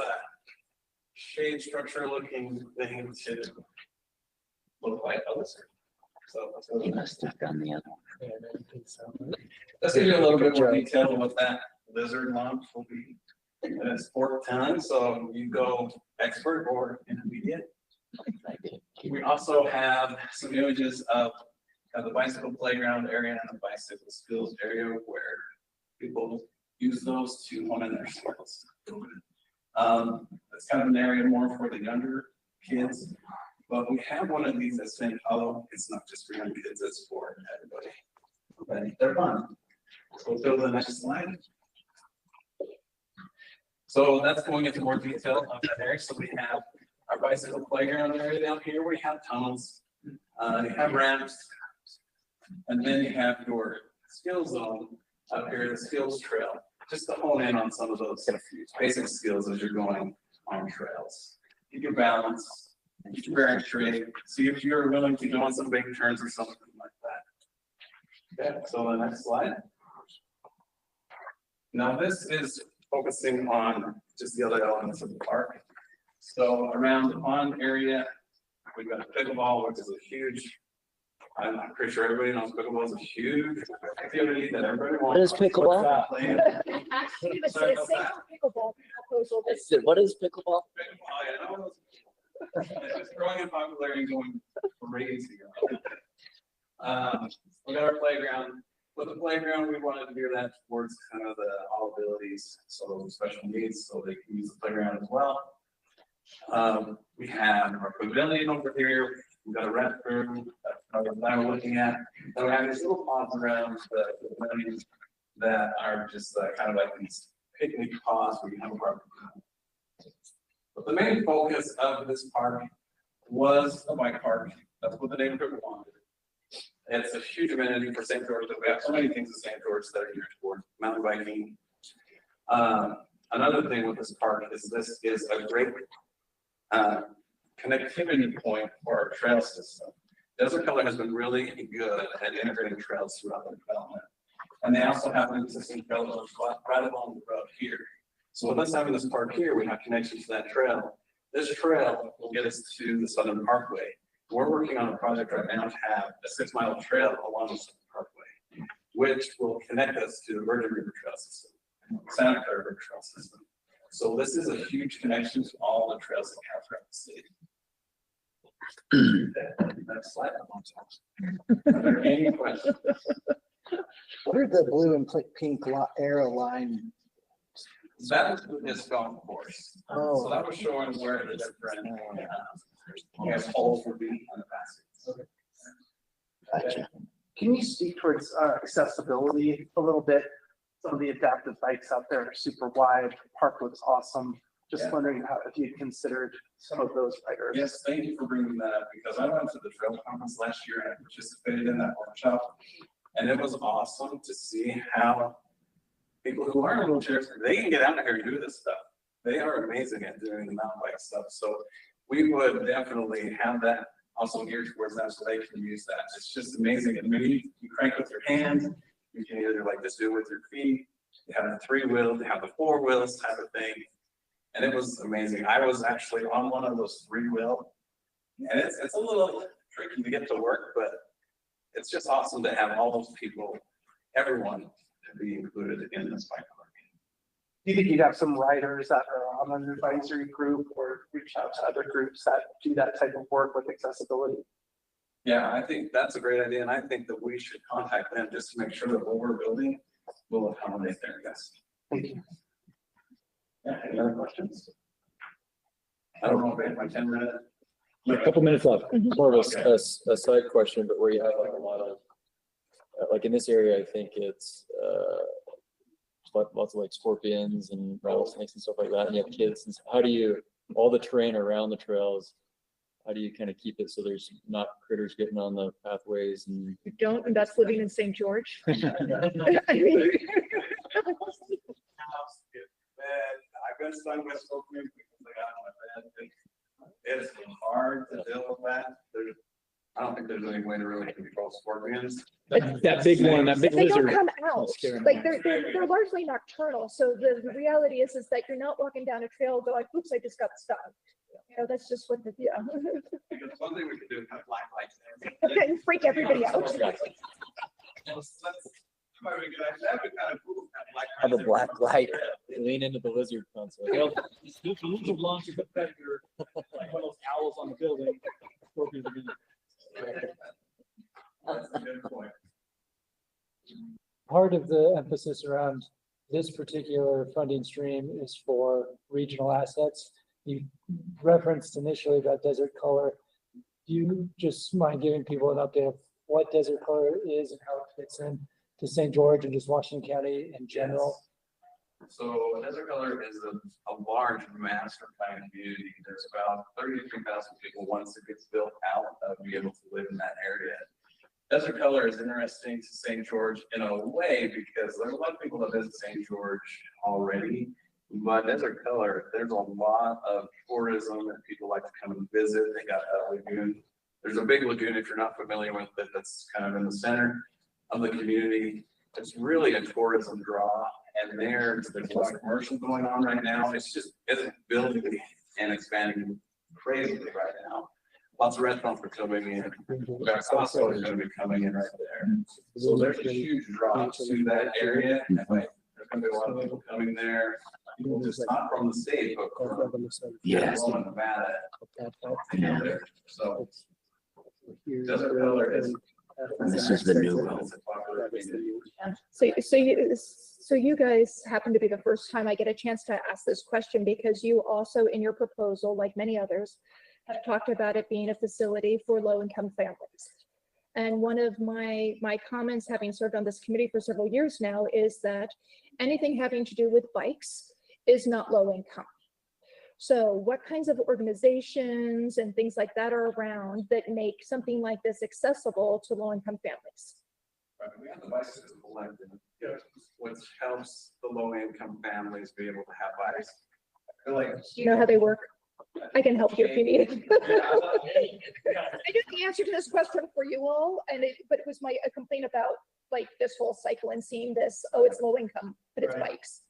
shade structure looking thing to look like a lizard. So let's go. Stuck on the other one. Let's give you a little bit more detail on what that lizard launch will be. And it's 4 tons, so you go expert or intermediate. We also have some images of the bicycle playground area and the bicycle skills area where people use those to hone in their skills. It's kind of an area more for the younger kids, but we have one of these at St. Hollow. It's not just for young kids, it's for everybody. Okay, they're fun. So we'll go to the next slide. So that's going into more detail of that area. So we have our bicycle playground area down here. We have tunnels, you have ramps, and then you have your skill zone up here, the skills trail, just to hone in on some of those basic skills as you're going on trails. Keep your balance, keep your bearing straight, see if you're willing to go on some big turns or something like that. Okay, so the next slide. Now this is focusing on just the other elements of the park. So around the pond area, we've got pickleball, which is a huge, I'm pretty sure everybody knows pickleball is a huge activity that everybody wants. What is pickleball? What is pickleball? It's growing in popularity and going crazy. We got our playground. With the playground, we wanted to gear that towards kind of the all abilities, so special needs, so they can use the playground as well. We have our pavilion over here We've got a restroom, that we're looking at. And we have these little pods around the lanes that are just kind of like these picnic pods where you have a barbecue. But the main focus of this park was a bike park. That's what the neighborhood wanted. It's a huge amenity for St. George. We have so many things in St. George that are geared towards mountain biking. Another thing with this park is this is a great connectivity point for our trail system. Desert Color has been really good at integrating trails throughout the development. And they also have an existing trail right along the road here. So with us having this park here, we have connection to that trail. This trail will get us to the Southern Parkway. We're working on a project right now to have a 6-mile trail along the Southern Parkway, which will connect us to the Virgin River Trail System, Santa Clara River Trail System. So this is a huge connection to all the trails that we have throughout the city. Next slide. Are there any questions? What are the blue and pink arrow line? That was this golf course. Oh. So that was showing where the different holes would be on the basket. Gotcha. Can you speak towards accessibility a little bit? Some of the adaptive bikes out there are super wide, park looks awesome. Just Yeah. wondering if you considered some of those riders. Yes, thank you for bringing that up, because I went to the trail conference last year and I participated in that workshop. And it was awesome to see how people who are in wheelchairs, they can get out here and do this stuff. They are amazing at doing the mountain bike stuff. So we would definitely have that also geared towards them so they can use that. It's just amazing. And maybe you crank with your hands, you can either like just do it with your feet. They have the 3-wheel, they have the 4 wheels type of thing. And it was amazing. I was actually on one of those 3-wheel. And it's a little tricky to get to work, but it's just awesome to have all those people, everyone to be included in this bike park. Do you think you'd have some riders that are on an advisory group or reach out to other groups that do that type of work with accessibility? Yeah, I think that's a great idea. And I think that we should contact them just to make sure that what we're building will accommodate their guests. Thank you. Yeah, any other questions? I don't know if I have my 10-minute. A couple minutes left. More of a side question, but where you have like a lot of, like in this area, I think it's, lots of like scorpions and rattlesnakes and stuff like that, and you have kids, and so how do you, all the terrain around the trails, how do you kind of keep it so there's not critters getting on the pathways and? You don't, and that's living in St. George. I mean, I've been stung by scorpions because I got on my bed. It's hard to deal with that. I don't think there's any way to really control scorpions. That big one, that big They don't lizard. come out, like they're largely nocturnal, so the reality is that you're not walking down a trail going, oops, I just got stung. You know, that's just what the, yeah. Because one thing we could do is have black lights there. And freak everybody out. That's probably a good idea. That'd be kind of cool. Have a black light. Lean into the lizard concept. Well, the lizard launches the predator, like one of those owls on the building. Scorpions are gonna- That's a good point. Part of the emphasis around this particular funding stream is for regional assets. You referenced initially about Desert Color. Do you just mind giving people an update of what Desert Color is and how it fits in to St. George and just Washington County in general? So Desert Color is a large master plan community. There's about 33,000 people once it gets built out be able to live in that area. Desert Color is interesting to St. George in a way because there's a lot of people that visit St. George already. But Desert Color, there's a lot of tourism and people like to come and visit. They got a lagoon. There's a big lagoon, if you're not familiar with it, that's kind of in the center of the community. It's really a tourism draw. And there's a lot of commercial going on right now. It's building and expanding crazily right now. Lots of restaurants are coming in. Costco is going to be coming in right there. So there's a huge draw to that area. And there's going to be a lot of people coming there. People just not from the state, but from Nevada. So Desert Color is. This is the new road. So you guys happen to be the first time I get a chance to ask this question because you also in your proposal, like many others, have talked about it being a facility for low-income families. And one of my comments, having served on this committee for several years now, is that anything having to do with bikes is not low income. So what kinds of organizations and things like that are around that make something like this accessible to low-income families? Right, we have the bicycle collective, which helps the low income families be able to have bikes. I feel like. Do you know how they work? I can help you if you need it. I knew the answer to this question for you all, but it was a complaint about like this whole cycle and seeing this, oh, it's low income, but it's bikes.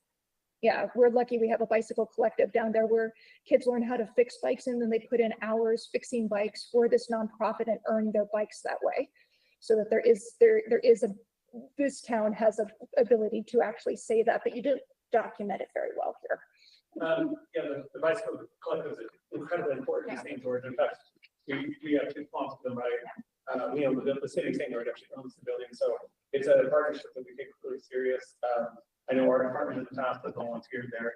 Yeah, we're lucky we have a bicycle collective down there where kids learn how to fix bikes and then they put in hours fixing bikes for this nonprofit and earn their bikes that way. So that this town has a ability to actually say that, but you didn't document it very well here. Yeah, the bicycle collective is incredibly important in St. George. In fact, we have two pumps with them, right? We own the city of St. George actually owns the building, so it's a partnership that we take really serious. I know our department in the past has volunteered there.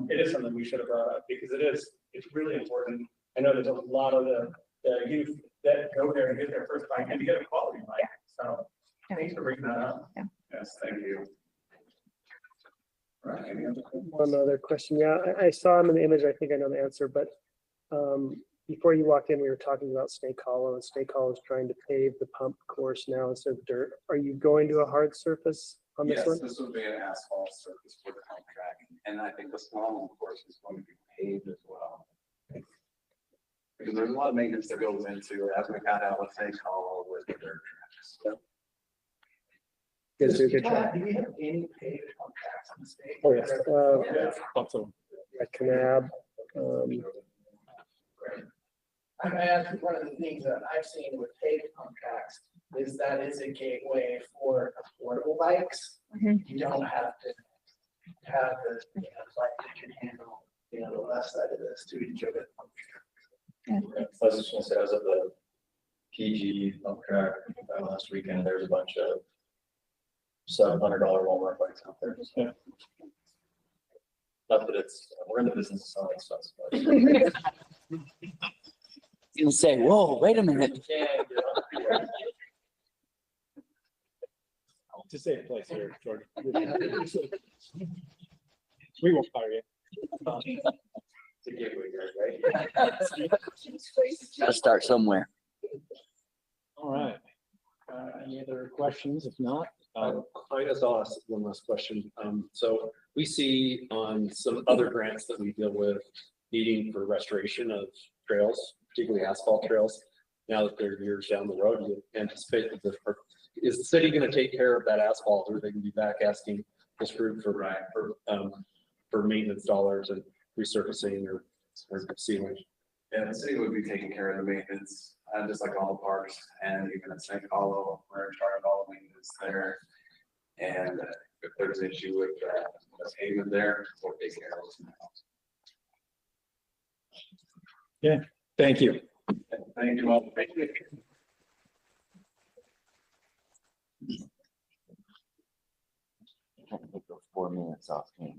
It is something we should have brought up because it's really important. I know there's a lot of the youth that go there and get their first bike and to get a quality bike. So thanks for bringing that up. Yes, thank you. Right, any other questions? One other question. Yeah, I saw him in the image. I think I know the answer, but before you walked in, we were talking about Snake Hollow, and Snake Hollow is trying to pave the pump course now instead of dirt. Are you going to a hard surface on this one? Yes, this would be an asphalt surface for the pump track, and I think the Snowland course is going to be paved as well. Because there's a lot of maintenance that goes into it, as we got out with Snake Hollow with the dirt tracks. Good, good try. Do we have any paved pump tracks in the state? Oh, yes. At Canab. I actually, one of the things that I've seen with paved pump tracks is that is a gateway for affordable bikes. You don't have to have the, bike that can handle, the left side of this to enjoy it. I was just gonna say, I was at the PG pump track last weekend. There's a bunch of $700 Walmart bikes out there. Yeah. Not that we're in the business of selling stuff. You can say, whoa, wait a minute. To save a place here, Jordan. We won't fire you. It's a gateway, right? Gotta start somewhere. All right. Any other questions? If not, I guess I'll ask one last question. So we see on some other grants that we deal with needing for restoration of trails, particularly asphalt trails. Now that they're years down the road, you anticipate that is the city going to take care of that asphalt, or they can be back asking this group for maintenance dollars and resurfacing or sealing? Yeah, the city would be taking care of the maintenance, just like all the parks, and even at Snake Hollow, we're in charge of all the maintenance there. And if there's an issue with the pavement there, we'll take care of it. Yeah, thank you. Thank you all. Thank you. Can't take those 4 minutes off. But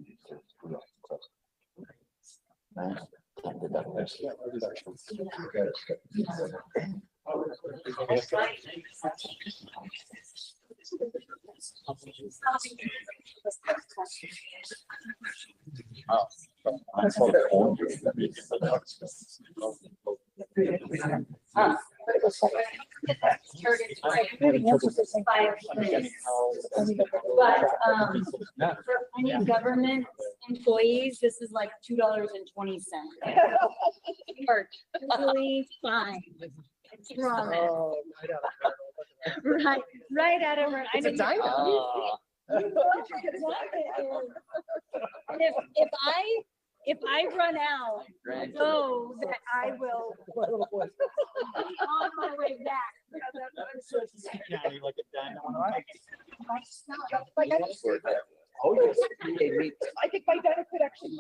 for any government employees, this is like $2.20. Perfectly fine. I promise. Right out of her. It's a dime. And if I run out, know that I will be on my way back. Oh, yes. I think my dad could actually.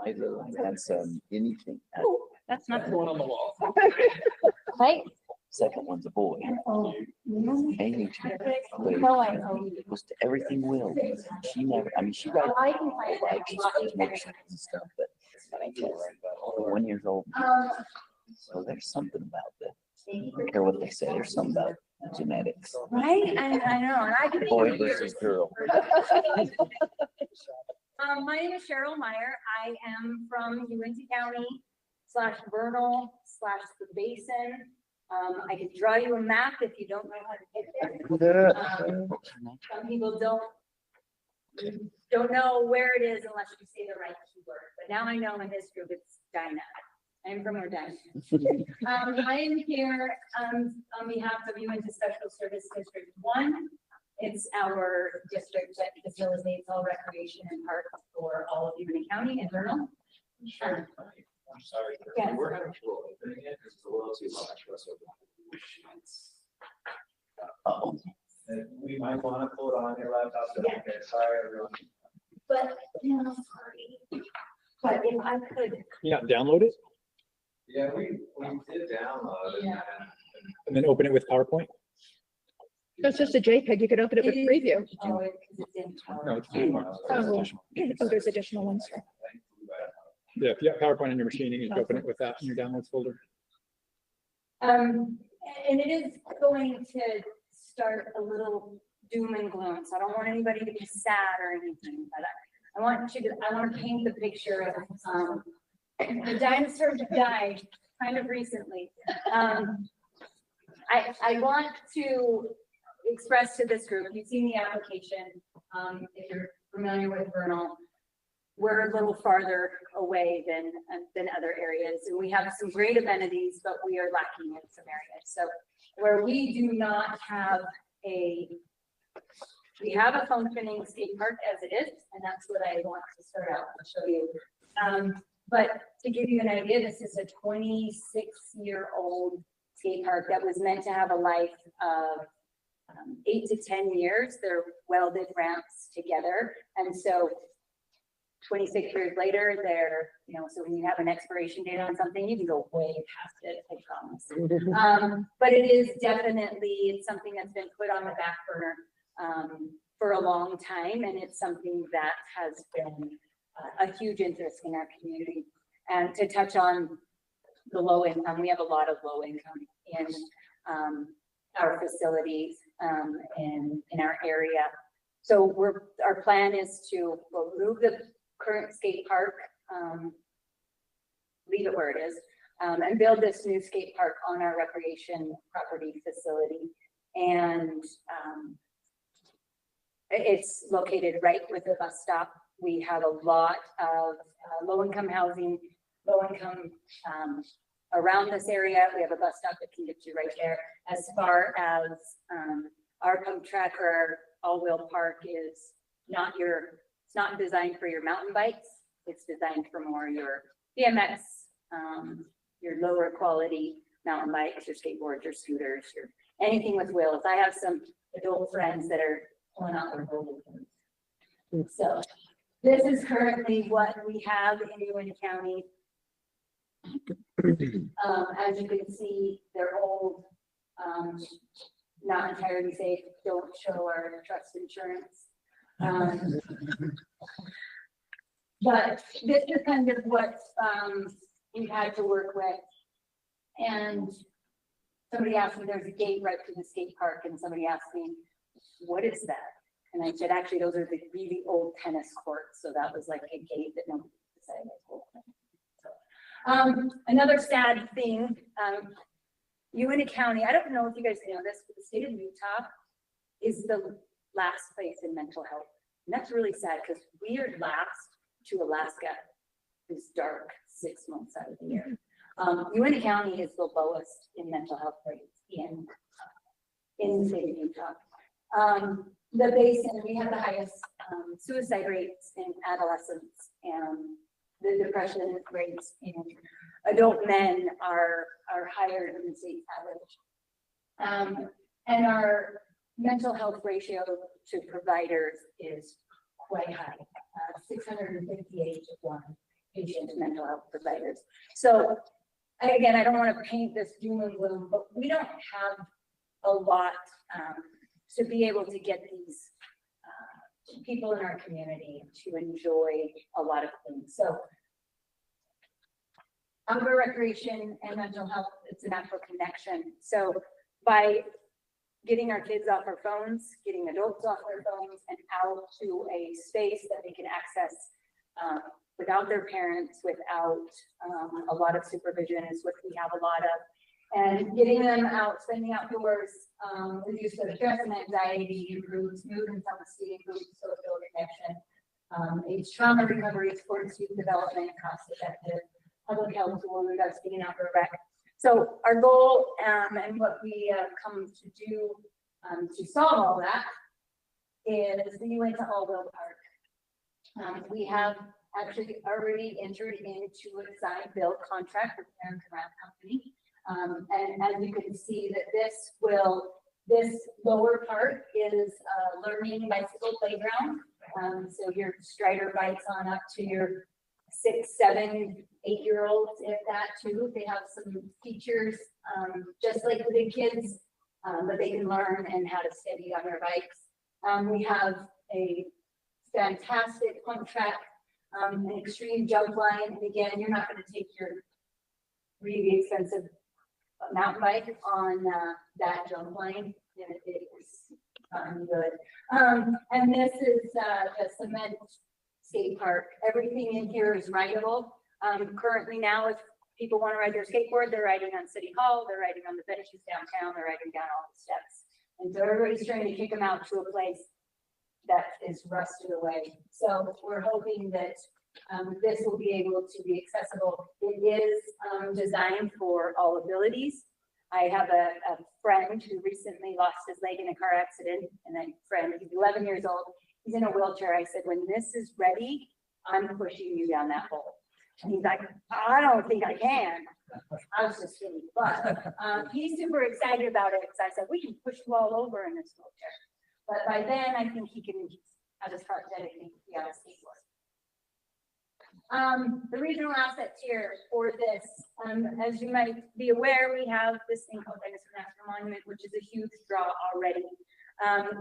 I will have some anything. That's not the one on the wall. Right? Second one's a boy. Oh, Amy, no, I know. was to everything Will. She never, I mean, she rides I can find bikes, she rides motorcycles and stuff, but 1 year old. So there's something about that. I don't care what they say, there's something about genetics. Right? I know, and I could. Boy versus girl. My name is Cheryl Meyer. I am from Uintah County / Vernal / the Basin. I could draw you a map if you don't know how to get there. Some people don't know where it is unless you say the right keyword, but now I know in this group it's Dinah. I'm from Medina. I am here on behalf of Uintah Special Service District 1. It's our district that facilitates all recreation and parks for all of Uintah County and Vernal. Sure. I'm sorry. Yes. We're having trouble opening it. It's a little too much for us. We might want to pull it on your laptop. Yeah. Okay, sorry, everyone. But, sorry. But if I could. You not download it Yeah, we did download it. Yeah. and then open it with PowerPoint? It's just a JPEG. You could open it with preview. Oh, it's in. No, it's Oh, there's additional ones. Yeah, if you have PowerPoint on your machine, you can open it with that in your downloads folder. And it is going to start a little doom and gloom, so I don't want anybody to be sad or anything, but I want to paint the picture of, the dinosaur died kind of recently. I want to express to this group, you've seen the application, if you're familiar with Vernal, we're a little farther away than other areas, and we have some great amenities, but we are lacking in some areas. So where we do not have we have a functioning skate park as it is, and that's what I want to start out and show you. But to give you an idea, this is a 26-year-old skate park that was meant to have a life of 8 to 10 years. They're welded ramps together, and so 26 years later, they're, so when you have an expiration date on something, you can go way past it, I promise. But it is definitely, it's something that's been put on the back burner for a long time, and it's something that has been a huge interest in our community. And to touch on the low income, we have a lot of low income in our facilities in our area. So our plan is to remove the current skate park, leave it where it is, and build this new skate park on our recreation property facility. And it's located right with the bus stop. We have a lot of low-income housing, low-income around this area. We have a bus stop that can get you right there. As far as our pump track or our all-wheel park is it's not designed for your mountain bikes. It's designed for more your BMX, your lower quality mountain bikes, your skateboards, your scooters, your anything with wheels. I have some adult friends that are pulling out their bowling pins. So this is currently what we have in Uintah County. As you can see, they're old, not entirely safe, don't show our trust insurance. But this is kind of what we've had to work with. And somebody asked me, there's a gate right to the skate park, and somebody asked me, what is that? And I said, actually, those are the really old tennis courts. So that was like a gate that nobody decided to open. Another sad thing, Uintah County, I don't know if you guys know this, but the state of Utah is the last place in mental health. And that's really sad because we are last to Alaska, who's dark 6 months out of the year. Uintah County is the lowest in mental health rates in the state of Utah. The basin, we have the highest suicide rates in adolescents, and the depression rates in adult men are higher than the state average. And our mental health ratio to providers is quite high, 658 to 1 patient to mental health providers. So again, I don't want to paint this doom and gloom, but we don't have a lot to be able to get these people in our community to enjoy a lot of things. So outdoor recreation and mental health, it's a natural connection. So by getting our kids off our phones, getting adults off their phones and out to a space that they can access without their parents, without a lot of supervision is what we have a lot of. And getting them out, spending outdoors, reduces stress and anxiety, improves mood and self-esteem, improves social connection, aids trauma recovery, supports youth development, cost-effective public health tool, investing in outdoor rec. So our goal and what we come to do to solve all that is the Uintah All-Wheel Park. We have actually already entered into a design build contract with American Rap Company. And as you can see that this lower part is a learning bicycle playground. So your Strider bikes on up to your 6, 7, 8-year-olds, if that too. They have some features just like the big kids, but they can learn and how to steady on their bikes. We have a fantastic pump track, an extreme jump line. And again, you're not going to take your really expensive mountain bike on that jump line. It is good. And this is the cement skate park. Everything in here is rideable. Currently now, if people want to ride their skateboard, they're riding on City Hall, they're riding on the benches downtown, they're riding down all the steps. And so everybody's trying to kick them out to a place that is rusted away. So we're hoping that this will be able to be accessible. It is designed for all abilities. I have a friend who recently lost his leg in a car accident, and that friend, he's 11 years old. He's in a wheelchair. I said, when this is ready, I'm pushing you down that hole. And he's like, I don't think I can. I was just kidding, but he's super excited about it because I said, we can push you all over in this wheelchair. But by then, I think he can have his heart dedicated to be on a skateboard. The regional assets here for this, as you might be aware, we have this thing called Dinosaur National Monument, which is a huge draw already.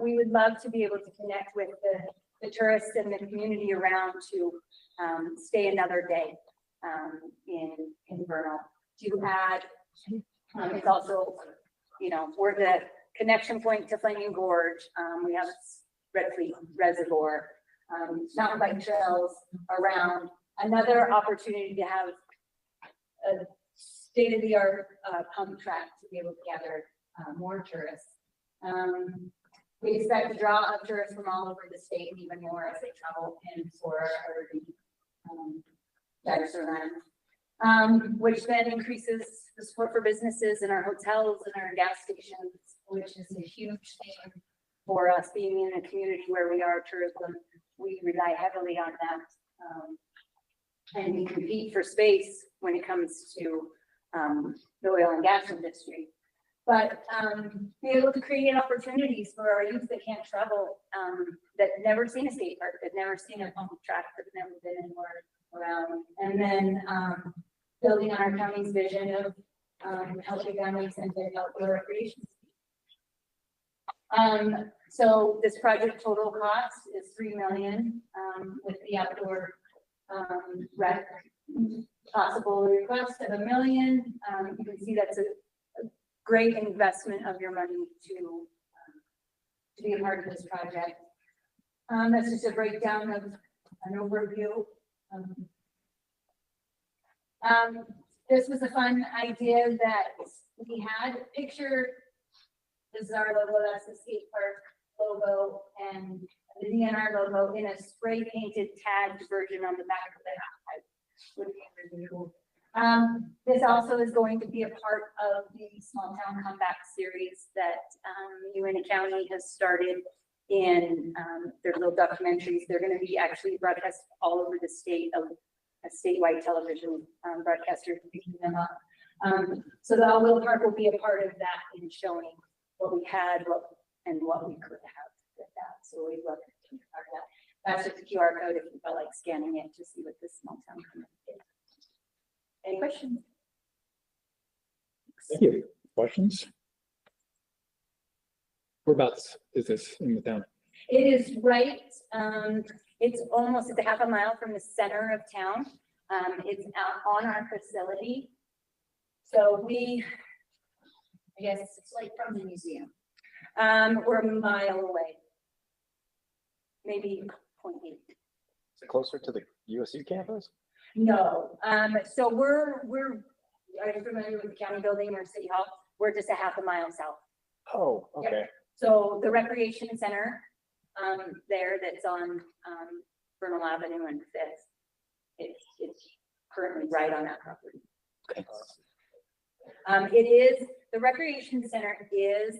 We would love to be able to connect with the tourists and the community around to stay another day in Vernal. To add, it's also, you know, we're the connection point to Flaming Gorge. We have Red Fleet Reservoir, mountain bike trails around. Another opportunity to have a state-of-the-art pump track to be able to gather more tourists. We expect to draw up tourists from all over the state and even more as they travel in for the Dinosaur Land, which then increases the support for businesses in our hotels and our gas stations, which is a huge thing for us being in a community where we are tourism. We rely heavily on that. And we compete for space when it comes to the oil and gas industry. But be able to create opportunities for our youth that can't travel, that never seen a skate park, that never seen a pump track, that never been anywhere around. And then building on our county's vision of helping families and outdoor recreation. So this project total cost is $3 million with the outdoor rec possible request of $1 million. You can see that's a great investment of your money to be a part of this project. That's just a breakdown of an overview. This was a fun idea that we had. Picture, this is our logo, that's the skate park logo, and the DNR logo in a spray painted tagged version on the back of the hat. Would be really cool. This also is going to be a part of the Small Town Comeback series that Uintah County has started in their little documentaries. They're going to be actually broadcast all over the state of a statewide television broadcaster picking them up. So the All-Wheel Park will be a part of that in showing what we had and what we could have with that. So we'd love to be part of that. That's just a QR code if you felt like scanning it to see what this Small Town Comeback is. Any questions? Thank you. Questions? Whereabouts is this in the town? It is right, it's almost at the half a mile from the center of town. It's out on our facility. So I guess It's like from the museum. we're a mile away. Maybe 0.8. Is it closer to the USU campus? No, so are you familiar with the county building or city hall? We're just a half a mile south. Oh, okay. So the recreation center, there that's on, Bernal Avenue and Fifth, it's currently right on that property. Okay. The recreation center is,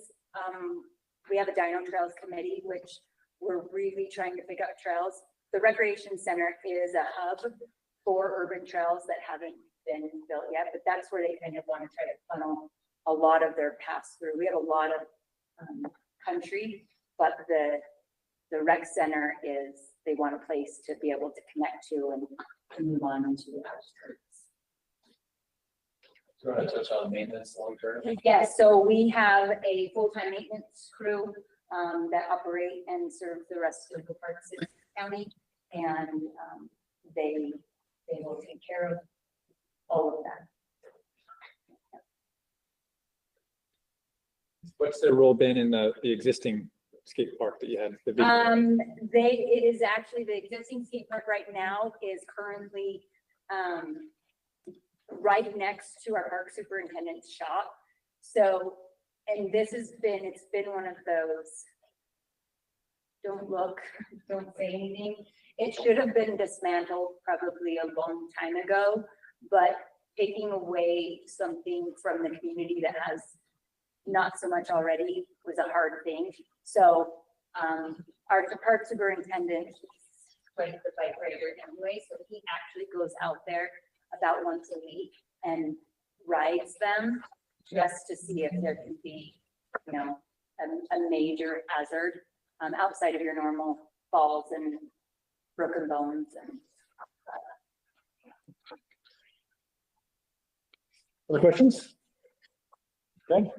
we have a Dino Trails Committee, which we're really trying to pick up trails. The recreation center is a hub for urban trails that haven't been built yet, but that's where they kind of want to try to funnel a lot of their pass through. We have a lot of country, but the rec center is, they want a place to be able to connect to and move on into the outskirts. Do you want to touch on maintenance long term? Yes, so we have a full-time maintenance crew that operate and serve the rest of the parts of the county, and they will take care of all of that. What's their role been in the existing skate park that you had? The video? It is actually, the existing skate park right now is currently right next to our park superintendent's shop. So, and it's been one of those, don't look, don't say anything. It should have been dismantled probably a long time ago, but taking away something from the community that has not so much already was a hard thing. So our park superintendent, he's quite the bike rider anyway, so he actually goes out there about once a week and rides them just to see if there can be, a major hazard outside of your normal falls and broken bones and. Other questions? Okay.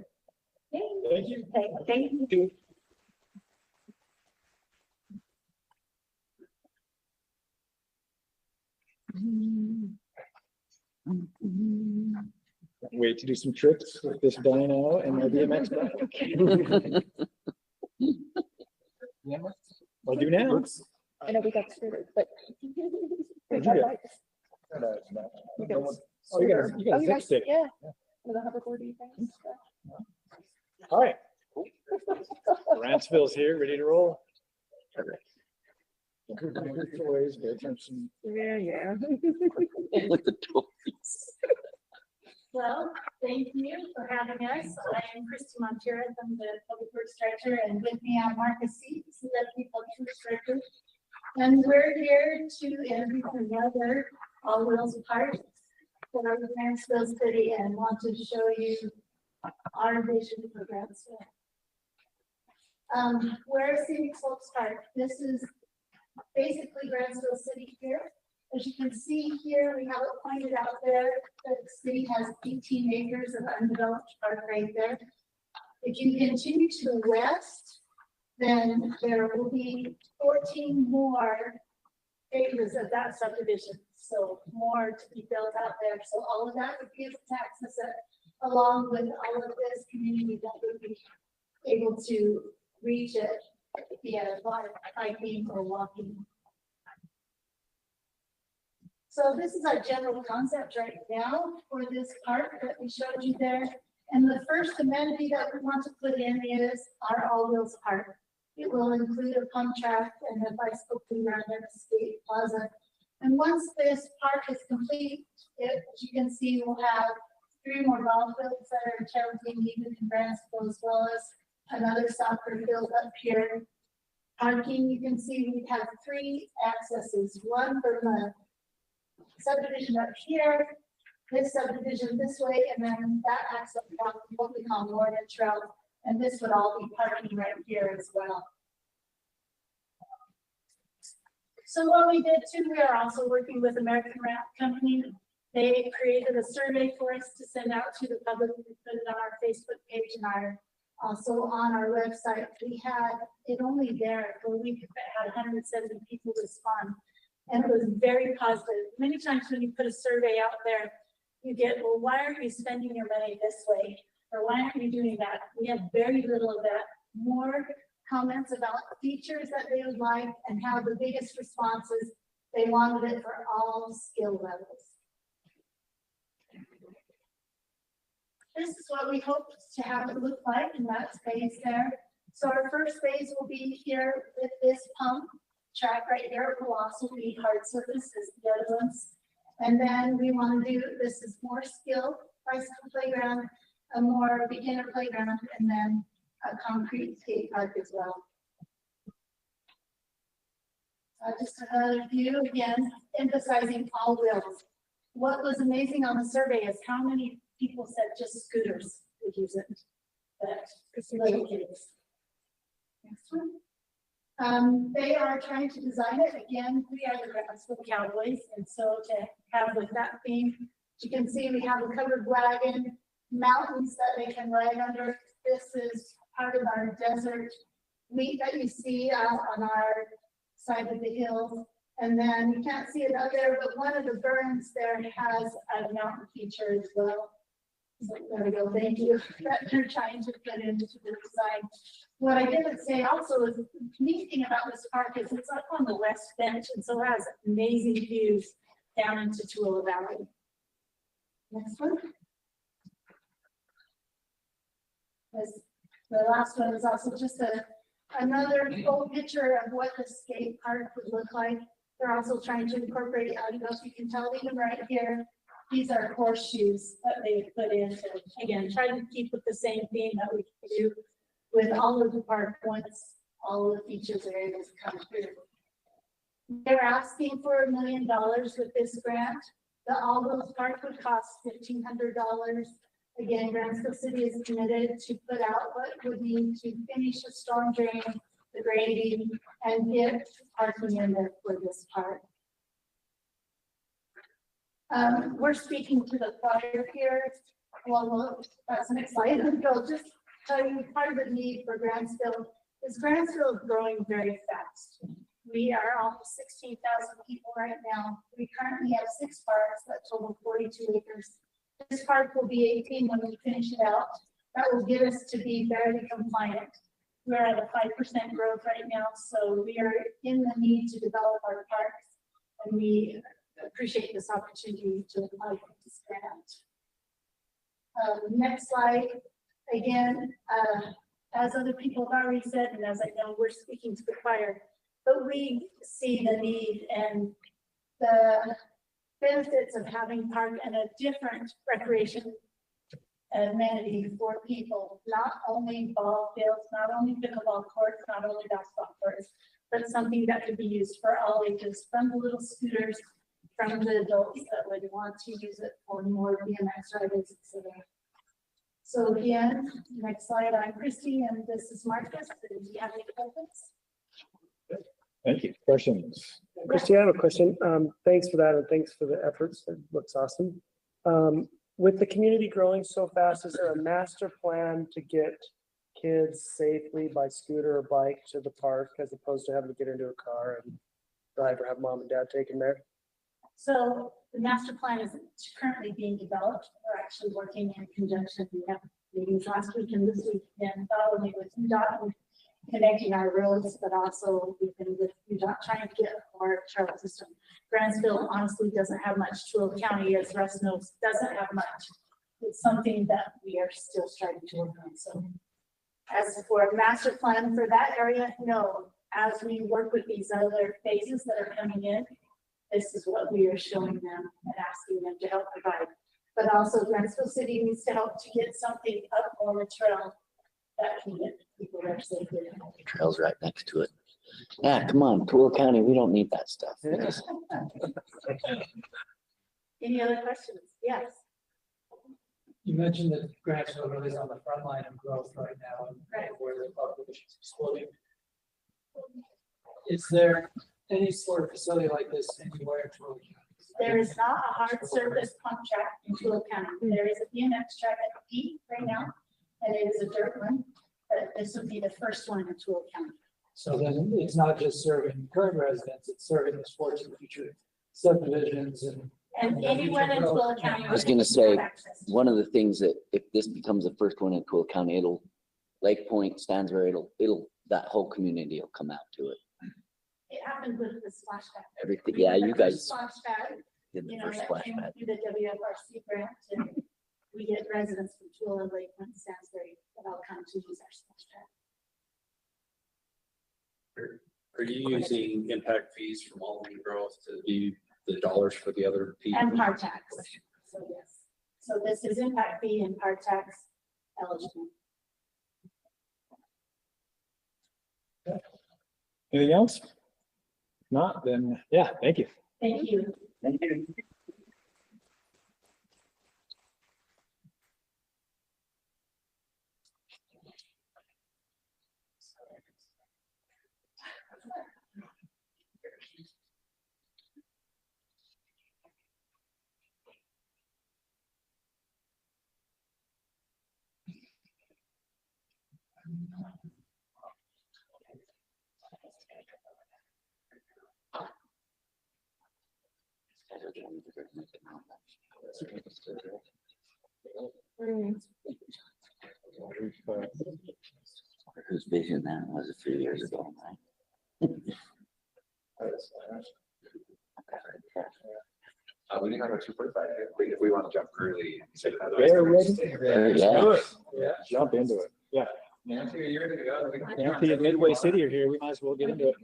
Thank you. Thank you. Wait to do some tricks with this dyno and my BMX bike. I'll do now. I know we got screwed, but. What'd you get? Oh, you got a zip stick. Yeah. With a hoverboardy thing. All right. Ransville's here, ready to roll. Toys, pay attention. Yeah. With the toys. Well, thank you for having us. I'm Christy Montero. I'm the Public Works Director, and with me I'm Marcus Seats, the Deputy Public Works Director. And we're here to interview another All Wheels Park for Grantsville City and want to show you our vision for Grantsville. Where Scenic Slopes Park. This is basically Grantsville City here. As you can see here, we have it pointed out there that the city has 18 acres of undeveloped park right there. If you continue to the west, then there will be 14 more acres of that subdivision. So more to be built out there. So all of that would be able to access it, along with all of this community that would be able to reach it via biking or walking. So this is our general concept right now for this park that we showed you there. And the first amenity that we want to put in is our All Wheels Park. It will include a pump track and a bicycle playground and a skate plaza. And once this park is complete, as you can see, we'll have 3 more golf fields that are Cherokee, Even, and Grantsville, as well as another soccer field up here. Parking, you can see we have 3 accesses, one from the subdivision up here, this subdivision this way, and then that access from what we call Morgan Trail, and this would all be parking right here as well. So what we did too, we are also working with American Wrap Company. They created a survey for us to send out to the public. We put it on our Facebook page and also on our website. We had it only there for a week, had 170 people respond. And it was very positive. Many times when you put a survey out there, you get, well, why aren't you spending your money this way? Or why aren't you doing that? We had very little of that. More comments about features that they would like and how the biggest responses, they wanted it for all skill levels. This is what we hope to have it look like in that space there. So our first phase will be here with this pump track right here. It will also be hard surface as the other ones. And then we want to do, this is more skill, bicycle playground, a more beginner playground, and then a concrete skate park as well. Just another view, again, emphasizing all wheels. What was amazing on the survey is how many people said just scooters would use it. But little kids. Next one. They are trying to design it. Again, we are the Brownsville Cowboys. And so to have with that theme, you can see we have a covered wagon, mountains that they can ride under. This is part of our desert meat that you see out on our side of the hill. And then you can't see it out there, but one of the berms there has a mountain feature as well. So there we go, thank you. That they're trying to put into the design. What I didn't say also is the neat thing about this park is it's up on the west bench and so it has amazing views down into Tooele Valley. Next one. The last one is also just another full picture of what the skate park would look like. They're also trying to incorporate, I don't know if you can tell even right here, these are horseshoes that they put in to, again, try to keep with the same theme that we do with all of the park once all of the features are able to come through. They're asking for $1 million with this grant. The all those parks would cost $1,500. Again, Grantsville City is committed to put out what would need to finish the storm drain, the grading, and get parking in there for this park. We're speaking to the choir here. Well, that's an exciting. I'll just tell you part of the need for Grantsville is Grantsville is growing very fast. We are almost 16,000 people right now. We currently have 6 parks that total 42 acres. This park will be 18 when we finish it out. That will get us to be fairly compliant. We're at a 5% growth right now, so we are in the need to develop our parks, and we appreciate this opportunity to apply for this grant. Next slide. Again, as other people have already said, and as I know, we're speaking to the choir, but we see the need and the benefits of having park and a different recreation amenity for people, not only ball fields, not only pickleball courts, not only basketball courts, but something that could be used for all ages, from the little scooters, from the adults that would want to use it for more BMX riders, etc. So again, next slide, I'm Christy, and this is Marcus. Do you have any questions? Thank you. Questions? Christy, I have a question. Thanks for that, and thanks for the efforts. It looks awesome. With the community growing so fast, is there a master plan to get kids safely by scooter or bike to the park as opposed to having to get into a car and drive or have mom and dad taken there? So the master plan is currently being developed. We're actually working in conjunction. We have meetings last week and this week, and not only with UDOT and connecting our roads, but also we've been with UDOT trying to get our trail system. Grantsville honestly doesn't have much. Tooele County, as Russ knows, doesn't have much. It's something that we are still starting to work on. So as for a master plan for that area, no. As we work with these other phases that are coming in, this is what we are showing them and asking them to help provide. But also Grantsville City needs to help to get something up on the trail that can get people there safely. The trail's right next to it. Yeah, come on, Tooele County, we don't need that stuff. Any other questions? Yes. You mentioned that Grantsville really is on the front line of growth right now, and where the population is exploding. Is there any sort of facility like this anywhere in Tooele County? There is not a hard surface pump track in Tooele County. There is a BMX track at the peak right now, and it is a dirt one. But this would be the first one in Tooele County. So then it's not just serving current residents, it's serving the sports and future subdivisions and. And anyone in Will County. I was gonna say, one of the things that if this becomes the first one in Cool County, it'll, Lake Point, Stansbury, that whole community will come out to it. It happened with the splash pad. Everything, yeah, you guys Splash pad, did the you know, first that splash came pad. through the WFRC grant, and we get residents from Tooele and Lake Point, Stansbury, that all come to use our splash pad. Are you using impact fees from Alderman growth to be the dollars for the other people? And par tax, so yes. So this is impact fee and par tax eligible. Anything else? Not, then, yeah, thank you. Thank you. Thank you. Whose vision that was a few years ago, right? We didn't go to 2:45. If we want to jump early. They're ready. Let's Yeah. do it. Yeah, jump into it. Yeah. Nancy, are you ready to go? We can- Nancy and Midway City are here. We might as well get into it.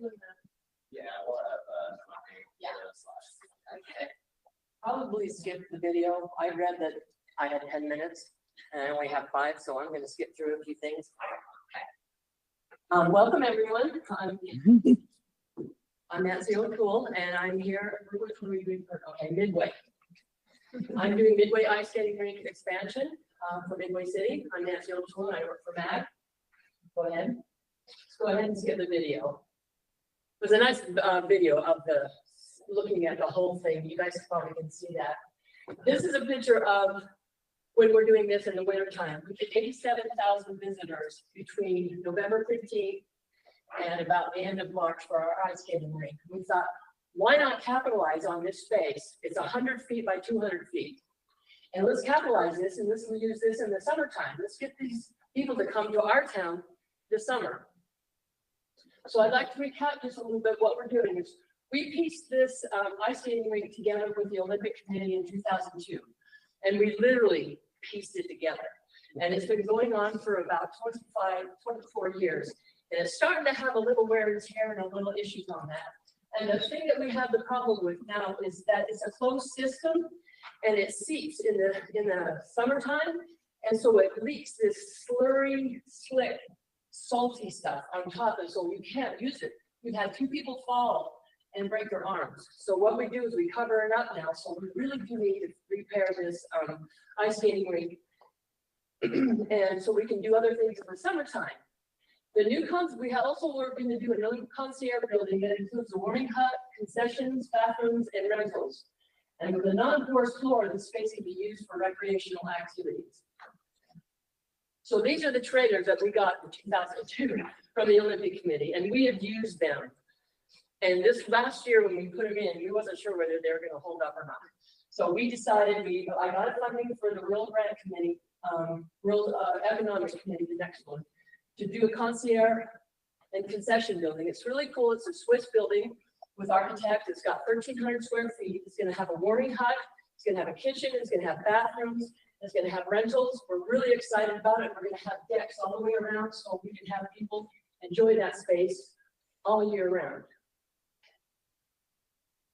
Yeah, we'll have, Okay. Probably skip the video. I read that I had 10 minutes and I only have 5, so I'm gonna skip through a few things. Welcome, everyone. I'm Nancy O'Toole and I'm here, Midway. I'm doing Midway Ice Skating Rink expansion for Midway City. I'm Nancy O'Toole and I work for MAG. Go ahead. Let's go ahead and skip the video. It was a nice video of the looking at the whole thing. You guys probably can see that. This is a picture of when we're doing this in the winter time. We get 87,000 visitors between November 15th and about the end of March for our ice skating rink. We thought, why not capitalize on this space? It's 100 feet by 200 feet. And let's capitalize this and let's use this in the summertime. Let's get these people to come to our town this summer. So I'd like to recap just a little bit. What we're doing is we pieced this ice skating rink together with the Olympic Committee in 2002. And we literally pieced it together. And it's been going on for about 24 years. And it's starting to have a little wear and tear and a little issues on that. And the thing that we have the problem with now is that it's a closed system and it seeps in the summertime. And so it leaks this slurry, slick, salty stuff on top of it, so you can't use it. We've had 2 people fall and break their arms. So what we do is we cover it up now. So we really do need to repair this ice skating rink. And so we can do other things in the summertime. The new we're going to do another concierge building that includes a warming hut, concessions, bathrooms, and rentals. And with a non-porous floor, the space can be used for recreational activities. So these are the trailers that we got in 2002 from the Olympic Committee, and we have used them. And this last year when we put them in, we wasn't sure whether they were going to hold up or not. So we decided I got funding for the Rural Grant Committee, Rural Economic Committee, the next one, to do a concierge and concession building. It's really cool. It's a Swiss building with architect. It's got 1,300 square feet. It's going to have a warming hut. It's going to have a kitchen. It's going to have bathrooms. It's going to have rentals. We're really excited about it. We're going to have decks all the way around so we can have people enjoy that space all year round.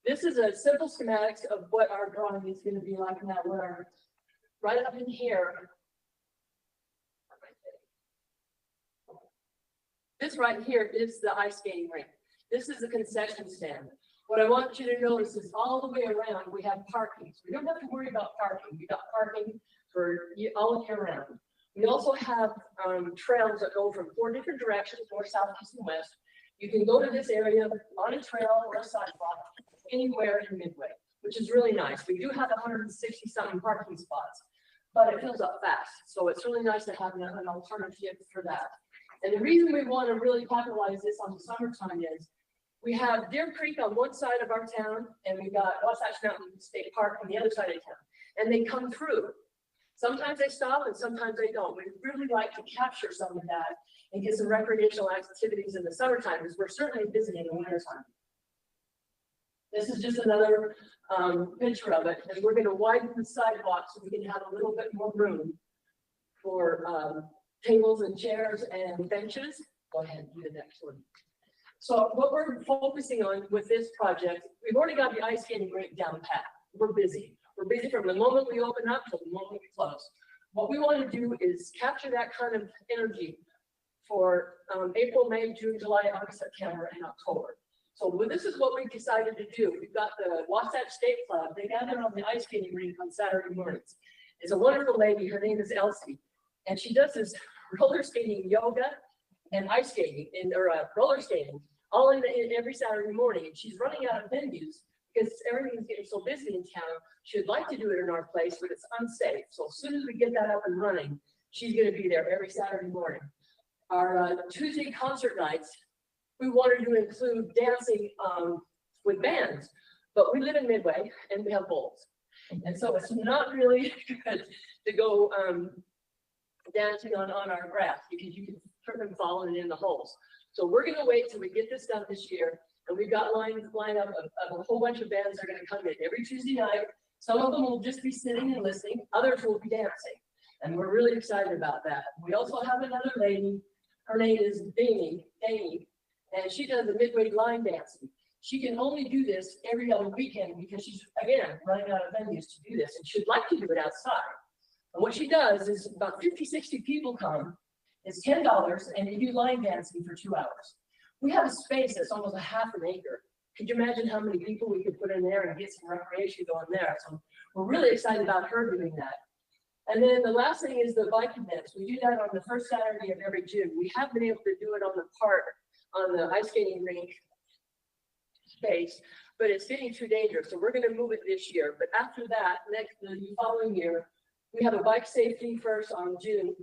This is a simple schematics of what our drawing is going to be like now. We're right up in here. This right here is the ice skating rink. This is the concession stand. What I want you to notice is all the way around we have parking. So we don't have to worry about parking. We got parking for all year round. We also have trails that go from 4 different directions, north, south, east, and west. You can go to this area on a trail or a sidewalk anywhere in Midway, which is really nice. We do have 160-something parking spots, but it fills up fast. So it's really nice to have an alternative for that. And the reason we want to really capitalize this on the summertime is we have Deer Creek on one side of our town and we've got Wasatch Mountain State Park on the other side of town. And they come through. Sometimes they stop and sometimes they don't. We'd really like to capture some of that and get some recreational activities in the summertime because we're certainly busy in the wintertime. This is just another picture of it. And we're going to widen the sidewalk so we can have a little bit more room for tables and chairs and benches. Go ahead and do the next one. So what we're focusing on with this project, we've already got the ice skating rink down pat. We're busy. We're busy from the moment we open up to the moment we close. What we want to do is capture that kind of energy for April, May, June, July, August, September, and October. So this is what we decided to do. We've got the Wasatch State Club. They gather on the ice skating rink on Saturday mornings. It's a wonderful lady. Her name is Elsie. And she does this roller skating yoga and ice skating or roller skating all in every Saturday morning. And she's running out of venues because everything's getting so busy in town. She would like to do it in our place, but it's unsafe. So as soon as we get that up and running, she's going to be there every Saturday morning. Our Tuesday concert nights, we wanted to include dancing with bands, but we live in Midway and we have bowls. And so it's not really good to go dancing on our grass because you can trip and fall in the holes. So we're going to wait till we get this done this year. And we've got line up of a whole bunch of bands that are going to come in every Tuesday night. Some of them will just be sitting and listening. Others will be dancing. And we're really excited about that. We also have another lady. Her name is Danny, and she does the Midway line dancing. She can only do this every other weekend because she's, again, running out of venues to do this. And she'd like to do it outside. And what she does is about 50, 60 people come. It's $10 and you do line dancing for 2 hours. We have a space that's almost a half an acre. Could you imagine how many people we could put in there and get some recreation going there? So we're really excited about her doing that. And then the last thing is the bike events. We do that on the first Saturday of every June. We have been able to do it on the park, on the ice skating rink space, but it's getting too dangerous. So we're going to move it this year. But after that, the following year, we have a bike safety first on June.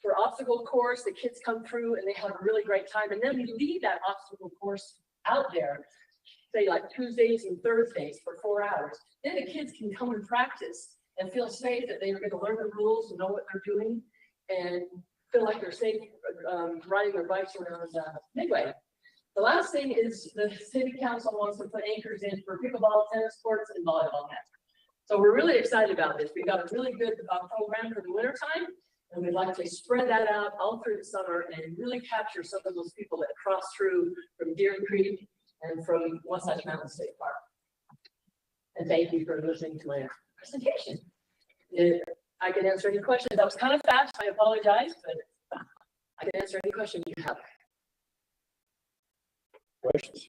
For obstacle course, the kids come through and they have a really great time. And then we leave that obstacle course out there, say like Tuesdays and Thursdays for 4 hours. Then the kids can come and practice and feel safe that they're going to learn the rules and know what they're doing and feel like they're safe riding their bikes around Midway. The last thing is the city council wants to put anchors in for pickleball, tennis courts, and volleyball nets. So we're really excited about this. We've got a really good program for the wintertime. And we'd like to spread that out all through the summer and really capture some of those people that cross through from Deer Creek and from Wasatch Mountain State Park. And thank you for listening to my presentation. I can answer any questions. That was kind of fast. I apologize, but I can answer any question you have. Questions?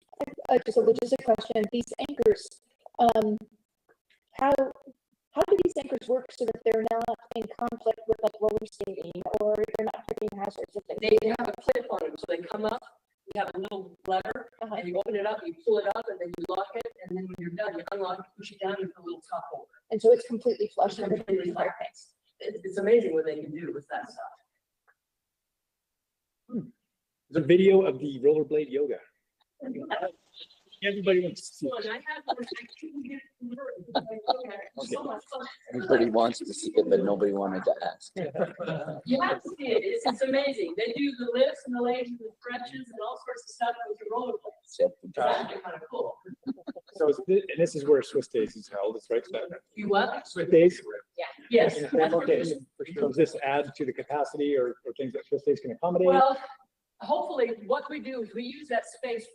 Just a logistic question. These anchors, how do these anchors work so that they're not in conflict with like roller skating or they're not tripping hazards? They have a clip on them, so they come up. You have a little lever, and you open it up, you pull it up, and then you lock it, and then when you're done, you unlock it, push it down, you put a little top over. And so it's completely flush. It's amazing what they can do with that stuff. There's a video of the rollerblade yoga. Everybody wants to see it. Everybody wants to see it, but nobody wanted to ask. You have to see it. It's amazing. They do the lifts and the legs and the stretches and all sorts of stuff with the rollerblades. It's actually kind of cool. So and this is where Swiss Days is held, it's right? You what? Swiss Days? Yeah. Yes. Okay. So does this add to the capacity or things that Swiss Days can accommodate? Well, hopefully what we do is we use that space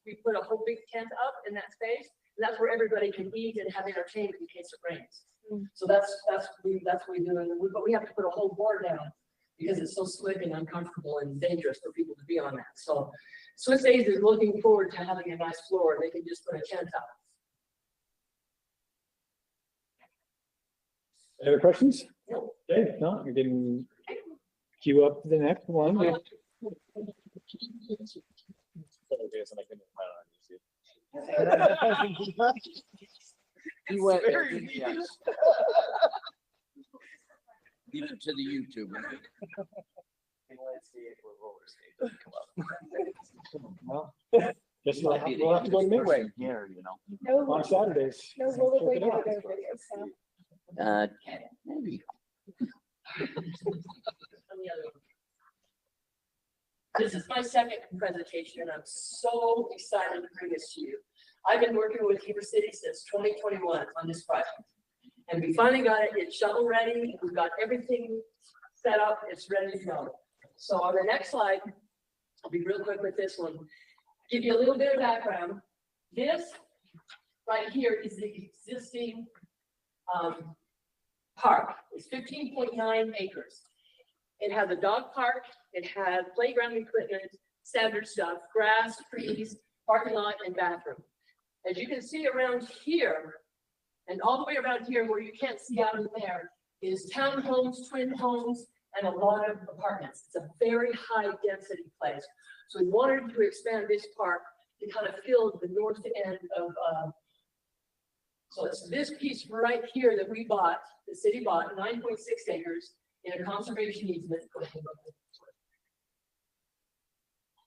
we put a whole big tent up in that space. And that's where everybody can eat and have entertainment in case it rains. So that's what we do. But we have to put a whole board down because it's so slick and uncomfortable and dangerous for people to be on that. So Swiss Days is looking forward to having a nice floor. They can just put a tent up. Any other questions? No. Okay, no, we can queue up the next one. He went there, didn't he? Leave it to the YouTuber. landscape or roller skate come up. Well, guess we'll have to go to Midway Here, you know. No, on Saturdays. no Check rollerblade it out. video videos, so. Maybe. On the other one. This is my second presentation, and I'm so excited to bring this to you. I've been working with Heber City since 2021 on this project. And we finally got it, it's shovel ready, we've got everything set up, it's ready to go. So on the next slide, I'll be real quick with this one. Give you a little bit of background. This right here is the existing park. It's 15.9 acres. It has a dog park, it has playground equipment, standard stuff, grass, trees, parking lot, and bathroom. As you can see around here, and all the way around here where you can't see out in there, is townhomes, twin homes, and a lot of apartments. It's a very high density place. So we wanted to expand this park to kind of fill the north end of, so it's this piece right here that we bought, the city bought 9.6 acres in a conservation easement.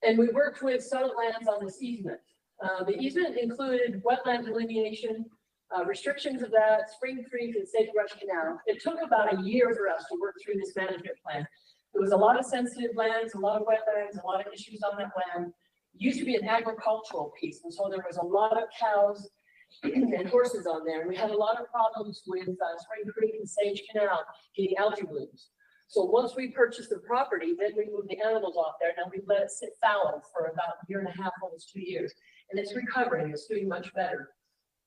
And we worked with Snowland on this easement. The easement included wetland delineation, restrictions of that, Spring Creek and Sagebrush Canal. It took about a year for us to work through this management plan. There was a lot of sensitive lands, a lot of wetlands, a lot of issues on that land. It used to be an agricultural piece, and so there was a lot of cows and horses on there. We had a lot of problems with Spring Creek and Sage Canal getting algae blooms. So once we purchased the property, then we moved the animals off there. Now we let it sit fallow for about a year and a half, almost 2 years, and it's recovering. It's doing much better.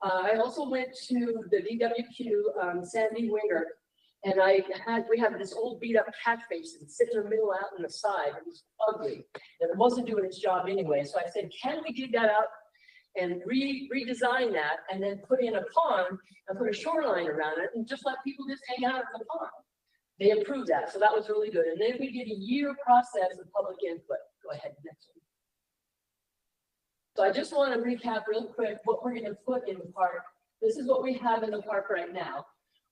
I also went to the DWQ Sandy Winter, and we had this old beat up catch basin sitting in the middle out on the side. It was ugly, and it wasn't doing its job anyway. So I said, can we dig that out and redesign that, and then put in a pond and put a shoreline around it, and just let people just hang out in the pond? They approved that, so that was really good. And then we did a year process of public input. Go ahead, next one. So I just want to recap real quick what we're going to put in the park. This is what we have in the park right now.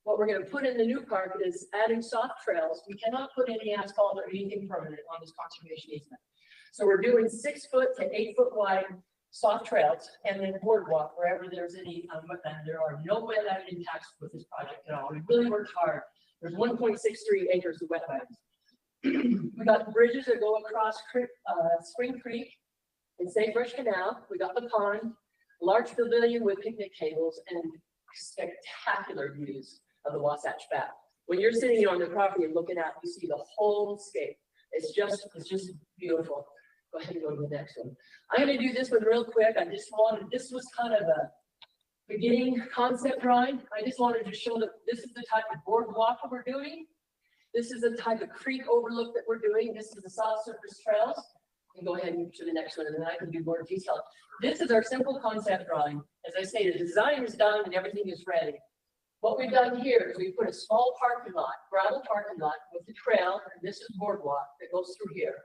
What we're going to put in the new park is adding soft trails. We cannot put any asphalt or anything permanent on this conservation easement. So we're doing 6 foot to 8 foot wide soft trails, and then boardwalk wherever there's any wetland. There are no wetland impacts with this project at all. We really worked hard. There's 1.63 acres of wetlands. We got bridges that go across Spring Creek and Sagebrush Canal. We got the pond, a large pavilion with picnic tables, and spectacular views of the Wasatch Back. When you're sitting on the property and looking out, you see the whole scape. It's just beautiful. Go ahead and go to the next one. I'm going to do this one real quick. This was kind of a beginning concept drawing. I just wanted to show that this is the type of boardwalk that we're doing. This is the type of creek overlook that we're doing. This is the soft surface trails. And go ahead and to the next one, and then I can do more detail. This is our simple concept drawing. As I say, the design is done and everything is ready. What we've done here is we put a small parking lot, gravel parking lot with the trail, and this is boardwalk that goes through here.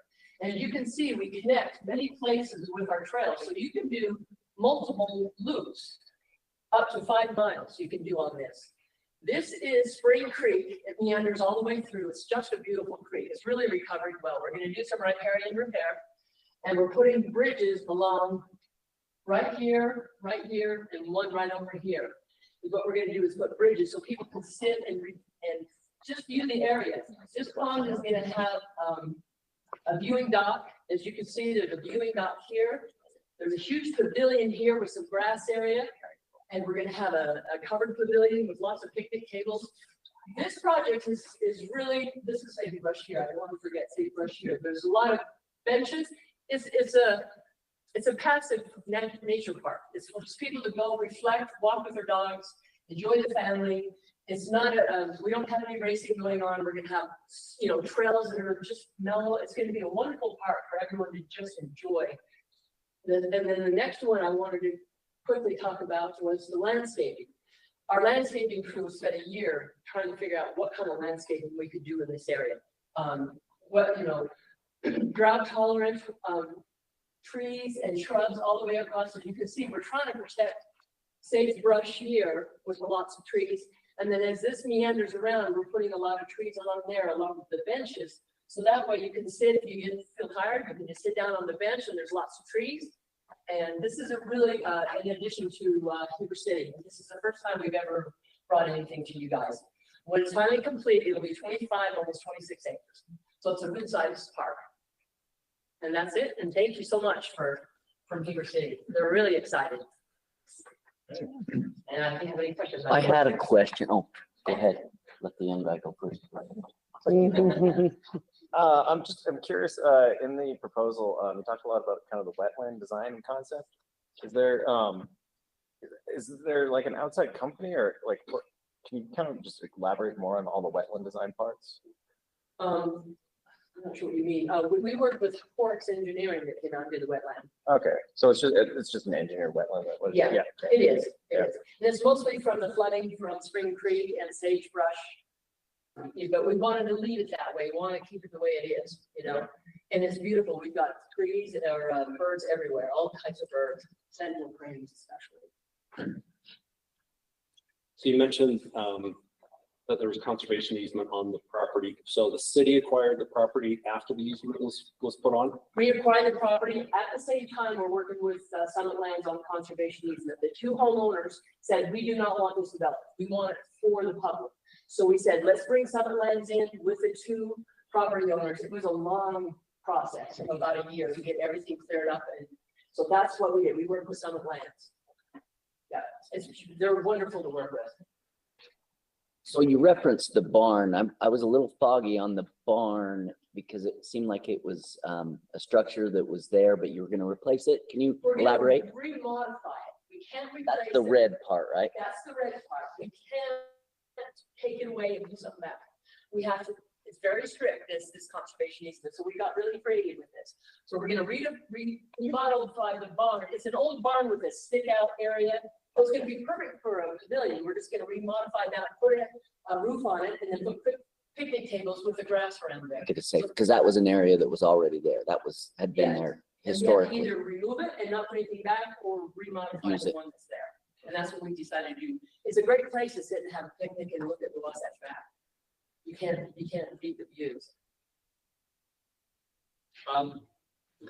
And as you can see, we connect many places with our trails, so you can do multiple loops, up to 5 miles you can do on this. This is Spring Creek. It meanders all the way through. It's just a beautiful creek. It's really recovered well. We're going to do some riparian repair, and we're putting bridges along right here, and one right over here. What we're going to do is put bridges so people can sit and just view the area. This pond is going to have a viewing dock. As you can see, there's a viewing dock here. There's a huge pavilion here with some grass area. And we're going to have a covered pavilion with lots of picnic tables. This project is really, this is Sagebrush here. I don't want to forget Sagebrush here. There's a lot of benches. It's a passive nature park. It's for people to go reflect, walk with their dogs, enjoy the family. It's not we don't have any racing going on. We're going to have, trails that are just mellow. It's going to be a wonderful park for everyone to just enjoy. And then the next one I wanted to quickly talk about was the landscaping. Our landscaping crew spent a year trying to figure out what kind of landscaping we could do in this area. Drought tolerant trees and shrubs all the way across. As you can see, we're trying to protect sagebrush here with lots of trees. And then as this meanders around, we're putting a lot of trees along there, along with the benches, So that way you can sit, if you feel tired, you can just sit down on the bench and there's lots of trees. And this is a really, in addition to Heber City, this is the first time we've ever brought anything to you guys. When it's finally complete, it'll be 25, almost 26 acres. So it's a good sized park. And that's it. And thank you so much from Heber City. They're really excited. And I think have any questions. I had a question. Oh, go ahead. Let the young guy go first. I'm curious, in the proposal, you talked a lot about kind of the wetland design and concept. Is there like an outside company or like, what, can you kind of just elaborate more on all the wetland design parts? I'm not sure what you mean. We worked with Forex Engineering that came out and did the wetland. Okay, so it's just an engineered wetland. Yeah, it is. It is. And it's mostly from the flooding from Spring Creek and sagebrush. But we wanted to leave it that way. We want to keep it the way it is, you know. And it's beautiful. We've got trees or birds everywhere, all kinds of birds, sentinel cranes especially. So you mentioned that there was a conservation easement on the property. So the city acquired the property after the easement was put on? We acquired the property at the same time. We're working with Summit Lands on conservation easement. The two homeowners said, we do not want this developed. We want it for the public. So we said, let's bring Summit Lands in with the two property owners. It was a long process, about a year to get everything cleared up. And so that's what we did. We worked with Summit Lands. Yeah, they're wonderful to work with. So you referenced the barn. I was a little foggy on the barn because it seemed like it was a structure that was there, but you were going to replace it. Can you elaborate? Remodify it. We can't replace That's the red part, right? That's the red part. We can't take it away and do something back. We have to, it's very strict, this conservation easement. So we got really creative with this. So we're going to remodify the barn. It's an old barn with a stick out area. So it's going to be perfect for a pavilion. We're just going to remodify that, put a roof on it, and then put picnic tables with the grass around there. I could say, because that was an area that was already there. That had been there historically. Either remove it and not put anything back or remodify the one that's there. And that's what we decided to do. It's a great place to sit and have a picnic and look at the Wasatch back. You can't beat the views.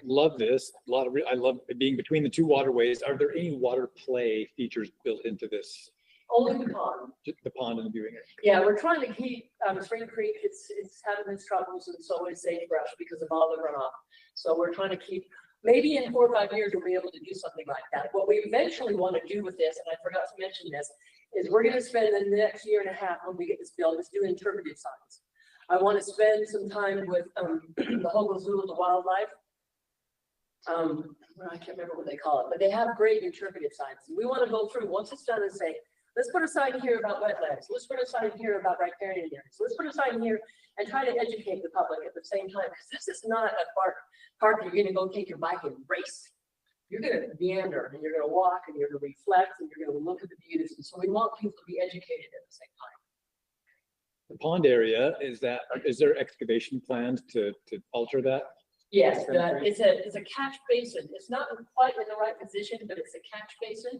Love this. I love being between the two waterways. Are there any water play features built into this? Only the pond. Just the pond and the viewing area. Yeah, we're trying to keep Spring Creek. It's having its troubles, and so is sagebrush because of all the runoff. So we're trying to keep. Maybe in 4 or 5 years we'll be able to do something like that. What we eventually want to do with this, and I forgot to mention this, is we're going to spend the next year and a half when we get this built is doing interpretive signs. I want to spend some time with the Hogle Zoo of the Wildlife. I can't remember what they call it, but they have great interpretive signs. We want to go through once it's done and say, let's put a sign here about wetlands. Let's put a sign here about riparian areas. Let's put a sign here and try to educate the public at the same time. Because this is not a park you're going to go take your bike and race. You're going to meander and you're going to walk and you're going to reflect and you're going to look at the beauties. And so we want people to be educated at the same time. The pond area, is there excavation planned to alter that? Yes, it's a catch basin. It's not quite in the right position, but it's a catch basin.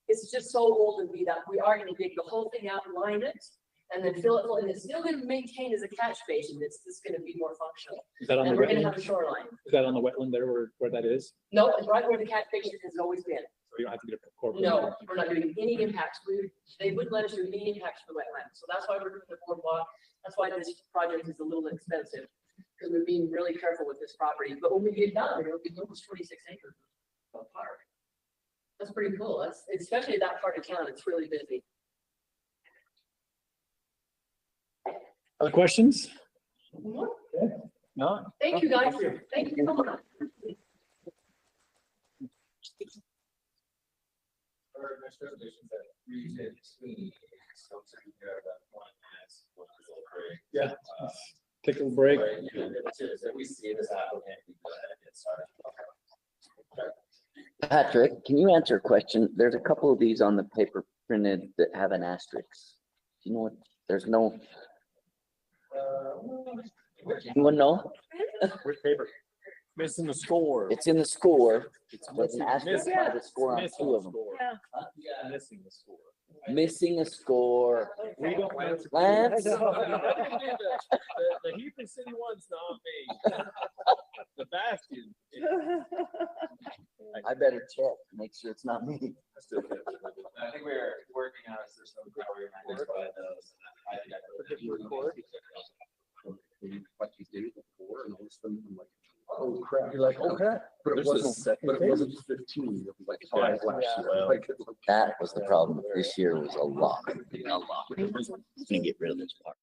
It's just so old and beat up. We are going to dig the whole thing out, line it, and then fill it full. And it's still going to maintain as a catch basin. It's just going to be more functional. Is that on and the we're going to wetland? have a shoreline. Is that on the wetland there where that is? No, it's right where the catch basin has always been. So you don't have to get a corporate. No, we're not doing any impacts. They wouldn't let us do any impacts to the wetland. So that's why we're doing the boardwalk. That's why this project is a little expensive, because we're being really careful with this property. But when we get done, it'll be almost 26 acres of park. That's pretty cool. That's especially that part of town. It's really busy. Other questions? Okay. No. Thank you guys. Thank you so much. Our next resolution that we did between something here that one has one little break. Yeah. Take a little break. That we see this applicant, we go ahead and get started. Patrick, can you answer a question? There's a couple of these on the paper printed that have an asterisk. Do you know what? There's no. Anyone know? Which paper? Missing the score. It's in the score. It's There's an asterisk by the score on two of them. Missing the score. missing a score. We don't. Lance? The Heber City one's not me. The Bastion. I better check, make sure it's not me. I think we're working on it, there's some power behind those. I think What you did before, and all of a sudden, I'm like, oh crap. You're like, okay. But it wasn't 15, it was like 5 last year. Like, That was the problem. This year was a lot. Gonna get rid of this part.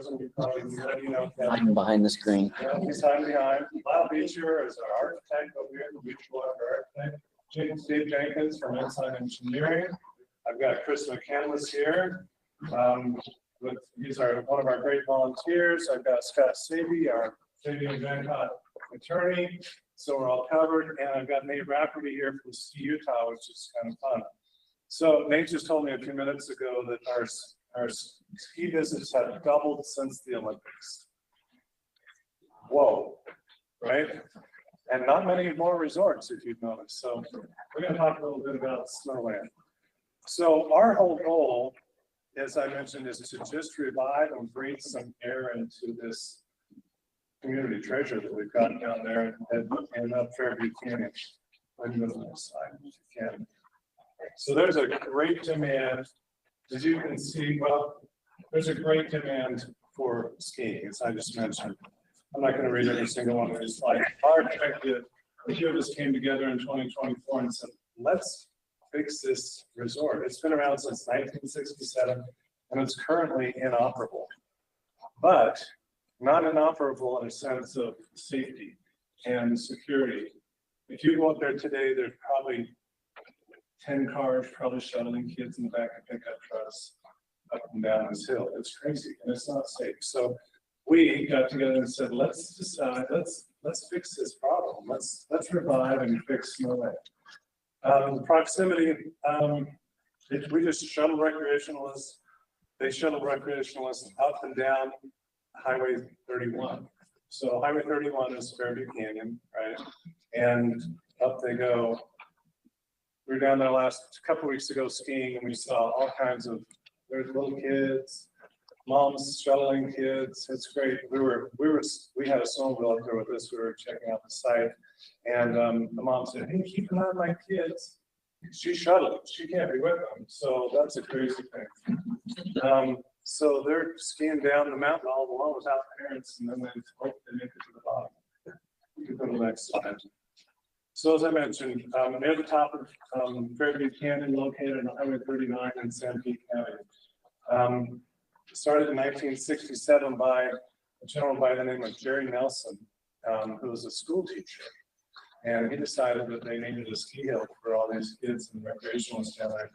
person you probably, you know. I'm behind the screen. Yeah, he's hiding behind. Lyle Beecher is our architect over here, the beach water architect. Steve Jenkins from Ensign Engineering. I've got Chris McCandless here. He's one of our great volunteers. I've got Scott Savy, our Savy and Vancott attorney. So we're all covered. And I've got Nate Rafferty here from Utah, which is kind of fun. So Nate just told me a few minutes ago that our ski visits have doubled since the Olympics. Whoa, right? And not many more resorts, if you've noticed. So we're going to talk a little bit about Snowland. So our whole goal, as I mentioned, is to just revive and breathe some air into this community treasure that we've got down there and up Fairview Canyon. On the other side, if you can. So there's a great demand, as you can see. Well, there's a great demand for skiing, as I just mentioned. I'm not going to read every single one of these slides. Our objective, a few of us came together in 2024 and said, let's fix this resort. It's been around since 1967 and it's currently inoperable, but not inoperable in a sense of safety and security. If you go up there today, there's probably 10 cars probably shuttling kids in the back of pickup trucks up and down this hill. It's crazy and it's not safe. So we got together and said, let's decide, let's fix this problem. Let's revive and fix Snowland. Proximity, we just shuttle recreationalists. They shuttle recreationalists up and down Highway 31. So Highway 31 is Fairview Canyon, right? And up they go. We were down there last couple weeks ago skiing, and we saw all kinds of, there's little kids, moms shuttling kids. It's great. We had a snowmobile up there with us. We were checking out the site, and the mom said, "Hey, keep an eye on my kids. She's shuttling. She can't be with them." So that's a crazy thing. So they're skiing down the mountain all alone without parents, and then they hope they make it to the bottom. You can go to the next slide. So as I mentioned, near the top of Fairview Canyon, located on Highway 39 in Sanpete County. Started in 1967 by a gentleman by the name of Jerry Nelson, who was a school teacher. And he decided that they needed a ski hill for all these kids and recreationalists down there.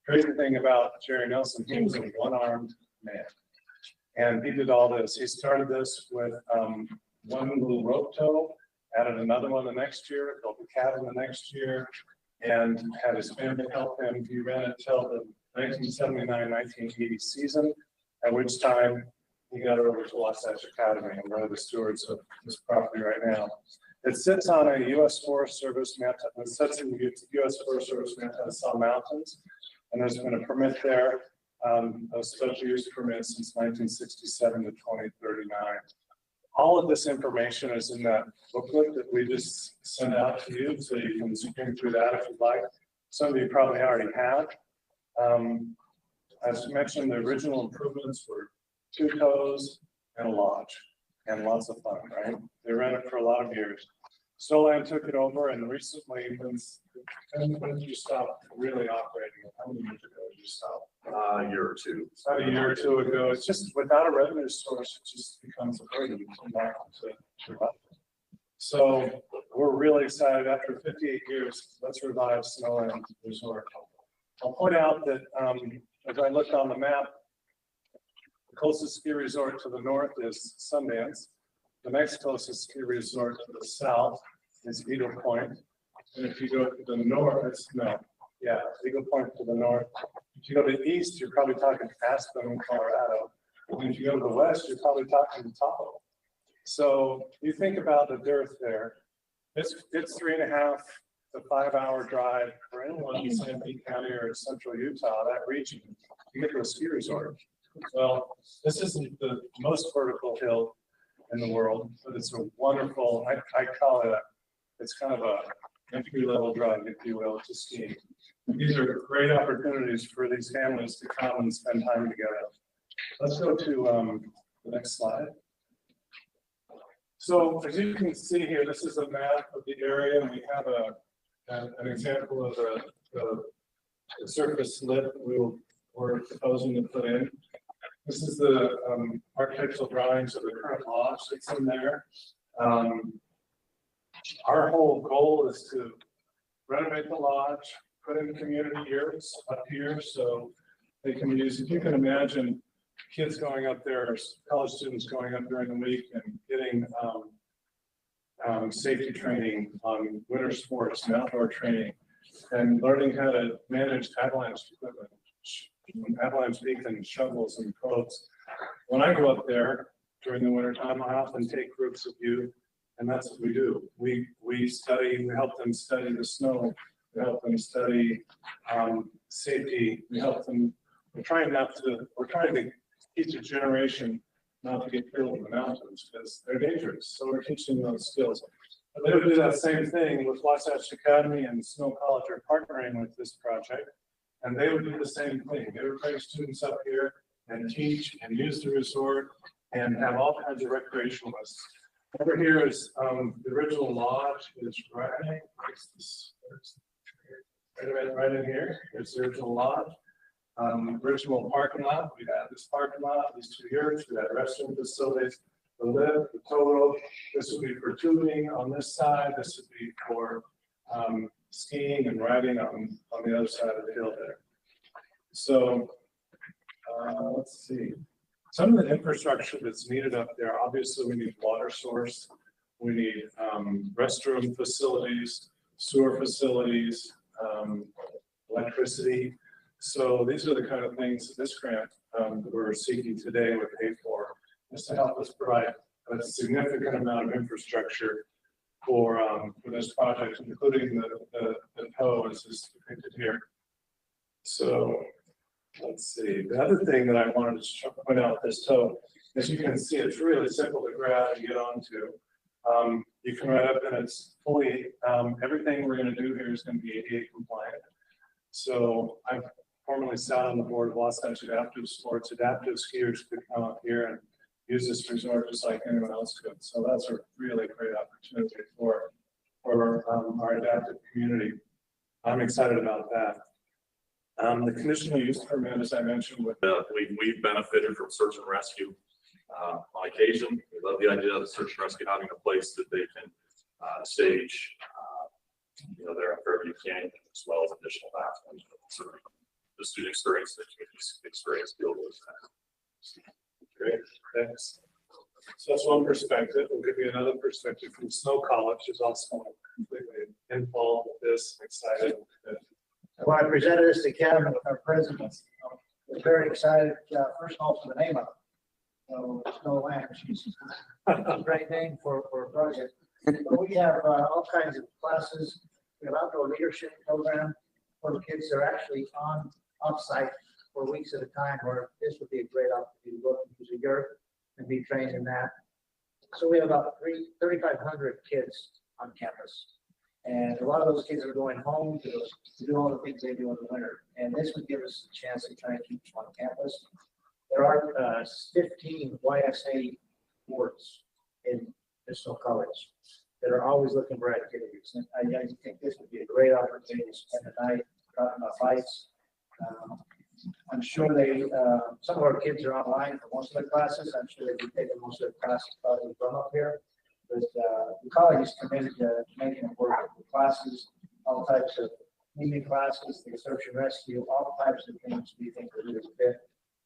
Crazy thing about Jerry Nelson, he was a one-armed man. And he did all this. He started this with one little rope tow, added another one the next year, built a cabin the next year, and had his family help him. He ran it till the 1979-1980 season, at which time he got over to Wasatch Academy, and we're the stewards of this property right now. It sits on a U.S. Forest Service map. It sits in the U.S. Forest Service Mankato Mountains, and there's been a permit there, a special use permit since 1967 to 2039. All of this information is in that booklet that we just sent out to you, so you can skim through that if you'd like. Some of you probably already have. As mentioned, the original improvements were 2 tows and a lodge, and lots of fun, right? They ran it for a lot of years. Snowland took it over, and recently, when did you stop really operating? How many years ago did you stop? A year or two. About a year or two ago. It's just without a revenue source, it just becomes a burden to survive. So we're really excited. After 58 years, let's revive Snowland Resort. I'll point out that as I looked on the map, the closest ski resort to the north is Sundance. The next closest ski resort to the south is Eagle Point. And if you go to the north, Eagle Point to the north. If you go to the east, you're probably talking Aspen, Colorado. And if you go to the west, you're probably talking Tahoe. So you think about the dearth there. It's 3.5 to 5 hour drive for anyone in Sanpete County or central Utah, that region, to get to a ski resort. Well, this isn't the most vertical hill in the world, but it's a wonderful, I call it it's kind of a entry-level drug, if you will, to skiing. These are great opportunities for these families to come and spend time together. Let's go to the next slide. So as you can see here, this is a map of the area, and we have an example of the surface lip we're proposing to put in. This is the architectural drawings of the current lodge that's in there. Our whole goal is to renovate the lodge, put in community areas up here so they can use, if you can imagine kids going up there, college students going up during the week and getting safety training on winter sports and outdoor training and learning how to manage avalanche equipment, avalanche beacon shovels and probes. When I go up there during the winter time, I often take groups of youth, and that's what we do. We help them study the snow, we help them study safety, we help them, we're trying to teach a generation not to get killed in the mountains because they're dangerous. So we're teaching those skills. But they would do that same thing with Wasatch Academy and Snow College are partnering with this project. And they would do the same thing. They would bring students up here and teach and use the resort and have all kinds of recreationalists. Over here is the original lodge is right in here. There's the original lodge. Original parking lot. We had this parking lot these 2 years. We had restroom facilities, the lift, the tow road. This would be for tubing on this side. This would be for skiing and riding on the other side of the hill there. So let's see. Some of the infrastructure that's needed up there, obviously we need water source. We need restroom facilities, sewer facilities, electricity. So these are the kind of things that this grant that we're seeking today would pay for, is to help us provide a significant amount of infrastructure for this project, including the tow as is depicted here. So let's see. The other thing that I wanted to point out with this tow, as you can see, it's really simple to grab and get onto. You can ride up and it's fully, everything we're going to do here is going to be ADA compliant. So I've formerly sat on the board of Wasatch Adaptive Sports. Adaptive skiers could come up here and use this resort just like anyone else could. So that's a really great opportunity for our adaptive community. I'm excited about that. The conditional use permit, as I mentioned, with we've benefited from search and rescue on occasion. We love the idea of the search and rescue having a place that they can stage, their Fairview Canyon, as well as additional bathrooms. So the student experience, the community experience, deal with that. Great, thanks. So that's one perspective. We'll give you another perspective from Snow College, who's also completely involved with this, excited. When I presented this to Kevin with our president, I was very excited, first of all, for the name of it. So Snowland, which is a great name for a project. But we have all kinds of classes. We have outdoor leadership program where the kids are actually off-site for weeks at a time, where this would be a great opportunity to go to the yurt and be trained in that. So we have about 3,500 kids on campus. And a lot of those kids are going home to do all the things they do in the winter. And this would give us a chance to try and keep them on campus. There are 15 YSA boards in Snow College that are always looking for activities. And I think this would be a great opportunity to spend the night talking about bikes. I'm sure some of our kids are online for most of their classes. I'm sure they've been taking most of their classes probably from up here. But the college is committed to making it work with classes, all types of evening classes, the search and rescue, all types of things we think are really fit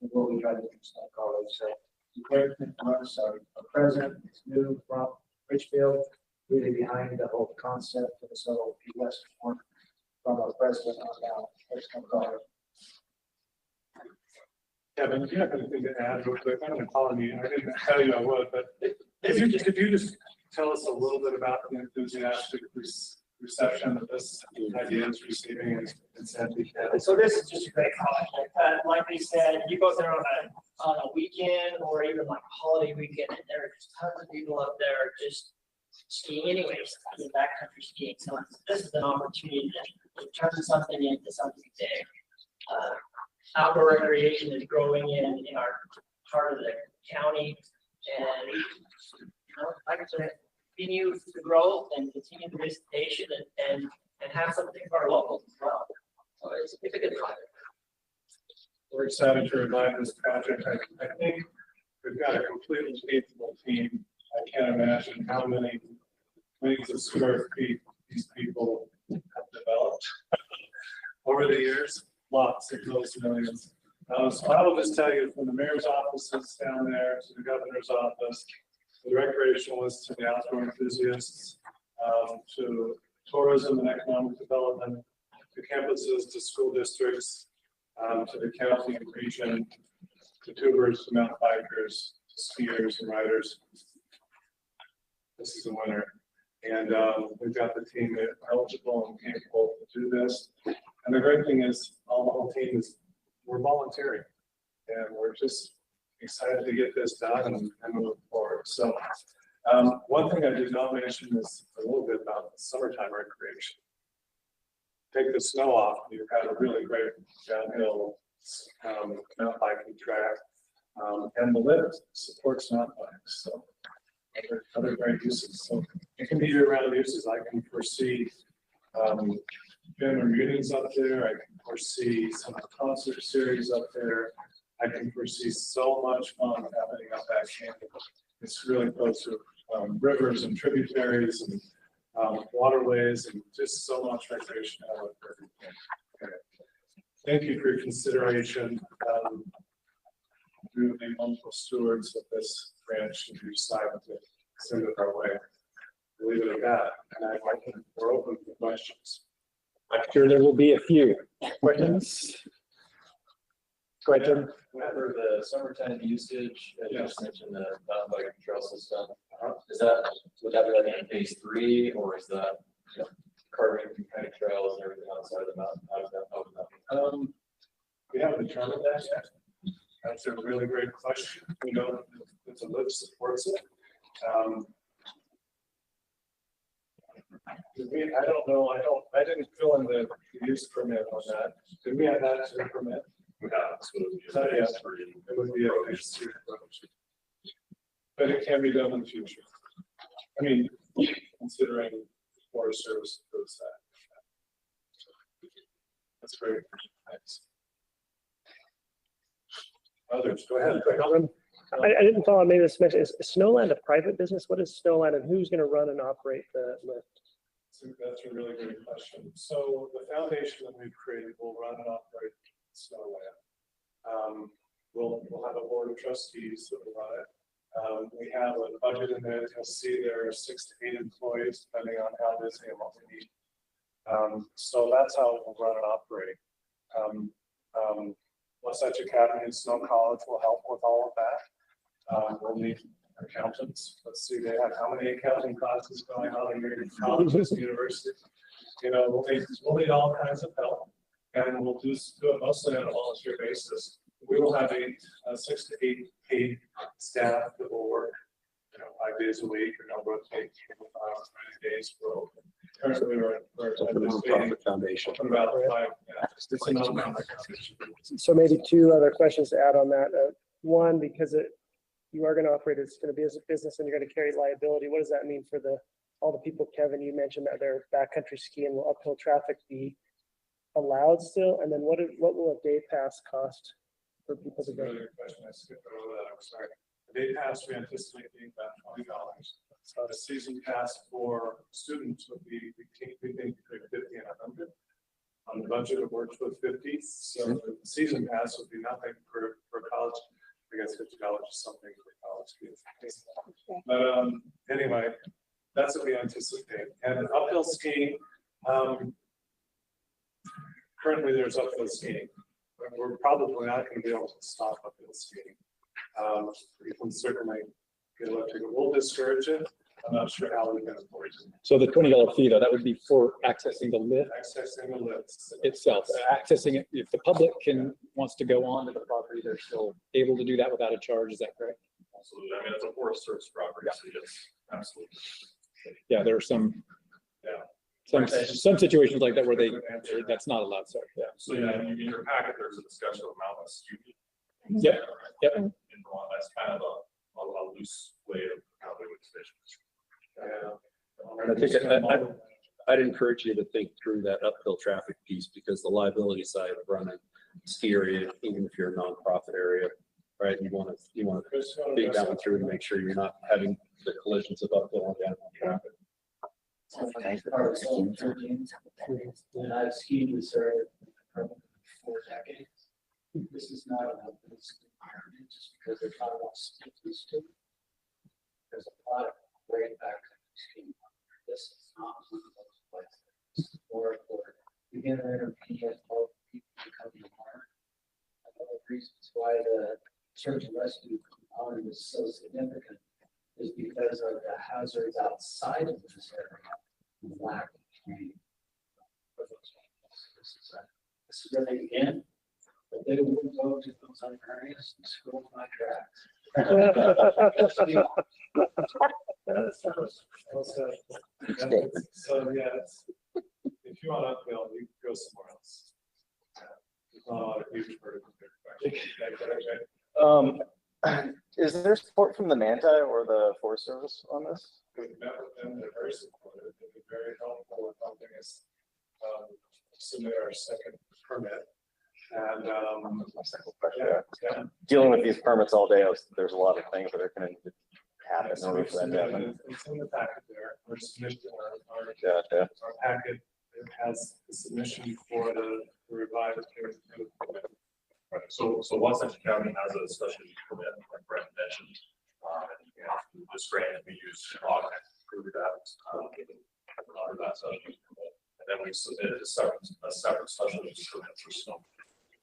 with what we try to do in Snow College. So it's a great thing for us. Our president is new from Richfield, really behind the whole concept. And so he has more from our president on down at Snow College. Kevin, if you have anything to add real quick, I'm going to call on you. I didn't tell you I would, but if you just tell us a little bit about the enthusiastic reception that this idea is receiving in San Diego. So this is just a great college. Like we said, you go there on a weekend or even like a holiday weekend, and there are just tons of people up there just skiing anyways, backcountry skiing. So this is an opportunity to turn something into something big. Outdoor recreation is growing in our part of the county, and like I said, continue to grow and continue the visitation and have something for our locals as well. So it's a good project. we're excited to revive this project. I think we've got a completely capable team. I can't imagine how many millions of square feet these people have developed over the years. Lots of those millions. So I will just tell you, from the mayor's offices down there to the governor's office, the recreationalists to the outdoor enthusiasts, to tourism and economic development, to campuses, to school districts, to the county and region, to tubers, to mountain bikers, to skiers and riders. This is a winner. And we've got the team that are eligible and capable to do this. And the great thing is, the whole team is, we're voluntary. And we're just excited to get this done and move forward. So one thing I did not mention is a little bit about summertime recreation. Take the snow off, you've got a really great downhill mountain biking track. And the lift supports mountain bikes. So other great uses. So it can be year-round uses. I can foresee dinner meetings up there. I can foresee some concert series up there. I can foresee so much fun happening up that canyon. It's really close to rivers and tributaries and waterways and just so much recreation out of everything. Okay. Thank you for your consideration. You be wonderful stewards of this branch and you decide to send it our way. Leave it at that. And we're open for questions. I'm sure there will be a few questions. Go ahead, Jim. For the summertime usage, you just mentioned the mountain bike trail system. Is that, would that be like in phase 3, or is that carving kind of trails and everything outside of the mountain? How does that? We haven't determined that yet. That's a really great question. We know that the lift supports it. I don't know. I didn't fill in the use permit on that. Did we have that to permit? We have, so it would be a phase 2 approach. But it can be done in the future. I mean, considering Forest Service does that. That's great. Thanks. Others, go ahead. I didn't follow, maybe this mention, is Snowland a private business? What is Snowland and who's going to run and operate the lift? That's a really great question. So the foundation that we've created will run and operate Snowland. We'll have a board of trustees that will run it. We have a budget in there. You'll see there are 6 to 8 employees, depending on how busy and what we need. So that's how it will run and operate. Wasatch Academy and Snow College will help with all of that. We'll need accountants. Let's see, they have how many accounting classes going on here in colleges and universities. You know, we'll need all kinds of help, and we'll do it mostly on a volunteer basis. We will have 6 to 8 paid staff that will work, 5 days a week, or no rotate 20 days for open. Currently, we're nonprofit foundation. About 5, it's a nonprofit. So maybe 2 other questions to add on that. One, because you are going to operate, it's going to be as a business and you're going to carry liability. What does that mean for all the people, Kevin, you mentioned that their backcountry ski and uphill traffic be allowed still? And then what will a day pass cost for people to go? That's a really good question. I skipped over that. I'm sorry. The day pass we anticipate being about $20. So the season pass for students would be between 50 and 100. On the budget, it works with 50. So the season pass would be nothing for college. I guess $50 is something for college kids. But anyway, that's what we anticipate. And uphill skiing, currently there's uphill skiing. We're probably not going to be able to stop uphill skiing. We can certainly get electric. We'll discourage it. I'm not sure how we can afford it. So the $20 fee, though, that would be for accessing the lift. Accessing the lifts itself, accessing it. If the public wants to go on to the property, they're still able to do that without a charge. Is that correct? Absolutely. I mean, it's a Forest Service property, so yes, absolutely. Yeah, there are some situations like that where that's not allowed. So yeah. So yeah, in your packet, there's a discussion of mountain ski. Yep. Yep. In Vermont, that's kind of a loose way of how they would fish. And I think I'd encourage you to think through that uphill traffic piece, because the liability side of running ski area, even if you're a nonprofit area, right? You want to dig down through and make sure you're not having the collisions of uphill and downhill traffic. When I've skied this area for 4 decades, this is not an open environment just because there's not enough space to it. There's a lot of great backcountry skiing. This is not one of those places. Or beginner, intermediate, or people who come to learn. One of the reasons why the search and rescue component is so significant is because of the hazards outside of this area. Lack of training. This is where they begin, but they wouldn't go to those other areas and school my tracks. So, yeah, if you want uphill, you can go somewhere else. There's not a lot of huge vertical. Is there support from the Manti or the Forest Service on this? We met with them, they're very supportive, they've been very helpful with helping us submit our second permit. And my second question. Dealing with these permits all day, there's a lot of things that are going to happen. So in order for that to happen. it's in the packet there, our submission, our Gotcha. packet, it has the submission for the revised. Right, so Wasatch County has a special use permit, like Brett mentioned, and this grant we use to prove that, under that special use permit. And then we submitted a separate special use permit for snow.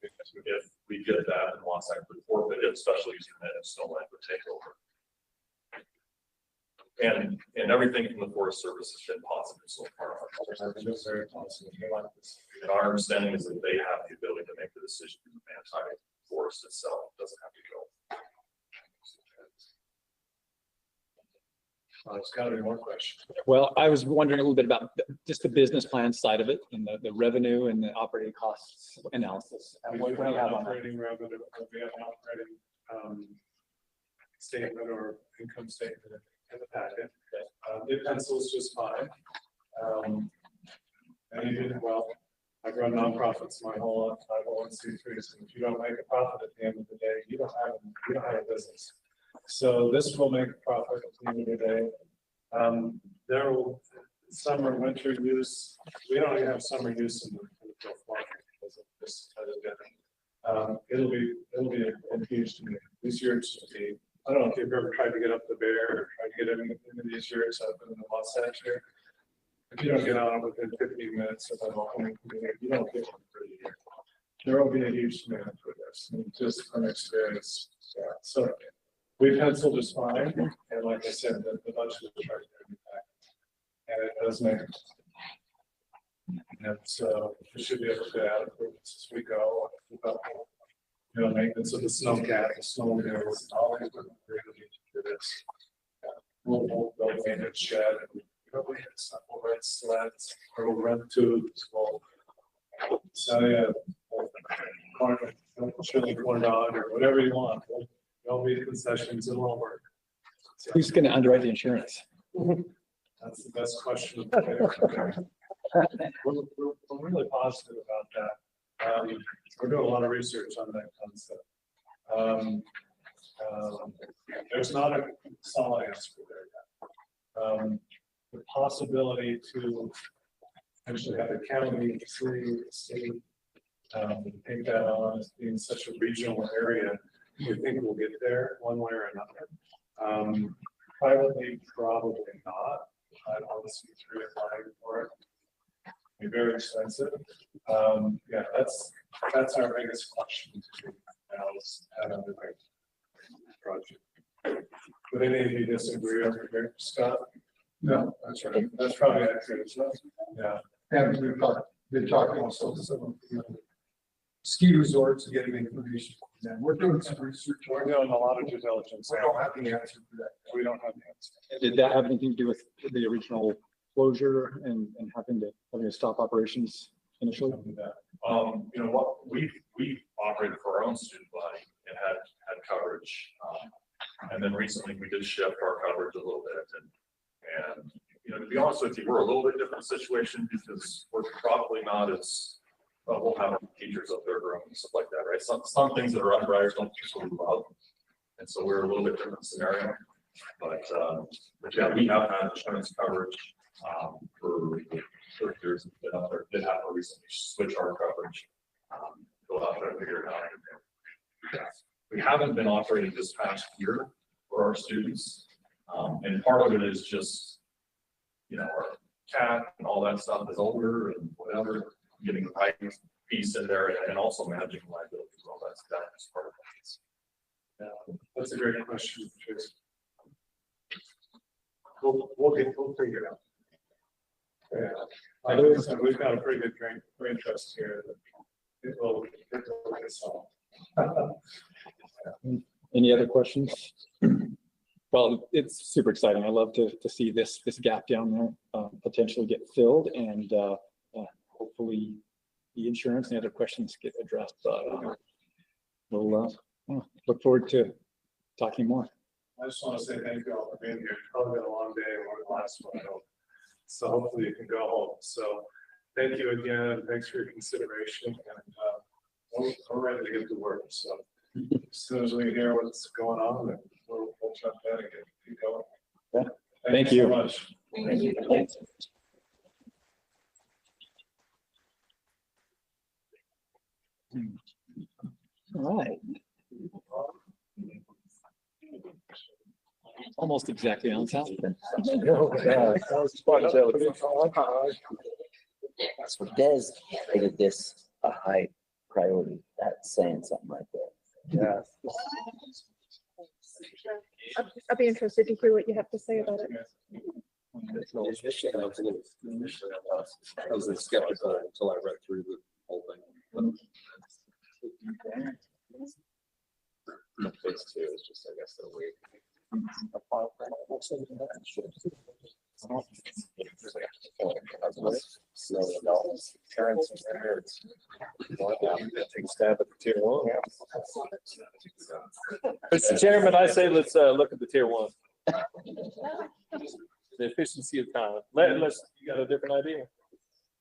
If we get that, and Wasatch would forfeit it, special use permit, and Snowland would take over. And everything from the Forest Service has been positive so far. Very positive. They like this. And our understanding is that they have the ability to make the decision in the forest itself, it doesn't have to go. There's got to be more questions. Well, I was wondering a little bit about just the business plan side of it and the revenue and the operating costs analysis. We What do do have you an have on that? operating revenue, we have an operating statement or income statement in the packet. It pencils just fine. And you did well. I've run nonprofits my whole life, 501c3s, and if you don't make a profit at the end of the day, you don't have a business. So this will make a profit at the end of the day. There will summer, winter use. We don't even have summer use in the Gulf market because of this kind of different. It'll be a huge to me. These years will be. I don't know if you've ever tried to get up the Bear or tried to get into these years up in the Wasatch here. If you don't get on it within 15 minutes of an opening, you don't get one for the year. There will be a huge demand for this, and just from experience. Yeah. So we penciled just fine, and like I said, the budget is right there, and it does make. And so we should be able to add improvements as we go. Maintenance of the snowcat, the snow hills, all the equipment we're going to need for this. We'll build a maintenance shed, and we'll rent sleds, or we'll rent tubes, so yeah, chili corn dog, or whatever you want. There'll be concessions, it'll all work. Who's going to underwrite the insurance? That's the best question of the day. We're really positive about that. We're doing a lot of research on that concept. There's not a solid answer there yet. The possibility to actually have a county, city, take that on as being such a regional area, we think we'll get there one way or another. Privately, probably not. I'd honestly through applying for it. Be very expensive. Yeah, that's our biggest question now is how to do project. Would any of you disagree over here, Scott? No, That's right. That's probably accurate, isn't it? Yeah. And we've been talking also to some ski resorts and getting information. And we're doing some research. We're doing a lot of due diligence. We don't have the answer for that. We don't have the answer. Did that have anything to do with the original closure and having to stop operations initially? What we operated for our own student body and had coverage. And then recently we did shift our coverage a little bit and to be honest with you, we're a little bit different situation because we're probably not as, we'll have a teacher features of their room and stuff like that, right? Some things that are underwriters don't usually love. And so we're a little bit different scenario, but yeah, we have had insurance coverage, for 30 years. Did have to recently switch our coverage, go out there and figure it out. We haven't been operating this past year for our students. And part of it is just, our cat and all that stuff is older and whatever, getting the right piece in there and also managing liability as well. That's part of it. Yeah, that's a great question, Tracy. We'll figure it out. Yeah, we've got a pretty good brain trust here. It will get solved. Any other questions? Well, it's super exciting. I love to see this gap down there potentially get filled, and hopefully the insurance and the other questions get addressed. We'll look forward to talking more. I just want to say thank you all for being here. It's probably been a long day or the last one, I hope. So hopefully you can go home. So thank you again. Thanks for your consideration. And we're ready to get to work. So as soon as we hear what's going on, then we'll jump in and keep going. Yeah. Thank you so much. Thank you. All right. Almost exactly on time. So Des rated this a high priority. That's saying something right there. Yeah. I'll be interested to hear what you have to say about it. I was skeptical until I read through the whole thing. Phase two is just, I guess, the way. Take a stab at the tier one. Mr. Chairman, I say let's look at the tier one. The efficiency of time. Let's, you got a different idea?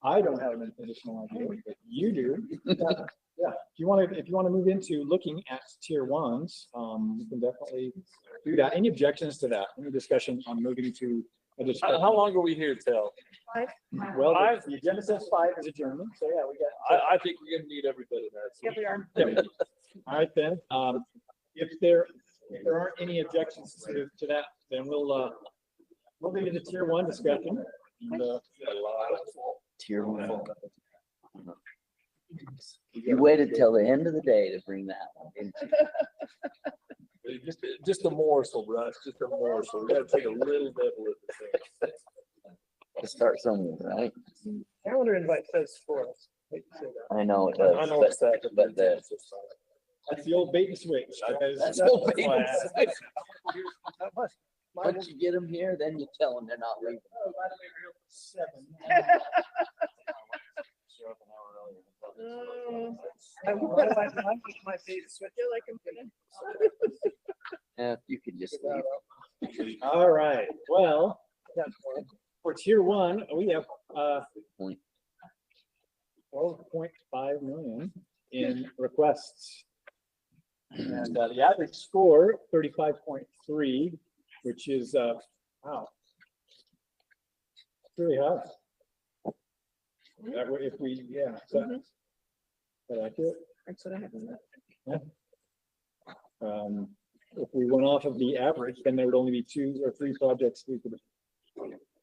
I don't have an additional idea, but you do. Yeah, if you want to move into looking at tier ones, we can definitely do that. Any objections to that? Any discussion on moving to a discussion? How long are we here till? 5. Well, the agenda says 5 is adjournment, so yeah, we got. I think we're gonna need every bit of that. Yeah, we are. Yeah. All right, then, if there aren't any objections to that, then we'll move into the tier one discussion. And, Tier 1. You waited till the end of the day to bring that one, didn't you? Just a morsel, Russ, just a morsel. We gotta take a little bit of it. To start somewhere, right? Calendar invite says for us. I know it does. I know it's that, but that's the old bait and switch. That's the old bait and switch. Once you get them here, then you tell them they're not leaving. I might be switch. Like I'm gonna. Yeah, you could just leave. All right, well, for tier one, we have 12.5 million in requests. And the average score, 35.3, which is, wow, really high. That way, if we, yeah, is that accurate? That's what I have in that. Yeah. If we went off of the average, then there would only be 2 or 3 projects we could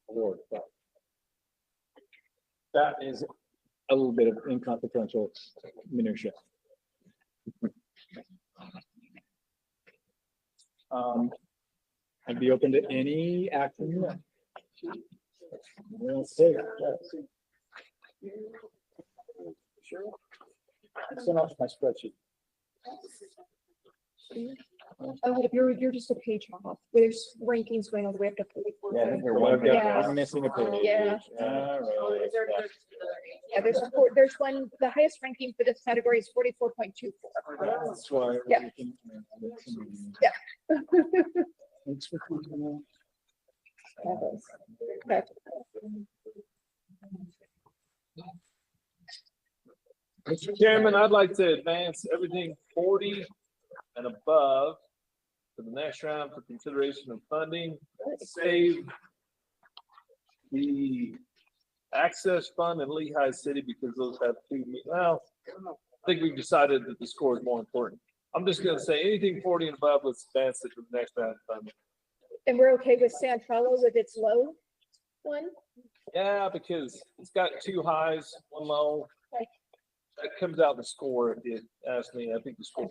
award. But that is a little bit of inconsequential minutia. I'd be open to any action. We'll say sure. Send off my spreadsheet. Oh, you're just a page off. There's rankings going all the way up to 44. Yeah, I'm missing a page. Yeah. All right. Yeah, there's one, the highest ranking for this category is 44.24. That's why. Yeah. Yeah. Thanks for coming. Okay. Mr. Chairman, I'd like to advance everything 40 and above for the next round for consideration of funding. Save the access fund in Lehigh City because those have two, well, I think we've decided that the score is more important. I'm just gonna say anything 40 and above, let's advance it to the next round of funding. And we're okay with Santrello with its low one? Yeah, because it's got two highs, one low. Right. That comes out the score, if you ask me. I think the score.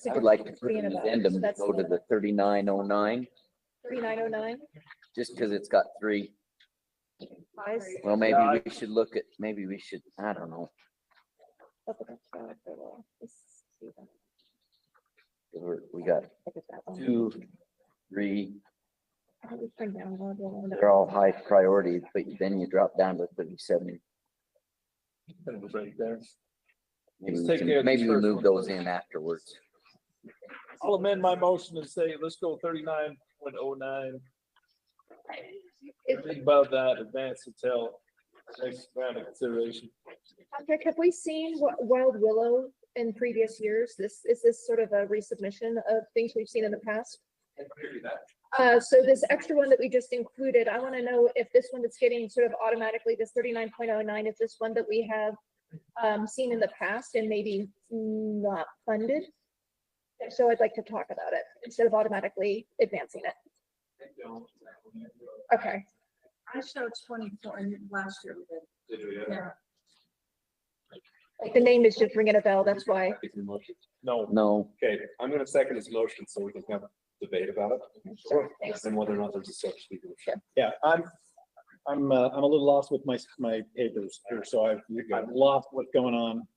I would like to put an addendum to go to the 3909, 3909. just because it's got three. Highs. Well, maybe we should look at, maybe we should, I don't know. We got 2, 3. They're all high priority, but then you drop down to 37. Right there. Maybe we move those in afterwards. I'll amend my motion and say, let's go 39.09. Anything above that, advance until next round of consideration. Patrick, have we seen Wild Willow in previous years? Is this sort of a resubmission of things we've seen in the past? So this extra one that we just included, I want to know if this one that's getting sort of automatically this 39.09 is this one that we have seen in the past and maybe not funded. So I'd like to talk about it instead of automatically advancing it. Okay. I showed 24 and last year we did. Yeah. Like the name is just ringing a bell, that's why. No. Okay, I'm gonna second his motion so we can have a debate about it. Sure. And whether or not there's a substitute. Yeah, I'm a little lost with my papers here, so I've lost what's going on.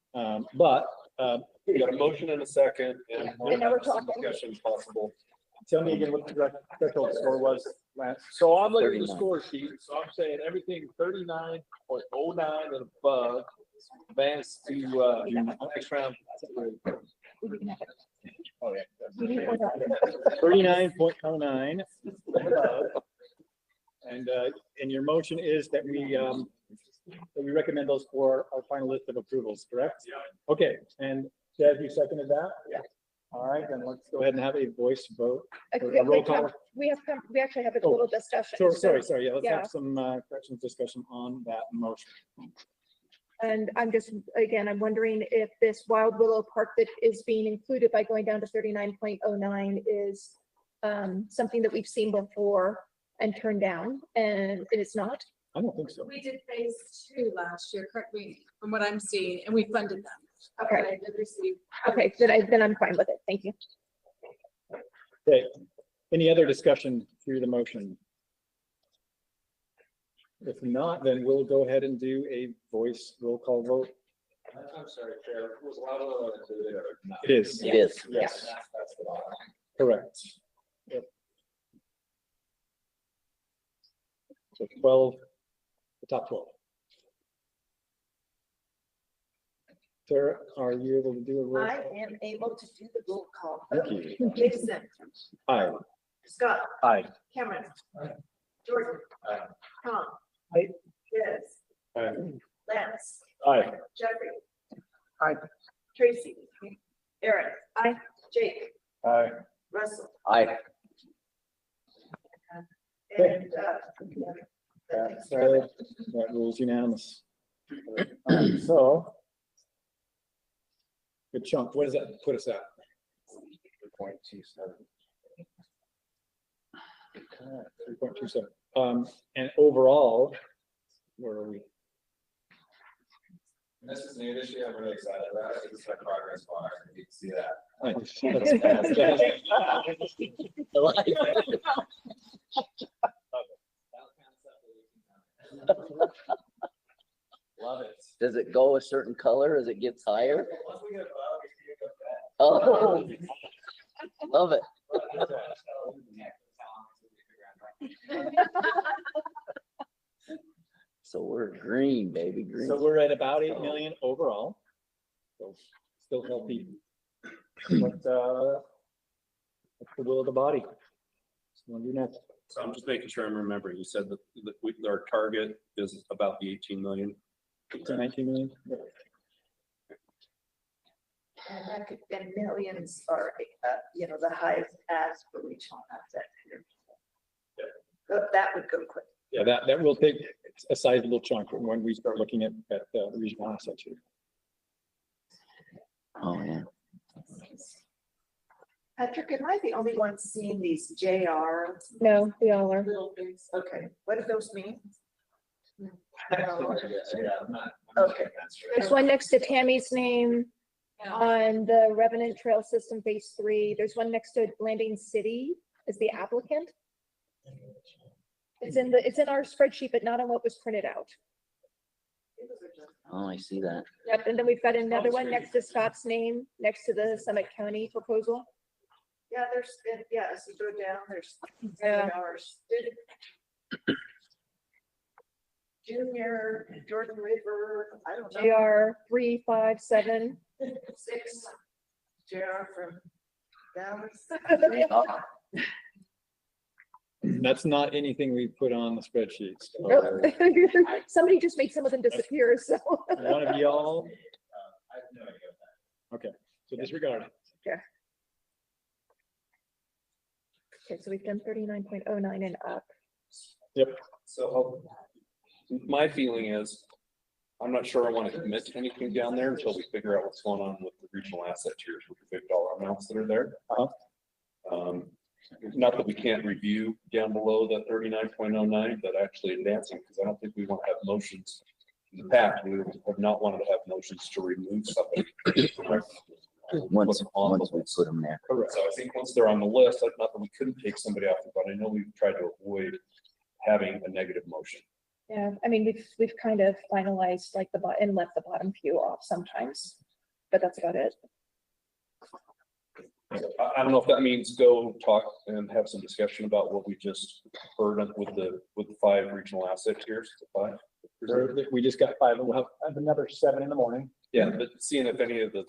But we got a motion and a second, and now we're talking. discussion possible. Tell me again what the threshold score was, Lance. So I'm looking at the score sheet, so I'm saying everything 39.09 and above, advance to next round. Oh, yeah. 39.09. And your motion is that we recommend those for our final list of approvals, correct? Yeah. Okay, and Deb, you seconded that? Yeah. All right, then let's go ahead and have a voice vote. A roll call. We actually have a little discussion. Sure, sorry. Yeah, let's have some questions, discussion on that motion. And I'm wondering if this Wild Willow Park that is being included by going down to 39.09 is something that we've seen before and turned down, and it is not. I don't think so. We did phase 2 last year, correct me, from what I'm seeing, and we funded them. Okay. I did receive. Okay, then I'm fine with it. Thank you. Okay. Any other discussion through the motion? If not, then we'll go ahead and do a voice roll call vote. I'm sorry, Chair. Was a lot of It is. It is. Yes. Correct. Yep. So 12, the top 12. Sarah, are you able to do a roll I call? am able to do the roll call. Thank you. Jason, Aye. Scott, Aye. Cameron, Jordan, Tom. Aye. Yes, Aye. Lance, Aye. Jeffrey. Aye. Tracy. Eric. Aye. Jake. Aye. Russell. Aye. And, That rules unanimous. So. Good chunk. What does that put us at? 3.27. 3.27. And overall, where are we? This is new this year. I'm really excited about it. This is my progress bar. You can see that. I like it. Love it. Does it go a certain color as it gets higher? Once we get above, we can Oh, love it. So we're green, baby, green. So we're at about 8 million overall. So still healthy. But that's the will of the body. So we'll do next. So I'm just making sure I'm remembering. You said that our target is about the 18 million. 19 million. And that could be millions or, the highest ask for regional asset here. That would go quick. Yeah, that will take a sizable chunk when we start looking at regional assets here. Oh, yeah. Patrick, am I the only one seeing these JR? No, we all are. Little things, okay, what do those mean? not. Okay. There's one next to Tammy's name on the Revenant Trail System Phase 3. There's one next to Landing City as the applicant. It's in our spreadsheet, but not on what was printed out. Oh, I see that. Yep, and then we've got another one next to Scott's name, next to the Summit County proposal. Yeah, there's, as you go down, there's ours. Junior, Jordan River, I don't know. JR 357. 6. JR from Dallas. That's not anything we put on the spreadsheets. So Somebody just made some of them disappear, so. one of y'all, I have no idea what okay, so disregard it. Yeah. Okay, so we've done 39.09 and up. Yep. So my feeling is, I'm not sure I want to commit to anything down there until we figure out what's going on with the regional asset tiers with the big dollar amounts that are there. Not that we can't review down below that 39.09, but actually advancing, because I don't think we want to have motions. In the past, we have not wanted to have motions to remove somebody. Once we put them there. Correct. So I think once they're on the list, not that we couldn't take somebody off, but I know we've tried to avoid having a negative motion. Yeah, I mean, we've kind of finalized like and left the bottom few off sometimes, but that's about it. I don't know if that means go talk and have some discussion about what we just heard with the 5 regional asset tiers. The 5. We just got 5, and we'll have another 7 in the morning. Yeah, but seeing if any of the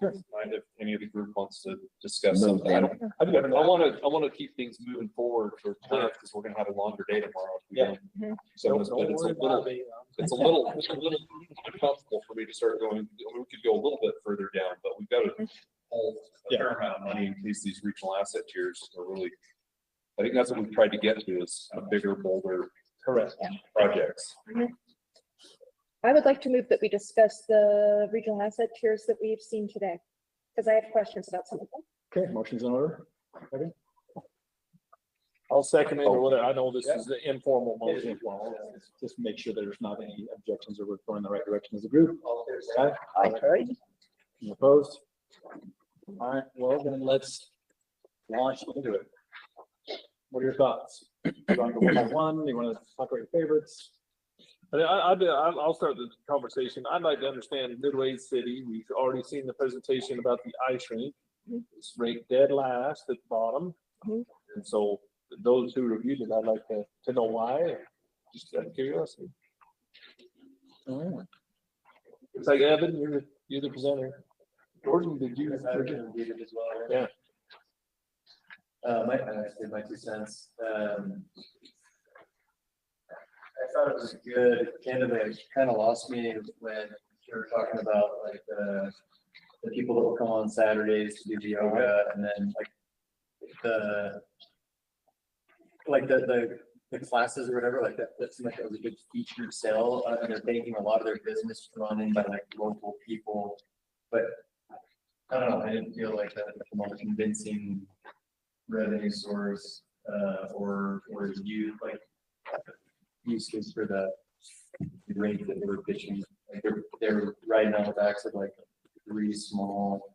group wants to discuss No, something. I want to keep things moving forward for Cliff, because we're going to have a longer day tomorrow. Yeah. So it's a little uncomfortable for me to start going. We could go a little bit further down, but we've got to hold a fair amount of money in case these regional asset tiers are really. I think that's what we've tried to get to, is a bigger, bolder. Correct. Projects. I would like to move that we discuss the regional asset tiers that we've seen today, because I have questions about some of them. Okay, motion's in order. Okay. I'll second it or whatever. I know this is the informal motion. Just make sure there's not any objections or we're going in the right direction as a group. Okay. Aye. Any opposed? All right, well, then let's launch into it. What are your thoughts? You want to go 1 by 1? You want to talk about your favorites? I'll start the conversation. I'd like to understand Midway City. We've already seen the presentation about the ice rink. It's ranked dead last at the bottom. And so those who reviewed it, I'd like to know why, just out of curiosity. It's like, Evan, you're the presenter. Jordan, did you? reviewed it as well. Yeah. My 2 cents. I thought it was good. Candidly, kind of lost me when you were talking about like the people that will come on Saturdays to do the yoga, and then the classes or whatever, like that seemed like it was a good featured sale, and they're taking a lot of their business running by like local people. But I don't know, I didn't feel like that the most convincing revenue source or you like use case for the rate that they were pitching. Like they're riding on the backs of like 3 small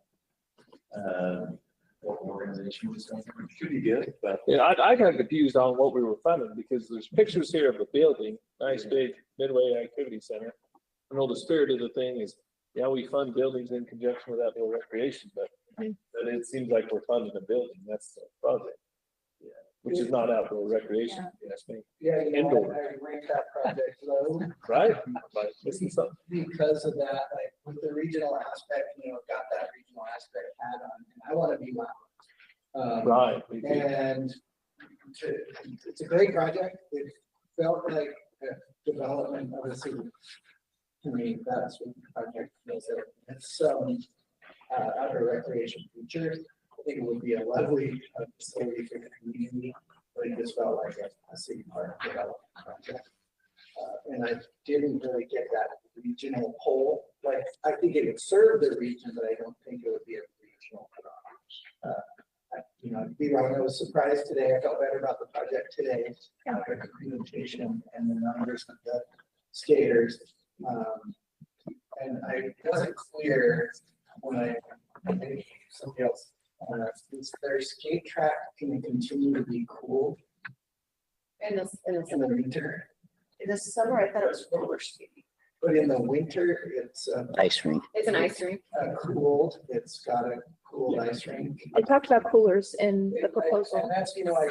organizations. Should be good, but yeah, I got confused on what we were funding, because there's pictures here of the building, nice big Midway Activity Center. I know the spirit of the thing is, yeah, we fund buildings in conjunction with outdoor recreation, but it seems like we're funding a building. That's the project. Which is not outdoor recreation. Yes, me. Yeah, Indoor. I ranked that project low. Right? But this is something. Because of that, like with the regional aspect, got that regional aspect hat on, and I want to be one. Right. And it's a great project. It felt like a development of a city. to me, that's what the project feels like. It's, outdoor recreation feature. I think it would be a lovely facility for the community, but it just felt like a city park development project. And I didn't really get that regional pull. Like, I think it would serve the region, but I don't think it would be a regional. You know, to be wrong, I was surprised today. I felt better about the project today. The presentation and the numbers of the skaters. And I wasn't clear when maybe somebody else, is their skate track going to continue to be cool In the in the winter? in the summer, I thought it was roller skating. But in the winter, it's Ice rink. It's an ice rink. cooled. It's got a cooled ice rink. I talked about coolers in the proposal. And that's, you know, I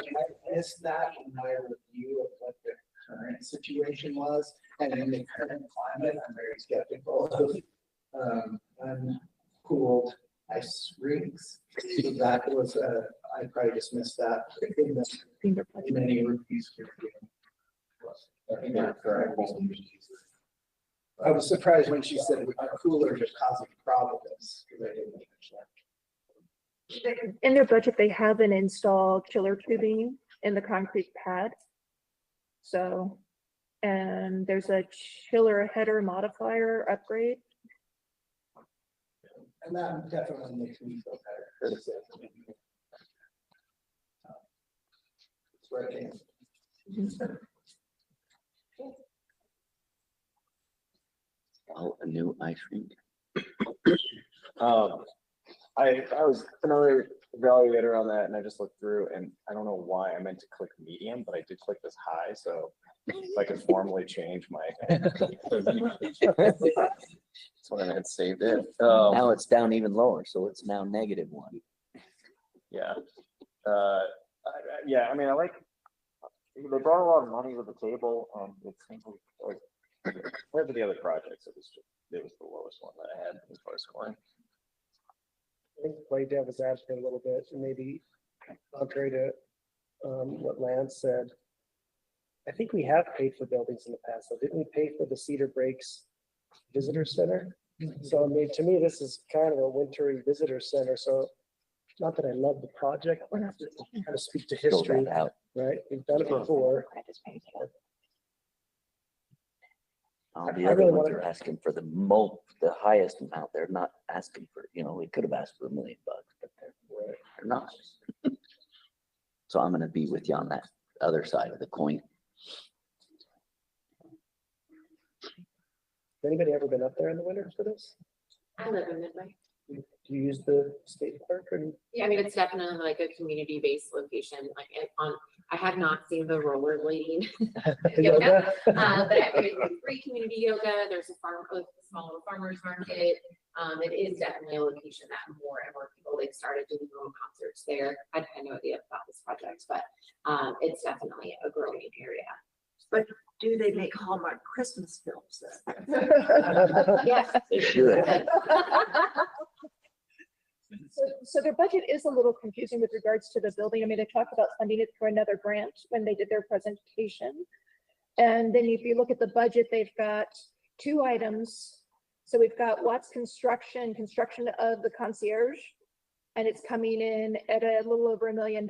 missed that in my review of what the current situation was. And in the current climate, I'm very skeptical of uncooled ice rinks. So that was, I probably just missed that in the many reviews. I think that's correct. I was surprised when she said coolers are causing problems, because I didn't understand. In their budget, they haven't installed chiller tubing in the concrete pad. So, and there's a chiller header modifier upgrade. And that definitely makes me feel better. It's where I came. Oh, a new ice rink. I was another evaluator on that, and I just looked through, and I don't know why I meant to click medium, but I did click this high, so if I could formally change my. That's what I had saved it. Now it's down even lower, so it's now -1. Yeah. Yeah, I mean, I like, they brought a lot of money to the table, and it seems like, compared to the other projects, it was the lowest one that I had as far as scoring. I think play devil's advocate a little bit, and maybe contrary to what Lance said. I think we have paid for buildings in the past, so didn't we pay for the Cedar Breaks Visitor Center? So I mean, to me, this is kind of a wintry visitor center, so not that I love the project, but I have to kind of speak to history, right? We've done it before. The I other really ones wanna- are asking for the highest amount. They're not asking for, we could have asked for $1 million, but they're not. So I'm gonna be with you on that other side of the coin. Has anybody ever been up there in the winter for this? I live in Midway. Do you use the skate park and? Yeah, I mean, it's definitely like a community-based location, like I have not seen the rollerblading yoga. But I mean, free community yoga, there's a small farmer's market. It is definitely a location that more and more people, they've started doing their own concerts there. I had no idea about this project, but it's definitely a growing area. But do they make Hallmark Christmas films then? Yes. They should. So their budget is a little confusing with regards to the building. I mean, they talked about funding it for another grant when they did their presentation. And then if you look at the budget, they've got 2 items. So we've got Watts construction of the concierge, and it's coming in at a little over $1 million.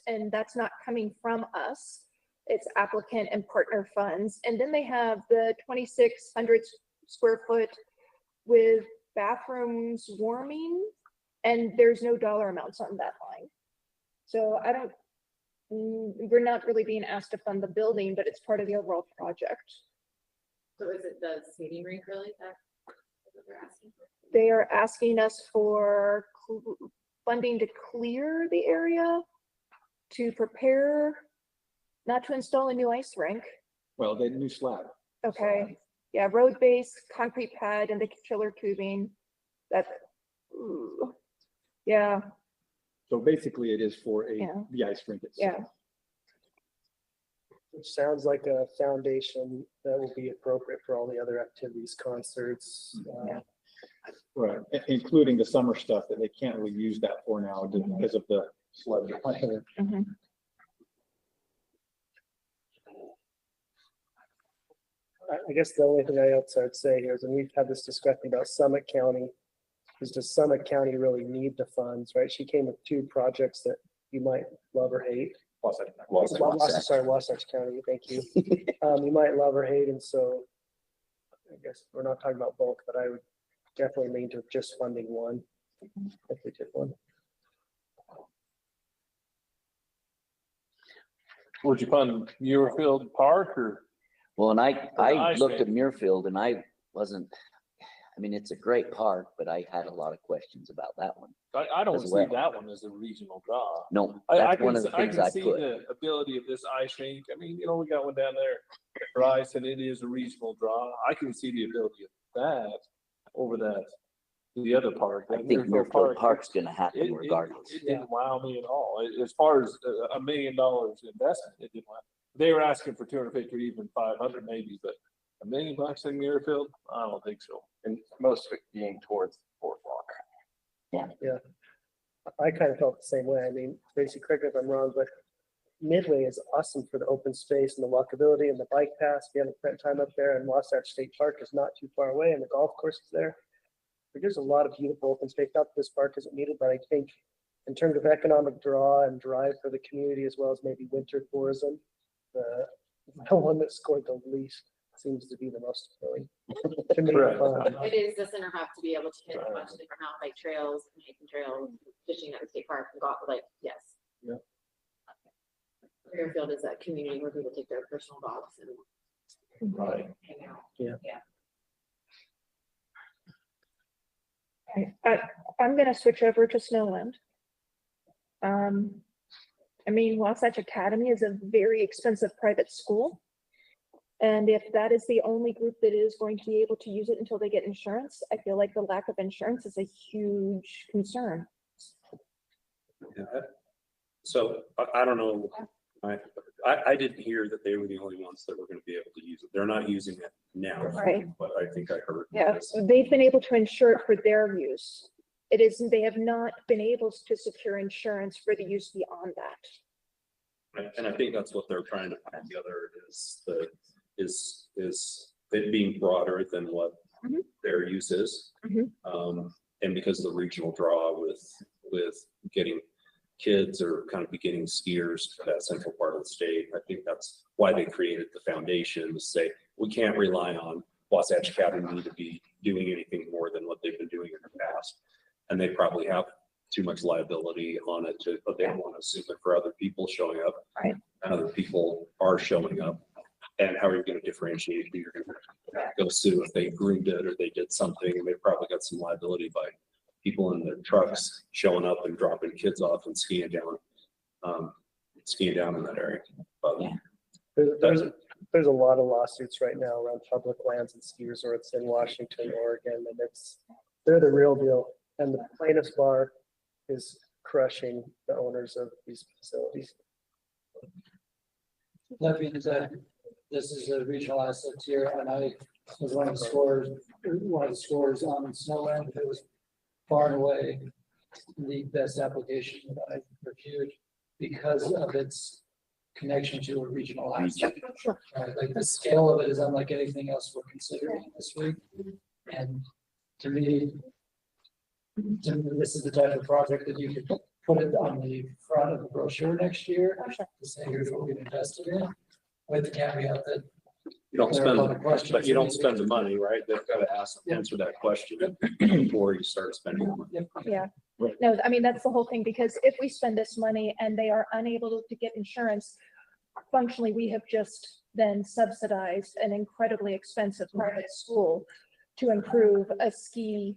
And that's not coming from us. It's applicant and partner funds. And then they have the 2,600 square foot with bathrooms warming, and there's no dollar amounts on that line. So we're not really being asked to fund the building, but it's part of the overall project. So is it the skating rink really that what they're asking for? They are asking us for funding to clear the area, to prepare, not to install a new ice rink. Well, the new slab. Okay, yeah, road base, concrete pad, and the chiller tubing. Yeah. So basically it is for the ice rink itself. Yeah. Which sounds like a foundation that will be appropriate for all the other activities, concerts. Right, including the summer stuff that they can't really use that for now because of the sludge. I guess the only thing else I'd say here is, and we've had this discussion about Summit County, is does Summit County really need the funds, right? She came with 2 projects that you might love or hate. Wasatch County, thank you. You might love or hate, and so I guess we're not talking about bulk, but I would definitely lean to just funding one if we did one. Would you fund Muirfield Park or? Well, and I ice looked at rink? Muirfield and I wasn't, I mean, it's a great park, but I had a lot of questions about that one. I don't as see well. that one as a regional draw. No, I that's can, one of the I things can I see put. the ability of this ice rink. I mean, we got one down there for ice and it is a regional draw. I can see the ability of that over the other park. I think Muirfield Park's gonna happen regardless. It didn't wow me at all. As far as $1 million investment, it didn't wow. They were asking for 250 or even 500 maybe, but $1 million in Muirfield, I don't think so. And most of it being towards the boardwalk. Yeah. I kind of felt the same way. I mean, Tracy, correct me if I'm wrong, but Midway is awesome for the open space and the walkability and the bike paths. We have a print time up there, and Wasatch State Park is not too far away, and the golf course is there. But there's a lot of beautiful open space. Not that this park isn't needed, but I think in terms of economic draw and drive for the community, as well as maybe winter tourism, the one that scored the least seems to be the most appealing. To me, It is the center hub to be able to hit a bunch of different mountain bike trails, hiking trails, fishing at the state park and golf, like, yes. Yeah. Muirfield is that community where people take their personal dogs and. Right. Hang out. Yeah. I'm gonna switch over to Snowland. I mean, Wasatch Academy is a very expensive private school. And if that is the only group that is going to be able to use it until they get insurance, I feel like the lack of insurance is a huge concern. Yeah. So I don't know. I didn't hear that they were the only ones that were going to be able to use it. They're not using it now, Right. but I think I heard. Yeah, this. they've been able to insure it for their use. It isn't, they have not been able to secure insurance for the use beyond that. And I think that's what they're trying to find together is it being broader than what their use is. And because of the regional draw with getting kids or kind of beginning skiers to that central part of the state, I think that's why they created the foundation to say, we can't rely on Wasatch Academy to be doing anything more than what they've been doing in the past. And they probably have too much liability on it but they don't want to assume it for other people showing up. Right. And other people are showing up. And how are you going to differentiate who you're going to go sue if they groomed it or they did something, and they probably got some liability by people in their trucks showing up and dropping kids off and skiing down in that area. But there's a lot of lawsuits right now around public lands and ski resorts in Washington, Oregon, and they're the real deal. And the plaintiff's bar is crushing the owners of these facilities. That being said, this is a regional asset here, and I was one of the scores on Snowland. It was far and away the best application that I reviewed because of its connection to a regional asset. Like the scale of it is unlike anything else we're considering this week. And to me, this is the type of project that you could put it on the front of the brochure next year to say, here's what we've invested in, with the caveat that you don't there are a lot of spend, questions but you don't that need spend to the be- money, right? They've got to answer that question before you start spending the money. Yeah, no, I mean, that's the whole thing, because if we spend this money and they are unable to get insurance, functionally, we have just then subsidized an incredibly expensive private school to improve a ski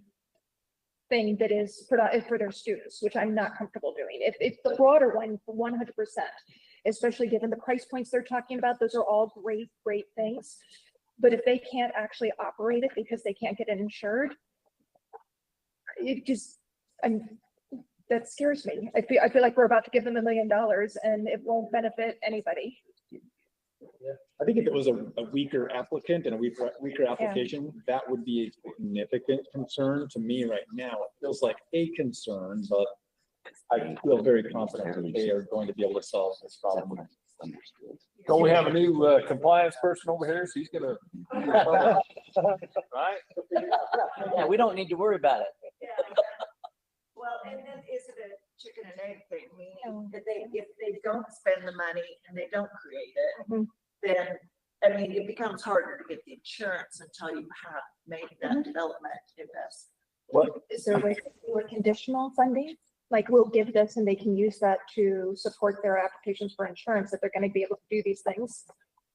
thing that is for their students, which I'm not comfortable doing. If the broader one, 100%, especially given the price points they're talking about, those are all great things. But if they can't actually operate it because they can't get it insured, it just, that scares me. I feel like we're about to give them $1 million and it won't benefit anybody. I think if it was a weaker applicant and a weaker application, that would be a significant concern to me right now. It feels like a concern, but I feel very confident that they are going to be able to solve this problem Don't we have a new compliance person over here? So he's gonna. Right? Yeah, we don't need to worry about it. Well, and then is it a chicken and egg thing? Meaning that if they don't spend the money and they don't create it, then, I mean, it becomes harder to get the insurance until you have made that development investment. What? Is there a way to do a conditional funding? Like we'll give this and they can use that to support their applications for insurance, that they're gonna be able to do these things.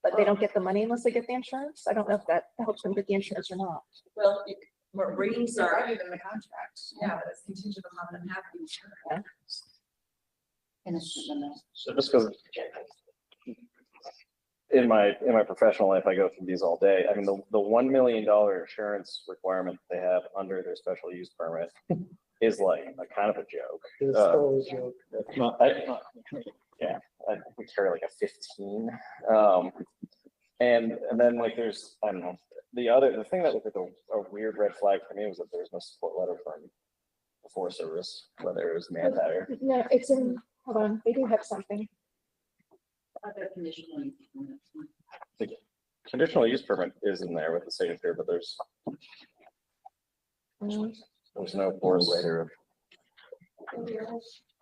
But they don't get the money unless they get the insurance. I don't know if that helps them get the insurance or not. Well, Marines are. in the contract, yeah, but it's contingent upon them having insurance. So just because in my professional life, I go through these all day. I mean, the $1 million insurance requirement they have under their special use permit is like a kind of a joke. It's totally a joke. Yeah, we carry like a 15. And then like there's, I don't know, the thing that was like a weird red flag for me was that there was no support letter from the Forest Service, whether it was Manhattan. No, it's in, hold on, they do have something. The conditional use permit is in there with the signature, but there's no forest letter.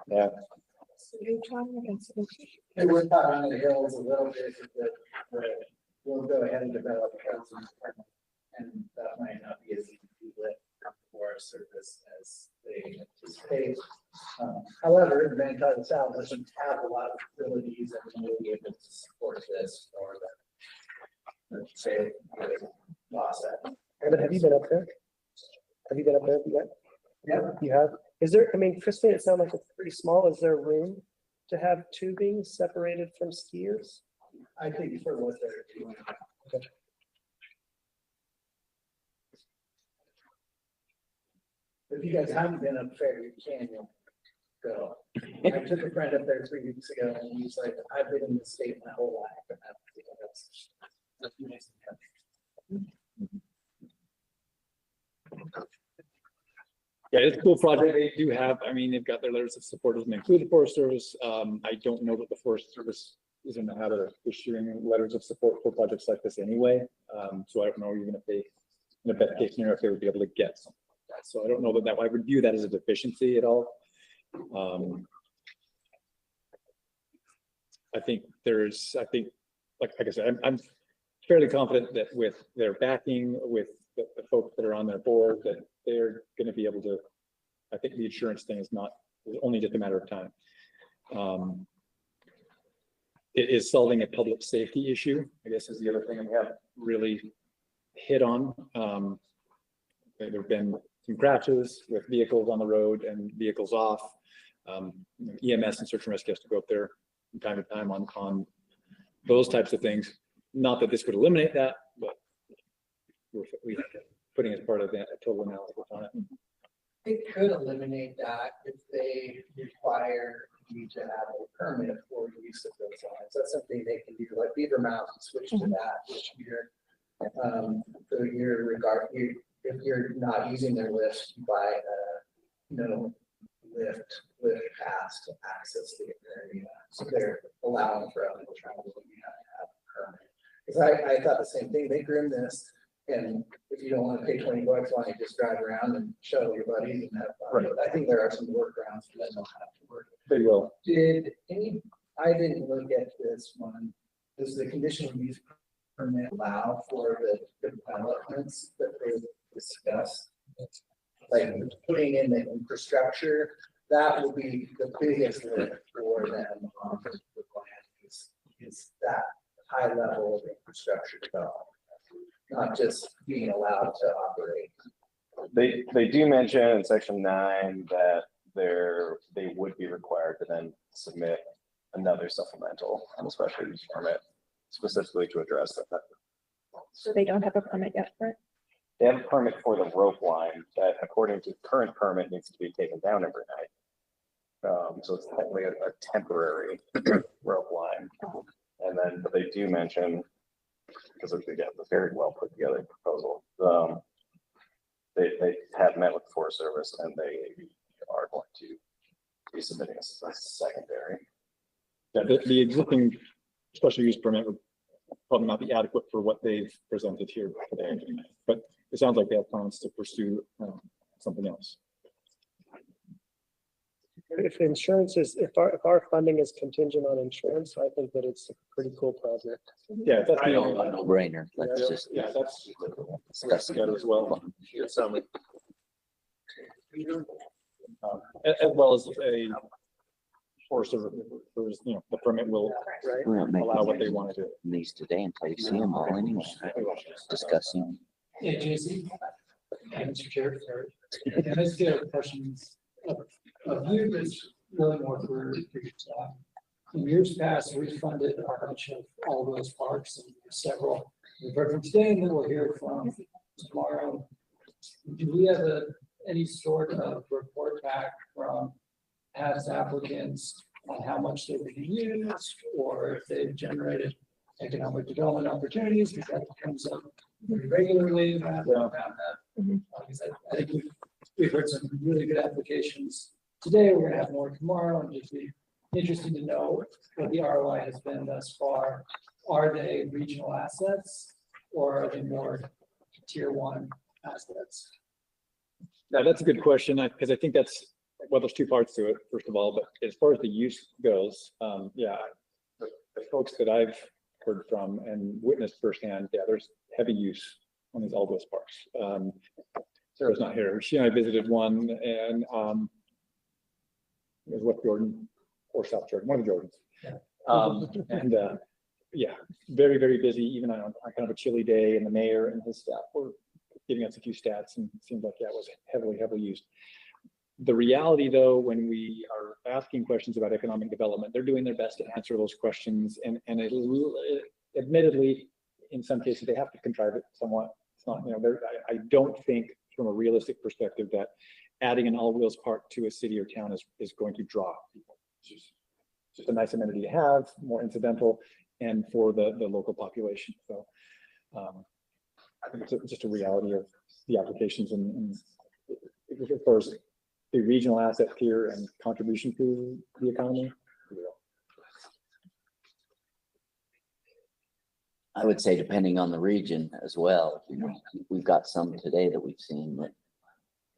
Yeah. Hey, we're not on the hills a little bit, but we'll go ahead and develop housing, and that might not be as easy with Forest Service as they anticipate. However, the Vancouver South doesn't have a lot of facilities and will be able to support this or that. Let's say, lost that. Evan, have you been up there? Have you been up there yet? Yeah. You have? Is there, I mean, Chris made it sound like it's pretty small. Is there room to have tubing separated from skiers? I think for what they're doing. Okay. If you guys haven't been up Fairview Canyon, go. I took a friend up there 3 weeks ago and he's like, I've been in the state my whole life. And that's amazing. Yeah, it's a cool project. They do have, I mean, they've got their letters of support, doesn't include the Forest Service. I don't know that the Forest Service is in the habit of issuing letters of support for projects like this anyway. So I don't know even if they, in a best case scenario, if they would be able to get something like that. So I don't know that I would view that as a deficiency at all. I think, like I said, I'm fairly confident that with their backing, with the folks that are on their board, that they're going to be able to. I think the insurance thing is only just a matter of time. It is solving a public safety issue, I guess, is the other thing we haven't really hit on. There have been some crashes with vehicles on the road and vehicles off. EMS and search and rescue has to go up there from time to time on those types of things. Not that this would eliminate that, but we're putting as part of that a total analysis on it. It could eliminate that if they require you to have a permit for use of those lines. That's something they can do, like Beaver Mountain switch to that this year. So if you're not using their lift, you buy lift pass to access the area. So they're allowing for other travel, but you have to have a permit. Because I thought the same thing. They groomed this, and if you don't want to pay $20, why don't you just drive around and shuttle your buddies and have fun? Right. I think there are some workarounds that don't have to work. They will. I didn't look at this one. Does the conditional use permit allow for the developments that they discussed? Like putting in the infrastructure, that will be the biggest lift for them on the plan is that high level of infrastructure development, not just being allowed to operate. They do mention in section 9 that they would be required to then submit another supplemental on the special use permit specifically to address that. So they don't have a permit yet for it? They have a permit for the rope line that, according to current permit, needs to be taken down every night. So it's technically a temporary rope line. And then, but they do mention, because they got a very well put together proposal, they have met with the Forest Service and they are going to be submitting a secondary. Yeah, the existing special use permit would probably not be adequate for what they've presented here today. But it sounds like they have plans to pursue something else. If insurance is, if our funding is contingent on insurance, I think that it's a pretty cool project. Yeah, that's the No brainer. Let's just that's discuss that as well. Something. As well as a force of, you know, the permit will We're not making allow what they want to do. these today until you see them all anyway. Discussing. Yeah, JC. Mr. Chair, sorry. And I just get questions of you, that's really more for your staff. In years past, we funded a bunch of all those parks and several. We've heard from today and then we'll hear from tomorrow. Do we have any sort of report back from past applicants on how much they've been used or if they've generated economic development opportunities? Because that comes up pretty regularly around that. Because I think we've heard some really good applications today. We're gonna have more tomorrow, and just be interesting to know what the ROI has been thus far. Are they regional assets or are they more tier one assets? Now, that's a good question, because I think that's, well, there's two parts to it, first of all, but as far as the use goes, yeah, the folks that I've heard from and witnessed firsthand, yeah, there's heavy use on these all those parks. Sarah's not here. She and I visited one, and it was West Jordan or South Jordan, one of the Jordans. And yeah, very, very busy, even on kind of a chilly day, and the mayor and his staff were giving us a few stats, and it seemed like that was heavily used. The reality, though, when we are asking questions about economic development, they're doing their best to answer those questions, and admittedly, in some cases, they have to contrive it somewhat. It's not, you know, I don't think from a realistic perspective that adding an all-wheels park to a city or town is going to draw people. It's just a nice amenity to have, more incidental, and for the local population. So I think it's just a reality of the applications, and as far as the regional asset here and contribution to the economy. I would say depending on the region as well, you know, we've got some today that we've seen that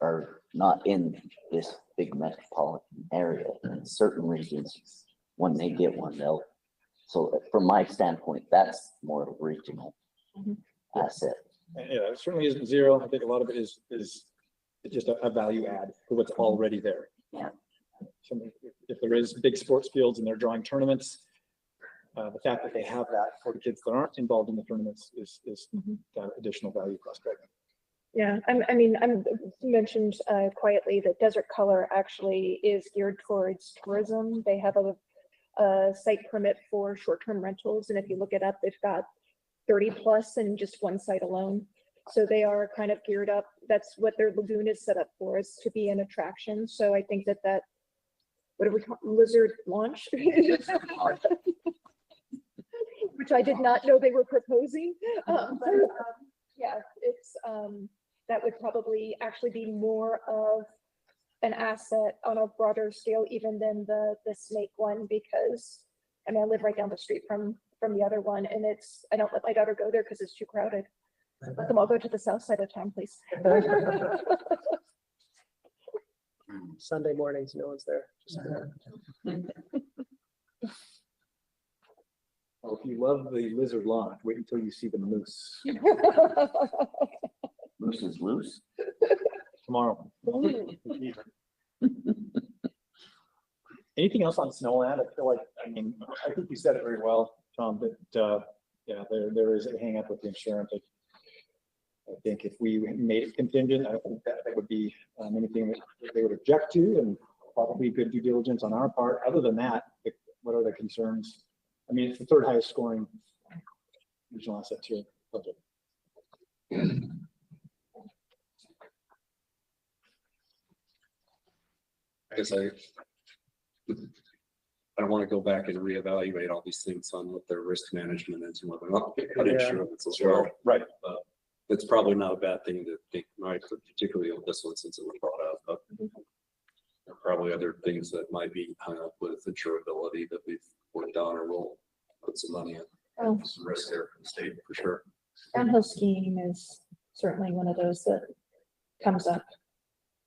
are not in this big metropolitan area. In certain regions, when they get one, so from my standpoint, that's more of a regional asset. Yeah, it certainly isn't zero. I think a lot of it is just a value add for what's already there. Yeah. So if there is big sports fields and they're drawing tournaments, the fact that they have that for the kids that aren't involved in the tournaments is that additional value prospect. Yeah, I'm mentioned quietly that Desert Color actually is geared towards tourism. They have a site permit for short-term rentals, and if you look it up, they've got 30 plus in just one site alone. So they are kind of geared up. That's what their lagoon is set up for, is to be an attraction. So I think that what do we call Lizard Launch? Which I did not know they were proposing. Yeah, it's that would probably actually be more of an asset on a broader scale even than the snake one, because I mean I live right down the street from the other one, and I don't let my daughter go there because it's too crowded. Let them all go to the south side of town, please. Sunday mornings, no one's there. Well, if you love the Lizard Launch, wait until you see the moose. Moose is loose. Tomorrow. Anything else on Snowland? I feel like, I mean, I think you said it very well, Tom, that yeah, there is a hang up with the insurance. I think if we made it contingent, I think that would be anything that they would object to, and probably good due diligence on our part. Other than that, what are the concerns? I mean, it's the third highest scoring regional asset tier budget. I guess I don't want to go back and reevaluate all these things on what their risk management is and whether or not they got insurance as well. Right. It's probably not a bad thing to think, right, particularly on this one since it was brought up. But there are probably other things that might be hung up with insurability that we've worked on or will put some money in. Oh. Some risk there for the state, for sure. Downhill skiing is certainly one of those that comes up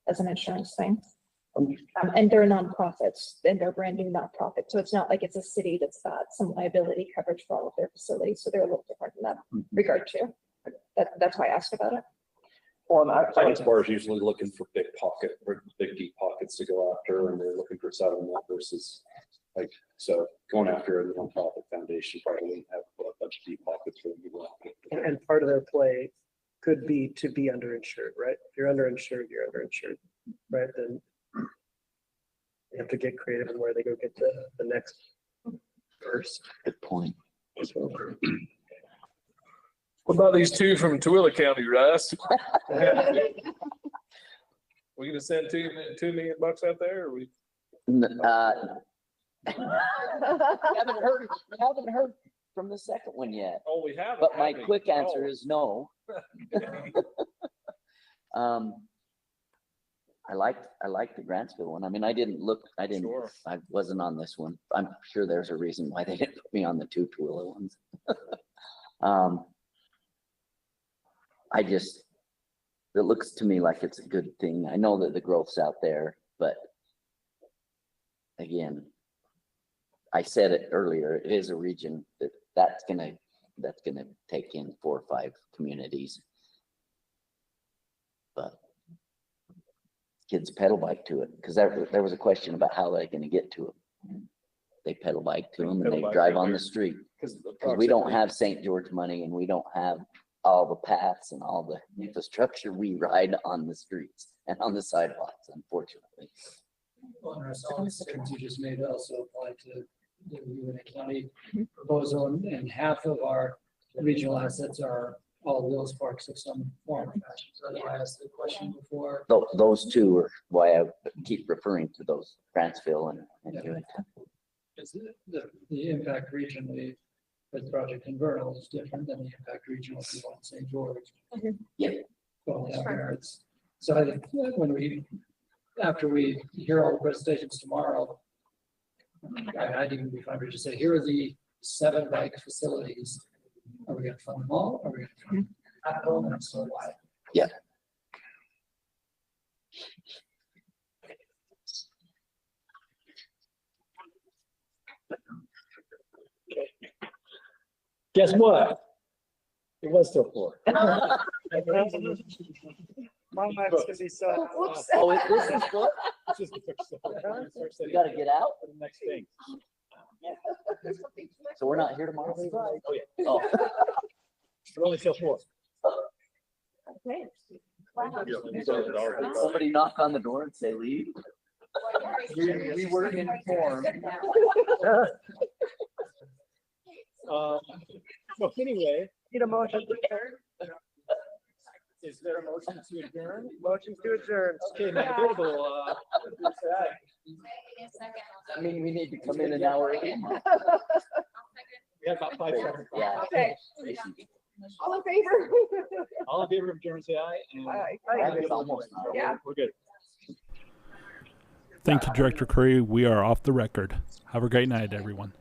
as an insurance thing. And they're nonprofits, and they're brand new nonprofits, so it's not like it's a city that's got some liability coverage for all of their facilities, so they're a little different in that regard too. That's why I asked about it. Well, as far as usually looking for big pocket, or big deep pockets to go after, and they're looking for settlement versus like, so going after a nonprofit foundation probably wouldn't have a bunch of deep pockets for them to go after. And part of their play could be to be underinsured, right? If you're underinsured, you're underinsured, right? Then you have to get creative in where they go get the next verse. Good point. So, What about these two from Tooele County, Russ? We gonna send $2 million out there, or we? Haven't heard from the second one yet. Oh, we haven't. But my have we? quick answer Oh. is no. I liked the Grantsville one. I mean, I wasn't on this one. I'm sure there's a reason why they didn't put me on the two Tooele ones. It looks to me like it's a good thing. I know that the growth's out there, but again, I said it earlier, it is a region that's gonna take in 4 or 5 communities. But kids pedal bike to it, because there was a question about how they're gonna get to it. They pedal bike to them and they drive on the street. Because we don't have St. George money, and we don't have all the paths and all the infrastructure. We ride on the streets and on the sidewalks, unfortunately. Well, and all the decisions you just made also apply to the Uintah County proposal, and half of our regional assets are all Wills Parks of some form or fashion. So that's why I asked the question before. Those two are why I keep referring to those, Grantsville and Uintah. It's the impact regionally with Project Invernal is different than the impact regional people in St. George. Yeah. Well, yeah, merits. So I think after we hear all the presentations tomorrow, I'd even be fine to just say, here are the 7 bike facilities. Are we gonna fund them all? Are we gonna fund half of them? And so why? Yeah. Guess what? It was still 4. My mind's gonna be so. Whoops. Oh, this is what? We gotta get out. For the next thing. So we're not here tomorrow? Oh, yeah. Oh. We're only till 4. Okay. Somebody knock on the door and say, leave. We weren't informed. So anyway. Need a motion to adjourn? Is there a motion to adjourn? Motion to adjourn. Okay, available, I mean, we need to come in an hour early. We have about 5 seconds. Yeah. Okay. All in favor? All in favor of adjourn, say aye. And Aye. It's almost. Yeah. we're good. Thank you, Director Curry. We are off the record. Have a great night, everyone.